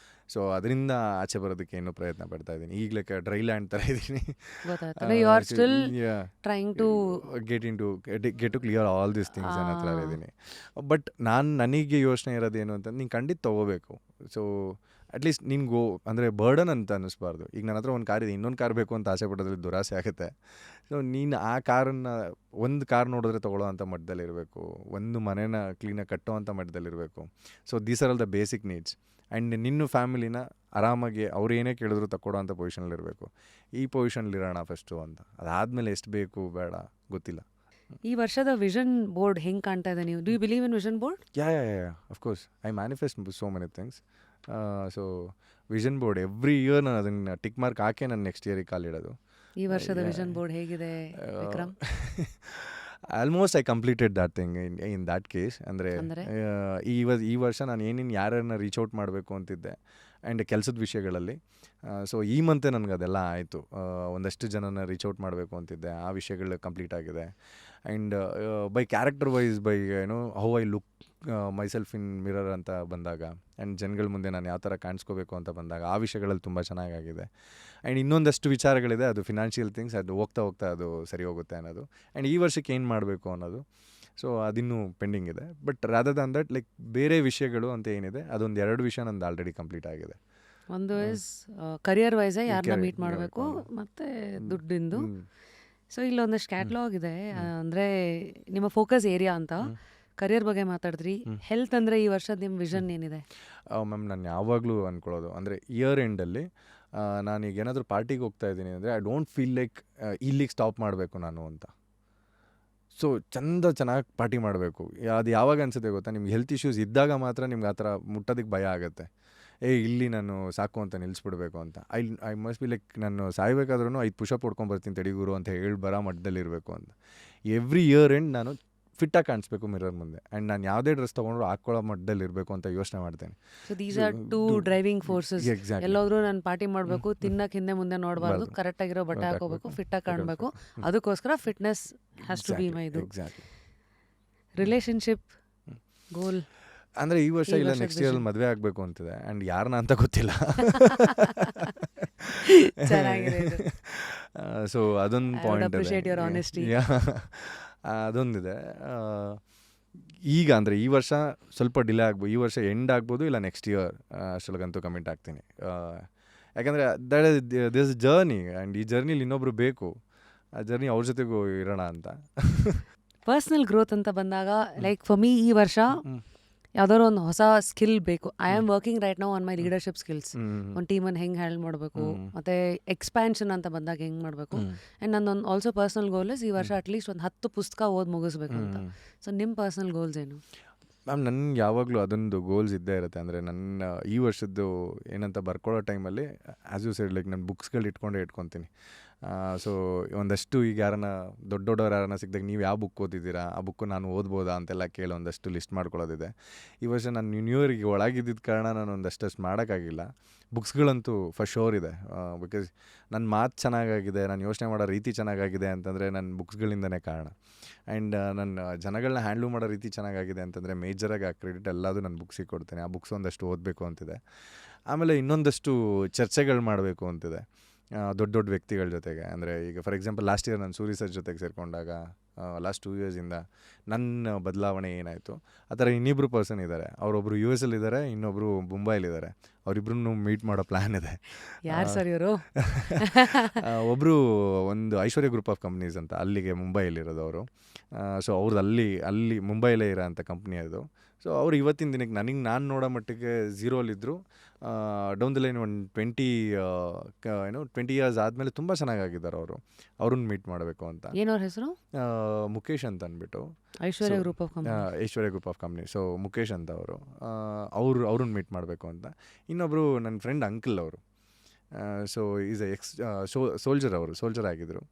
ಸೊ ಅದರಿಂದ ಆಚೆ ಬರೋದಕ್ಕೆ ಇನ್ನೂ ಪ್ರಯತ್ನ ಪಡ್ತಾ ಇದ್ದೀನಿ. ಈಗಲೇ ಡ್ರೈ ಲ್ಯಾಂಡ್ ಥರ ಇದ್ದೀನಿ. Get to clear all these things ಅನ್ನೋ ಥರ ಇದ್ದೀನಿ. ಬಟ್ ನನಗೆ ಯೋಚನೆ ಇರೋದೇನು ಅಂತ, ನೀನು ಖಂಡಿತ ತೊಗೋಬೇಕು. ಸೊ ಅಟ್ಲೀಸ್ಟ್ ನಿನ್ಗೆ ಅಂದರೆ ಬರ್ಡನ್ ಅಂತ ಅನ್ನಿಸ್ಬಾರ್ದು. ಈಗ ನನ್ನ ಹತ್ರ ಒಂದು ಕಾರ್ ಇದೆ, ಇನ್ನೊಂದು ಕಾರ್ ಬೇಕು ಅಂತ ಆಸೆ ಪಡೋದ್ರಲ್ಲಿ ದುರಾಸೆ ಆಗುತ್ತೆ. ಸೊ ನೀನು ಆ ಕಾರನ್ನು ಒಂದು ಕಾರ್ ನೋಡಿದ್ರೆ ತೊಗೊಳ್ಳೋ ಅಂಥ ಮಟ್ಟದಲ್ಲಿರಬೇಕು, ಒಂದು ಮನೇನ ಕ್ಲೀನಾಗಿ ಕಟ್ಟೋ ಅಂಥ ಮಟ್ಟದಲ್ಲಿರಬೇಕು. So these are all the basic needs. And ನಿನ್ನ ಫ್ಯಾಮಿಲಿನ ಆರಾಮಾಗಿ ಅವ್ರು ಏನೇ ಕೇಳಿದ್ರು ತಕ್ಕೊಡೋ ಅಂಥ ಪೊಸಿಷನಲ್ಲಿರಬೇಕು. ಈ ಪೊಸಿಷನ್ಲಿರೋಣ ಫಸ್ಟು ಅಂತ. ಅದಾದಮೇಲೆ ಎಷ್ಟು ಬೇಕು ಬೇಡ ಗೊತ್ತಿಲ್ಲ. ಈ ವರ್ಷದ ವಿಷನ್ ಬೋರ್ಡ್ ಹೆಂಗೆ ಕಾಣ್ತಾ ಇದೆ ನೀವು? Do you believe in vision board? Yeah of course I manifest so many things. So vision board every year ನಾನು ಅದನ್ನು ಟಿಕ್ ಮಾರ್ಕ್ ಹಾಕಿ ನಾನು ನೆಕ್ಸ್ಟ್ ಇಯರಿಗೆ ಕಾಲಿಡೋದು. ಈ ವರ್ಷದ ವಿಷನ್ ಬೋರ್ಡ್ ಹೇಗಿದೆ Vikram? Almost I completed that thing in that case. ಅಂದರೆ ಈ ವರ್ಷ ನಾನು ಯಾರನ್ನ ರೀಚ್ ಔಟ್ ಮಾಡಬೇಕು ಅಂತಿದ್ದೆ ಆ್ಯಂಡ್ ಕೆಲಸದ ವಿಷಯಗಳಲ್ಲಿ. ಸೊ ಈ ಮಂತೆ ನನಗೆ ಅದೆಲ್ಲ ಆಯಿತು. ಒಂದಷ್ಟು ಜನನ ರೀಚ್ ಔಟ್ ಮಾಡಬೇಕು ಅಂತಿದ್ದೆ, ಆ ವಿಷಯಗಳು ಕಂಪ್ಲೀಟ್ ಆಗಿದೆ. And by character wise, by how I look myself in mirror ಅಂತ ಬಂದಾಗ ಆ್ಯಂಡ್ ಜನಗಳ ಮುಂದೆ ನಾನು ಯಾವ ಥರ ಕಾಣಿಸ್ಕೋಬೇಕು ಅಂತ ಬಂದಾಗ ಆ ವಿಷಯಗಳಲ್ಲಿ ತುಂಬ ಚೆನ್ನಾಗಾಗಿದೆ. ಆ್ಯಂಡ್ ಇನ್ನೊಂದಷ್ಟು ವಿಚಾರಗಳಿದೆ, ಅದು ಫಿನಾನ್ಷಿಯಲ್ ಥಿಂಗ್ಸ್, ಅದು ಹೋಗ್ತಾ ಹೋಗ್ತಾ ಅದು ಸರಿ ಹೋಗುತ್ತೆ ಅನ್ನೋದು. ಆ್ಯಂಡ್ ಈ ವರ್ಷಕ್ಕೆ ಏನು ಮಾಡಬೇಕು ಅನ್ನೋದು, ಸೊ ಅದಿನ್ನೂ ಪೆಂಡಿಂಗ್ ಇದೆ. But rather than that like ಬೇರೆ ವಿಷಯಗಳು ಅಂತ ಏನಿದೆ ಅದೊಂದು 2 ವಿಷಯ ನಂದು ಆಲ್ರೆಡಿ ಕಂಪ್ಲೀಟ್ ಆಗಿದೆ. ಒಂದು ಇಸ್ ಕರಿಯರ್ ವೈಸೇ ಯಾರನ್ನ ಮೀಟ್ ಮಾಡಬೇಕು, ಮತ್ತು ದುಡ್ಡಿಂದು. ಸೊ ಇಲ್ಲೊಂದಷ್ಟು ಕ್ಯಾಟ್ಲಾಗ್ ಇದೆ, ಅಂದರೆ ನಿಮ್ಮ ಫೋಕಸ್ ಏರಿಯಾ ಅಂತ. ಕರಿಯರ್ ಬಗ್ಗೆ ಮಾತಾಡಿದ್ರಿ, ಹೆಲ್ತ್ ಅಂದರೆ ಈ ವರ್ಷದ ನಿಮ್ಮ ವಿಷನ್ ಏನಿದೆ? ಮ್ಯಾಮ್ ನಾನು ಯಾವಾಗಲೂ ಅಂದ್ಕೊಳ್ಳೋದು ಅಂದರೆ ಇಯರ್ ಎಂಡಲ್ಲಿ ನಾನೀಗ ಏನಾದರೂ ಪಾರ್ಟಿಗೆ ಹೋಗ್ತಾ ಇದ್ದೀನಿ ಅಂದರೆ ಐ ಡೋಂಟ್ ಫೀಲ್ ಲೈಕ್ ಇಲ್ಲಿಗೆ ಸ್ಟಾಪ್ ಮಾಡಬೇಕು ನಾನು ಅಂತ. ಸೊ ಚೆನ್ನಾಗಿ ಪಾರ್ಟಿ ಮಾಡಬೇಕು. ಅದು ಯಾವಾಗ ಅನಿಸುತ್ತೆ ಗೊತ್ತಾ, ನಿಮ್ಗೆ ಹೆಲ್ತ್ ಇಶ್ಯೂಸ್ ಇದ್ದಾಗ ಮಾತ್ರ ನಿಮ್ಗೆ ಆ ಥರ ಮುಟ್ಟೋದಕ್ಕೆ ಭಯ ಆಗುತ್ತೆ. ಇಲ್ಲಿ ನಾನು ಸಾಕು ಅಂತ ನಿಲ್ಲಿಸ್ಬಿಡ್ಬೇಕು ಅಂತ. ಐ ಮಸ್ಟ್ ಬಿ ಲೈಕ್ ನಾನು ಸಾಯ್ಬೇಕಾದ್ರೂ 5 ಪುಷಪ್ ಹೊಡ್ಕೊಂಬರ್ತೀನಿ ತಡಿಗುರು ಅಂತ ಹೇಳಿ ಬರೋ ಮಟ್ಟದಲ್ಲಿರಬೇಕು ಅಂತ. ಎವ್ರಿ ಇಯರ್ ಎಂಡ್ ನಾನು ಫಿಟ್ಟಾಗಿ ಕಾಣಿಸ್ಬೇಕು ಮಿರರ್ ಮುಂದೆ. ಆ್ಯಂಡ್ ನಾನು ಯಾವುದೇ ಡ್ರೆಸ್ ತೊಗೊಂಡ್ರು ಹಾಕ್ಕೊಳ್ಳೋ ಮಟ್ಟದಲ್ಲಿ ಇರಬೇಕು ಅಂತ ಯೋಚನೆ ಮಾಡ್ತೇನೆ. So these are 2 driving forces. ಎಲ್ಲೋದ್ರೂ ನಾನು ಪಾರ್ಟಿ ಮಾಡಬೇಕು, ತಿನ್ನಕ್ಕೆ ಹಿಂದೆ ಮುಂದೆ ನೋಡಬಾರ್ದು, ಕರೆಕ್ಟಾಗಿರೋ ಬಟ್ಟೆ ಹಾಕೋಬೇಕು, ಫಿಟ್ಟಾಗಿ ಕಾಣಬೇಕು. ಅದಕ್ಕೋಸ್ಕರ fitness has to be my ಇದು. ರಿಲೇಷನ್ಶಿಪ್ ಗೋಲ್ ಅಂದರೆ ಈ ವರ್ಷ ಇಲ್ಲ ನೆಕ್ಸ್ಟ್ ಇಯರ್ ಮದುವೆ ಆಗಬೇಕು ಅಂತಿದೆ. ಆ್ಯಂಡ್ ಯಾರನ್ನ ಅಂತ ಗೊತ್ತಿಲ್ಲ. ಸೊ ಅದೊಂದು ಪಾಯಿಂಟ್, ಅದೊಂದಿದೆ. ಈಗ ಅಂದರೆ ಈ ವರ್ಷ ಸ್ವಲ್ಪ ಡಿಲೇ ಆಗ್ಬೋದು, ಈ ವರ್ಷ ಎಂಡ್ ಆಗ್ಬೋದು, ಇಲ್ಲ ನೆಕ್ಸ್ಟ್ ಇಯರ್ ಅಷ್ಟೊಳಗಂತೂ ಕಮಿಟ್ ಆಗ್ತೀನಿ. ಯಾಕಂದರೆ ದಿಸ್ ಜರ್ನಿ, ಆ್ಯಂಡ್ ಈ ಜರ್ನಿಲಿ ಇನ್ನೊಬ್ರು ಬೇಕು, ಆ ಜರ್ನಿ ಅವ್ರ ಜೊತೆಗೂ ಇರೋಣ ಅಂತ. ಪರ್ಸ್ನಲ್ ಗ್ರೋತ್ ಅಂತ ಬಂದಾಗ ಲೈಕ್ ಫಾರ್ ಮೀ ಈ ವರ್ಷ ಯಾವ್ದಾದ್ರು ಒಂದು ಹೊಸ ಸ್ಕಿಲ್ ಬೇಕು. I am working right now on my leadership skills. ಒಂದು ಟೀಮನ್ನು ಹೆಂಗೆ ಹ್ಯಾಂಡಲ್ ಮಾಡಬೇಕು, ಮತ್ತು ಎಕ್ಸ್ಪ್ಯಾನ್ಷನ್ ಅಂತ ಬಂದಾಗ ಹೆಂಗೆ ಮಾಡಬೇಕು. ಆ್ಯಂಡ್ ನನ್ನೊಂದು ಆಲ್ಸೋ ಪರ್ಸ್ನಲ್ ಗೋಲ್ ಇಸ್ ಈ ವರ್ಷ ಅಟ್ಲೀಸ್ಟ್ ಒಂದು 10 ಪುಸ್ತಕ ಓದಿ ಮುಗಿಸ್ಬೇಕು ಅಂತ. ಸೊ ನಿಮ್ಮ ಪರ್ಸ್ನಲ್ ಗೋಲ್ಸ್ ಏನು? ಮ್ಯಾಮ್ ನನಗೆ ಯಾವಾಗಲೂ ಅದೊಂದು ಗೋಲ್ಸ್ ಇದ್ದೇ ಇರುತ್ತೆ. ಅಂದರೆ ನನ್ನ ಈ ವರ್ಷದ್ದು ಏನಂತ ಬರ್ಕೊಳ್ಳೋ ಟೈಮಲ್ಲಿ ಆ್ಯಸ್ ಯು ಸೈಡ್ ಲೈಕ್ ನಾನು ಬುಕ್ಸ್ಗಳು ಇಟ್ಕೊತೀನಿ. ಸೊ ಒಂದಷ್ಟು ಈಗ ಯಾರನ್ನ ದೊಡ್ಡವ್ರು ಯಾರನ್ನ ಸಿಕ್ಕಿದಾಗ ನೀವು ಯಾವ ಬುಕ್ ಓದಿದ್ದೀರಾ, ಆ ಬುಕ್ಕು ನಾನು ಓದ್ಬೋದಾ ಅಂತೆಲ್ಲ ಕೇಳಿ ಒಂದಷ್ಟು ಲಿಸ್ಟ್ ಮಾಡ್ಕೊಳ್ಳೋದಿದೆ. ಈ ವರ್ಷ ನಾನು ನ್ಯೂ ಇಯರ್ಗೆ ಒಳಗಿದ್ದಿದ್ದ ಕಾರಣ ನಾನು ಒಂದಷ್ಟು ಮಾಡೋಕ್ಕಾಗಿಲ್ಲ. ಬುಕ್ಸ್ಗಳಂತೂ ಫಾರ್ ಶೋರ್ ಇದೆ. ಬಿಕಾಸ್ ನನ್ನ ಮಾತು ಚೆನ್ನಾಗಾಗಿದೆ, ನಾನು ಯೋಚನೆ ಮಾಡೋ ರೀತಿ ಚೆನ್ನಾಗಾಗಿದೆ ಅಂತಂದರೆ ನನ್ನ ಬುಕ್ಸ್ಗಳಿಂದನೇ ಕಾರಣ. ಆ್ಯಂಡ್ ನನ್ನ ಜನಗಳನ್ನ ಹ್ಯಾಂಡ್ಲ್ ಮಾಡೋ ರೀತಿ ಚೆನ್ನಾಗಾಗಿದೆ ಅಂತಂದರೆ ಮೇಜರಾಗಿ ಆ ಕ್ರೆಡಿಟ್ ಎಲ್ಲದೂ ನಾನು ಬುಕ್ಸಿಗೆ ಕೊಡ್ತೇನೆ. ಆ ಬುಕ್ಸ್ ಒಂದಷ್ಟು ಓದಬೇಕು ಅಂತಿದೆ. ಆಮೇಲೆ ಇನ್ನೊಂದಷ್ಟು ಚರ್ಚೆಗಳು ಮಾಡಬೇಕು ಅಂತಿದೆ ದೊಡ್ಡ ವ್ಯಕ್ತಿಗಳ ಜೊತೆಗೆ. ಅಂದರೆ ಈಗ ಫಾರ್ ಎಕ್ಸಾಂಪಲ್ ಲಾಸ್ಟ್ ಇಯರ್ ನಾನು ಸೂರಿ ಸರ್ ಜೊತೆಗೆ ಸೇರಿಕೊಂಡಾಗ ಲಾಸ್ಟ್ 2 ಇಯರ್ಸಿಂದ ನನ್ನ ಬದಲಾವಣೆ ಏನಾಯಿತು, ಆ ಥರ ಇನ್ನಿಬ್ಬರು ಪರ್ಸನ್ ಇದ್ದಾರೆ. ಅವರೊಬ್ಬರು US ಇದ್ದಾರೆ, ಇನ್ನೊಬ್ಬರು ಮುಂಬೈಲಿದ್ದಾರೆ. ಅವರಿಬ್ಬರನ್ನು ಮೀಟ್ ಮಾಡೋ ಪ್ಲ್ಯಾನ್ ಇದೆ. ಯಾರು ಸರ್ ಇವರು? ಒಬ್ಬರು ಒಂದು ಐಶ್ವರ್ಯ ಗ್ರೂಪ್ ಆಫ್ ಕಂಪ್ನೀಸ್ ಅಂತ ಅಲ್ಲಿಗೆ ಮುಂಬೈಲಿರೋದು ಅವರು. ಸೊ ಅವ್ರದ್ದು ಅಲ್ಲಿ ಮುಂಬೈಲೇ ಇರೋ ಅಂಥ ಕಂಪ್ನಿ ಅದು. ಸೊ ಅವ್ರು ಇವತ್ತಿನ ದಿನಕ್ಕೆ ನಾನು ನೋಡೋ ಮಟ್ಟಿಗೆ ಝೀರೋಲಿದ್ದರು. ಡೌನ್ ದ ಲೈನ್ ಒಂದು 20 ಇಯರ್ಸ್ ಆದಮೇಲೆ ತುಂಬ ಚೆನ್ನಾಗಿದ್ದಾರೆ ಅವರು. ಅವ್ರನ್ನ ಮೀಟ್ ಮಾಡಬೇಕು ಅಂತ. ಏನವ್ರ ಹೆಸರು? ಮುಖೇಶ್ ಅಂತ ಅಂದ್ಬಿಟ್ಟು, Aishwarya group of company. So Mukesh ಅಂತ ಅವ್ರನ್ನ ಮೀಟ್ ಮಾಡಬೇಕು ಅಂತ. ಇನ್ನೊಬ್ಬರು ನನ್ನ ಫ್ರೆಂಡ್ ಅಂಕಲ್ ಅವರು. ಸೊ ಈಸ್ ಸೋಲ್ಜರ್ ಆಗಿದ್ದರು.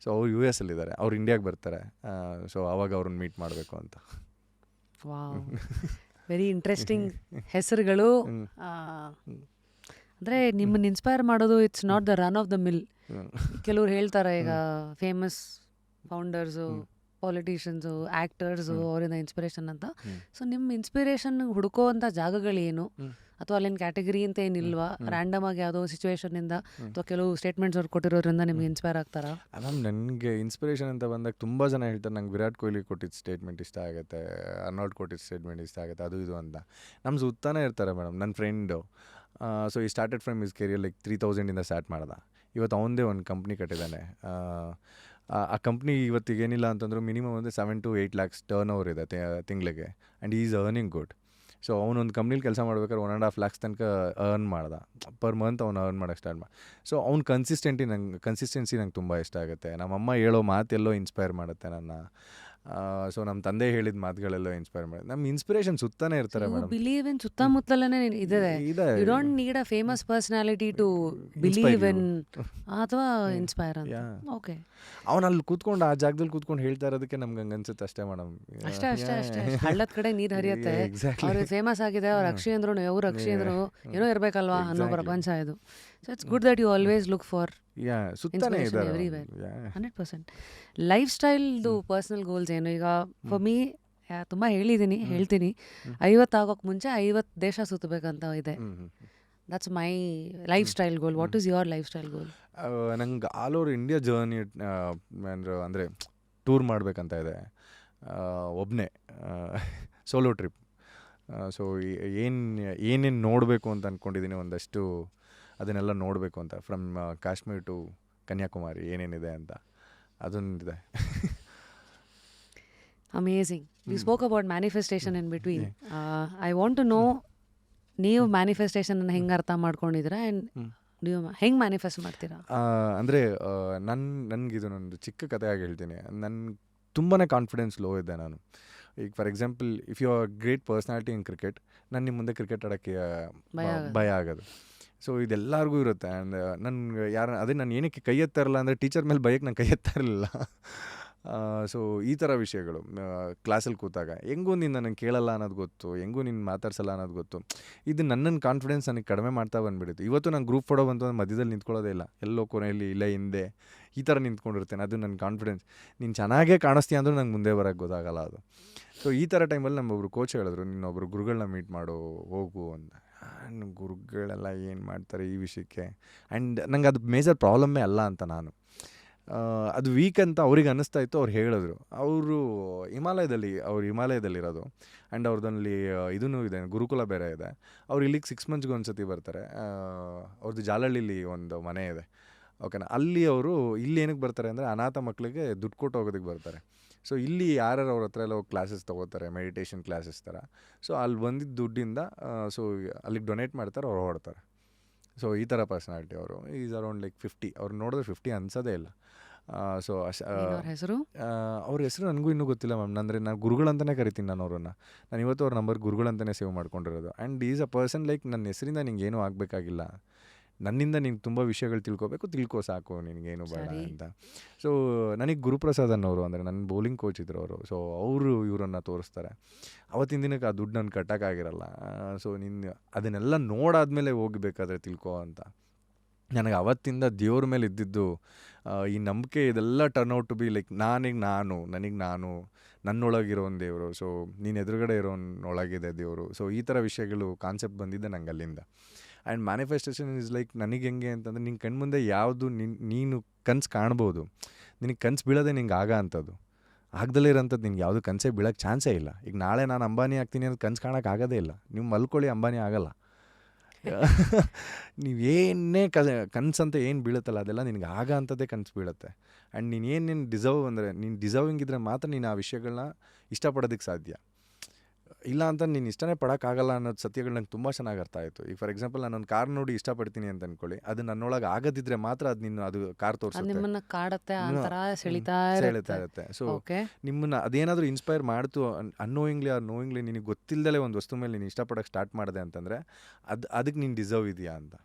ಸೊ ಅವ್ರು US ಅಲ್ಲಿದ್ದಾರೆ, ಅವ್ರು ಇಂಡಿಯಾಗೆ ಬರ್ತಾರೆ. ಸೊ ಅವಾಗ ಅವ್ರನ್ನ ಮೀಟ್ ಮಾಡಬೇಕು ಅಂತ. ವಾವ್, ವೆರಿ ಇಂಟ್ರೆಸ್ಟಿಂಗ್ ಹೆಸರುಗಳು. ಅಂದರೆ ನಿಮ್ಮನ್ನು ಇನ್ಸ್ಪೈರ್ ಮಾಡೋದು it's not the run of the mill. ಕೆಲವ್ರು ಹೇಳ್ತಾರೆ ಈಗ ಫೇಮಸ್ ಫೌಂಡರ್ಸು, ಪಾಲಿಟಿಷಿಯನ್ಸು, ಆ್ಯಕ್ಟರ್ಸು ಅವರಿಂದ ಇನ್ಸ್ಪಿರೇಷನ್ ಅಂತ. ಸೊ ನಿಮ್ಮ ಇನ್ಸ್ಪಿರೇಷನ್ ಹುಡುಕೋ ಅಂಥ ಜಾಗಗಳೇನು? ಅಥವಾ ಅಲ್ಲಿನ ಕ್ಯಾಟಗರಿ ಅಂತ ಏನಿಲ್ವಾ? ರ್ಯಾಂಡಮ್ ಆಗಿ ಯಾವುದೋ ಸಿಚುವೇಶನಿಂದ ಅಥವಾ ಕೆಲವು ಸ್ಟೇಟ್ಮೆಂಟ್ಸ್ ಅವ್ರು ಕೊಟ್ಟಿರೋದ್ರಿಂದ ನಿಮ್ಗೆ ಇನ್ಸ್ಪೈರ್ ಆಗ್ತಾರಾ? ಮ್ಯಾಮ್ ನನಗೆ ಇನ್ಸ್ಪಿರೇಷನ್ ಅಂತ ಬಂದಾಗ ತುಂಬ ಜನ ಹೇಳ್ತಾರೆ ನಂಗೆ ವಿರಾಟ್ ಕೊಹ್ಲಿ ಕೊಟ್ಟಿದ್ದ ಸ್ಟೇಟ್ಮೆಂಟ್ ಇಷ್ಟ ಆಗುತ್ತೆ, ಅರ್ನಾಲ್ಡ್ ಕೊಟ್ಟಿದ್ದ ಸ್ಟೇಟ್ಮೆಂಟ್ ಇಷ್ಟ ಆಗುತ್ತೆ, ಅದು ಇದು ಅಂತ. ನಮ್ಮ ಸುತ್ತಾನೇ ಇರ್ತಾರೆ ಮೇಡಮ್. ನನ್ನ ಫ್ರೆಂಡು ಸೊ ಈ started from his career like 3000 start ಮಾಡ್ದೆ. ಇವತ್ತು ಅವನದೇ ಒಂದು ಕಂಪ್ನಿ ಕಟ್ಟಿದ್ದಾನೆ. ಆ ಕಂಪ್ನಿ ಇವತ್ತಿಗೆ ಏನಿಲ್ಲ ಅಂತಂದ್ರು ಮಿನಿಮಮ್ ಒಂದು 7 to 8 lakhs ಟರ್ನ್ ಓವರ್ ಇದೆ ತಿಂಗಳಿಗೆ. And is earning good. So ಅವನೊಂದು ಕಂಪ್ನಿಲಿ ಕೆಲಸ ಮಾಡ್ಬೇಕಾದ್ರೆ 1.5 lakhs ತನಕ ಅರ್ನ್ ಮಾಡ್ದೆ ಪರ್ ಮಂತ್. ಅವ್ನು ಅರ್ನ್ ಮಾಡೋಕ್ಕೆ ಸ್ಟಾರ್ಟ್ ಮಾಡಿ. ಸೊ ಅವ್ನು ಕನ್ಸಿಸ್ಟೆನ್ಸಿ ನಂಗೆ ತುಂಬ ಇಷ್ಟ ಆಗುತ್ತೆ. ನಮ್ಮಮ್ಮ ಹೇಳೋ ಮಾತೆಲ್ಲೋ ಇನ್ಸ್ಪೈರ್ ಮಾಡುತ್ತೆ ನನ್ನ. ಸೊ ನಮ್ಮ ತಂದೆ ಹೇಳಿದ ಮಾತುಗಳೆಲ್ಲೋ ಇನ್ಸ್ಪೈರ್ ಮಾಡಿ ನಮ್ಮ ಇನ್ಸ್ಪಿರೇಷನ್ ಸುತ್ತಾನೆ ಇರ್ತಾರೆ ಮೇಡಮ್. ಬಿಲೀವ್ ಇನ್ ಸುತ್ತಮುತ್ತಲೇ ಇದೆ. You don't need a famous personality to believe in ಅಥವಾ ಇನ್ಸ್ಪೈರ್ ಅಂತ. ಓಕೆ, ಅವನಲ್ಲಿ ಕೂತ್ಕೊಂಡು ಆ ಜಾಗದಲ್ಲಿ ಕೂತ್ಕೊಂಡು ಹೇಳ್ತಾ ಇರೋದಕ್ಕೆ ನಮ್ಗೆ ಹಂಗೆ ಅನ್ಸುತ್ತೆ ಅಷ್ಟೇ ಮೇಡಮ್. ಅಷ್ಟೇ ಹಳ್ಳದ ಕಡೆ ನೀರು ಹರಿಯುತ್ತೆ. ಅವ್ರಿಗೆ ಫೇಮಸ್ ಆಗಿದೆ, ಅವ್ರು ಅಕ್ಷಿ ಅಂದ್ರು ಇವ್ರು ಅಕ್ಷಿ ಅಂದ್ರು ಏನೋ ಇರಬೇಕಲ್ವಾ ಅನ್ನೋ ಪ್ರಪಂಚ ಇದು. So it's good that you always look for everywhere. 100%. Life ಸ್ಟೈಲ್ದು ಪರ್ಸ್ನಲ್ ಗೋಲ್ಸ್ ಏನು? ಈಗ ಫಾರ್ ಮೀ ತುಂಬ ಹೇಳ್ತೀನಿ 50 ಆಗೋಕ್ಕೆ ಮುಂಚೆ 50 ದೇಶ ಸುತ್ತಬೇಕಂತ ಇದೆ. That's my life style goal. What is your life style goal? ನಂಗೆ ಆಲ್ ಓವರ್ ಇಂಡಿಯಾ ಜರ್ನಿ ಅಂದರೆ ಟೂರ್ ಮಾಡಬೇಕಂತ ಇದೆ, ಒಬ್ಬನೇ ಸೋಲೋ ಟ್ರಿಪ್. ಸೊ ಏನೇನು ನೋಡಬೇಕು ಅಂತ ಅಂದ್ಕೊಂಡಿದ್ದೀನಿ, ಒಂದಷ್ಟು ಅದನ್ನೆಲ್ಲ ನೋಡಬೇಕು ಅಂತ, ಫ್ರಮ್ ಕಾಶ್ಮೀರ್ ಟು ಕನ್ಯಾಕುಮಾರಿ ಏನೇನಿದೆ ಅಂತ ಅದೊಂದಿದೆ. Amazing. We spoke about manifestation in between. I want to know, ನೀವು ಮ್ಯಾನಿಫೆಸ್ಟೇಷನ್ ಅನ್ನು ಹೆಂಗೆ ಅರ್ಥ ಮಾಡ್ಕೊಂಡಿದ್ದೀರಾ ಆ್ಯಂಡ್ ನೀವು ಹೆಂಗೆ ಮ್ಯಾನಿಫೆಸ್ಟ್ ಮಾಡ್ತೀರಾ? ಅಂದರೆ ನನಗಿದು ನಂದು ಚಿಕ್ಕ ಕಥೆಯಾಗಿ ಹೇಳ್ತೀನಿ. ತುಂಬಾ ಕಾನ್ಫಿಡೆನ್ಸ್ ಲೋ ಇದ್ದೆ ನಾನು. ಈಗ for example, if you are great personality in cricket, ನಾನು ನಿಮ್ಮ ಮುಂದೆ ಕ್ರಿಕೆಟ್ ಆಡೋಕ್ಕೆ ಭಯ ಆಗೋದು. ಸೊ ಇದೆಲ್ಲರಿಗೂ ಇರುತ್ತೆ. ಆ್ಯಂಡ್ ನಾನು ಏನಕ್ಕೆ ಕೈ ಎತ್ತಾ ಇರಲ್ಲ ಅಂದರೆ, ಟೀಚರ್ ಮೇಲೆ ಭಯಕ್ಕೆ ನಾನು ಕೈ ಎತ್ತಾ ಇರಲಿಲ್ಲ. ಸೊ ಈ ಥರ ವಿಷಯಗಳು ಕ್ಲಾಸಲ್ಲಿ ಕೂತಾಗ ಹೆಂಗೂ ನೀನು ನನಗೆ ಕೇಳಲ್ಲ ಅನ್ನೋದು ಗೊತ್ತು, ಹೆಂಗೂ ನೀನು ಮಾತಾಡ್ಸಲ್ಲ ಅನ್ನೋದು ಗೊತ್ತು. ಇದು ನನ್ನನ್ನು ಕಾನ್ಫಿಡೆನ್ಸ್ ನನಗೆ ಕಡಿಮೆ ಮಾಡ್ತಾ ಬಂದುಬಿಡುತ್ತೆ. ಇವತ್ತು ನಾನು ಗ್ರೂಪ್ ಫೋಟೋ ಬಂತು ಅಂದ್ರೆ ಮಧ್ಯದಲ್ಲಿ ನಿಂತ್ಕೊಳ್ಳೋದೇ ಇಲ್ಲ, ಎಲ್ಲೋ ಕೊನೆಯಲ್ಲಿ ಇಲ್ಲ ಹಿಂದೆ ಈ ಥರ ನಿಂತ್ಕೊಂಡಿರ್ತೇನೆ. ಅದು ನನ್ನ ಕಾನ್ಫಿಡೆನ್ಸ್. ನೀನು ಚೆನ್ನಾಗೇ ಕಾಣಿಸ್ತೀಯ ಅಂದರೂ ನಂಗೆ ಮುಂದೆ ಬರೋಕ್ಕೆ ಗೊತ್ತಾಗಲ್ಲ ಅದು. ಸೊ ಈ ಥರ ಟೈಮಲ್ಲಿ ನಮ್ಮೊಬ್ರು ಕೋಚ್ ಹೇಳಿದ್ರು, ನೀನೊಬ್ಬರು ಗುರುಗಳನ್ನ ಮೀಟ್ ಮಾಡು ಹೋಗು ಅಂತ. ಗುರುಗಳೆಲ್ಲ ಏನು ಮಾಡ್ತಾರೆ ಈ ವಿಷಯಕ್ಕೆ? ಆ್ಯಂಡ್ ನಂಗೆ ಅದು ಮೇಜರ್ ಪ್ರಾಬ್ಲಮ್ಮೇ ಅಲ್ಲ ಅಂತ ನಾನು, ಅದು ವೀಕ್ ಅಂತ ಅವ್ರಿಗೆ ಅನ್ನಿಸ್ತಾ ಇತ್ತು. ಅವ್ರು ಹೇಳಿದ್ರು, ಅವರು ಹಿಮಾಲಯದಲ್ಲಿರೋದು. ಆ್ಯಂಡ್ ಅವ್ರದ್ದಲ್ಲಿ ಇದೂ ಇದೆ, ಗುರುಕುಲ ಬೇರೆ ಇದೆ. ಅವ್ರು ಇಲ್ಲಿಗೆ 6 monthsಗೆ ಒಂದು ಸತಿ ಬರ್ತಾರೆ. ಅವ್ರದ್ದು ಜಾಲಹಳ್ಳಿಲಿ ಒಂದು ಮನೆ ಇದೆ, ಓಕೆನಾ. ಅಲ್ಲಿ ಅವರು ಇಲ್ಲಿ ಏನಕ್ಕೆ ಬರ್ತಾರೆ ಅಂದರೆ, ಅನಾಥ ಮಕ್ಕಳಿಗೆ ದುಡ್ಡು ಕೊಟ್ಟು ಹೋಗೋದಕ್ಕೆ ಬರ್ತಾರೆ. ಸೊ ಇಲ್ಲಿ ಯಾರ್ಯಾರು ಅವ್ರ ಹತ್ರ ಎಲ್ಲ ಹೋಗಿ ಕ್ಲಾಸಸ್ ತೊಗೋತಾರೆ, ಮೆಡಿಟೇಷನ್ ಕ್ಲಾಸಸ್ ಥರ. ಸೊ ಅಲ್ಲಿ ಬಂದಿದ್ದ ದುಡ್ಡಿಂದ ಸೊ ಅಲ್ಲಿಗೆ ಡೊನೇಟ್ ಮಾಡ್ತಾರೆ, ಅವ್ರು ಹೊಡ್ತಾರೆ. ಸೊ ಈ ಥರ ಪರ್ಸ್ನಾಲಿಟಿ ಅವರು. Is around like 50. ಅವ್ರು ನೋಡಿದ್ರೆ 50 ಅನ್ಸೋದೇ ಇಲ್ಲ. ಸೊ ಅವ್ರ ಹೆಸರು ನನಗೂ ಇನ್ನೂ ಗೊತ್ತಿಲ್ಲ ಮ್ಯಾಮ್. ಅಂದರೆ ನಾನು ಗುರುಗಳಂತಲೇ ಕರಿತೀನಿ ನಾನು ಅವ್ರನ್ನ. ನಾನು ಇವತ್ತು ಅವ್ರ ನಂಬರ್ ಗುರುಗಳಂತಲೇ ಸೇವ್ ಮಾಡ್ಕೊಂಡಿರೋದು. And is a person like, ನನ್ನ ಹೆಸರಿಂದ ನಿಂಗೆ ಏನೂ ಆಗಬೇಕಾಗಿಲ್ಲ, ನನ್ನಿಂದ ನೀನು ತುಂಬ ವಿಷಯಗಳು ತಿಳ್ಕೊ ಸಾಕು, ನಿನಗೇನು ಬೇಡ ಅಂತ. ಸೊ ನನಗೆ ಗುರುಪ್ರಸಾದ್ ಅನ್ನೋರು, ಅಂದರೆ ನನ್ನ ಬೌಲಿಂಗ್ ಕೋಚ್ ಇದ್ರು ಅವರು. ಸೊ ಅವರು ಇವರನ್ನು ತೋರಿಸ್ತಾರೆ. ಅವತ್ತಿನ ದಿನಕ್ಕೆ ಆ ದುಡ್ಡು ನಾನು ಕಟ್ಟೋಕ್ಕಾಗಿರಲ್ಲ. ಸೊ ನೀನು ಅದನ್ನೆಲ್ಲ ನೋಡಾದ್ಮೇಲೆ ಹೋಗಬೇಕಾದ್ರೆ ತಿಳ್ಕೊ ಅಂತ. ನನಗೆ ಅವತ್ತಿಂದ ದೇವ್ರ ಮೇಲೆ ಇದ್ದಿದ್ದು ಈ ನಂಬಿಕೆ, ಇದೆಲ್ಲ turn out to be like ನನಗೆ ನಾನು ನನ್ನೊಳಗಿರೋ ಒಂದು ದೇವರು. ಸೊ ನೀನು ಎದುರುಗಡೆ ಇರೋನೊಳಗಿದೆ ದೇವರು. ಸೊ ಈ ಥರ ವಿಷಯಗಳು ಕಾನ್ಸೆಪ್ಟ್ ಬಂದಿದ್ದೆ ನಂಗೆ ಅಲ್ಲಿಂದ. ಆ್ಯಂಡ್ ಮ್ಯಾನಿಫೆಸ್ಟೇಷನ್ ಇಸ್ ಲೈಕ್ ನನಗೆ ಹೆಂಗೆ ಅಂತಂದರೆ, ನಿನ್ನ ಕಣ್ಮುಂದೆ ಯಾವುದು ನೀನು ಕನಸು ಕಾಣ್ಬೋದು, ನಿನಗೆ ಕನಸು ಬೀಳೋದೇ ನಿಂಗೆ ಅಂಥದ್ದು. ಆಗದಲ್ಲೇ ಇರೋಂಥದ್ದು ನಿನ್ಗೆ ಯಾವುದು ಕನಸೇ ಬೀಳೋಕ್ಕೆ ಚಾನ್ಸೇ ಇಲ್ಲ. ಈಗ ನಾಳೆ ನಾನು ಅಂಬಾನಿ ಆಗ್ತೀನಿ ಅಂತ ಕನಸು ಕಾಣೋಕೆ ಆಗೋದೇ ಇಲ್ಲ. ನೀವು ಮಲ್ಕೊಳ್ಳಿ, ಅಂಬಾನಿ ಆಗೋಲ್ಲ. ನೀವೇನೇ ಕನಸಂತ ಏನು ಬೀಳುತ್ತಲ್ಲ, ಅದೆಲ್ಲ ನಿನಗೆ ಅಂಥದ್ದೇ ಕನಸು ಬೀಳುತ್ತೆ. ಆ್ಯಂಡ್ ನೀನು ಏನೇನು ನೀನು ಡಿಸರ್ವಿಂಗ್ ಇದ್ದರೆ ಮಾತ್ರ ನೀನು ಆ ವಿಷಯಗಳನ್ನ ಇಷ್ಟಪಡೋದಕ್ಕೆ ಸಾಧ್ಯ. ಇಲ್ಲ ಅಂತ ನೀನು ಇಷ್ಟನೇ ಪಡೋಕ್ಕಾಗಲ್ಲ ಅನ್ನೋದು ಸತ್ಯಗಳು ನಂಗೆ ತುಂಬ ಚೆನ್ನಾಗಿ ಅರ್ಥ ಆಯಿತು. ಈಗ ಫಾರ್ ಎಕ್ಸಾಂಪಲ್, ನಾನೊಂದು ಕಾರ್ ನೋಡಿ ಇಷ್ಟಪಡ್ತೀನಿ ಅಂತ ಅಂದ್ಕೊಳ್ಳಿ, ಅದು ನನ್ನೊಳಗೆ ಆಗದಿದ್ದರೆ ಮಾತ್ರ ಅದು ಕಾರ್ ತೋರಿಸುತ್ತೆ, ನಿಮ್ಮನ್ನ ಕಾಡುತ್ತೆ, ಸೆಳಿತಾ ಇರುತ್ತೆ. ಸೊ ನಿಮ್ಮನ್ನು ಅದೇನಾದರೂ ಇನ್ಸ್ಪೈರ್ ಮಾಡ್ತು ನೋಯಿಂಗ್ಲಿ ನಿನಗೆ ಗೊತ್ತಿಲ್ಲದಲೇ ಒಂದು ವಸ್ತು ಮೇಲೆ ನೀನು ಇಷ್ಟಪಡೋಕ್ಕೆ ಸ್ಟಾರ್ಟ್ ಮಾಡಿದೆ ಅಂತಂದರೆ ಅದಕ್ಕೆ ನೀನು ಡಿಸರ್ವ್ ಇದೆಯಾ ಅಂತ.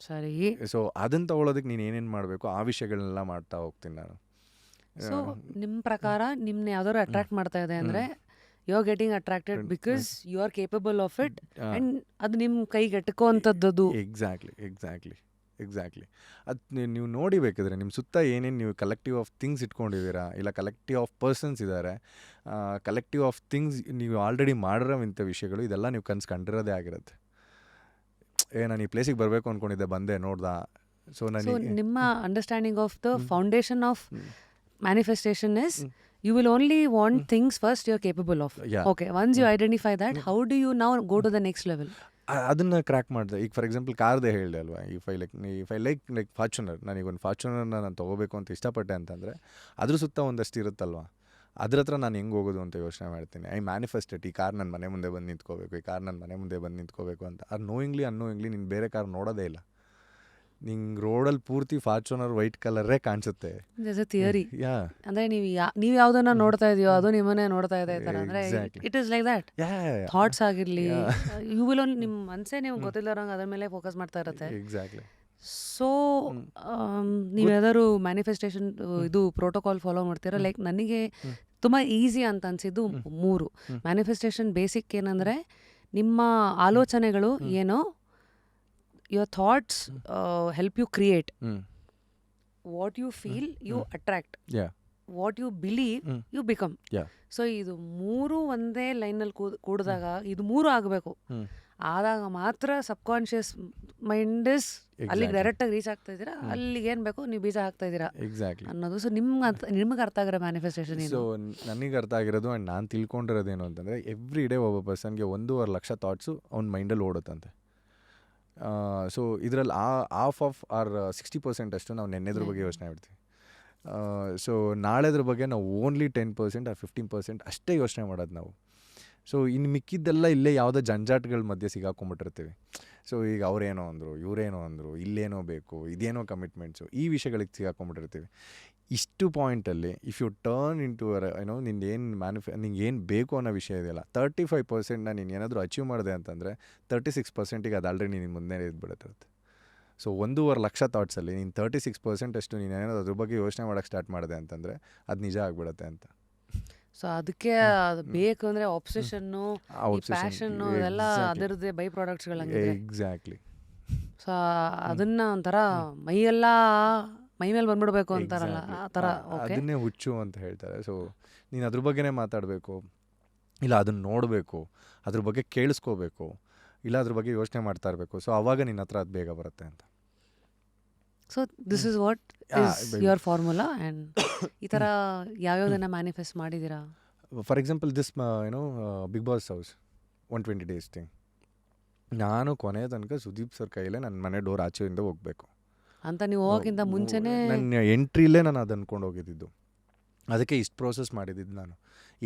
ಸರಿ. ಸೊ ಅದನ್ನು ತೊಗೊಳೋದಕ್ಕೆ ನೀನು ಏನೇನು ಮಾಡಬೇಕು ಆ ವಿಷಯಗಳನ್ನೆಲ್ಲ ಮಾಡ್ತಾ ಹೋಗ್ತೀನಿ ನಾನು. ಸೊ ನಿಮ್ಮ ಪ್ರಕಾರ ನಿಮ್ಮನ್ನ ಯಾವ್ದಾದ್ರು ಅಟ್ರಾಕ್ಟ್ ಮಾಡ್ತಾ ಇದೆ ಅಂದರೆ, you are getting attracted because you are capable of it, and ಅದು ನಿಮ್ಮ ಕೈಗೆ ಎಟ್ಕೋವಂಥದ್ದು. ಎಕ್ಸಾಕ್ಟ್ಲಿ. ಅದು ನೀವು ನೋಡಿ ಬೇಕಿದ್ರೆ ನಿಮ್ಮ ಸುತ್ತ ಏನೇನು ನೀವು ಕಲೆಕ್ಟಿವ್ ಆಫ್ ಥಿಂಗ್ಸ್ ಇಟ್ಕೊಂಡಿದ್ದೀರಾ, ಇಲ್ಲ ಕಲೆಕ್ಟಿವ್ ಆಫ್ ಪರ್ಸನ್ಸ್ ಇದ್ದಾರೆ, ಕಲೆಕ್ಟಿವ್ ಆಫ್ ಥಿಂಗ್ಸ್ ನೀವು ಆಲ್ರೆಡಿ ಮಾಡಿರೋ ಇಂಥ ವಿಷಯಗಳು, ಇದೆಲ್ಲ ನೀವು ಕನಸು ಕಂಡಿರೋದೇ ಆಗಿರುತ್ತೆ. ನಾನು ಈ ಪ್ಲೇಸಿಗೆ ಬರಬೇಕು ಅಂದ್ಕೊಂಡಿದ್ದೆ, ಬಂದೆ, ನೋಡ್ದ. ಸೊ ನಿಮ್ಮ understanding of the foundation of manifestation is you will only want things first you're capable of. Okay, once you identify that, how do you now go to the next level? ಅದನ್ನು crack ಮಾಡಿದೆ. ಈಗ for example ಕಾರ್ದೇ ಹೇಳಿದೆ ಅಲ್ವಾ, if I like Fortuner, ನನಗೊಂದು ಫಾರ್ಚುನರ್ನ ನಾನು ತೊಗೋಬೇಕು ಅಂತ ಇಷ್ಟಪಟ್ಟೆ ಅಂತಂದರೆ ಅದ್ರ ಸುತ್ತ ಒಂದಷ್ಟು ಇರುತ್ತಲ್ವ, ಅದ್ರ ಹತ್ರ ನಾನು ಹೆಂಗೆ ಹೋಗೋದು ಅಂತ ಯೋಚನೆ ಮಾಡ್ತೀನಿ. ಐ ಮ್ಯಾನಿಫೆಸ್ಟೆಡ್, ಈ ಕಾರ್ ನನ್ನ ಮನೆ ಮುಂದೆ ಬಂದು ನಿಂತ್ಕೋಬೇಕು ಅಂತ. ಅದು ಅನ್ನೋಯಿಂಗ್ಲಿ ನೀನು ಬೇರೆ ಕಾರ್ ನೋಡೋದೇ ಇಲ್ಲ. ನಿಂಗೆ ರೋಡಲ್ಲಿ ಪೂರ್ತಿ ಫಾರ್ಚುನರ್ ವೈಟ್ ಕಲರೇ ಕಾಣಿಸುತ್ತೆ. ಥಿಯರಿ. ಅಂದ್ರೆ ನೀವು ಯಾವ್ದನ್ನ ನೋಡ್ತಾ ಇದೆಯೋ ಅದು ನಿಮ್ಮನ್ನೇ ನೋಡ್ತಾ ಇದೆ ಥರ. ಅಂದ್ರೆ it is like that. Thoughts ಆಗಿರ್ಲಿ, ಯು ವಿಲ್ ಓನ್ಲಿ, ನಿಮ್ಮ ಮನಸ್ಸೇ ನೀವು ಗೊತ್ತಿಲ್ಲರಂಗೆ ಅದ್ರ ಮೇಲೆ ಫೋಕಸ್ ಮಾಡ್ತಾ ಇರುತ್ತೆ. ಎಕ್ಸಾಕ್ಟ್ಲಿ. ಸೊ ನೀವು ಯಾವ್ದಾದ್ರು ಮ್ಯಾನಿಫೆಸ್ಟೇಷನ್ ಇದು ಪ್ರೋಟೋಕಾಲ್ ಫಾಲೋ ಮಾಡ್ತೀರಾ? ಲೈಕ್ ನನಗೆ ತುಂಬ ಈಸಿ ಅಂತ ಅನ್ಸಿದ್ದು 3 ಮ್ಯಾನಿಫೆಸ್ಟೇಷನ್. ಬೇಸಿಕ್ ಏನಂದರೆ, ನಿಮ್ಮ ಆಲೋಚನೆಗಳು ಏನೋ, your thoughts help you create. What you feel, you attract. What you believe you become. Yeah. So ಇದು ಮೂರು ಒಂದೇ ಲೈನಲ್ಲಿ ಕೂಡಿದಾಗ ಇದು ಮೂರು ಆಗಬೇಕು. ಆದಾಗ ಮಾತ್ರ ಸಬ್ಕಾನ್ಷಿಯಸ್ ಮೈಂಡ್ ಇಸ್ ಅಲ್ಲಿಗೆ ಡೈರೆಕ್ಟಾಗಿ ರೀಚ್ ಆಗ್ತಾ ಇದ್ದೀರಾ, ಅಲ್ಲಿಗೆ ಏನು ಬೇಕು ನೀವು ಬೀಜ ಹಾಕ್ತಾ ಇದ್ದೀರಾ ಎಕ್ಸಾಕ್ಟ್ಲಿ ಅನ್ನೋದು. ಸೊ ನಿಮ್ಗೆ ಅರ್ಥ ಆಗಿರೋ ಮ್ಯಾನಿಫೆಸ್ಟೇಷನ್ ಸೊ ನನಗೆ ಅರ್ಥ ಆಗಿರೋದು ಆ್ಯಂಡ್ ನಾನು ತಿಳ್ಕೊಂಡಿರೋದೇನು ಅಂತಂದರೆ ಎವ್ರಿ ಡೇ ಒಬ್ಬ ಪರ್ಸನ್ಗೆ 1.5 ಲಕ್ಷ ಥಾಟ್ಸು ಅವ್ನ ಮೈಂಡಲ್ಲಿ ಓಡುತ್ತಂತೆ. ಸೊ ಇದರಲ್ಲಿ ಹಾಫ್ ಆಫ್ ಆರ್ 60% ಅಷ್ಟು ನಾವು ನೆನ್ನೆದ್ರ ಬಗ್ಗೆ ಯೋಚನೆ ಮಾಡ್ತೀವಿ. ಸೊ ನಾಳೆದ್ರ ಬಗ್ಗೆ ನಾವು ಓನ್ಲಿ 10% ಆರ್ 15% ಅಷ್ಟೇ ಯೋಚನೆ ಮಾಡೋದು ನಾವು. ಸೊ ಇನ್ನು ಮಿಕ್ಕಿದ್ದೆಲ್ಲ ಇಲ್ಲೇ ಯಾವುದೋ ಜಂಜಾಟಗಳ ಮಧ್ಯೆ ಸಿಗಾಕೊಂಬಿಟ್ಟಿರ್ತೀವಿ. ಸೊ ಈಗ ಅವರೇನೋ ಅಂದರು, ಇವರೇನೋ ಅಂದರು, ಇಲ್ಲೇನೋ ಬೇಕು, ಇದೇನೋ ಕಮಿಟ್ಮೆಂಟ್ಸು, ಈ ವಿಷಯಗಳಿಗೆ ಸಿಗಾಕೊಂಬಿಟ್ಟಿರ್ತೀವಿ. ಇಷ್ಟು ಪಾಯಿಂಟಲ್ಲಿ ಇಫ್ ಯು ಟರ್ನ್ ಇಂಟು ಏನೋ ನಿಂಗೆ ಏನು ಬೇಕು ಅನ್ನೋ ವಿಷಯ ಇದೆಯಲ್ಲ, 35%ನ ನೀನು ಏನಾದರೂ ಅಚೀವ್ ಮಾಡಿದೆ ಅಂತಂದರೆ 36%ಗೆ ಅದು ಆಲ್ರೆಡಿ ನಿನ್ನ ಮುಂದೆ ಇದ್ಬಿಡುತ್ತಿರುತ್ತೆ. ಸೊ 1.5 ಲಕ್ಷ ಥಾಟ್ಸಲ್ಲಿ ನೀನು 36% ಅಷ್ಟು ನೀನು ಏನಾದರೂ ಅದ್ರ ಬಗ್ಗೆ ಯೋಚನೆ ಮಾಡೋಕ್ಕೆ ಸ್ಟಾರ್ಟ್ ಮಾಡಿದೆ ಅಂತಂದರೆ ಅದು ನಿಜ ಆಗಿಬಿಡುತ್ತೆ ಅಂತ. ಸೊ ಅದಕ್ಕೆ ಅದು ಬೇಕು ಅಂದರೆ ಆಬ್ಸೆಷನ್ನು, ಪ್ಯಾಷನ್ನು ಇವೆಲ್ಲ ಅದರದ್ದೇ ಬೈ ಪ್ರಾಡಕ್ಟ್ಸ್ಗಳಂಗೆ. ಎಕ್ಸಾಕ್ಟ್ಲಿ. ಸೊ ಅದನ್ನ ಒಂಥರ ಮೈಯೆಲ್ಲ ಮೈ ಮೇಲೆ ಬಂದ್ಬಿಡ್ಬೇಕು ಅಂತಾರಲ್ಲ, ಆ ಥರ. ಅದನ್ನೇ ಹುಚ್ಚು ಅಂತ ಹೇಳ್ತಾರೆ. ಸೊ ನೀನು ಅದ್ರ ಬಗ್ಗೆನೇ ಮಾತಾಡಬೇಕು, ಇಲ್ಲ ಅದನ್ನು ನೋಡಬೇಕು, ಅದ್ರ ಬಗ್ಗೆ ಕೇಳಿಸ್ಕೋಬೇಕು, ಇಲ್ಲ ಅದ್ರ ಬಗ್ಗೆ ಯೋಚನೆ ಮಾಡ್ತಾ ಇರಬೇಕು. ಸೊ ಆವಾಗ ನಿನ್ನ ಹತ್ರ ಅದು ಬೇಗ ಬರುತ್ತೆ ಅಂತ. So this is what is your formula. And ಈ ಥರ ಯಾವ್ಯಾವುದನ್ನು ಮ್ಯಾನಿಫೆಸ್ಟ್ ಮಾಡಿದ್ದೀರಾ? For example this Bigg boss house 120 days thing. ನಾನು ಕೊನೆಯ ತನಕ ಸುದೀಪ್ ಸರ್ ಕೈಯಲ್ಲೇ ನನ್ನ ಮನೆ ಡೋರ್ ಆಚೆಯಿಂದ ಹೋಗಬೇಕು ಅಂತ ನೀವು ಹೋಗೋಕ್ಕಿಂತ ಮುಂಚೆನೇ ನನ್ನ ಎಂಟ್ರಿಲೇ ನಾನು ಅದು ಅಂದ್ಕೊಂಡು ಹೋಗಿದ್ದು. ಅದಕ್ಕೆ ಇಷ್ಟು ಪ್ರೋಸೆಸ್ ಮಾಡಿದ್ದು ನಾನು.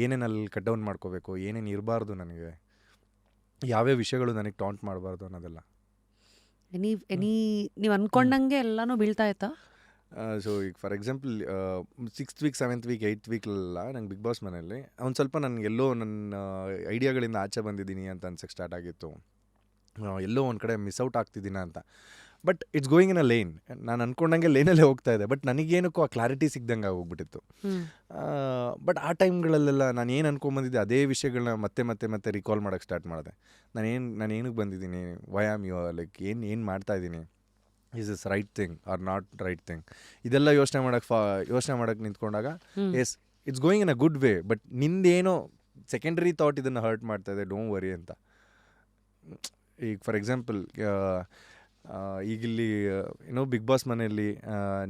ಏನೇನು ಅಲ್ಲಿ ಕಟ್ ಡೌನ್ ಮಾಡ್ಕೋಬೇಕು, ಏನೇನು ಇರಬಾರ್ದು, ನನಗೆ ಯಾವ್ಯಾವ ವಿಷಯಗಳು ನನಗೆ ಟಾಂಟ್ ಮಾಡಬಾರ್ದು ಅನ್ನೋದೆಲ್ಲ. ನೀವು ಅಂದ್ಕೊಂಡಂಗೆ ಎಲ್ಲನೂ ಬೀಳ್ತಾ ಇತ್ತಾ? ಸೊ ಈಗ for example 6th week 7th week 8th weekಲೆಲ್ಲ ನಂಗೆ ಬಿಗ್ ಬಾಸ್ ಮನೆಯಲ್ಲಿ ಒಂದು ಸ್ವಲ್ಪ ನನಗೆಲ್ಲೋ ನನ್ನ ಐಡಿಯಾಗಳಿಂದ ಆಚೆ ಬಂದಿದ್ದೀನಿ ಅಂತ ಅನ್ಸಕ್ಕೆ ಸ್ಟಾರ್ಟ್ ಆಗಿತ್ತು. ಎಲ್ಲೋ ಒಂದು ಕಡೆ ಮಿಸ್ ಔಟ್ ಆಗ್ತಿದ್ದೀನ ಅಂತ. But it's going in a lane. ನಾನು ಅಂದ್ಕೊಂಡಂಗೆ ಲೇನಲ್ಲೇ ಹೋಗ್ತಾ ಇದೆ, ಬಟ್ ನನಗೇನಕ್ಕೂ ಆ ಕ್ಲಾರಿಟಿ ಸಿಗ್ದಂಗೆ ಹೋಗ್ಬಿಟ್ಟಿತ್ತು. ಬಟ್ ಆ ಟೈಮ್ಗಳಲ್ಲೆಲ್ಲ ನಾನು ಏನು ಅನ್ಕೊಂಬಂದಿದ್ದೆ ಅದೇ ವಿಷಯಗಳನ್ನ ಮತ್ತೆ ಮತ್ತೆ ಮತ್ತೆ ರಿಕಾಲ್ ಮಾಡೋಕ್ಕೆ ಸ್ಟಾರ್ಟ್ ಮಾಡಿದೆ. ನಾನು ಏನಕ್ಕೆ ಬಂದಿದ್ದೀನಿ, ವೈ ಆಮ್ ಯು, ಲೈಕ್ ಏನು ಮಾಡ್ತಾಯಿದ್ದೀನಿ, is is right thing or not right thing, ಇದೆಲ್ಲ ಯೋಚನೆ ಮಾಡೋಕ್ಕೆ ನಿಂತ್ಕೊಂಡಾಗ yes it's going in a good way. But ನಿಂದೇನೋ ಸೆಕೆಂಡರಿ ಥಾಟ್ ಇದನ್ನು ಹರ್ಟ್ ಮಾಡ್ತಾಯಿದೆ, ಡೋಂಟ್ ವರಿ ಅಂತ. ಈಗ ಫಾರ್ ಎಕ್ಸಾಂಪಲ್ ಈಗಿಲ್ಲಿ ಏನೋ ಬಿಗ್ ಬಾಸ್ ಮನೆಯಲ್ಲಿ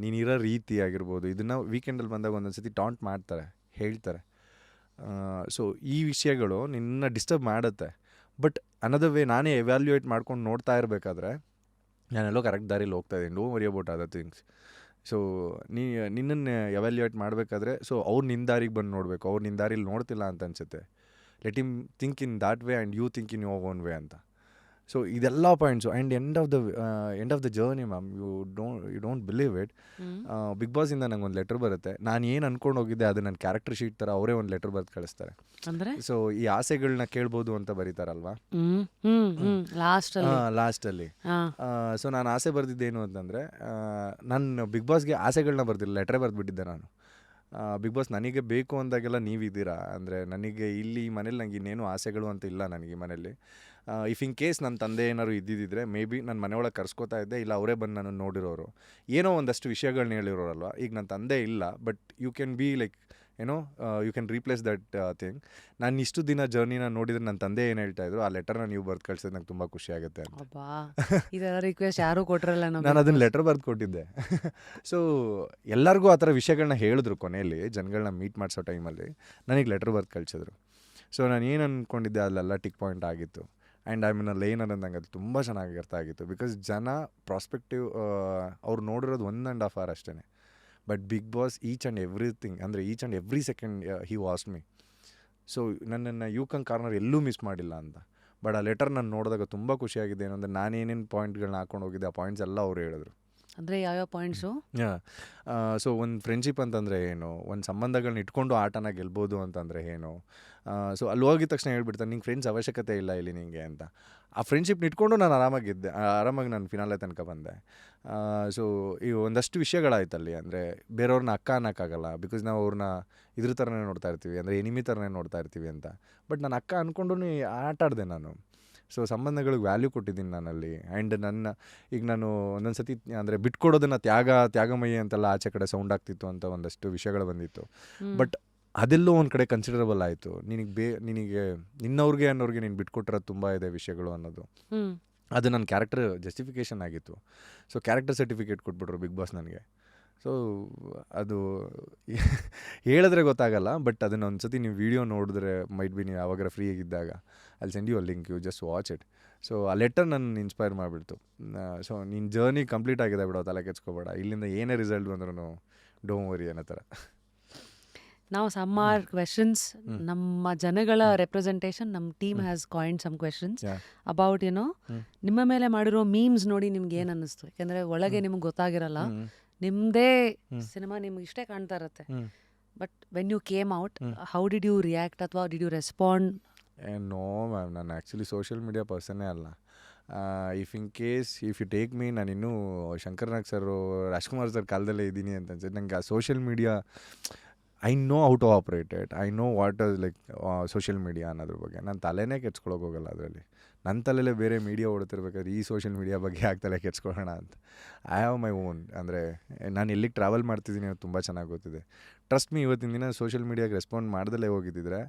ನೀನಿರೋ ರೀತಿ ಆಗಿರ್ಬೋದು, ಇದನ್ನು ವೀಕೆಂಡಲ್ಲಿ ಬಂದಾಗ ಒಂದೊಂದು ಸತಿ ಟಾಂಟ್ ಮಾಡ್ತಾರೆ, ಹೇಳ್ತಾರೆ. ಸೊ ಈ ವಿಷಯಗಳು ನಿನ್ನ ಡಿಸ್ಟರ್ಬ್ ಮಾಡುತ್ತೆ. ಬಟ್ ಅನದರ್ ವೇ ನಾನೇ ಎವ್ಯಾಲ್ಯೂಯೇಟ್ ಮಾಡ್ಕೊಂಡು ನೋಡ್ತಾ ಇರಬೇಕಾದ್ರೆ ನಾನೆಲ್ಲೋ ಕರೆಕ್ಟ್ ದಾರಿಲಿ ಹೋಗ್ತಾಯಿದ್ದೀನಿ, don't worry about other things. So ನಿನ್ನನ್ನು ಎವ್ಯಾಲ್ಯೂಯೇಟ್ ಮಾಡಬೇಕಾದ್ರೆ ಸೊ ಅವ್ರು ನಿನ್ನ ದಾರಿಗೆ ಬಂದು ನೋಡಬೇಕು, ಅವ್ರು ನಿನ್ನ ದಾರಿಲಿ ನೋಡ್ತಿಲ್ಲ ಅಂತ ಅನಿಸುತ್ತೆ. Let him think in that way and you think in your own way ಅಂತ. ಸೊ ಇದೆಲ್ಲ points and end of the journey ma'am, you don't believe it. Big ಬಾಸಿಂದ ನಂಗೆ ಒಂದು ಲೆಟರ್ ಬರುತ್ತೆ. ನಾನು ಏನು ಅಂದ್ಕೊಂಡು ಹೋಗಿದ್ದೆ ಅದು ನನ್ನ ಕ್ಯಾರೆಕ್ಟರ್ ಶೀಟ್ ಥರ ಅವರೇ ಒಂದು ಲೆಟರ್ ಬರೆದು ಕಳಿಸ್ತಾರೆ. ಸೊ ಈ ಆಸೆಗಳನ್ನ ಕೇಳ್ಬೋದು ಅಂತ ಬರೀತಾರಲ್ವಾ ಲಾಸ್ಟಲ್ಲಿ. ಸೊ ನಾನು ಆಸೆ ಬರೆದಿದ್ದೇನು ಅಂತಂದರೆ, ನಾನು ಬಿಗ್ ಬಾಸ್ಗೆ ಆಸೆಗಳನ್ನ ಬರ್ದಿಲ್ಲ, ಲೆಟ್ರೇ ಬರೆದ್ಬಿಟ್ಟಿದ್ದೆ ನಾನು. ಬಿಗ್ ಬಾಸ್ ನನಗೆ ಬೇಕು ಅಂದಾಗೆಲ್ಲ ನೀವಿದ್ದೀರಾ ಅಂದರೆ, ನನಗೆ ಇಲ್ಲಿ ಮನೇಲಿ ನಂಗೆ ಇನ್ನೇನು ಆಸೆಗಳು ಅಂತ ಇಲ್ಲ ನನಗೆ ಮನೇಲಿ. ಇಫ್ ಇನ್ ಕೇಸ್ ನನ್ನ ತಂದೆ ಏನಾದ್ರು ಇದ್ದಿದ್ದರೆ ಮೇ ಬಿ ನನ್ನ ಮನೆಯೊಳಗೆ ಕರ್ಸ್ಕೊತಾ ಇದ್ದೆ, ಇಲ್ಲ ಅವರೇ ಬಂದು ನಾನು ನೋಡಿರೋರು, ಏನೋ ಒಂದಷ್ಟು ವಿಷಯಗಳನ್ನ ಹೇಳಿರೋರಲ್ವ. ಈಗ ನನ್ನ ತಂದೆ ಇಲ್ಲ, but you can be like ಏನೋ you can replace that thing. ನಾನು ಇಷ್ಟು ದಿನ ಜರ್ನಿನ ನೋಡಿದ್ರೆ ನನ್ನ ತಂದೆ ಏನು ಹೇಳ್ತಾ ಇದ್ರು, ಆ ಲೆಟರ್ನ ನೀವು ಬರ್ದು ಕಳ್ಸಿದ್ರೆ ನಂಗೆ ತುಂಬ ಖುಷಿ ಆಗುತ್ತೆ ಅಂತ. ರಿಕ್ವೆಸ್ಟ್ ಯಾರೂ ಕೊಟ್ಟಿರಲ್ಲ, ನಾನು ಅದನ್ನು ಲೆಟರ್ ಬರೆದು ಕೊಟ್ಟಿದ್ದೆ. ಸೊ ಎಲ್ಲರಿಗೂ ಆ ಥರ ವಿಷಯಗಳನ್ನ ಹೇಳಿದ್ರು. ಕೊನೆಯಲ್ಲಿ ಜನಗಳನ್ನ ಮೀಟ್ ಮಾಡಿಸೋ ಟೈಮಲ್ಲಿ ನನಗೆ ಲೆಟರ್ ಬರೆದು ಕಳಿಸಿದ್ರು. ಸೊ ನಾನು ಏನು ಅಂದ್ಕೊಂಡಿದ್ದೆ ಅಲ್ಲೆಲ್ಲ ಟಿಕ್ ಪಾಯಿಂಟ್ ಆಗಿತ್ತು. ಆ್ಯಂಡ್ ಐ ಮೀನ್ ಲೈನರ್ ಅಂದಂಗೆ ಅದು ತುಂಬ ಚೆನ್ನಾಗಿ ಅರ್ಥ ಆಗಿತ್ತು. ಬಿಕಾಸ್ ಜನ ಪ್ರಾಸ್ಪೆಕ್ಟಿವ್ ಅವ್ರು ನೋಡಿರೋದು 1.5 hour ಅಷ್ಟೇ. But big boss each and everything, ಅಂದರೆ each and every second he was me. So ನನ್ನನ್ನು ಯೂಕನ್ ಕಾರ್ನರ್ ಎಲ್ಲೂ ಮಿಸ್ ಮಾಡಿಲ್ಲ ಅಂತ. ಬಟ್ ಆ ಲೆಟರ್ ನಾನು ನೋಡಿದಾಗ ತುಂಬ ಖುಷಿಯಾಗಿದೆ. ಏನಂದರೆ ನಾನೇನೇನು ಪಾಯಿಂಟ್ಗಳನ್ನ ಹಾಕೊಂಡು ಹೋಗಿದ್ದೆ ಆ ಪಾಯಿಂಟ್ಸ್ ಎಲ್ಲ ಅವ್ರು ಹೇಳಿದ್ರು. ಅಂದರೆ ಯಾವ್ಯಾವ ಪಾಯಿಂಟ್ಸು? ಸೊ ಒಂದು ಫ್ರೆಂಡ್ಶಿಪ್ ಅಂತಂದರೆ ಏನು, ಒಂದು ಸಂಬಂಧಗಳನ್ನ ಇಟ್ಕೊಂಡು ಆಟನ ಗೆಲ್ಬೋದು ಅಂತಂದರೆ ಏನು. ಸೊ ಅಲ್ಲಿ ಹೋಗಿದ ತಕ್ಷಣ ಹೇಳ್ಬಿಡ್ತಾನೆ, ನಿಂಗೆ ಫ್ರೆಂಡ್ಸ್ ಅವಶ್ಯಕತೆ ಇಲ್ಲ ಇಲ್ಲಿ ನಿಂಗೆ ಅಂತ. ಆ ಫ್ರೆಂಡ್ಶಿಪ್ನ ಇಟ್ಕೊಂಡು ನಾನು ಆರಾಮಾಗಿ ನಾನು ಫಿನಾಲೆ ತನಕ ಬಂದೆ. ಸೊ ಈ ಒಂದಷ್ಟು ವಿಷಯಗಳಾಯ್ತಲ್ಲಿ. ಅಂದರೆ ಬೇರೆಯವ್ರನ್ನ ಅಕ್ಕ ಅನ್ನೋಕ್ಕಾಗಲ್ಲ, ಬಿಕಾಸ್ ನಾವು ಅವ್ರನ್ನ ಇದ್ರ ಥರನೇ ನೋಡ್ತಾ ಇರ್ತೀವಿ, ಅಂದರೆ ಎನಿಮಿ ಥರನೇ ನೋಡ್ತಾ ಇರ್ತೀವಿ ಅಂತ. ಬಟ್ ನಾನು ಅಕ್ಕ ಅಂದ್ಕೊಂಡು ಆಟ ಆಡಿದೆ ನಾನು. ಸೊ ಸಂಬಂಧಗಳಿಗೆ ವ್ಯಾಲ್ಯೂ ಕೊಟ್ಟಿದ್ದೀನಿ ನಾನಲ್ಲಿ. ಆ್ಯಂಡ್ ಈಗ ನಾನು ಒಂದೊಂದು ಸತಿ ಅಂದರೆ ಬಿಟ್ಕೊಡೋದನ್ನು ತ್ಯಾಗಮಯಿ ಅಂತೆಲ್ಲ ಆಚೆ ಕಡೆ ಸೌಂಡ್ ಆಗ್ತಿತ್ತು ಅಂತ ಒಂದಷ್ಟು ವಿಷಯಗಳು ಬಂದಿತ್ತು. ಬಟ್ ಅದೆಲ್ಲೋ ಒಂದು ಕಡೆ ಕನ್ಸಿಡರಬಲ್ ಆಯಿತು. ನಿನಗೆ ನಿನ್ನವ್ರಿಗೆ ಅನ್ನೋರಿಗೆ ನೀನು ಬಿಟ್ಕೊಟ್ಟಿರೋದು ತುಂಬ ಇದೆ ವಿಷಯಗಳು ಅನ್ನೋದು. ಅದು ನನ್ನ ಕ್ಯಾರೆಕ್ಟರ್ ಜಸ್ಟಿಫಿಕೇಷನ್ ಆಗಿತ್ತು. ಸೊ ಕ್ಯಾರೆಕ್ಟರ್ ಸರ್ಟಿಫಿಕೇಟ್ ಕೊಟ್ಬಿಟ್ರು ಬಿಗ್ ಬಾಸ್ ನನಗೆ. ಸೊ ಅದು ಹೇಳಿದ್ರೆ ಗೊತ್ತಾಗಲ್ಲ, ಬಟ್ ಅದನ್ನು ಒಂದು ಸತಿ ನೀವು ವೀಡಿಯೋ ನೋಡಿದ್ರೆ ಮೈಟ್ ಬಿ ನೀವು ಯಾವಾಗಾರ ಫ್ರೀ ಆಗಿದ್ದಾಗ ಅಲ್ಲಿ send you a link, you just watch it. So ಆ ಲೆಟರ್ ನನ್ನ ಇನ್ಸ್ಪೈರ್ ಮಾಡಿಬಿಡ್ತು. ಸೊ ನಿನ್ನ ಜರ್ನಿ ಕಂಪ್ಲೀಟ್ ಆಗಿದೆ ಬಿಡೋ, ತಲೆ ಕೆಚ್ಕೋಬೇಡ, ಇಲ್ಲಿಂದ ಏನೇ ರಿಸಲ್ಟ್ ಬಂದ್ರೂ ಡೋಂಟ್ ವರಿ ಅನ್ನೋ ಥರ. ನಾವು ಸಮ್ಮಾರ್ ಕ್ವೆಶನ್ಸ್, ನಮ್ಮ ಜನಗಳ ರೆಪ್ರೆಸೆಂಟೇಷನ್, ನಮ್ಮ team has kind some questions about ನಿಮ್ಮ ಮೇಲೆ ಮಾಡಿರೋ ಮೀಮ್ಸ್ ನೋಡಿ ನಿಮ್ಗೆ ಏನು ಅನ್ನಿಸ್ತು? ಯಾಕೆಂದರೆ ಒಳಗೆ ನಿಮ್ಗೆ ಗೊತ್ತಾಗಿರಲ್ಲ, ನಿಮ್ಮದೇ ಸಿನಿಮಾ ನಿಮ್ಗೆ ಇಷ್ಟೇ ಕಾಣ್ತಾ ಇರುತ್ತೆ. But when you came out, how did you react ಅಥವಾ did you respond? No ma'am, ನಾನು ಆ್ಯಕ್ಚುಲಿ ಸೋಷಿಯಲ್ ಮೀಡಿಯಾ ಪರ್ಸನ್ನೇ ಅಲ್ಲ. ಇಫ್ ಯು ಟೇಕ್ ಮೀ, ನಾನು ಇನ್ನೂ ಶಂಕರ್ನಾಗ್ ಸರ್, ರಾಜ್ಕುಮಾರ್ ಸರ್ ಕಾಲದಲ್ಲೇ ಇದ್ದೀನಿ ಅಂತ ಅನ್ಸುತ್ತೆ. ನನಗೆ ಆ social media I know how to operate it, I know what is like social media ಅನ್ನೋದ್ರ ಬಗ್ಗೆ. ನಾನು ತಲೆನೇ ಕೆಚ್ಕೊಳಕ್ಕೆ ಹೋಗಲ್ಲ ಅದರಲ್ಲಿ. ನನ್ನ ತಲೆಯಲ್ಲೇ ಬೇರೆ ಮೀಡಿಯಾ ಓಡ್ತಿರ್ಬೇಕಾದ್ರೆ ಈ ಸೋಷಿಯಲ್ ಮೀಡಿಯಾ ಬಗ್ಗೆ ಯಾಕೆ ತಲೆ ಕೆಚ್ಕೊಳ್ಳೋಣ ಅಂತ. I have my own. ಅಂದರೆ ನಾನು ಎಲ್ಲಿಗೆ ಟ್ರಾವೆಲ್ ಮಾಡ್ತಿದ್ದೀನಿ ಅದು ತುಂಬ ಚೆನ್ನಾಗಿ ಗೊತ್ತಿದೆ. ಟ್ರಸ್ಟ್ ಮೀ, ಇವತ್ತಿನ ದಿನ ಸೋಷಿಯಲ್ ಮೀಡಿಯಾಗೆ ರೆಸ್ಪಾಂಡ್ ಮಾಡ್ದಲೇ ಹೋಗಿದ್ದಿದ್ರೆ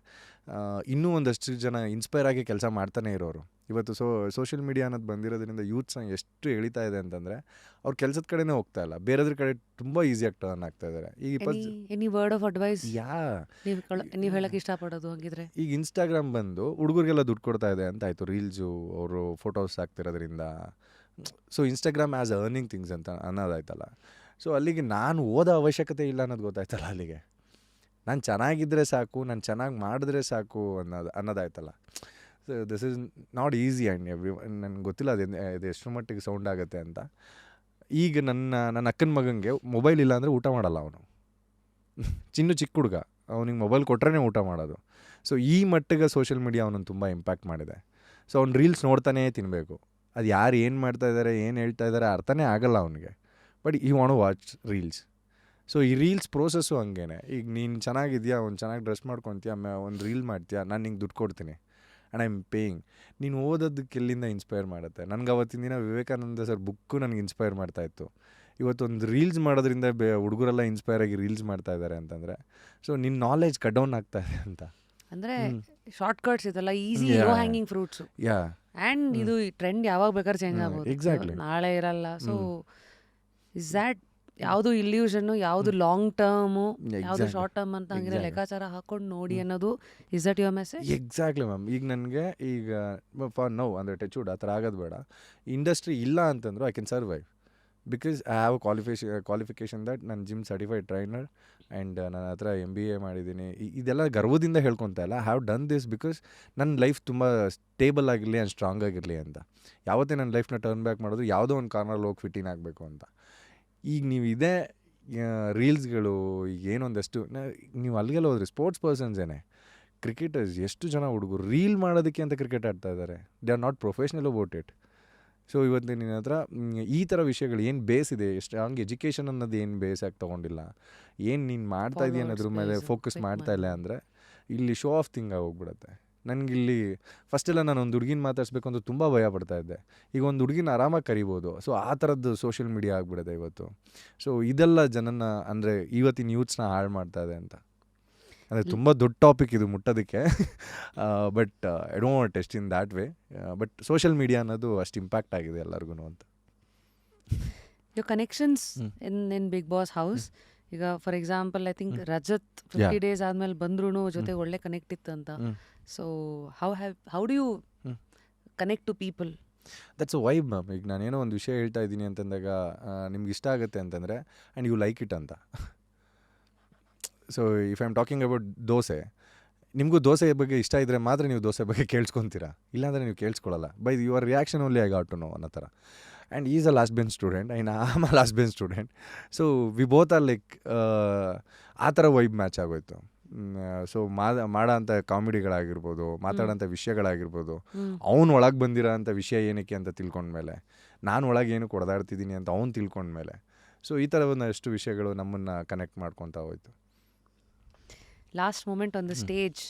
ಇನ್ನೂ ಒಂದಷ್ಟು ಜನ ಇನ್ಸ್ಪೈರ್ ಆಗಿ ಕೆಲಸ ಮಾಡ್ತಾನೆ ಇರೋರು. ಇವತ್ತು ಸೋಷಿಯಲ್ ಮೀಡಿಯಾ ಅನ್ನೋದು ಬಂದಿರೋದ್ರಿಂದ ಯೂತ್ಸ್ನ ಎಷ್ಟು ಎಳಿತಾ ಇದೆ ಅಂತಂದರೆ ಅವ್ರ ಕೆಲಸದ ಕಡೆನೇ ಹೋಗ್ತಾ ಇಲ್ಲ, ಬೇರೆದ್ರ ಕಡೆ ತುಂಬ ಈಸಿಯಾಗಿ ಟರ್ನ್ ಆಗ್ತಾ ಇದ್ದಾರೆ. ಈಗ ಎನಿ ವರ್ಡ್ ಆಫ್ ಅಡ್ವೈಸ್ ನೀವು ಹೇಳಕ್ಕೆ ಇಷ್ಟಪಡೋದು ಹಾಗಿದ್ರೆ? ಈಗ ಇನ್ಸ್ಟಾಗ್ರಾಮ್ ಬಂದು ಹುಡುಗರಿಗೆಲ್ಲ ದುಡ್ಡು ಕೊಡ್ತಾ ಇದೆ ಅಂತ ಆಯಿತು, ರೀಲ್ಸು ಅವರು ಫೋಟೋಸ್ ಹಾಕ್ತಿರೋದ್ರಿಂದ. So Instagram as earning things ಅಂತ ಅನ್ನೋದಾಯ್ತಲ್ಲ. ಸೊ ಅಲ್ಲಿಗೆ ನಾನು ಓದೋ ಅವಶ್ಯಕತೆ ಇಲ್ಲ ಅನ್ನೋದು ಗೊತ್ತಾಯ್ತಲ್ಲ. ಅಲ್ಲಿಗೆ ನಾನು ಚೆನ್ನಾಗಿದ್ದರೆ ಸಾಕು, ನಾನು ಚೆನ್ನಾಗಿ ಮಾಡಿದ್ರೆ ಸಾಕು ಅನ್ನೋದಾಯ್ತಲ್ಲ. So this is not easy. And ನನಗೆ ಗೊತ್ತಿಲ್ಲ ಅದು ಎಷ್ಟು ಮಟ್ಟಿಗೆ ಸೌಂಡ್ ಆಗುತ್ತೆ ಅಂತ. ಈಗ ನನ್ನ ಅಕ್ಕನ ಮಗನಿಗೆ ಮೊಬೈಲ್ ಇಲ್ಲ ಅಂದರೆ ಊಟ ಮಾಡಲ್ಲ ಅವನು. ಚಿಕ್ಕ ಹುಡುಗ, ಅವನಿಗೆ ಮೊಬೈಲ್ ಕೊಟ್ರೇ ಊಟ ಮಾಡೋದು. ಸೊ ಈ ಮಟ್ಟಿಗೆ ಸೋಷಿಯಲ್ ಮೀಡಿಯಾ ಅವನನ್ನು ತುಂಬ ಇಂಪ್ಯಾಕ್ಟ್ ಮಾಡಿದೆ. ಸೊ ಅವ್ನು ರೀಲ್ಸ್ ನೋಡ್ತಾನೇ ತಿನ್ನಬೇಕು. ಅದು ಯಾರು ಏನು ಮಾಡ್ತಾಯಿದ್ದಾರೆ, ಏನು ಹೇಳ್ತಾ ಇದ್ದಾರೆ ಅರ್ಥನೇ ಆಗಲ್ಲ ಅವನಿಗೆ. But he want to watch reels. So ಈ ರೀಲ್ಸ್ ಪ್ರೋಸೆಸ್ಸು ಹಂಗೇನೆ. ಈಗ ನೀನು ಚೆನ್ನಾಗಿದೆಯಾ, ಒಂದು ಚೆನ್ನಾಗಿ ಡ್ರೆಸ್ ಮಾಡ್ಕೊತೀಯ, ಒಂದು ರೀಲ್ ಮಾಡ್ತೀಯಾ, ನಾನು ನಿಂಗೆ ದುಡ್ಡು ಕೊಡ್ತೀನಿ ಆ್ಯಂಡ್ ಐ ಆಮ್ ಪೇಯಿಂಗ್. ನೀನು ಓದೋದಕ್ಕೆ ಎಲ್ಲಿಂದ ಇನ್ಸ್ಪೈರ್ ಮಾಡುತ್ತೆ? ನನಗೆ ಅವತ್ತಿನ ದಿನ ವಿವೇಕಾನಂದ ಸರ್ ಬುಕ್ಕು ನನಗೆ ಇನ್ಸ್ಪೈರ್ ಮಾಡ್ತಾಯಿತ್ತು. ಇವತ್ತೊಂದು ರೀಲ್ಸ್ ಮಾಡೋದ್ರಿಂದ ಹುಡುಗರೆಲ್ಲ ಇನ್ಸ್ಪೈರ್ ಆಗಿ ರೀಲ್ಸ್ ಮಾಡ್ತಾ ಇದ್ದಾರೆ ಅಂತಂದರೆ ಸೊ ನಿನ್ನ ನಾಲೆಜ್ ಕಟ್ ಡೌನ್ ಆಗ್ತಾ ಇದೆ ಅಂತ. ಅಂದರೆ ಶಾರ್ಟ್ ಕಟ್ಸ್ ಇದೆಲ್ಲ easy low hanging fruits. And ಇದು ಟ್ರೆಂಡ್ ಯಾವಾಗ ಬೇಕಾದ್ರೆ ಚೇಂಜ್ ಆಗ್ಬೋದು, ಎಕ್ಸಾಕ್ಟ್ಲಿ ನಾಳೆ ಇರಲ್ಲ. ಸೊ ಇಸ್ ದ್ಯಾಟ್ ಯಾವುದು ಇಲ್ಯೂಷನ್ನು, ಯಾವುದು ಲಾಂಗ್ ಟರ್ಮು, ಯಾವುದು ಶಾರ್ಟ್ ಟರ್ಮ್ ಅಂತ ಹಂಗಿರೋ ಲೆಕ್ಕಾಚಾರ ಹಾಕೊಂಡು ನೋಡಿ ಅನ್ನೋದು. Is that your message? Exactly ma'am. ಈಗ ನನಗೆ ಫಾರ್ ನೌ ಅಂದರೆ ಟಚ್ವುಡ್ ಆ ಥರ ಆಗೋದು ಬೇಡ. ಇಂಡಸ್ಟ್ರಿ ಇಲ್ಲ ಅಂತಂದ್ರು I can survive because I have qualification that ನಾನು ಜಿಮ್ ಸರ್ಟಿಫೈಡ್ ಟ್ರೈನರ್ ಆ್ಯಂಡ್ ನನ್ನ ಹತ್ರ MBA ಮಾಡಿದ್ದೀನಿ. ಇದೆಲ್ಲ ಗರ್ವದಿಂದ ಹೇಳ್ಕೊತಾ ಇಲ್ಲ. I have done this because ನನ್ನ ಲೈಫ್ ತುಂಬ ಸ್ಟೇಬಲ್ ಆಗಿರಲಿ ಆ್ಯಂಡ್ ಸ್ಟ್ರಾಂಗ್ ಆಗಿರಲಿ ಅಂತ. ಯಾವತ್ತೇ ನನ್ನ ಲೈಫ್ನ ಟರ್ನ್ ಬ್ಯಾಕ್ ಮಾಡೋದು ಯಾವುದೋ ಒಂದು ಕಾರ್ನಲ್ಲಿ ಹೋಗಿ ಫಿಟ್ಟಿಂಗ್ ಆಗಬೇಕು ಅಂತ. ಈಗ ನೀವು ಇದೇ ರೀಲ್ಸ್ಗಳು ಈಗ ಏನೊಂದಷ್ಟು ನೀವು ಅಲ್ಲಿಗೆಲ್ಲ ಹೋದ್ರಿ ಸ್ಪೋರ್ಟ್ಸ್ ಪರ್ಸನ್ಸೇನೆ, ಕ್ರಿಕೆಟರ್ಸ್ ಎಷ್ಟು ಜನ ಹುಡುಗರು ರೀಲ್ ಮಾಡೋದಕ್ಕೆ ಅಂತ ಕ್ರಿಕೆಟ್ ಆಡ್ತಾ ಇದ್ದಾರೆ. They are not professional about it. So ಇವತ್ತು ನಿನ್ನ ಹತ್ರ ಈ ಥರ ವಿಷಯಗಳು ಏನು ಬೇಸ್ ಇದೆ, ಸ್ಟ್ರಾಂಗ್ ಎಜುಕೇಷನ್ ಅನ್ನೋದು ಏನು ಬೇಸಾಗಿ ತೊಗೊಂಡಿಲ್ಲ, ಏನು ನೀನು ಮಾಡ್ತಾ ಇದೆಯಾ ಅನ್ನೋದ್ರ ಮೇಲೆ ಫೋಕಸ್ ಮಾಡ್ತಾ ಇಲ್ಲ ಅಂದರೆ ಇಲ್ಲಿ ಶೋ ಆಫ್ ಥಿಂಗ್ ಆಗೋಗ್ಬಿಡುತ್ತೆ. ನನಗಿಲ್ಲಿ ಫಸ್ಟೆಲ್ಲ ನಾನು ಒಂದು ಹುಡುಗಿನ ಮಾತಾಡಿಸ್ಬೇಕು ಅಂತ ತುಂಬ ಭಯ ಪಡ್ತಾಯಿದ್ದೆ. ಈಗ ಒಂದು ಹುಡುಗಿನ ಆರಾಮಾಗಿ ಕರಿಬೋದು. ಸೊ ಆ ಥರದ್ದು ಸೋಷಿಯಲ್ ಮೀಡಿಯಾ ಆಗಿಬಿಡುತ್ತೆ ಇವತ್ತು. ಸೊ ಇದೆಲ್ಲ ಜನನ ಅಂದರೆ ಇವತ್ತಿನ ಯೂತ್ಸ್ನ ಹಾಳು ಮಾಡ್ತಾ ಇದೆ ಅಂತ. ಅಂದರೆ ತುಂಬ ದೊಡ್ಡ ಟಾಪಿಕ್ ಇದು ಮುಟ್ಟೋದಕ್ಕೆ. But I don't want test in that way. But social media ಅನ್ನೋದು ಅಷ್ಟು ಇಂಪ್ಯಾಕ್ಟ್ ಆಗಿದೆ ಎಲ್ಲರಿಗೂ ಅಂತ. Your connections in big boss house, ಈಗ for example I think Rajat 50 days ಆದಮೇಲೆ ಬಂದ್ರೂ ಜೊತೆ ಒಳ್ಳೆ ಕನೆಕ್ಟ್ ಇತ್ತು ಅಂತ. So how do you connect to people? That's a vibe ma'am. ಈಗ ನಾನೇನೋ ಒಂದು ವಿಷಯ ಹೇಳ್ತಾ ಇದ್ದೀನಿ ಅಂತಂದಾಗ ನಿಮ್ಗೆ ಇಷ್ಟ ಆಗುತ್ತೆ ಅಂತಂದರೆ ಆ್ಯಂಡ್ ಯು ಲೈಕ್ ಇಟ್ ಅಂತ. So if I am talking about dosa, ನಿಮಗೂ ದೋಸೆ ಬಗ್ಗೆ ಇಷ್ಟ ಇದ್ದರೆ ಮಾತ್ರ ನೀವು ದೋಸೆ ಬಗ್ಗೆ ಕೇಳಿಸ್ಕೊತೀರಾ, ಇಲ್ಲಾಂದರೆ ನೀವು ಕೇಳಿಸ್ಕೊಳ್ಳಲ್ಲ. By your reaction only I got to know ಅನ್ನೋ ಥರ. And is a last bench student and I am a last bench student. So we both are like ಆ ಥರ ವೈಬ್ ಮ್ಯಾಚ್ ಆಗೋಯ್ತು. ಸೊ ಮಾಡೋ ಅಂಥ ಕಾಮಿಡಿಗಳಾಗಿರ್ಬೋದು, ಮಾತಾಡೋಂಥ ವಿಷಯಗಳಾಗಿರ್ಬೋದು, ಅವ್ನು ಒಳಗೆ ಬಂದಿರೋ ಅಂಥ ವಿಷಯ ಏನಕ್ಕೆ ಅಂತ ತಿಳ್ಕೊಂಡ್ಮೇಲೆ, ನಾನು ಒಳಗೆ ಏನು ಕೊಡದಾಡ್ತಿದ್ದೀನಿ ಅಂತ ಅವ್ನು ತಿಳ್ಕೊಂಡ್ಮೇಲೆ, ಸೊ ಈ ಥರ ಒಂದಷ್ಟು ವಿಷಯಗಳು ನಮ್ಮನ್ನು ಕನೆಕ್ಟ್ ಮಾಡ್ಕೊತಾ ಹೋಯ್ತು. Last moment on the stage,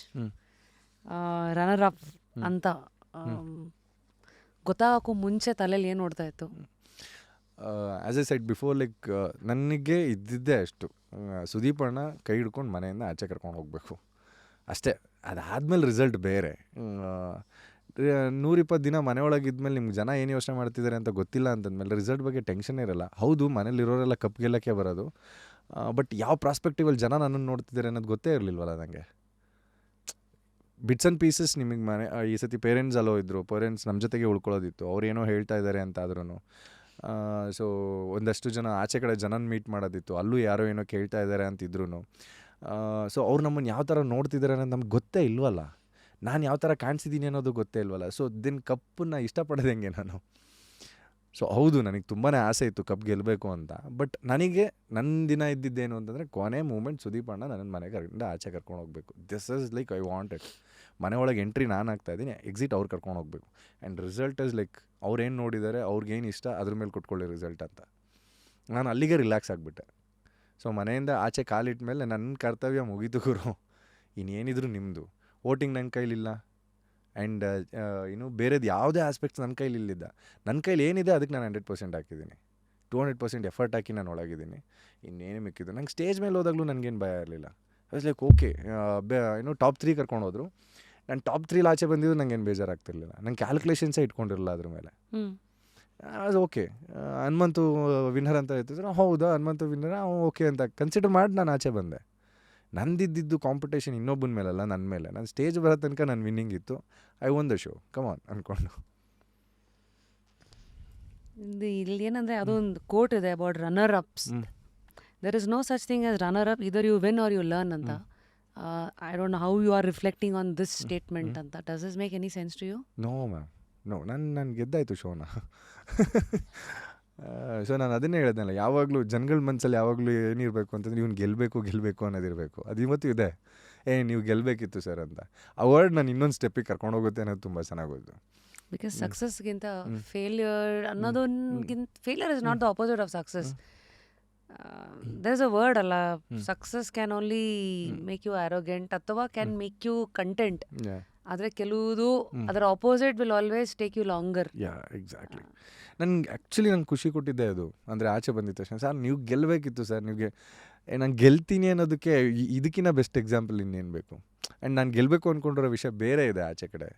runner up ಅಂತ ಗೊತ್ತಾಗೋಕ್ಕೂ ಮುಂಚೆ ತಲೆಯಲ್ಲಿ ಏನು ಓಡ್ತಾ ಇತ್ತು? As a side before like ನನಗೆ ಇದ್ದಿದ್ದೇ ಅಷ್ಟು, ಸುದೀಪ್ ಅಣ್ಣ ಕೈ ಹಿಡ್ಕೊಂಡು ಮನೆಯಿಂದ ಆಚೆ ಕರ್ಕೊಂಡು ಹೋಗಬೇಕು ಅಷ್ಟೇ. ಅದಾದಮೇಲೆ ರಿಸಲ್ಟ್ ಬೇರೆ. 120 ದಿನ ಮನೆಯೊಳಗಿದ್ಮೇಲೆ ನಿಮ್ಗೆ ಜನ ಏನು ಯೋಚನೆ ಮಾಡ್ತಿದ್ದಾರೆ ಅಂತ ಗೊತ್ತಿಲ್ಲ ಅಂತಂದಮೇಲೆ ರಿಸಲ್ಟ್ ಬಗ್ಗೆ ಟೆನ್ಷನ್ ಇರಲ್ಲ. ಹೌದು, ಮನೇಲಿರೋರೆಲ್ಲ ಕಪ್ ಗೆಲ್ಲಕ್ಕೆ ಬರೋದು, ಬಟ್ ಯಾವ ಪ್ರಾಸ್ಪೆಕ್ಟಿವಲ್ಲಿ ಜನ ನನ್ನನ್ನು ನೋಡ್ತಿದ್ದಾರೆ ಅನ್ನೋದು ಗೊತ್ತೇ ಇರಲಿಲ್ವಲ್ಲ ನನಗೆ. ಬಿಟ್ಸ್ ಆ್ಯಂಡ್ ಪೀಸಸ್ ನಿಮಗೆ ಈ ಸತಿ ಪೇರೆಂಟ್ಸ್ ಅಲ್ಲೋ ಇದ್ದರು, ಪೇರೆಂಟ್ಸ್ ನಮ್ಮ ಜೊತೆಗೆ ಉಳ್ಕೊಳ್ಳೋದಿತ್ತು, ಅವ್ರು ಏನೋ ಹೇಳ್ತಾ ಇದ್ದಾರೆ ಅಂತ ಆದ್ರೂ. ಸೊ ಒಂದಷ್ಟು ಜನ ಆಚೆ ಕಡೆ ಜನನ ಮೀಟ್ ಮಾಡೋದಿತ್ತು, ಅಲ್ಲೂ ಯಾರೋ ಏನೋ ಕೇಳ್ತಾ ಇದ್ದಾರೆ ಅಂತಿದ್ರು. ಸೊ ಅವ್ರು ನಮ್ಮನ್ನು ಯಾವ ಥರ ನೋಡ್ತಿದ್ದಾರೆ ಅನ್ನೋದು ನಮ್ಗೆ ಗೊತ್ತೇ ಇಲ್ವಲ್ಲ. ನಾನು ಯಾವ ಥರ ಕಾಣಿಸಿದ್ದೀನಿ ಅನ್ನೋದು ಗೊತ್ತೇ ಇಲ್ವಲ್ಲ. ಸೊ ಕಪ್ಪನ್ನು ಇಷ್ಟಪಡೋದು ಹೆಂಗೆ ನಾನು? ಸೊ ಹೌದು, ನನಗೆ ತುಂಬಾ ಆಸೆ ಇತ್ತು ಕಪ್ ಗೆಲ್ಲಬೇಕು ಅಂತ. ಬಟ್ ನನಗೆ ನನ್ನ ದಿನ ಇದ್ದಿದ್ದೇನು ಅಂತಂದರೆ, ಕೊನೆ ಮೂಮೆಂಟ್ ಸುದೀಪ್ ಅಣ್ಣ ನನ್ನ ಮನೆಯಿಂದ ಆಚೆ ಕರ್ಕೊಂಡು ಹೋಗಬೇಕು. This is like I want it. ಮನೆ ಒಳಗೆ ಎಂಟ್ರಿ ನಾನು ಆಗ್ತಾಯಿದ್ದೀನಿ, ಎಕ್ಸಿಟ್ ಅವ್ರು ಕರ್ಕೊಂಡು ಹೋಗಬೇಕು. ಆ್ಯಂಡ್ ರಿಸಲ್ಟ್ ಇಸ್ ಲೈಕ್ ಅವ್ರೇನು ನೋಡಿದ್ದಾರೆ, ಅವ್ರಿಗೇನು ಇಷ್ಟ ಅದ್ರ ಮೇಲೆ ಕೊಟ್ಕೊಳ್ಳಿ ರಿಸಲ್ಟ್ ಅಂತ. ನಾನು ಅಲ್ಲಿಗೆ ರಿಲ್ಯಾಕ್ಸ್ ಆಗಿಬಿಟ್ಟೆ. ಸೊ ಮನೆಯಿಂದ ಆಚೆ ಕಾಲಿಟ್ಟ ಮೇಲೆ ನನ್ನ ಕರ್ತವ್ಯ ಮುಗೀತು ಗುರು, ಇನ್ನೇನಿದ್ರು ನಿಮ್ಮದು. ವೋಟಿಂಗ್ ನನ್ನ ಕೈಲಿಲ್ಲ, ಆ್ಯಂಡ್ ಇನ್ನು ಬೇರೆದು ಯಾವುದೇ ಆಸ್ಪೆಕ್ಟ್ಸ್ ನನ್ನ ಕೈಲಿ ಇಲ್ಲಿದ್ದ. ನನ್ನ ಕೈಲಿ ಏನಿದೆ ಅದಕ್ಕೆ ನಾನು 100% ಹಾಕಿದ್ದೀನಿ, 200% ಎಫರ್ಟ್ ಹಾಕಿ ನಾನು ಒಳಗಿದ್ದೀನಿ. ಇನ್ನೇನು ಮಿಕ್ಕಿದ್ದು ನಂಗೆ ಸ್ಟೇಜ್ ಮೇಲೆ ಹೋದಾಗಲೂ ನನಗೇನು ಭಯ ಇರಲಿಲ್ಲ. ಐಸ್ ಲೈಕ್ ಓಕೆ, ಟಾಪ್ 3 ಕರ್ಕೊಂಡು ಹೋದರು. ನಾನು ಟಾಪ್ 3 ಆಚೆ ಬಂದಿದ್ದು ನನಗೇನು ಬೇಜಾರಾಗ್ತಿರ್ಲಿಲ್ಲ. ನಂಗೆ ಕ್ಯಾಲ್ಕುಲೇಷನ್ಸೇ ಇಟ್ಕೊಂಡಿರಲಿಲ್ಲ ಅದ್ರ ಮೇಲೆ. ಅದು ಓಕೆ, ಹನುಮಂತು ವಿನ್ನರ್ ಅಂತ ಹೇಳ್ತಿದ್ರು, ಹೌದಾ ಹನುಮಂತು ವಿನ್ನರ್, ಓಕೆ ಅಂತ ಕನ್ಸಿಡರ್ ಮಾಡಿ ನಾನು ಆಚೆ ಬಂದೆ. ನಂದಿದ್ದು ಕಾಂಪಿಟೇಷನ್ ಇನ್ನೊಬ್ಬನ ಮೇಲಲ್ಲ, ನನ್ನ ಮೇಲೆ. ನಾನು ಸ್ಟೇಜ್ ಬರೋ ತನಕ ನನ್ನ ವಿನ್ನಿಂಗ್ ಇತ್ತು. I won the show, come on ಅಂದ್ಕೊಂಡು. ಇಲ್ಲಿ ಏನಂದರೆ ಅದೊಂದು ಕೋಟ್ ಇದೆ about runner ups. There is no such thing as runner up, either you win or you learn ಅಂತ. I don't know how you are reflecting on this statement ಅಂತ. Does this make any sense to you? No ma'am, no. ನಾನು ಗೆದ್ದಾಯಿತು ಶೋನ. So ನಾನು ಅದನ್ನೇ ಹೇಳ್ದೆನಲ್ಲ, ಯಾವಾಗಲೂ ಜನಗಳ ಮನಸ್ಸಲ್ಲಿ ಯಾವಾಗಲೂ ಏನಿರಬೇಕು ಅಂತಂದ್ರೆ, ಇವ್ನು ಗೆಲ್ಲಬೇಕು ಅನ್ನೋದಿರಬೇಕು. ಅದು ಇವತ್ತು ಇದೆ, ನೀವು ಗೆಲ್ಲಬೇಕಿತ್ತು ಸರ್ ಅಂತ. ಆ ವರ್ಡ್ ನಾನು ಇನ್ನೊಂದು ಸ್ಟೆಪ್ಪಿಗೆ ಕರ್ಕೊಂಡು ಹೋಗುತ್ತೆ ಅನ್ನೋದು ತುಂಬ ಚೆನ್ನಾಗೋದು. ಬಿಕಾಸ್ ಸಕ್ಸಸ್ಗಿಂತ ಫೇಲ್ಯೂರ್ ಅನ್ನೋದೊಂದ್ಗಿಂತ, failure is not the opposite of success. There is a word ಅಲ್ಲ, success can only make you arrogant ಅಥವಾ ಕ್ಯಾನ್ ಮೇಕ್ ಯು ಕಂಟೆಂಟ್. ಆದರೆ ಕೆಲವುದು ಅದರ opposite will always take you longer. Yeah, exactly. ನಂಗೆ ಖುಷಿ ಕೊಟ್ಟಿದ್ದೆ ಅದು. ಅಂದರೆ ಆಚೆ ಬಂದಿದ್ದ ತಕ್ಷಣ, ಸರ್ ನೀವು ಗೆಲ್ಲಬೇಕಿತ್ತು ಸರ್, ನಾನು ಗೆಲ್ತೀನಿ ಅನ್ನೋದಕ್ಕೆ ಇದಕ್ಕಿಂತ ಬೆಸ್ಟ್ ಎಕ್ಸಾಂಪಲ್ ಇನ್ನೇನು ಬೇಕು. ಆ್ಯಂಡ್ ನಾನು ಗೆಲ್ಲಬೇಕು ಅಂದ್ಕೊಂಡಿರೋ ವಿಷಯ ಬೇರೆ ಇದೆ ಆಚೆ ಕಡೆ.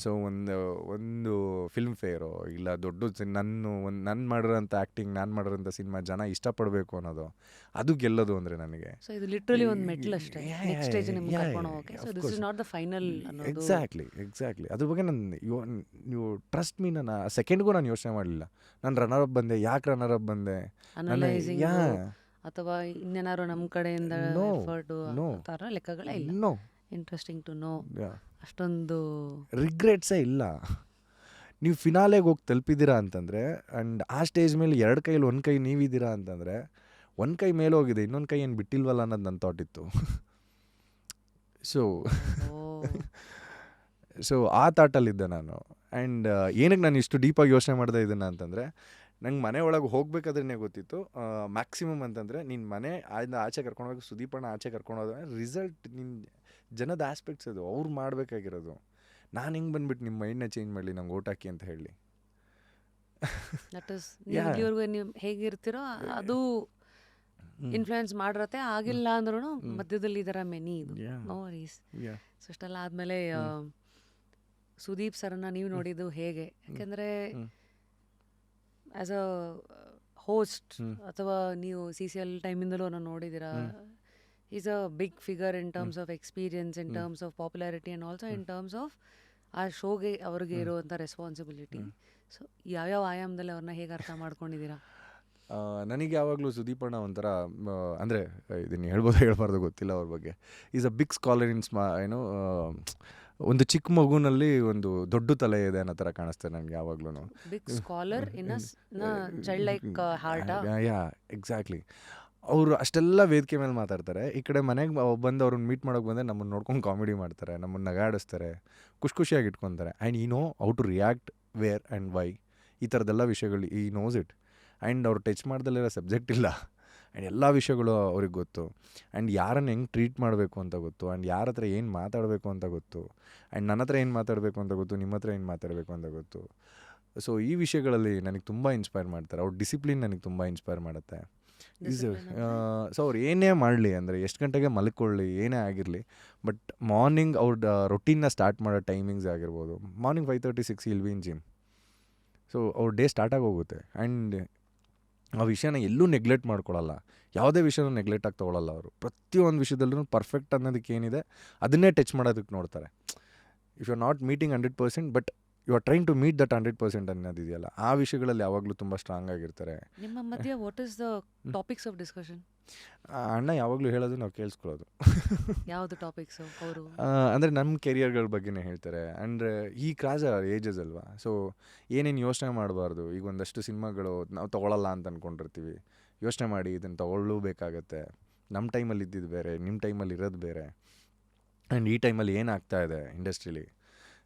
ಸೊ ಒಂದು ಫಿಲ್ಮ್ ಫೇರೋ ಇಲ್ಲ ದೊಡ್ಡ ನಾನು ಮಾಡಿರೋಂಥ ಆ್ಯಕ್ಟಿಂಗ್, ನಾನು ಮಾಡಿರೋಂಥ ಸಿನಿಮಾ ಜನ ಇಷ್ಟಪಡಬೇಕು ಅನ್ನೋದು, ಅದು ಗೆಲ್ಲೋದು ಅಂದರೆ ನನಗೆ. ಸೊ ಇದು ಲಿಟ್ರಲಿ ಒಂದು ಮೆಟ್ಲ್ ಅಷ್ಟೇ, ನೆಕ್ಸ್ಟ್ ಸ್ಟೇಜ್ ನಿಮ್ಗೆ ಕರ್ಕೊಂಡು ಹೋಗೋಕೆ. So this is not the final ಅನ್ನೋದು. ಎಕ್ಸಾಕ್ಟ್ಲಿ. ಅದ್ರ ಬಗ್ಗೆ ನೀವು ಟ್ರಸ್ಟ್ ಮೀ, ನಾನು ಸೆಕೆಂಡ್ಗೂ ನಾನು ಯೋಚನೆ ಮಾಡಲಿಲ್ಲ. ನಾನು ರನ್ನರ್ ಅಪ್ ಬಂದೆ, ಯಾಕೆ ರನ್ನರ್ ಅಪ್ ಬಂದೆ, ಅನಲೈಸಿಂಗ್ ಅಥವಾ ಇನ್ನೇನಾದ್ರು ನಮ್ಮ ಕಡೆಯಿಂದ ಎಫರ್ಟು ಆ ಥರ ಲೆಕ್ಕಗಳೇ ಇಲ್ಲ. Interesting to know. ಅಷ್ಟೊಂದು ರಿಗ್ರೆಟ್ಸೇ ಇಲ್ಲ. ನೀವು ಫಿನಾಲೆಗೆ ಹೋಗಿ ತಲುಪಿದ್ದೀರಾ ಅಂತಂದರೆ, ಆ್ಯಂಡ್ ಆ ಸ್ಟೇಜ್ ಮೇಲೆ 2 ಕೈಲಿ 1 ಕೈ ನೀವಿದ್ದೀರಾ ಅಂತಂದರೆ, 1 ಕೈ ಮೇಲೆ ಹೋಗಿದೆ, ಇನ್ನೊಂದು ಕೈ ಏನು ಬಿಟ್ಟಿಲ್ವಲ್ಲ ಅನ್ನೋದು ನನ್ನ ಥಾಟ್ ಇತ್ತು. ಸೊ ಆ ಥಾಟಲ್ಲಿದ್ದೆ ನಾನು. ಆ್ಯಂಡ್ ಏನಕ್ಕೆ ನಾನು ಇಷ್ಟು ಡೀಪಾಗಿ ಯೋಚನೆ ಮಾಡಿದೆ ಇದನ್ನು ಅಂತಂದರೆ, ನಂಗೆ ಮನೆ ಒಳಗೆ ಹೋಗ್ಬೇಕಾದ್ರೆ ಗೊತ್ತಿತ್ತು, ಮ್ಯಾಕ್ಸಿಮಮ್ ಅಂತಂದರೆ ನಿನ್ನ ಮನೆ ಆಚೆ ಕರ್ಕೊಂಡೋಗಿ ಸುದೀಪಣ್ಣ ಆಚೆ ಕರ್ಕೊಂಡೋದ್ರೆ ರಿಸಲ್ಟ್ ನಿನ್ನ ಜನದ ಆಸ್ಪೆಕ್ಟ್ಸ್ ಅದು ಅವ್ರು ಮಾಡಬೇಕಾಗಿರೋದು. ನಾನು ಹಿಂಗೆ ಬಂದ್ಬಿಟ್ಟು ನಿಮ್ಮ ಮೈಂಡ್ನ ಚೇಂಜ್ ಮಾಡಲಿ, ನಂಗೆ ಓಟ್ ಹಾಕಿ ಅಂತ ಹೇಳಿ. ದಟ್ ಇಸ್ ನೀವು ಹೇಗಿರ್ತೀರೋ ಅದು ಇನ್ಫ್ಲೂಯೆನ್ಸ್ ಮಾಡಿರತ್ತೆ. ಆಗಿಲ್ಲ ಅಂದ್ರೂ ಮಧ್ಯದಲ್ಲಿ ಇದರ ಮೆನಿ ಇದು ನೋ ವರೀಸ್. ಸೊ ಇಷ್ಟೆಲ್ಲ ಆದಮೇಲೆ ಸುದೀಪ್ ಸರ್ನ ನೀವು ನೋಡಿದ್ದು ಹೇಗೆ? ಯಾಕೆಂದರೆ ಆ್ಯಸ್ ಅ ಹೋಸ್ಟ್ ಅಥವಾ ನೀವು CCL ಟೈಮಿಂದಲೂ ನಾನು ನೋಡಿದ್ದೀರಾ. Is a big figure in terms of experience, in terms of popularity and also in terms of ಆ ಶೋಗೆ ಅವ್ರಿಗೆ ಇರುವಂಥ ರೆಸ್ಪಾನ್ಸಿಬಿಲಿಟಿ. ಸೊ ಯಾವ್ಯಾವ ಆಯಾಮದಲ್ಲಿ ಅವ್ರನ್ನ ಹೇಗೆ ಅರ್ಥ ಮಾಡ್ಕೊಂಡಿದ್ದೀರಾ? ನನಗೆ ಯಾವಾಗಲೂ ಸುದೀಪಣ್ಣ ಒಂಥರ, ಅಂದರೆ ಇದನ್ನು ಹೇಳ್ಬಾರ್ದು ಗೊತ್ತಿಲ್ಲ ಅವ್ರ ಬಗ್ಗೆ. Is a big scholar in ಒಂದು ಚಿಕ್ಕ ಮಗುನಲ್ಲಿ ಒಂದು ದೊಡ್ಡ ತಲೆ ಇದೆ ಅನ್ನೋ ಥರ ಕಾಣಿಸ್ತೇನೆ ನನಗೆ ಯಾವಾಗ್ಲೂ. Big scholar in a child like heart. Yeah, exactly. ಅವರು ಅಷ್ಟೆಲ್ಲ ವೇದಿಕೆ ಮೇಲೆ ಮಾತಾಡ್ತಾರೆ, ಈ ಕಡೆ ಮನೆಗೆ ಬಂದು ಅವ್ರನ್ನ ಮೀಟ್ ಮಾಡೋಕೆ ಬಂದರೆ ನಮ್ಮನ್ನು ನೋಡ್ಕೊಂಡು ಕಾಮಿಡಿ ಮಾಡ್ತಾರೆ, ನಮ್ಮನ್ನು ನಗಾಡಿಸ್ತಾರೆ, ಖುಷಿಯಾಗಿ ಇಟ್ಕೊತಾರೆ. And he know how to react where and why, ಈ ಥರದ್ದೆಲ್ಲ ವಿಷಯಗಳು ಈ ನೋಸ್ ಇಟ್. ಆ್ಯಂಡ್ ಅವ್ರು ಟಚ್ ಮಾಡ್ದಲ್ಲಿರೋ ಸಬ್ಜೆಕ್ಟ್ ಇಲ್ಲ. ಆ್ಯಂಡ್ ಎಲ್ಲ ವಿಷಯಗಳು ಅವ್ರಿಗೆ ಗೊತ್ತು. ಆ್ಯಂಡ್ ಯಾರನ್ನು ಹೆಂಗೆ ಟ್ರೀಟ್ ಮಾಡಬೇಕು ಅಂತ ಗೊತ್ತು. ಆ್ಯಂಡ್ ಯಾರ ಹತ್ರ ಏನು ಮಾತಾಡಬೇಕು ಅಂತ ಗೊತ್ತು. ಆ್ಯಂಡ್ ನನ್ನ ಹತ್ರ ಏನು ಮಾತಾಡಬೇಕು ಅಂತ ಗೊತ್ತು, ನಿಮ್ಮ ಹತ್ರ ಏನು ಮಾತಾಡಬೇಕು ಅಂತ ಗೊತ್ತು. ಸೊ ಈ ವಿಷಯಗಳಲ್ಲಿ ನನಗೆ ತುಂಬ ಇನ್ಸ್ಪೈರ್ ಮಾಡ್ತಾರೆ. ಅವ್ರ ಡಿಸಿಪ್ಲಿನ್ ನನಗೆ ತುಂಬ ಇನ್ಸ್ಪೈರ್ ಮಾಡುತ್ತೆ. ಸೊ ಅವ್ರು ಏನೇ ಮಾಡಲಿ, ಅಂದರೆ ಎಷ್ಟು ಗಂಟೆಗೆ ಮಲ್ಕೊಳ್ಳಿ, ಏನೇ ಆಗಿರಲಿ, ಬಟ್ ಮಾರ್ನಿಂಗ್ ಅವ್ರ ರೊಟೀನ್ನ ಸ್ಟಾರ್ಟ್ ಮಾಡೋ ಟೈಮಿಂಗ್ಸ್ ಆಗಿರ್ಬೋದು. Morning 5:36 will be in gym. So ಅವ್ರ ಡೇ ಸ್ಟಾರ್ಟಾಗಿ ಹೋಗುತ್ತೆ. ಆ್ಯಂಡ್ ಆ ವಿಷಯನ ಎಲ್ಲೂ ನೆಗ್ಲೆಕ್ಟ್ ಮಾಡ್ಕೊಳ್ಳಲ್ಲ. ಯಾವುದೇ ವಿಷಯನೂ ನೆಗ್ಲೆಕ್ಟ್ ಆಗಿ ತೊಗೊಳಲ್ಲ ಅವರು. ಪ್ರತಿಯೊಂದು ವಿಷಯದಲ್ಲೂ ಪರ್ಫೆಕ್ಟ್ ಅನ್ನೋದಕ್ಕೆ ಏನಿದೆ ಅದನ್ನೇ ಟಚ್ ಮಾಡೋದಕ್ಕೆ ನೋಡ್ತಾರೆ. If you are not meeting 100%, but you are trying to meet that 100% ಅನ್ನೋದಿದೆಯಲ್ಲ, ಆ ವಿಷಯಗಳಲ್ಲಿ ಯಾವಾಗಲೂ ತುಂಬ ಸ್ಟ್ರಾಂಗ್ ಆಗಿರ್ತಾರೆ. ನಿಮ್ಮ ಮಧ್ಯೆ what is the topics of discussion? ಅಣ್ಣ ಯಾವಾಗಲೂ ಹೇಳೋದು ನಾವು ಕೇಳಿಸ್ಕೊಳ್ಳೋದು. ಯಾವುದು ಟಾಪಿಕ್ಸು ಅವರು? ಅಂದರೆ ನಮ್ಮ ಕೆರಿಯರ್ಗಳ ಬಗ್ಗೆನೇ ಹೇಳ್ತಾರೆ. ಅಂದರೆ ಈ ಕ್ರಾಸ್ ಏಜಸ್ ಅಲ್ವಾ, ಸೊ ಏನೇನು ಯೋಚನೆ ಮಾಡಬಾರ್ದು. ಈಗ ಒಂದಷ್ಟು ಸಿನಿಮಾಗಳು ನಾವು ತೊಗೊಳಲ್ಲ ಅಂತ ಅಂದ್ಕೊಂಡಿರ್ತೀವಿ. ಯೋಚನೆ ಮಾಡಿ ಇದನ್ನು ತೊಗೊಳ್ಳಬೇಕಾಗತ್ತೆ. ನಮ್ಮ ಟೈಮಲ್ಲಿ ಇದ್ದಿದ್ದು ಬೇರೆ, ನಿಮ್ಮ ಟೈಮಲ್ಲಿ ಇರೋದು ಬೇರೆ, ಆ್ಯಂಡ್ ಈ ಟೈಮಲ್ಲಿ ಏನಾಗ್ತಾ ಇದೆ ಇಂಡಸ್ಟ್ರೀಲಿ.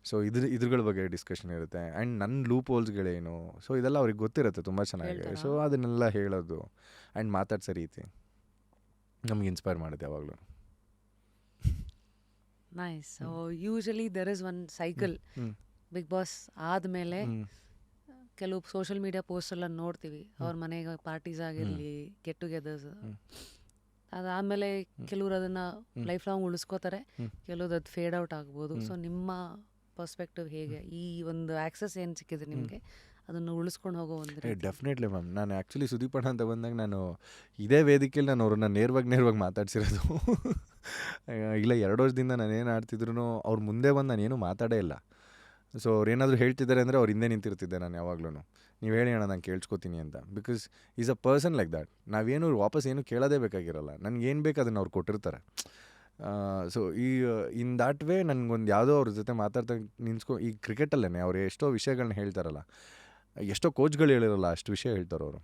ಸೊ ಇದ್ರಗಳ ಬಗ್ಗೆ ಡಿಸ್ಕಷನ್ ಇರುತ್ತೆ. ಆ್ಯಂಡ್ ನನ್ನ ಲೂಪ್ ಹೋಲ್ಸ್ಗಳೇನು, ಸೊ ಇದೆಲ್ಲ ಅವ್ರಿಗೆ ಗೊತ್ತಿರುತ್ತೆ ತುಂಬ ಚೆನ್ನಾಗಿ. ಸೊ ಅದನ್ನೆಲ್ಲ ಹೇಳೋದು ಆ್ಯಂಡ್ ಮಾತಾಡ್ಸೋ ರೀತಿ ನಮ್ಗೆ ಇನ್ಸ್ಪೈರ್ ಮಾಡುತ್ತೆ ಯಾವಾಗಲೂ. Nice. So usually there is one cycle. Bigg Boss ಆದಮೇಲೆ ಕೆಲವು ಸೋಷಿಯಲ್ ಮೀಡಿಯಾ ಪೋಸ್ಟ್ ಎಲ್ಲ ನೋಡ್ತೀವಿ. ಅವ್ರ ಮನೆಗೆ ಪಾರ್ಟೀಸ್ ಆಗಿರಲಿ, ಗೆಟ್ ಟುಗೆದರ್ಸ್, ಅದಾದಮೇಲೆ ಕೆಲವ್ರು ಅದನ್ನು ಲೈಫ್ ಲಾಂಗ್ ಉಳಿಸ್ಕೋತಾರೆ, ಕೆಲವ್ದು ಅದು ಫೇಡ್ ಔಟ್ ಆಗ್ಬೋದು. ಸೊ ನಿಮ್ಮ ಪರ್ಸ್ಪೆಕ್ಟಿವ್ ಹೇಗೆ? ಈ ಒಂದು ಆ್ಯಕ್ಸಸ್ ಏನು ಸಿಕ್ಕಿದೆ ನಿಮಗೆ, ಅದನ್ನು ಉಳಿಸ್ಕೊಂಡು ಹೋಗೋ ಒಂದು ರೀತಿ? Definitely ma'am. ನಾನು ಆ್ಯಕ್ಚುಲಿ ಸುದೀಪಣ್ಣ ಅಂತ ಬಂದಾಗ ನಾನು ಇದೇ ವೇದಿಕೆಯಲ್ಲಿ ನಾನು ಅವ್ರನ್ನ ನೇರವಾಗಿ ಮಾತಾಡ್ಸಿರೋದು. ಇಲ್ಲ 2 ವರ್ಷದಿಂದ ನಾನು ಏನು ಆಡ್ತಿದ್ರು ಅವ್ರ ಮುಂದೆ ಬಂದು ನಾನೇನು ಮಾತಾಡೇ ಇಲ್ಲ. ಸೊ ಅವ್ರು ಏನಾದರೂ ಹೇಳ್ತಿದ್ದಾರೆ ಅಂದರೆ ಅವ್ರು ಹಿಂದೆ ನಿಂತಿರ್ತಿದ್ದೆ ನಾನು ಯಾವಾಗ್ಲೂ. ನೀವು ಹೇಳಿ ಅಣ್ಣ ನಾನು ಕೇಳಿಸ್ಕೊತೀನಿ ಅಂತ. Because is a person like that. ನಾವೇನು ವಾಪಸ್ ಏನು ಕೇಳೋದೇ ಬೇಕಾಗಿರಲ್ಲ. ನನಗೇನು ಬೇಕು ಅದನ್ನು ಅವ್ರು ಕೊಟ್ಟಿರ್ತಾರೆ. ಸೊ ಇನ್ ದ್ಯಾಟ್ ವೇ ನನಗೊಂದು ಯಾವುದೋ ಅವ್ರ ಜೊತೆ ಮಾತಾಡ್ತಾ ಈ ಕ್ರಿಕೆಟಲ್ಲೇ ಅವ್ರು ಎಷ್ಟೋ ವಿಷಯಗಳನ್ನ ಹೇಳ್ತಾರಲ್ಲ, ಎಷ್ಟೋ ಕೋಚ್ಗಳು ಹೇಳಿರಲ್ಲ ಅಷ್ಟು ವಿಷಯ ಹೇಳ್ತಾರೆ ಅವರು.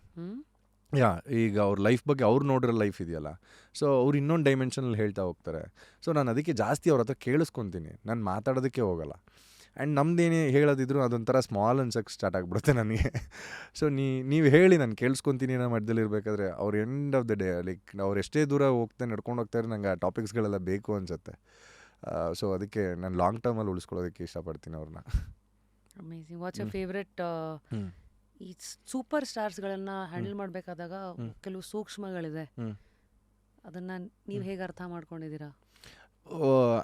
ಈಗ ಅವ್ರ ಲೈಫ್ ಬಗ್ಗೆ ಅವ್ರು ನೋಡಿರೋ ಲೈಫ್ ಇದೆಯಲ್ಲ, ಸೊ ಅವ್ರು ಇನ್ನೊಂದು ಡೈಮೆನ್ಷನಲ್ಲಿ ಹೇಳ್ತಾ ಹೋಗ್ತಾರೆ. ಸೊ ನಾನು ಅದಕ್ಕೆ ಜಾಸ್ತಿ ಅವ್ರ ಹತ್ರ ಕೇಳಿಸ್ಕೊತೀನಿ, ನಾನು ಮಾತಾಡೋದಕ್ಕೆ ಹೋಗಲ್ಲ. ಆ್ಯಂಡ್ ನಮ್ದೇನೇ ಹೇಳೋದಿದ್ರು ಅದೊಂಥರ ಸ್ಮಾಲ್ ಅನ್ಸಕ್ಕೆ ಸ್ಟಾರ್ಟ್ ಆಗಿಬಿಡುತ್ತೆ ನನಗೆ. ಸೊ ನೀವು ಹೇಳಿ ನಾನು ಕೇಳಿಸ್ಕೊತೀನಿ ಅನ್ನೋ ಮಧ್ಯದಲ್ಲಿ ಇರಬೇಕಾದ್ರೆ ಅವ್ರು end of the day like ಅವ್ರು ಎಷ್ಟೇ ದೂರ ನಡ್ಕೊಂಡು ಹೋಗ್ತಾರೆ, ನಂಗೆ ಆ ಟಾಪಿಕ್ಸ್ಗಳೆಲ್ಲ ಬೇಕು ಅನಿಸುತ್ತೆ. ಸೊ ಅದಕ್ಕೆ ನಾನು ಲಾಂಗ್ ಟರ್ಮಲ್ಲಿ ಉಳಿಸ್ಕೊಳ್ಳೋದಕ್ಕೆ ಇಷ್ಟಪಡ್ತೀನಿ ಅವ್ರನ್ನ. ಅಮೇಝಿಂಗ್. What's your favourite? ಈ ಸೂಪರ್ ಸ್ಟಾರ್ಸ್ಗಳನ್ನು ಹ್ಯಾಂಡಲ್ ಮಾಡಬೇಕಾದಾಗ ಕೆಲವು ಸೂಕ್ಷ್ಮಗಳಿದೆ, ಅದನ್ನು ನೀವು ಹೇಗೆ ಅರ್ಥ ಮಾಡ್ಕೊಂಡಿದ್ದೀರಾ?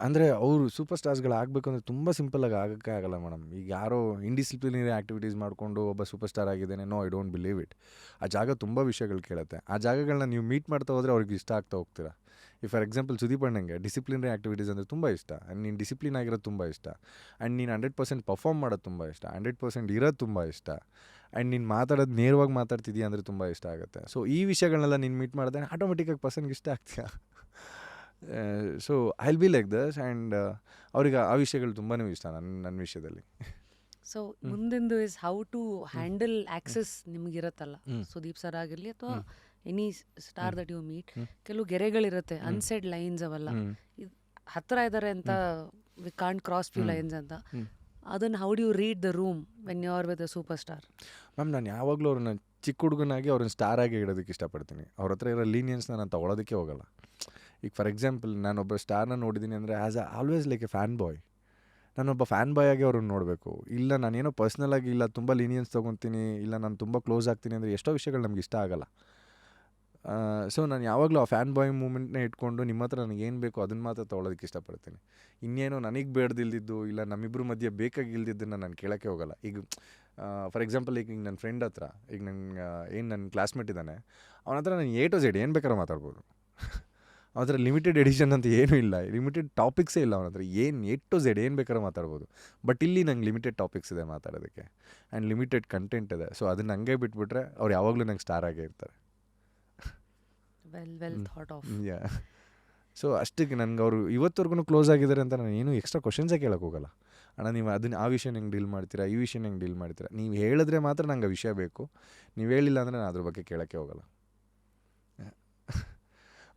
ಅಂದರೆ ಅವರು ಸೂಪರ್ ಸ್ಟಾರ್ಸ್ಗಳಾಗಬೇಕು ಅಂದರೆ ತುಂಬ ಸಿಂಪಲ್ಲಾಗಿ ಆಗೋಕ್ಕೆ ಆಗಲ್ಲ ಮೇಡಮ್. ಈಗ ಯಾರೋ ಇಂಡಿಸಿಪ್ಲಿನರಿ ಆ್ಯಕ್ಟಿವಿಟೀಸ್ ಮಾಡಿಕೊಂಡು ಒಬ್ಬ ಸೂಪರ್ ಸ್ಟಾರ್ ಆಗಿದ್ದೇನೆ, no I don't believe it. ಆ ಜಾಗ ತುಂಬ ವಿಷಯಗಳು ಕೇಳುತ್ತೆ. ಆ ಜಾಗಗಳನ್ನ ನೀವು ಮೀಟ್ ಮಾಡ್ತಾ ಹೋದರೆ ಅವ್ರಿಗೆ ಇಷ್ಟ ಆಗ್ತಾ ಹೋಗ್ತೀರಾ. ಈ ಫಾರ್ ಎಕ್ಸಾಂಪಲ್ ಸುದೀಪ್ ಅಣ್ಣಂಗೆ ಡಿಸಿಪ್ಲಿನರಿ ಆ್ಯಕ್ಟಿವಿಟೀಸ್ ಅಂದರೆ ತುಂಬ ಇಷ್ಟ. ಆ್ಯಂಡ್ ನೀನು ಡಿಸಿಪ್ಲಿನ್ ಆಗಿರೋದು ತುಂಬ ಇಷ್ಟ. ಆ್ಯಂಡ್ ನೀನು 100% ಪರ್ಫಾರ್ಮ್ ಮಾಡೋದು ತುಂಬ ಇಷ್ಟ. 100% ಇರೋದು ತುಂಬ ಇಷ್ಟ. ಆ್ಯಂಡ್ ನೀನು ಮಾತಾಡೋದು ನೇರವಾಗಿ ಮಾತಾಡ್ತಿದ್ದೀಯ ಅಂದರೆ ತುಂಬ ಇಷ್ಟ ಆಗುತ್ತೆ. ಸೊ ಈ ವಿಷಯಗಳನ್ನೆಲ್ಲ ನೀನು ಮೀಟ್ ಮಾಡಿದ್ರೆ ಆಟೋಮೆಟಿಕ್ಕಾಗಿ ಪರ್ಸನ್ಗೆ ಇಷ್ಟ ಆಗ್ತೀಯಾ. So I will be like thus. And ಅವ್ರಿಗೆ ಆ ವಿಷಯಗಳು ತುಂಬಾ ಇಷ್ಟ ನನ್ನ ವಿಷಯದಲ್ಲಿ. ಸೊ ಮುಂದಿಂದು is how to handle access ನಿಮಗಿರತ್ತಲ್ಲ, ಸುದೀಪ್ ಸರ್ ಆಗಿರಲಿ ಅಥವಾ any star that you meet, ಕೆಲವು ಗೆರೆಗಳಿರುತ್ತೆ, ಅನ್ಸೆಡ್ ಲೈನ್ಸ್ ಅವೆಲ್ಲ, ಹತ್ತಿರ ಇದ್ದಾರೆ ಅಂತ we can't cross few lines ಅಂತ. ಅದನ್ನು how do you read the room when you are with a super star? Ma'am ನಾನು ಯಾವಾಗಲೂ ಅವ್ರನ್ನ ಚಿಕ್ಕ ಹುಡುಗನಾಗಿ ಅವ್ರನ್ನ ಸ್ಟಾರ್ ಆಗಿ ಇಡೋದಕ್ಕೆ ಇಷ್ಟಪಡ್ತೀನಿ. ಅವ್ರ ಹತ್ರ ಇರೋ ಲೀನಿಯನ್ಸ್ನ ನಾನು ತೊಗೊಳೋದಕ್ಕೆ ಹೋಗಲ್ಲ. ಈಗ ಫಾರ್ ಎಕ್ಸಾಂಪಲ್ ನಾನೊಬ್ಬ ಸ್ಟಾರ್ನ ನೋಡಿದ್ದೀನಿ ಅಂದರೆ as always like a fan boy. ನಾನೊಬ್ಬ ಫ್ಯಾನ್ ಬಾಯ್ ಆಗಿ ಅವ್ರನ್ನ ನೋಡಬೇಕು. ಇಲ್ಲ ನಾನೇನೋ ಪರ್ಸ್ನಲಾಗಿ ಇಲ್ಲ ತುಂಬ ಲೀನಿಯನ್ಸ್ ತೊಗೊತೀನಿ, ಇಲ್ಲ ನಾನು ತುಂಬ ಕ್ಲೋಸ್ ಆಗ್ತೀನಿ ಅಂದರೆ ಎಷ್ಟೋ ವಿಷಯಗಳು ನಮ್ಗೆ ಇಷ್ಟ ಆಗಲ್ಲ. ಸೊ ನಾನು ಯಾವಾಗಲೂ ಆ ಫ್ಯಾನ್ ಬಾಯ್ ಮೂಮೆಂಟ್ನೇ ಇಟ್ಕೊಂಡು ನಿಮ್ಮ ಹತ್ರ ನನಗೇನು ಬೇಕೋ ಅದನ್ನು ಮಾತ್ರ ತೊಗೊಳೋದಕ್ಕೆ ಇಷ್ಟಪಡ್ತೀನಿ. ಇನ್ನೇನೋ ನನಗೆ ಬೇಡ್ದಿಲ್ದಿದ್ದು ಇಲ್ಲ ನಮ್ಮಿಬ್ಬರ ಮಧ್ಯೆ ಬೇಕಾಗಿಲ್ದಿದ್ದನ್ನು ನಾನು ಕೇಳೋಕ್ಕೆ ಹೋಗಲ್ಲ. ಈಗ ಫಾರ್ ಎಕ್ಸಾಂಪಲ್ ಈಗ ನನ್ನ ಫ್ರೆಂಡ್ ಹತ್ರ, ಈಗ ನನ್ನ ಕ್ಲಾಸ್ಮೇಟ್ ಇದ್ದಾನೆ, ಅವನ ಹತ್ರ ನಾನು A to Z ಏನು ಬೇಕಾದ್ರೂ ಮಾತಾಡ್ಬೋದು. ಅವನ ಹತ್ರ ಲಿಮಿಟೆಡ್ ಎಡಿಷನ್ ಅಂತ ಏನೂ ಇಲ್ಲ, ಲಿಮಿಟೆಡ್ ಟಾಪಿಕ್ಸೇ ಇಲ್ಲ ಅವನ ಹತ್ರ. A to Z ಏನು ಬೇಕಾದ್ರೂ ಮಾತಾಡ್ಬೋದು. ಬಟ್ ಇಲ್ಲಿ ನಂಗೆ ಲಿಮಿಟೆಡ್ ಟಾಪಿಕ್ಸ್ ಇದೆ ಮಾತಾಡೋದಕ್ಕೆ, ಆ್ಯಂಡ್ ಲಿಮಿಟೆಡ್ ಕಂಟೆಂಟ್ ಇದೆ. ಸೊ ಅದನ್ನು ಹಂಗೆ ಬಿಟ್ಬಿಟ್ರೆ ಅವ್ರು ಯಾವಾಗಲೂ ನಂಗೆ ಸ್ಟಾರ್ ಆಗೇ ಇರ್ತಾರೆ. Well thought of. Yeah. So ಅಷ್ಟಕ್ಕೆ ನನಗೆ ಅವರು ಇವತ್ತವರೆಗೂ ಕ್ಲೋಸ್ ಆಗಿದ್ದಾರೆ ಅಂತ ನಾನು ಏನು ಎಕ್ಸ್ಟ್ರಾ ಕ್ವಶನ್ಸೇ ಕೇಳೋಕೆ ಹೋಗಲ್ಲ. ಅಣ್ಣ ನೀವು ಅದನ್ನು ಆ ವಿಷಯ ಹೆಂಗೆ ಡೀಲ್ ಮಾಡ್ತೀರಾ, ಈ ವಿಷಯ ಹೆಂಗೆ ಡೀಲ್ ಮಾಡ್ತೀರಾ, ನೀವು ಹೇಳಿದ್ರೆ ಮಾತ್ರ ನಂಗೆ ಆ ವಿಷಯ ಬೇಕು. ನೀವು ಹೇಳಿಲ್ಲ ಅಂದರೆ ನಾನು ಅದ್ರ ಬಗ್ಗೆ ಕೇಳೋಕ್ಕೆ ಹೋಗಲ್ಲ.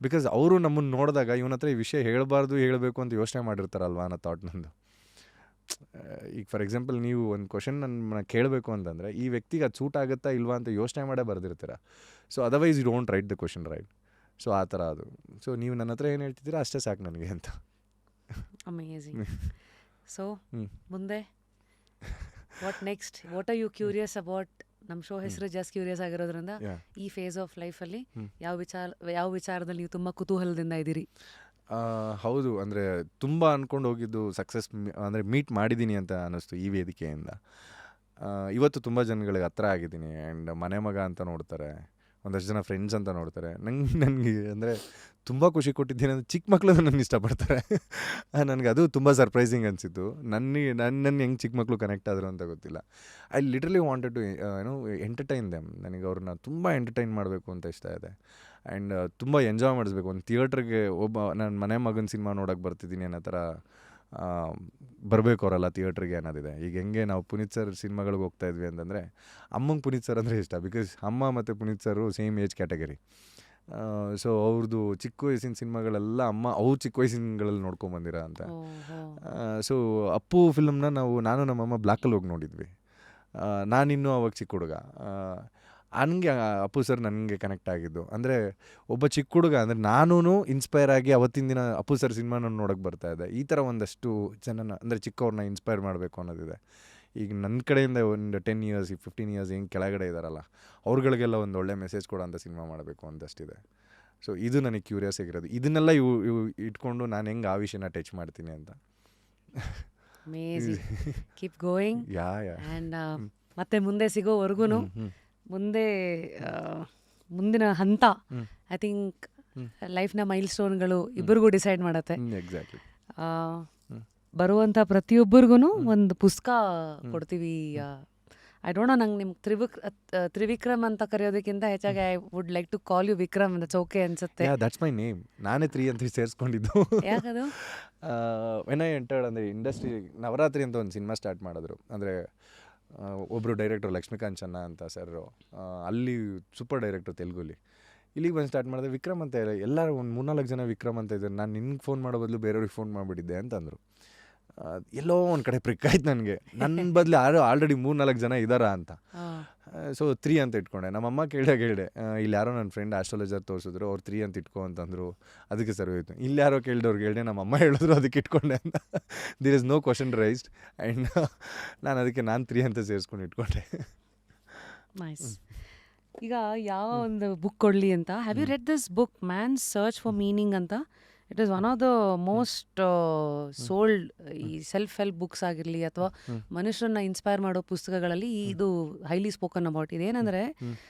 ಬಿಕಾಸ್ ಅವರು ನಮ್ಮನ್ನು ನೋಡಿದಾಗ ಇವನ ಹತ್ರ ಈ ವಿಷಯ ಹೇಳಬಾರ್ದು ಹೇಳಬೇಕು ಅಂತ ಯೋಚನೆ ಮಾಡಿರ್ತಾರಲ್ವ ಅನ್ನೋ ಥಾಟ್ ನಂದು. ಈಗ ಫಾರ್ ಎಕ್ಸಾಂಪಲ್ ನೀವು ಒಂದು ಕ್ವಶನ್ ನನ್ನ ಕೇಳಬೇಕು ಅಂತಂದರೆ ಈ ವ್ಯಕ್ತಿಗೆ ಅದು ಸೂಟ್ ಆಗುತ್ತಾ ಇಲ್ವಾ ಅಂತ ಯೋಚನೆ ಮಾಡೇ ಬರೆದಿರ್ತೀರ. So otherwise you don't write the question right. So ಆ ಥರ ಅದು. ಸೊ ನೀವು ನನ್ನ ಹತ್ರ ಏನು ಹೇಳ್ತಿದ್ದೀರಾ ಅಷ್ಟೇ ಸಾಕು ನನಗೆ ಅಂತ. ಅಮೇಝಿಂಗ್. ಸೊ ಮುಂದೆ what next? What are you curious about? ನಮ್ಮ ಶೋ ಹೆಸರು ಜಸ್ಟ್ ಕ್ಯೂರಿಯಸ್ ಆಗಿರೋದ್ರಿಂದ ಈ ಫೇಸ್ ಆಫ್ ಲೈಫಲ್ಲಿ ಯಾವ ವಿಚಾರದಲ್ಲಿ ನೀವು ತುಂಬ ಕುತೂಹಲದಿಂದ ಇದ್ದೀರಿ? ಹೌದು, ಅಂದರೆ ತುಂಬ ಅಂದ್ಕೊಂಡು ಹೋಗಿದ್ದು ಸಕ್ಸಸ್ ಅಂದರೆ ಮೀಟ್ ಮಾಡಿದ್ದೀನಿ ಅಂತ ಅನ್ನಿಸ್ತು ಈ ವೇದಿಕೆಯಿಂದ. ಇವತ್ತು ತುಂಬ ಜನಗಳಿಗೆ ಹತ್ರ ಆಗಿದ್ದೀನಿ. ಆ್ಯಂಡ್ ಮನೆ ಮಗ ಅಂತ ನೋಡ್ತಾರೆ, ಒಂದಷ್ಟು ಜನ ಫ್ರೆಂಡ್ಸ್ ಅಂತ ನೋಡ್ತಾರೆ. ನನಗೆ ಅಂದರೆ ತುಂಬ ಖುಷಿ ಕೊಟ್ಟಿದ್ದೀನಿ ಅಂದರೆ ಚಿಕ್ಕ ಮಕ್ಕಳು ನನ್ನ ಇಷ್ಟಪಡ್ತಾರೆ. ನನಗೆ ಅದು ತುಂಬ ಸರ್ಪ್ರೈಸಿಂಗ್ ಅನಿಸಿತ್ತು. ನನ್ನ ಹೆಂಗೆ ಚಿಕ್ಕ ಮಕ್ಕಳು ಕನೆಕ್ಟ್ ಆದರು ಅಂತ ಗೊತ್ತಿಲ್ಲ. I literally wanted to entertain them. ನನಗೆ ಅವ್ರನ್ನ ತುಂಬ ಎಂಟರ್ಟೈನ್ ಮಾಡಬೇಕು ಅಂತ ಇಷ್ಟ ಇದೆ. ಆ್ಯಂಡ್ ತುಂಬ ಎಂಜಾಯ್ ಮಾಡಿಸ್ಬೇಕು. ಒಂದು ಥಿಯೇಟ್ರಿಗೆ ನನ್ನ ಮನೆ ಮಗನ ಸಿನಿಮಾ ನೋಡೋಕ್ಕೆ ಬರ್ತಿದ್ದೀನಿ ಅನ್ನೋ ಥರ ಬರಬೇಕು ಅವರೆಲ್ಲ ಥಿಯೇಟ್ರಿಗೆ ಅನ್ನೋದಿದೆ. ಈಗ ಹೆಂಗೆ ನಾವು ಪುನೀತ್ ಸರ್ ಸಿನಿಮಾಗಳಿಗೆ ಹೋಗ್ತಾ ಇದ್ವಿ ಅಂತಂದರೆ ಅಮ್ಮಂಗೆ ಪುನೀತ್ ಸರ್ ಅಂದರೆ ಇಷ್ಟ. ಬಿಕಾಸ್ ಅಮ್ಮ ಮತ್ತು ಪುನೀತ್ ಸರು ಸೇಮ್ ಏಜ್ ಕ್ಯಾಟಗರಿ. ಸೊ ಅವ್ರದ್ದು ಚಿಕ್ಕ ವಯಸ್ಸಿನ ಸಿನಿಮಾಗಳೆಲ್ಲ ಅಮ್ಮ ಅವ್ರ ಚಿಕ್ಕ ವಯಸ್ಸಿನಗಳಲ್ಲಿ ನೋಡ್ಕೊಂಬಂದಿರ ಅಂತ. ಸೊ ಅಪ್ಪು ಫಿಲ್ಮ್ನ ನಾನು ನಮ್ಮಮ್ಮ ಬ್ಲ್ಯಾಕಲ್ಲಿ ಹೋಗಿ ನೋಡಿದ್ವಿ. ನಾನಿನ್ನೂ ಅವಾಗ ಚಿಕ್ಕ ಹುಡುಗ. ನನಗೆ ಅಪ್ಪು ಸರ್ ನನಗೆ ಕನೆಕ್ಟ್ ಆಗಿದ್ದು ಅಂದರೆ ಒಬ್ಬ ಚಿಕ್ಕ ಹುಡುಗ ಅಂದರೆ ನಾನೂ ಇನ್ಸ್ಪೈರ್ ಆಗಿ ಅವತ್ತಿನ ದಿನ ಅಪ್ಪು ಸರ್ ಸಿನಿಮಾನ ನೋಡೋಕ್ಕೆ ಬರ್ತಾಯಿದ್ದೆ. ಈ ಥರ ಒಂದಷ್ಟು ಜನನ ಅಂದರೆ ಚಿಕ್ಕವ್ರನ್ನ ಇನ್ಸ್ಪೈರ್ ಮಾಡಬೇಕು ಅನ್ನೋದಿದೆ. ಈಗ ನನ್ನ ಕಡೆಯಿಂದ ಒಂದು 10 years 15 years ಹೆಂಗೆ ಕೆಳಗಡೆ ಇದ್ದಾರಲ್ಲ ಅವ್ರುಗಳಿಗೆಲ್ಲ ಒಂದು ಒಳ್ಳೆ ಮೆಸೇಜ್ ಕೊಡೋಂಥ ಸಿನಿಮಾ ಮಾಡಬೇಕು ಅಂತಷ್ಟಿದೆ. ಸೊ ಇದು ನನಗೆ ಕ್ಯೂರಿಯಸ್ ಆಗಿರೋದು. ಇದನ್ನೆಲ್ಲ ಇವು ಇಟ್ಕೊಂಡು ನಾನು ಹೆಂಗೆ ಆ ವಿಷಯನ ಟಚ್ ಮಾಡ್ತೀನಿ ಅಂತ. Keep going. ಯಾ ಆ್ಯಂಡ್ ಮತ್ತೆ ಮುಂದೆ ಸಿಗೋವರೆಗೂ ಮುಂದಿನ ಹಂತ ಐ ಥಿಂಕ್ ಲೈಫ್ನ ಮೈಲ್ ಸ್ಟೋನ್ಗಳು ಇಬ್ಬರಿಗೂ ಡಿಸೈಡ್ ಮಾಡತ್ತೆ. ಎಕ್ಸಾಕ್ಟ್ಲಿ. ಬರುವಂಥ ಪ್ರತಿಯೊಬ್ಬರಿಗೂ ಒಂದು ಪುಸ್ತಕ ಕೊಡ್ತೀವಿ. ಐ ಡೋಂಟ್ ನೋ, ನಂಗೆ ನಿಮ್ಗೆ ತ್ರಿವಿಕ್ರಮ್ ಅಂತ ಕರೆಯೋದಕ್ಕಿಂತ ಹೆಚ್ಚಾಗಿ I would like to call you Vikram. That's okay ಅನ್ಸುತ್ತೆ. That's my name. ನಾನೇ 3 ಅಂತ ಸೇರಿಸ್ಕೊಂಡಿದ್ದು. ಯಾಕದು? ವೆನ್ ಐ ಎಂಟರ್ಡ್ ಅಂದರೆ ಇಂಡಸ್ಟ್ರಿ, ನವರಾತ್ರಿ ಅಂತ ಒಂದು ಸಿನಿಮಾ ಸ್ಟಾರ್ಟ್ ಮಾಡಿದ್ರು. ಅಂದರೆ ಒಬ್ಬರು ಡೈರೆಕ್ಟರ್ ಲಕ್ಷ್ಮೀಕಾಂತ್ ಚೆನ್ನ ಅಂತ ಸರ್, ಅಲ್ಲಿ ಸೂಪರ್ ಡೈರೆಕ್ಟರ್ ತೆಲುಗುಲಿ. ಇಲ್ಲಿಗೆ ಬಂದು ಸ್ಟಾರ್ಟ್ ಮಾಡಿದೆ ವಿಕ್ರಮ್ ಅಂತ. ಎಲ್ಲರೂ ಒಂದು 3-4 ಜನ ವಿಕ್ರಮ್ ಅಂತ ಇದ್ದಾರೆ. ನಾನು ನಿನ್ಗೆ ಫೋನ್ ಮಾಡೋ ಬದಲು ಬೇರೆಯವ್ರಿಗೆ ಫೋನ್ ಮಾಡಿಬಿಟ್ಟಿದ್ದೆ ಅಂತಂದರು. ಎಲ್ಲೋ ಒಂದು ಕಡೆ ಪ್ರಿಕ್ ಆಯ್ತು ನನಗೆ. ನನ್ನ ಬದಲು ಆಲ್ರೆಡಿ 3-4 ಜನ ಇದ್ದಾರಾ ಅಂತ. ಸೊ 3 ಅಂತ ಇಟ್ಕೊಂಡೆ. ನಮ್ಮಮ್ಮ ಕೇಳಿದೆ ಇಲ್ಲಿ ಯಾರೋ ನನ್ನ ಫ್ರೆಂಡ್ ಆಸ್ಟ್ರಾಲಜರ್ ತೋರಿಸಿದ್ರು, ಅವ್ರು 3 ಅಂತ ಇಟ್ಕೊ ಅಂತಂದರು. ಅದಕ್ಕೆ ಸರಿ ಹೋಯ್ತು. ಇಲ್ಲಿ ಯಾರೋ ಕೇಳಿದವ್ರಿಗೆ ಹೇಳಿದೆ, ನಮ್ಮಮ್ಮ ಹೇಳಿದ್ರು ಅದಕ್ಕೆ ಇಟ್ಕೊಂಡೆ ಅಂತ. There is no question raised. And ನಾನು 3 ಅಂತ ಸೇರಿಸ್ಕೊಂಡು ಇಟ್ಕೊಂಡೆ. ನೈಸ್. ಈಗ ಯಾವ ಒಂದು ಬುಕ್ ಕೊಡಲಿ ಅಂತ, have you read this book man's search for meaning ಅಂತ? It is one of the most sold ಈ ಸೆಲ್ಫ್ ಹೆಲ್ಪ್ ಬುಕ್ಸ್ ಆಗಿರಲಿ ಅಥವಾ ಮನುಷ್ಯರನ್ನ ಇನ್ಸ್ಪೈರ್ ಮಾಡೋ ಪುಸ್ತಕಗಳಲ್ಲಿ ಇದು ಹೈಲಿ ಸ್ಪೋಕನ್ ಅಬೌಟ್. ಇದೇನಂದರೆ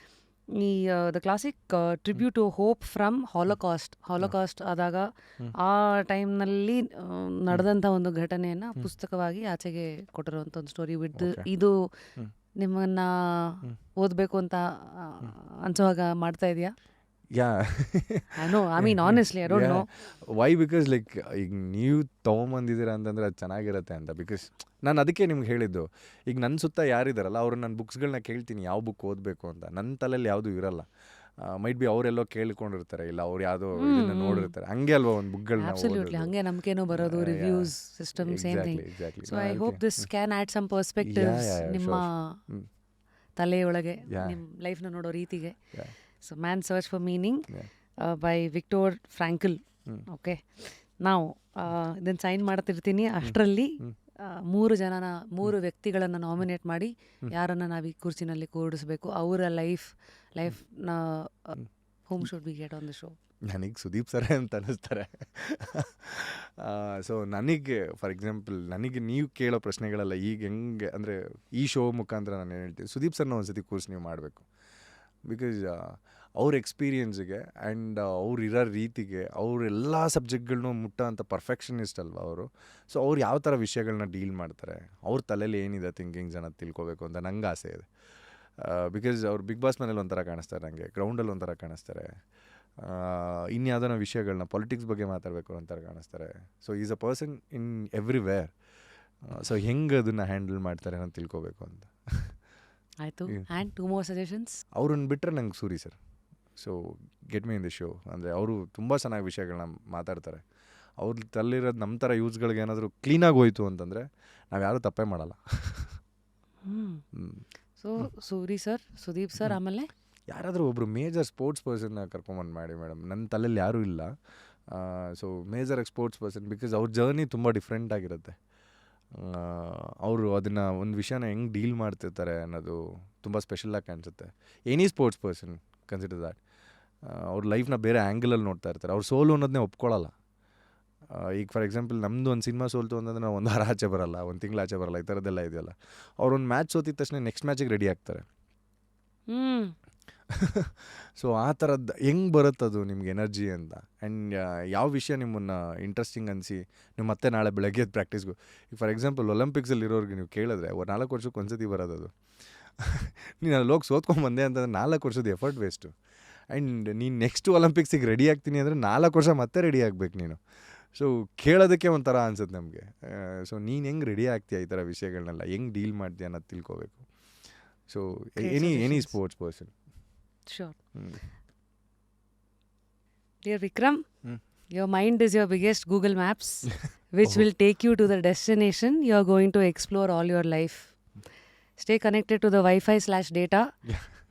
ಈ the classic tribute to hope from Holocaust ಆದಾಗ ಆ ಟೈಮ್ನಲ್ಲಿ ನಡೆದಂಥ ಒಂದು ಘಟನೆಯನ್ನು ಪುಸ್ತಕವಾಗಿ ಆಚೆಗೆ ಕೊಟ್ಟಿರುವಂಥ ಒಂದು ಸ್ಟೋರಿ. ಇದು ನಿಮ್ಮನ್ನ ಓದಬೇಕು ಅಂತ ಅನ್ಸೋವಾಗ ಮಾಡ್ತಾ ಇದೆಯಾ? Honestly I don't know why. Because like ಈಗ ನೀವು ತೊಗೊಂಬಂದಿದ್ದೀರಾ ಅಂತಂದರೆ ಅದು ಚೆನ್ನಾಗಿರುತ್ತೆ ಅಂತ. ಬಿಕಾಸ್ ನಾನು ಅದಕ್ಕೆ ನಿಮ್ಗೆ ಹೇಳಿದ್ದು, ಈಗ ನನ್ನ ಸುತ್ತ ಯಾರಿದ್ದಾರಲ್ಲ ಅವರು ನನ್ನ ಬುಕ್ಸ್ಗಳನ್ನ ಕೇಳ್ತೀನಿ ಯಾವ ಬುಕ್ ಓದಬೇಕು ಅಂತ. ನನ್ನ ತಲೆಯಲ್ಲಿ ಯಾವುದೂ ಇರಲ್ಲ. ಮೈಟ್ ಬಿ ಅವರೆಲ್ಲೋ ಕೇಳ್ಕೊಂಡಿರ್ತಾರೆ, ಇಲ್ಲ ಅವ್ರು ಯಾವುದೋ ಇದನ್ನ ನೋಡಿರ್ತಾರೆ. ಹಂಗೆ ಅಲ್ವಾ ಒಂದು ಬುಕ್ಗಳನ್ನ ಅಬ್ಸಲ್ಯೂಟ್ಲಿ ಹಂಗೆ ನಂಬಿಕೆನೂ ಬರೋದು, reviews system same thing. So I hope this can add some perspectives ನಿಮ್ಮ ತಲೆಯೊಳಗೆ, ನಿಮ್ಮ ಲೈಫ್ನ ನೋಡೋ ರೀತಿಗೆ. So man search for meaning by Victor Frankl. Okay, ನಾವು ಇದನ್ನು ಸೈನ್ ಮಾಡ್ತಿರ್ತೀನಿ. ಅಷ್ಟರಲ್ಲಿ 3 ವ್ಯಕ್ತಿಗಳನ್ನು ನಾಮಿನೇಟ್ ಮಾಡಿ ಯಾರನ್ನು ನಾವು ಈ ಕುರ್ಚಿನಲ್ಲಿ ಕೂಡಿಸ್ಬೇಕು, ಅವರ ಲೈಫ್ನ home should be get on the show. ನನಗೆ ಸುದೀಪ್ ಸರೇ ಅಂತ ಅನ್ನಿಸ್ತಾರೆ. ಸೊ ನನಗೆ ಫಾರ್ ಎಕ್ಸಾಂಪಲ್ ನನಗೆ ನೀವು ಕೇಳೋ ಪ್ರಶ್ನೆಗಳೆಲ್ಲ ಈಗ ಹೆಂಗೆ ಅಂದರೆ ಈ ಶೋ ಮುಖಾಂತರ ನಾನು ಹೇಳ್ತೀನಿ, ಸುದೀಪ್ ಸರ್ನ ಒಂದು ಸತಿ ಕೋರ್ಸ್ ನೀವು ಮಾಡಬೇಕು. ಬಿಕಾಸ್ ಅವ್ರ ಎಕ್ಸ್ಪೀರಿಯನ್ಸಿಗೆ ಆ್ಯಂಡ್ ಅವ್ರು ಇರೋ ರೀತಿಗೆ ಅವರೆಲ್ಲ ಸಬ್ಜೆಕ್ಟ್ಗಳನ್ನೂ ಮುಟ್ಟೋ ಅಂಥ ಪರ್ಫೆಕ್ಷನಿಸ್ಟ್ ಅಲ್ವಾ ಅವರು. ಸೊ ಅವ್ರು ಯಾವ ಥರ ವಿಷಯಗಳನ್ನ ಡೀಲ್ ಮಾಡ್ತಾರೆ, ಅವ್ರ ತಲೆಯಲ್ಲಿ ಏನಿದೆ ಥಿಂಕಿಂಗ್ಸ್ ಅನ್ನೋದು ತಿಳ್ಕೊಬೇಕು ಅಂತ ನಂಗೆ ಆಸೆ ಇದೆ. ಬಿಕಾಸ್ ಅವ್ರು ಬಿಗ್ ಬಾಸ್ ಮನೇಲಿ ಒಂಥರ ಕಾಣಿಸ್ತಾರೆ, ನನಗೆ ಗ್ರೌಂಡಲ್ಲಿ ಒಂಥರ ಕಾಣಿಸ್ತಾರೆ, ಇನ್ಯಾವುದೋ ವಿಷಯಗಳನ್ನ ಪಾಲಿಟಿಕ್ಸ್ ಬಗ್ಗೆ ಮಾತಾಡಬೇಕು ಒಂಥರ ಕಾಣಿಸ್ತಾರೆ. So is a person in everywhere. So ಹೆಂಗೆ ಅದನ್ನು ಹ್ಯಾಂಡಲ್ ಮಾಡ್ತಾರೆ ಅಂತ ತಿಳ್ಕೊಬೇಕು ಅಂತ. ಆಯಿತು. And 2 more suggestions. ಅವ್ರನ್ನ ಬಿಟ್ಟರೆ ನಂಗೆ Suri sir. So get me in the show. ಅಂದರೆ ಅವರು ತುಂಬ ಚೆನ್ನಾಗಿ ವಿಷಯಗಳನ್ನ ಮಾತಾಡ್ತಾರೆ. ಅವ್ರ ತಲ್ಲಿರೋದು ನಮ್ಮ ಥರ ಯೂಸ್ಗಳಿಗೆ ಏನಾದರೂ ಕ್ಲೀನಾಗಿ ಹೋಯ್ತು ಅಂತಂದರೆ ನಾವು ಯಾರೂ ತಪ್ಪೇ ಮಾಡಲ್ಲ. So Suri sir, Sudeep sir, ಆಮೇಲೆ ಯಾರಾದರೂ ಒಬ್ಬರು ಮೇಜರ್ ಸ್ಪೋರ್ಟ್ಸ್ ಪರ್ಸನ್ನ ಕರ್ಕೊಂಬಂದು ಮಾಡಿ ಮೇಡಮ್. ನನ್ನ ತಲೆಯಲ್ಲಿ ಯಾರೂ ಇಲ್ಲ. So major sports person, because ಅವ್ರ ಜರ್ನಿ ತುಂಬ ಡಿಫ್ರೆಂಟ್ ಆಗಿರುತ್ತೆ. ಅವರು ಅದನ್ನು ಒಂದು ವಿಷಯನ ಹೆಂಗೆ ಡೀಲ್ ಮಾಡ್ತಿರ್ತಾರೆ ಅನ್ನೋದು ತುಂಬ ಸ್ಪೆಷಲಾಗಿ ಕಾಣಿಸುತ್ತೆ. Any sports person consider that. ಅವ್ರ ಲೈಫ್ನ ಬೇರೆ ಆ್ಯಂಗಲಲ್ಲಿ ನೋಡ್ತಾ ಇರ್ತಾರೆ. ಅವ್ರು ಸೋಲು ಅನ್ನೋದನ್ನೇ ಒಪ್ಕೊಳ್ಳಲ್ಲ. ಈಗ ಫಾರ್ ಎಕ್ಸಾಂಪಲ್ ನಮ್ಮದು ಒಂದು ಸಿನಿಮಾ ಸೋಲ್ತು ಅಂತಂದರೆ ನಾವು ಒಂದು ವಾರ ಆಚೆ ಬರಲ್ಲ, ಒಂದು ತಿಂಗಳು ಆಚೆ ಬರಲ್ಲ, ಈ ಥರದ್ದೆಲ್ಲ ಇದೆಯಲ್ಲ. ಅವ್ರೊಂದು ಮ್ಯಾಚ್ ಸೋತಿದ ತಕ್ಷಣ ನೆಕ್ಸ್ಟ್ ಮ್ಯಾಚಿಗೆ ರೆಡಿ ಆಗ್ತಾರೆ. ಸೊ ಆ ಥರದ್ದು ಹೆಂಗೆ ಬರುತ್ತದು ನಿಮ್ಗೆ ಎನರ್ಜಿ ಅಂತ. ಆ್ಯಂಡ್ ಯಾವ ವಿಷಯ ನಿಮ್ಮನ್ನು ಇಂಟ್ರೆಸ್ಟಿಂಗ್ ಅನಿಸಿ ನೀವು ಮತ್ತೆ ನಾಳೆ ಬೆಳಗ್ಗೆ ಪ್ರಾಕ್ಟೀಸ್ಗೂ, ಈಗ ಫಾರ್ ಎಕ್ಸಾಂಪಲ್ ಒಲಿಂಪಿಕ್ಸಲ್ಲಿ ಇರೋರಿಗೆ ನೀವು ಕೇಳಿದ್ರೆ 4 ವರ್ಷಕ್ಕೆ ಒಂದ್ಸತಿ ಬರೋದದು. ನೀನು ಅಲ್ಲಿ ಹೋಗಿ ಸೋತ್ಕೊಂಡ್ಬಂದೆ ಅಂತಂದ್ರೆ 4 ವರ್ಷದ ಎಫರ್ಟ್ ವೇಸ್ಟು. ಆ್ಯಂಡ್ ನೀನು ನೆಕ್ಸ್ಟ್ ಒಲಿಂಪಿಕ್ಸಿಗೆ ರೆಡಿ ಆಗ್ತೀನಿ ಅಂದರೆ 4 ವರ್ಷ ಮತ್ತೆ ರೆಡಿ ಆಗಬೇಕು ನೀನು. ಸೊ ಕೇಳೋದಕ್ಕೆ ಒಂಥರ ಅನ್ಸುತ್ತೆ ನಮಗೆ. ಸೊ ನೀನು ಹೆಂಗೆ ರೆಡಿ ಆಗ್ತೀಯ ಈ ಥರ ವಿಷಯಗಳನ್ನೆಲ್ಲ ಹೆಂಗೆ ಡೀಲ್ ಮಾಡ್ತೀಯ ಅನ್ನೋದು ತಿಳ್ಕೋಬೇಕು. So any sports person. Sure. Dear Vikram, your mind is your biggest Google Maps, which will take you to the destination you are going to explore all your life. Stay connected to the Wi-Fi/data,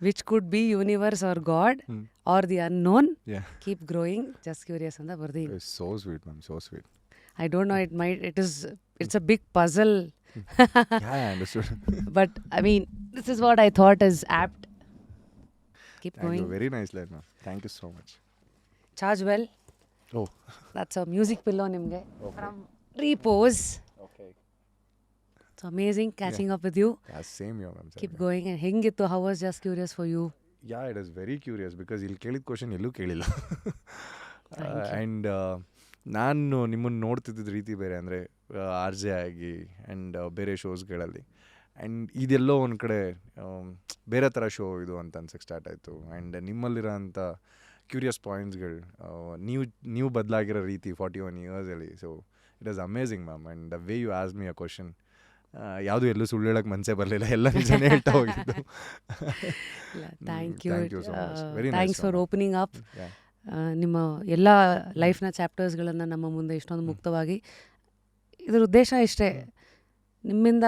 which could be universe or God or the unknown. Keep growing. Just curious anta bardini. It's so sweet, ma'am. So sweet. I don't know. It's a big puzzle. Yeah, I understood. But I mean, this is what I thought is apt. Keep going. Very nice line, ma'am. Thank you so much. Charge well. Oh. That's a music pillow nimge. From Repose. Okay. It's amazing catching up with you. Yeah, same here, ma'am. Keep going. And hengittu, how was Just Curious for you? Yeah, it is very curious because ಇಲ್ಲಿ ಕೇಳಿದ question ಎಲ್ಲೂ ಕೇಳಿಲ್ಲ. And ನಾನು ನಿಮ್ಮನ್ನು ನೋಡ್ತಿದ್ದ ರೀತಿ ಬೇರೆ, ಅಂದರೆ R J ಆಗಿ ಆ್ಯಂಡ್ ಬೇರೆ ಶೋಸ್ಗಳಲ್ಲಿ. ಆ್ಯಂಡ್ ಇದೆಲ್ಲೋ ಒಂದು ಕಡೆ ಬೇರೆ ಥರ ಶೋ ಇದು ಅಂತ ಅನ್ಸಕ್ಕೆ ಸ್ಟಾರ್ಟ್ ಆಯಿತು. ಆ್ಯಂಡ್ ನಿಮ್ಮಲ್ಲಿರೋ ಅಂಥ ಕ್ಯೂರಿಯಸ್ ಪಾಯಿಂಟ್ಸ್ಗಳು, ನೀವು ಬದಲಾಗಿರೋ ರೀತಿ 41 ಇಯರ್ಸಲ್ಲಿ. So it is amazing ma'am. And the way you ask me a question, ಯಾವುದೂ ಎಲ್ಲೂ ಸುಳ್ಳು ಹೇಳೋಕ್ಕೆ ಮನಸ್ಸೇ ಬರಲಿಲ್ಲ, ಎಲ್ಲ ನಿಜನೇ ಹೇಳ್ತಾ ಹೋಗಿದ್ದು. Thank you so much. Very nice, thanks for opening up. ನಿಮ್ಮ ಎಲ್ಲ ಲೈಫ್ನ ಚಾಪ್ಟರ್ಸ್ಗಳನ್ನು ನಮ್ಮ ಮುಂದೆ ಇಷ್ಟೊಂದು ಮುಕ್ತವಾಗಿ, ಇದರ ಉದ್ದೇಶ ಇಷ್ಟೇ, ನಿಮ್ಮಿಂದ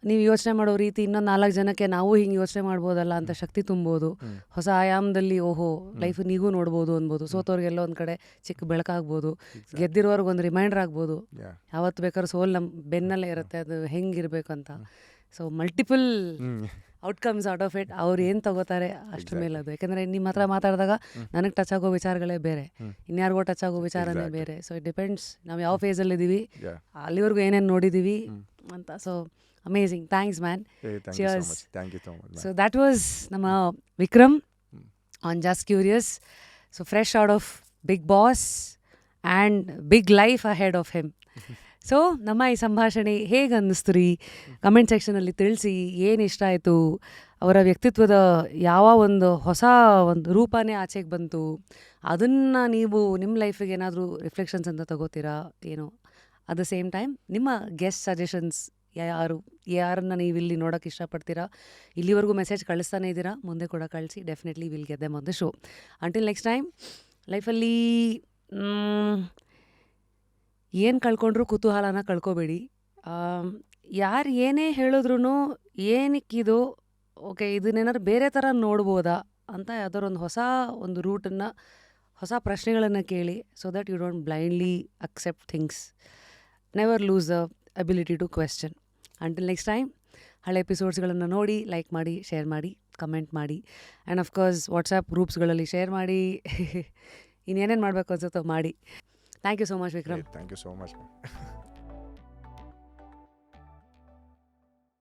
ನೀವು ಯೋಚನೆ ಮಾಡೋ ರೀತಿ ಇನ್ನೊಂದು 4 ಜನಕ್ಕೆ ನಾವು ಹಿಂಗೆ ಯೋಚನೆ ಮಾಡ್ಬೋದಲ್ಲ ಅಂತ ಶಕ್ತಿ ತುಂಬೋದು. ಹೊಸ ಆಯಾಮದಲ್ಲಿ ಓಹೋ ಲೈಫ್ ನೀಗೂ ನೋಡ್ಬೋದು ಅನ್ಬೋದು. ಸೋತವ್ರಿಗೆಲ್ಲ ಒಂದು ಕಡೆ ಚಿಕ್ಕ ಬೆಳಕಾಗ್ಬೋದು, ಗೆದ್ದಿರೋರ್ಗೆ ಒಂದು ರಿಮೈಂಡರ್ ಆಗ್ಬೋದು. ಯಾವತ್ತು ಬೇಕಾದ್ರೂ ಸೋಲ್ ನಮ್ಮ ಬೆನ್ನಲ್ಲೇ ಇರುತ್ತೆ, ಅದು ಹೆಂಗಿರ್ಬೇಕು ಅಂತ. So multiple outcomes out of it. ಅವ್ರು ಏನು ತಗೋತಾರೆ ಅಷ್ಟ್ರ ಮೇಲೆ ಅದು. ಯಾಕಂದರೆ ನಿಮ್ಮ ಹತ್ರ ಮಾತಾಡಿದಾಗ ನನಗೆ ಟಚ್ ಆಗೋ ವಿಚಾರಗಳೇ ಬೇರೆ, ಇನ್ಯಾರಿಗೋ ಟಚ್ ಆಗೋ ವಿಚಾರನೇ ಬೇರೆ. ಸೊ ಇಟ್ ಡಿಪೆಂಡ್ಸ್ ನಾವು ಯಾವ ಫೇಸಲ್ಲಿದ್ದೀವಿ, ಅಲ್ಲಿವರೆಗೂ ಏನೇನು ನೋಡಿದ್ದೀವಿ ಅಂತ. So amazing. Thanks man. Cheers. So that was ನಮ್ಮ Vikram on just curious. So fresh out of Bigg Boss and big life ahead of him. So ನಮ್ಮ ಈ ಸಂಭಾಷಣೆ ಹೇಗೆ ಅನ್ನಿಸ್ತು ರೀ? ಕಮೆಂಟ್ ಸೆಕ್ಷನಲ್ಲಿ ತಿಳಿಸಿ. ಏನು ಇಷ್ಟ ಆಯಿತು, ಅವರ ವ್ಯಕ್ತಿತ್ವದ ಯಾವ ಹೊಸ ಒಂದು ರೂಪನೇ ಆಚೆಗೆ ಬಂತು, ಅದನ್ನು ನೀವು ನಿಮ್ಮ ಲೈಫಿಗೆ ಏನಾದರೂ ರಿಫ್ಲೆಕ್ಷನ್ಸ್ ಅಂತ ತಗೋತೀರಾ ಏನೋ. ಅಟ್ ದ ಸೇಮ್ ಟೈಮ್ ನಿಮ್ಮ ಗೆಸ್ಟ್ ಸಜೆಷನ್ಸ್ ಯಾರನ್ನು ನೀವು ಇಲ್ಲಿ ನೋಡೋಕ್ಕೆ ಇಷ್ಟಪಡ್ತೀರಾ, ಇಲ್ಲಿವರೆಗೂ ಮೆಸೇಜ್ ಕಳಿಸ್ತಾನೆ ಇದ್ದೀರಾ, ಮುಂದೆ ಕೂಡ ಕಳಿಸಿ. Definitely will get them on the show. Until next time, ಲೈಫಲ್ಲಿ ಏನು ಕಳ್ಕೊಂಡ್ರೂ ಕುತೂಹಲನ ಕಳ್ಕೊಬೇಡಿ. ಯಾರು ಏನೇ ಹೇಳಿದ್ರು ಏನಕ್ಕಿದು, ಓಕೆ ಇದನ್ನೇನಾದ್ರು ಬೇರೆ ಥರ ನೋಡ್ಬೋದಾ ಅಂತ ಯಾವ್ದಾದ್ರು ಹೊಸ ರೂಟನ್ನು, ಹೊಸ ಪ್ರಶ್ನೆಗಳನ್ನು ಕೇಳಿ. So that you don't blindly accept things. Never lose the ability to question. Until next time, ಹಳೆ ಎಪಿಸೋಡ್ಸ್ಗಳನ್ನು ನೋಡಿ, ಲೈಕ್ ಮಾಡಿ, ಶೇರ್ ಮಾಡಿ, ಕಮೆಂಟ್ ಮಾಡಿ. ಆ್ಯಂಡ್ ಅಫ್ಕೋರ್ಸ್ ವಾಟ್ಸಪ್ ಗ್ರೂಪ್ಸ್ಗಳಲ್ಲಿ ಶೇರ್ ಮಾಡಿ. ಇನ್ನೇನೇನು ಮಾಡಬೇಕು ಅನ್ಸುತ್ತೋ ಮಾಡಿ. Thank you so much, Vikram. Hey, thank you so much.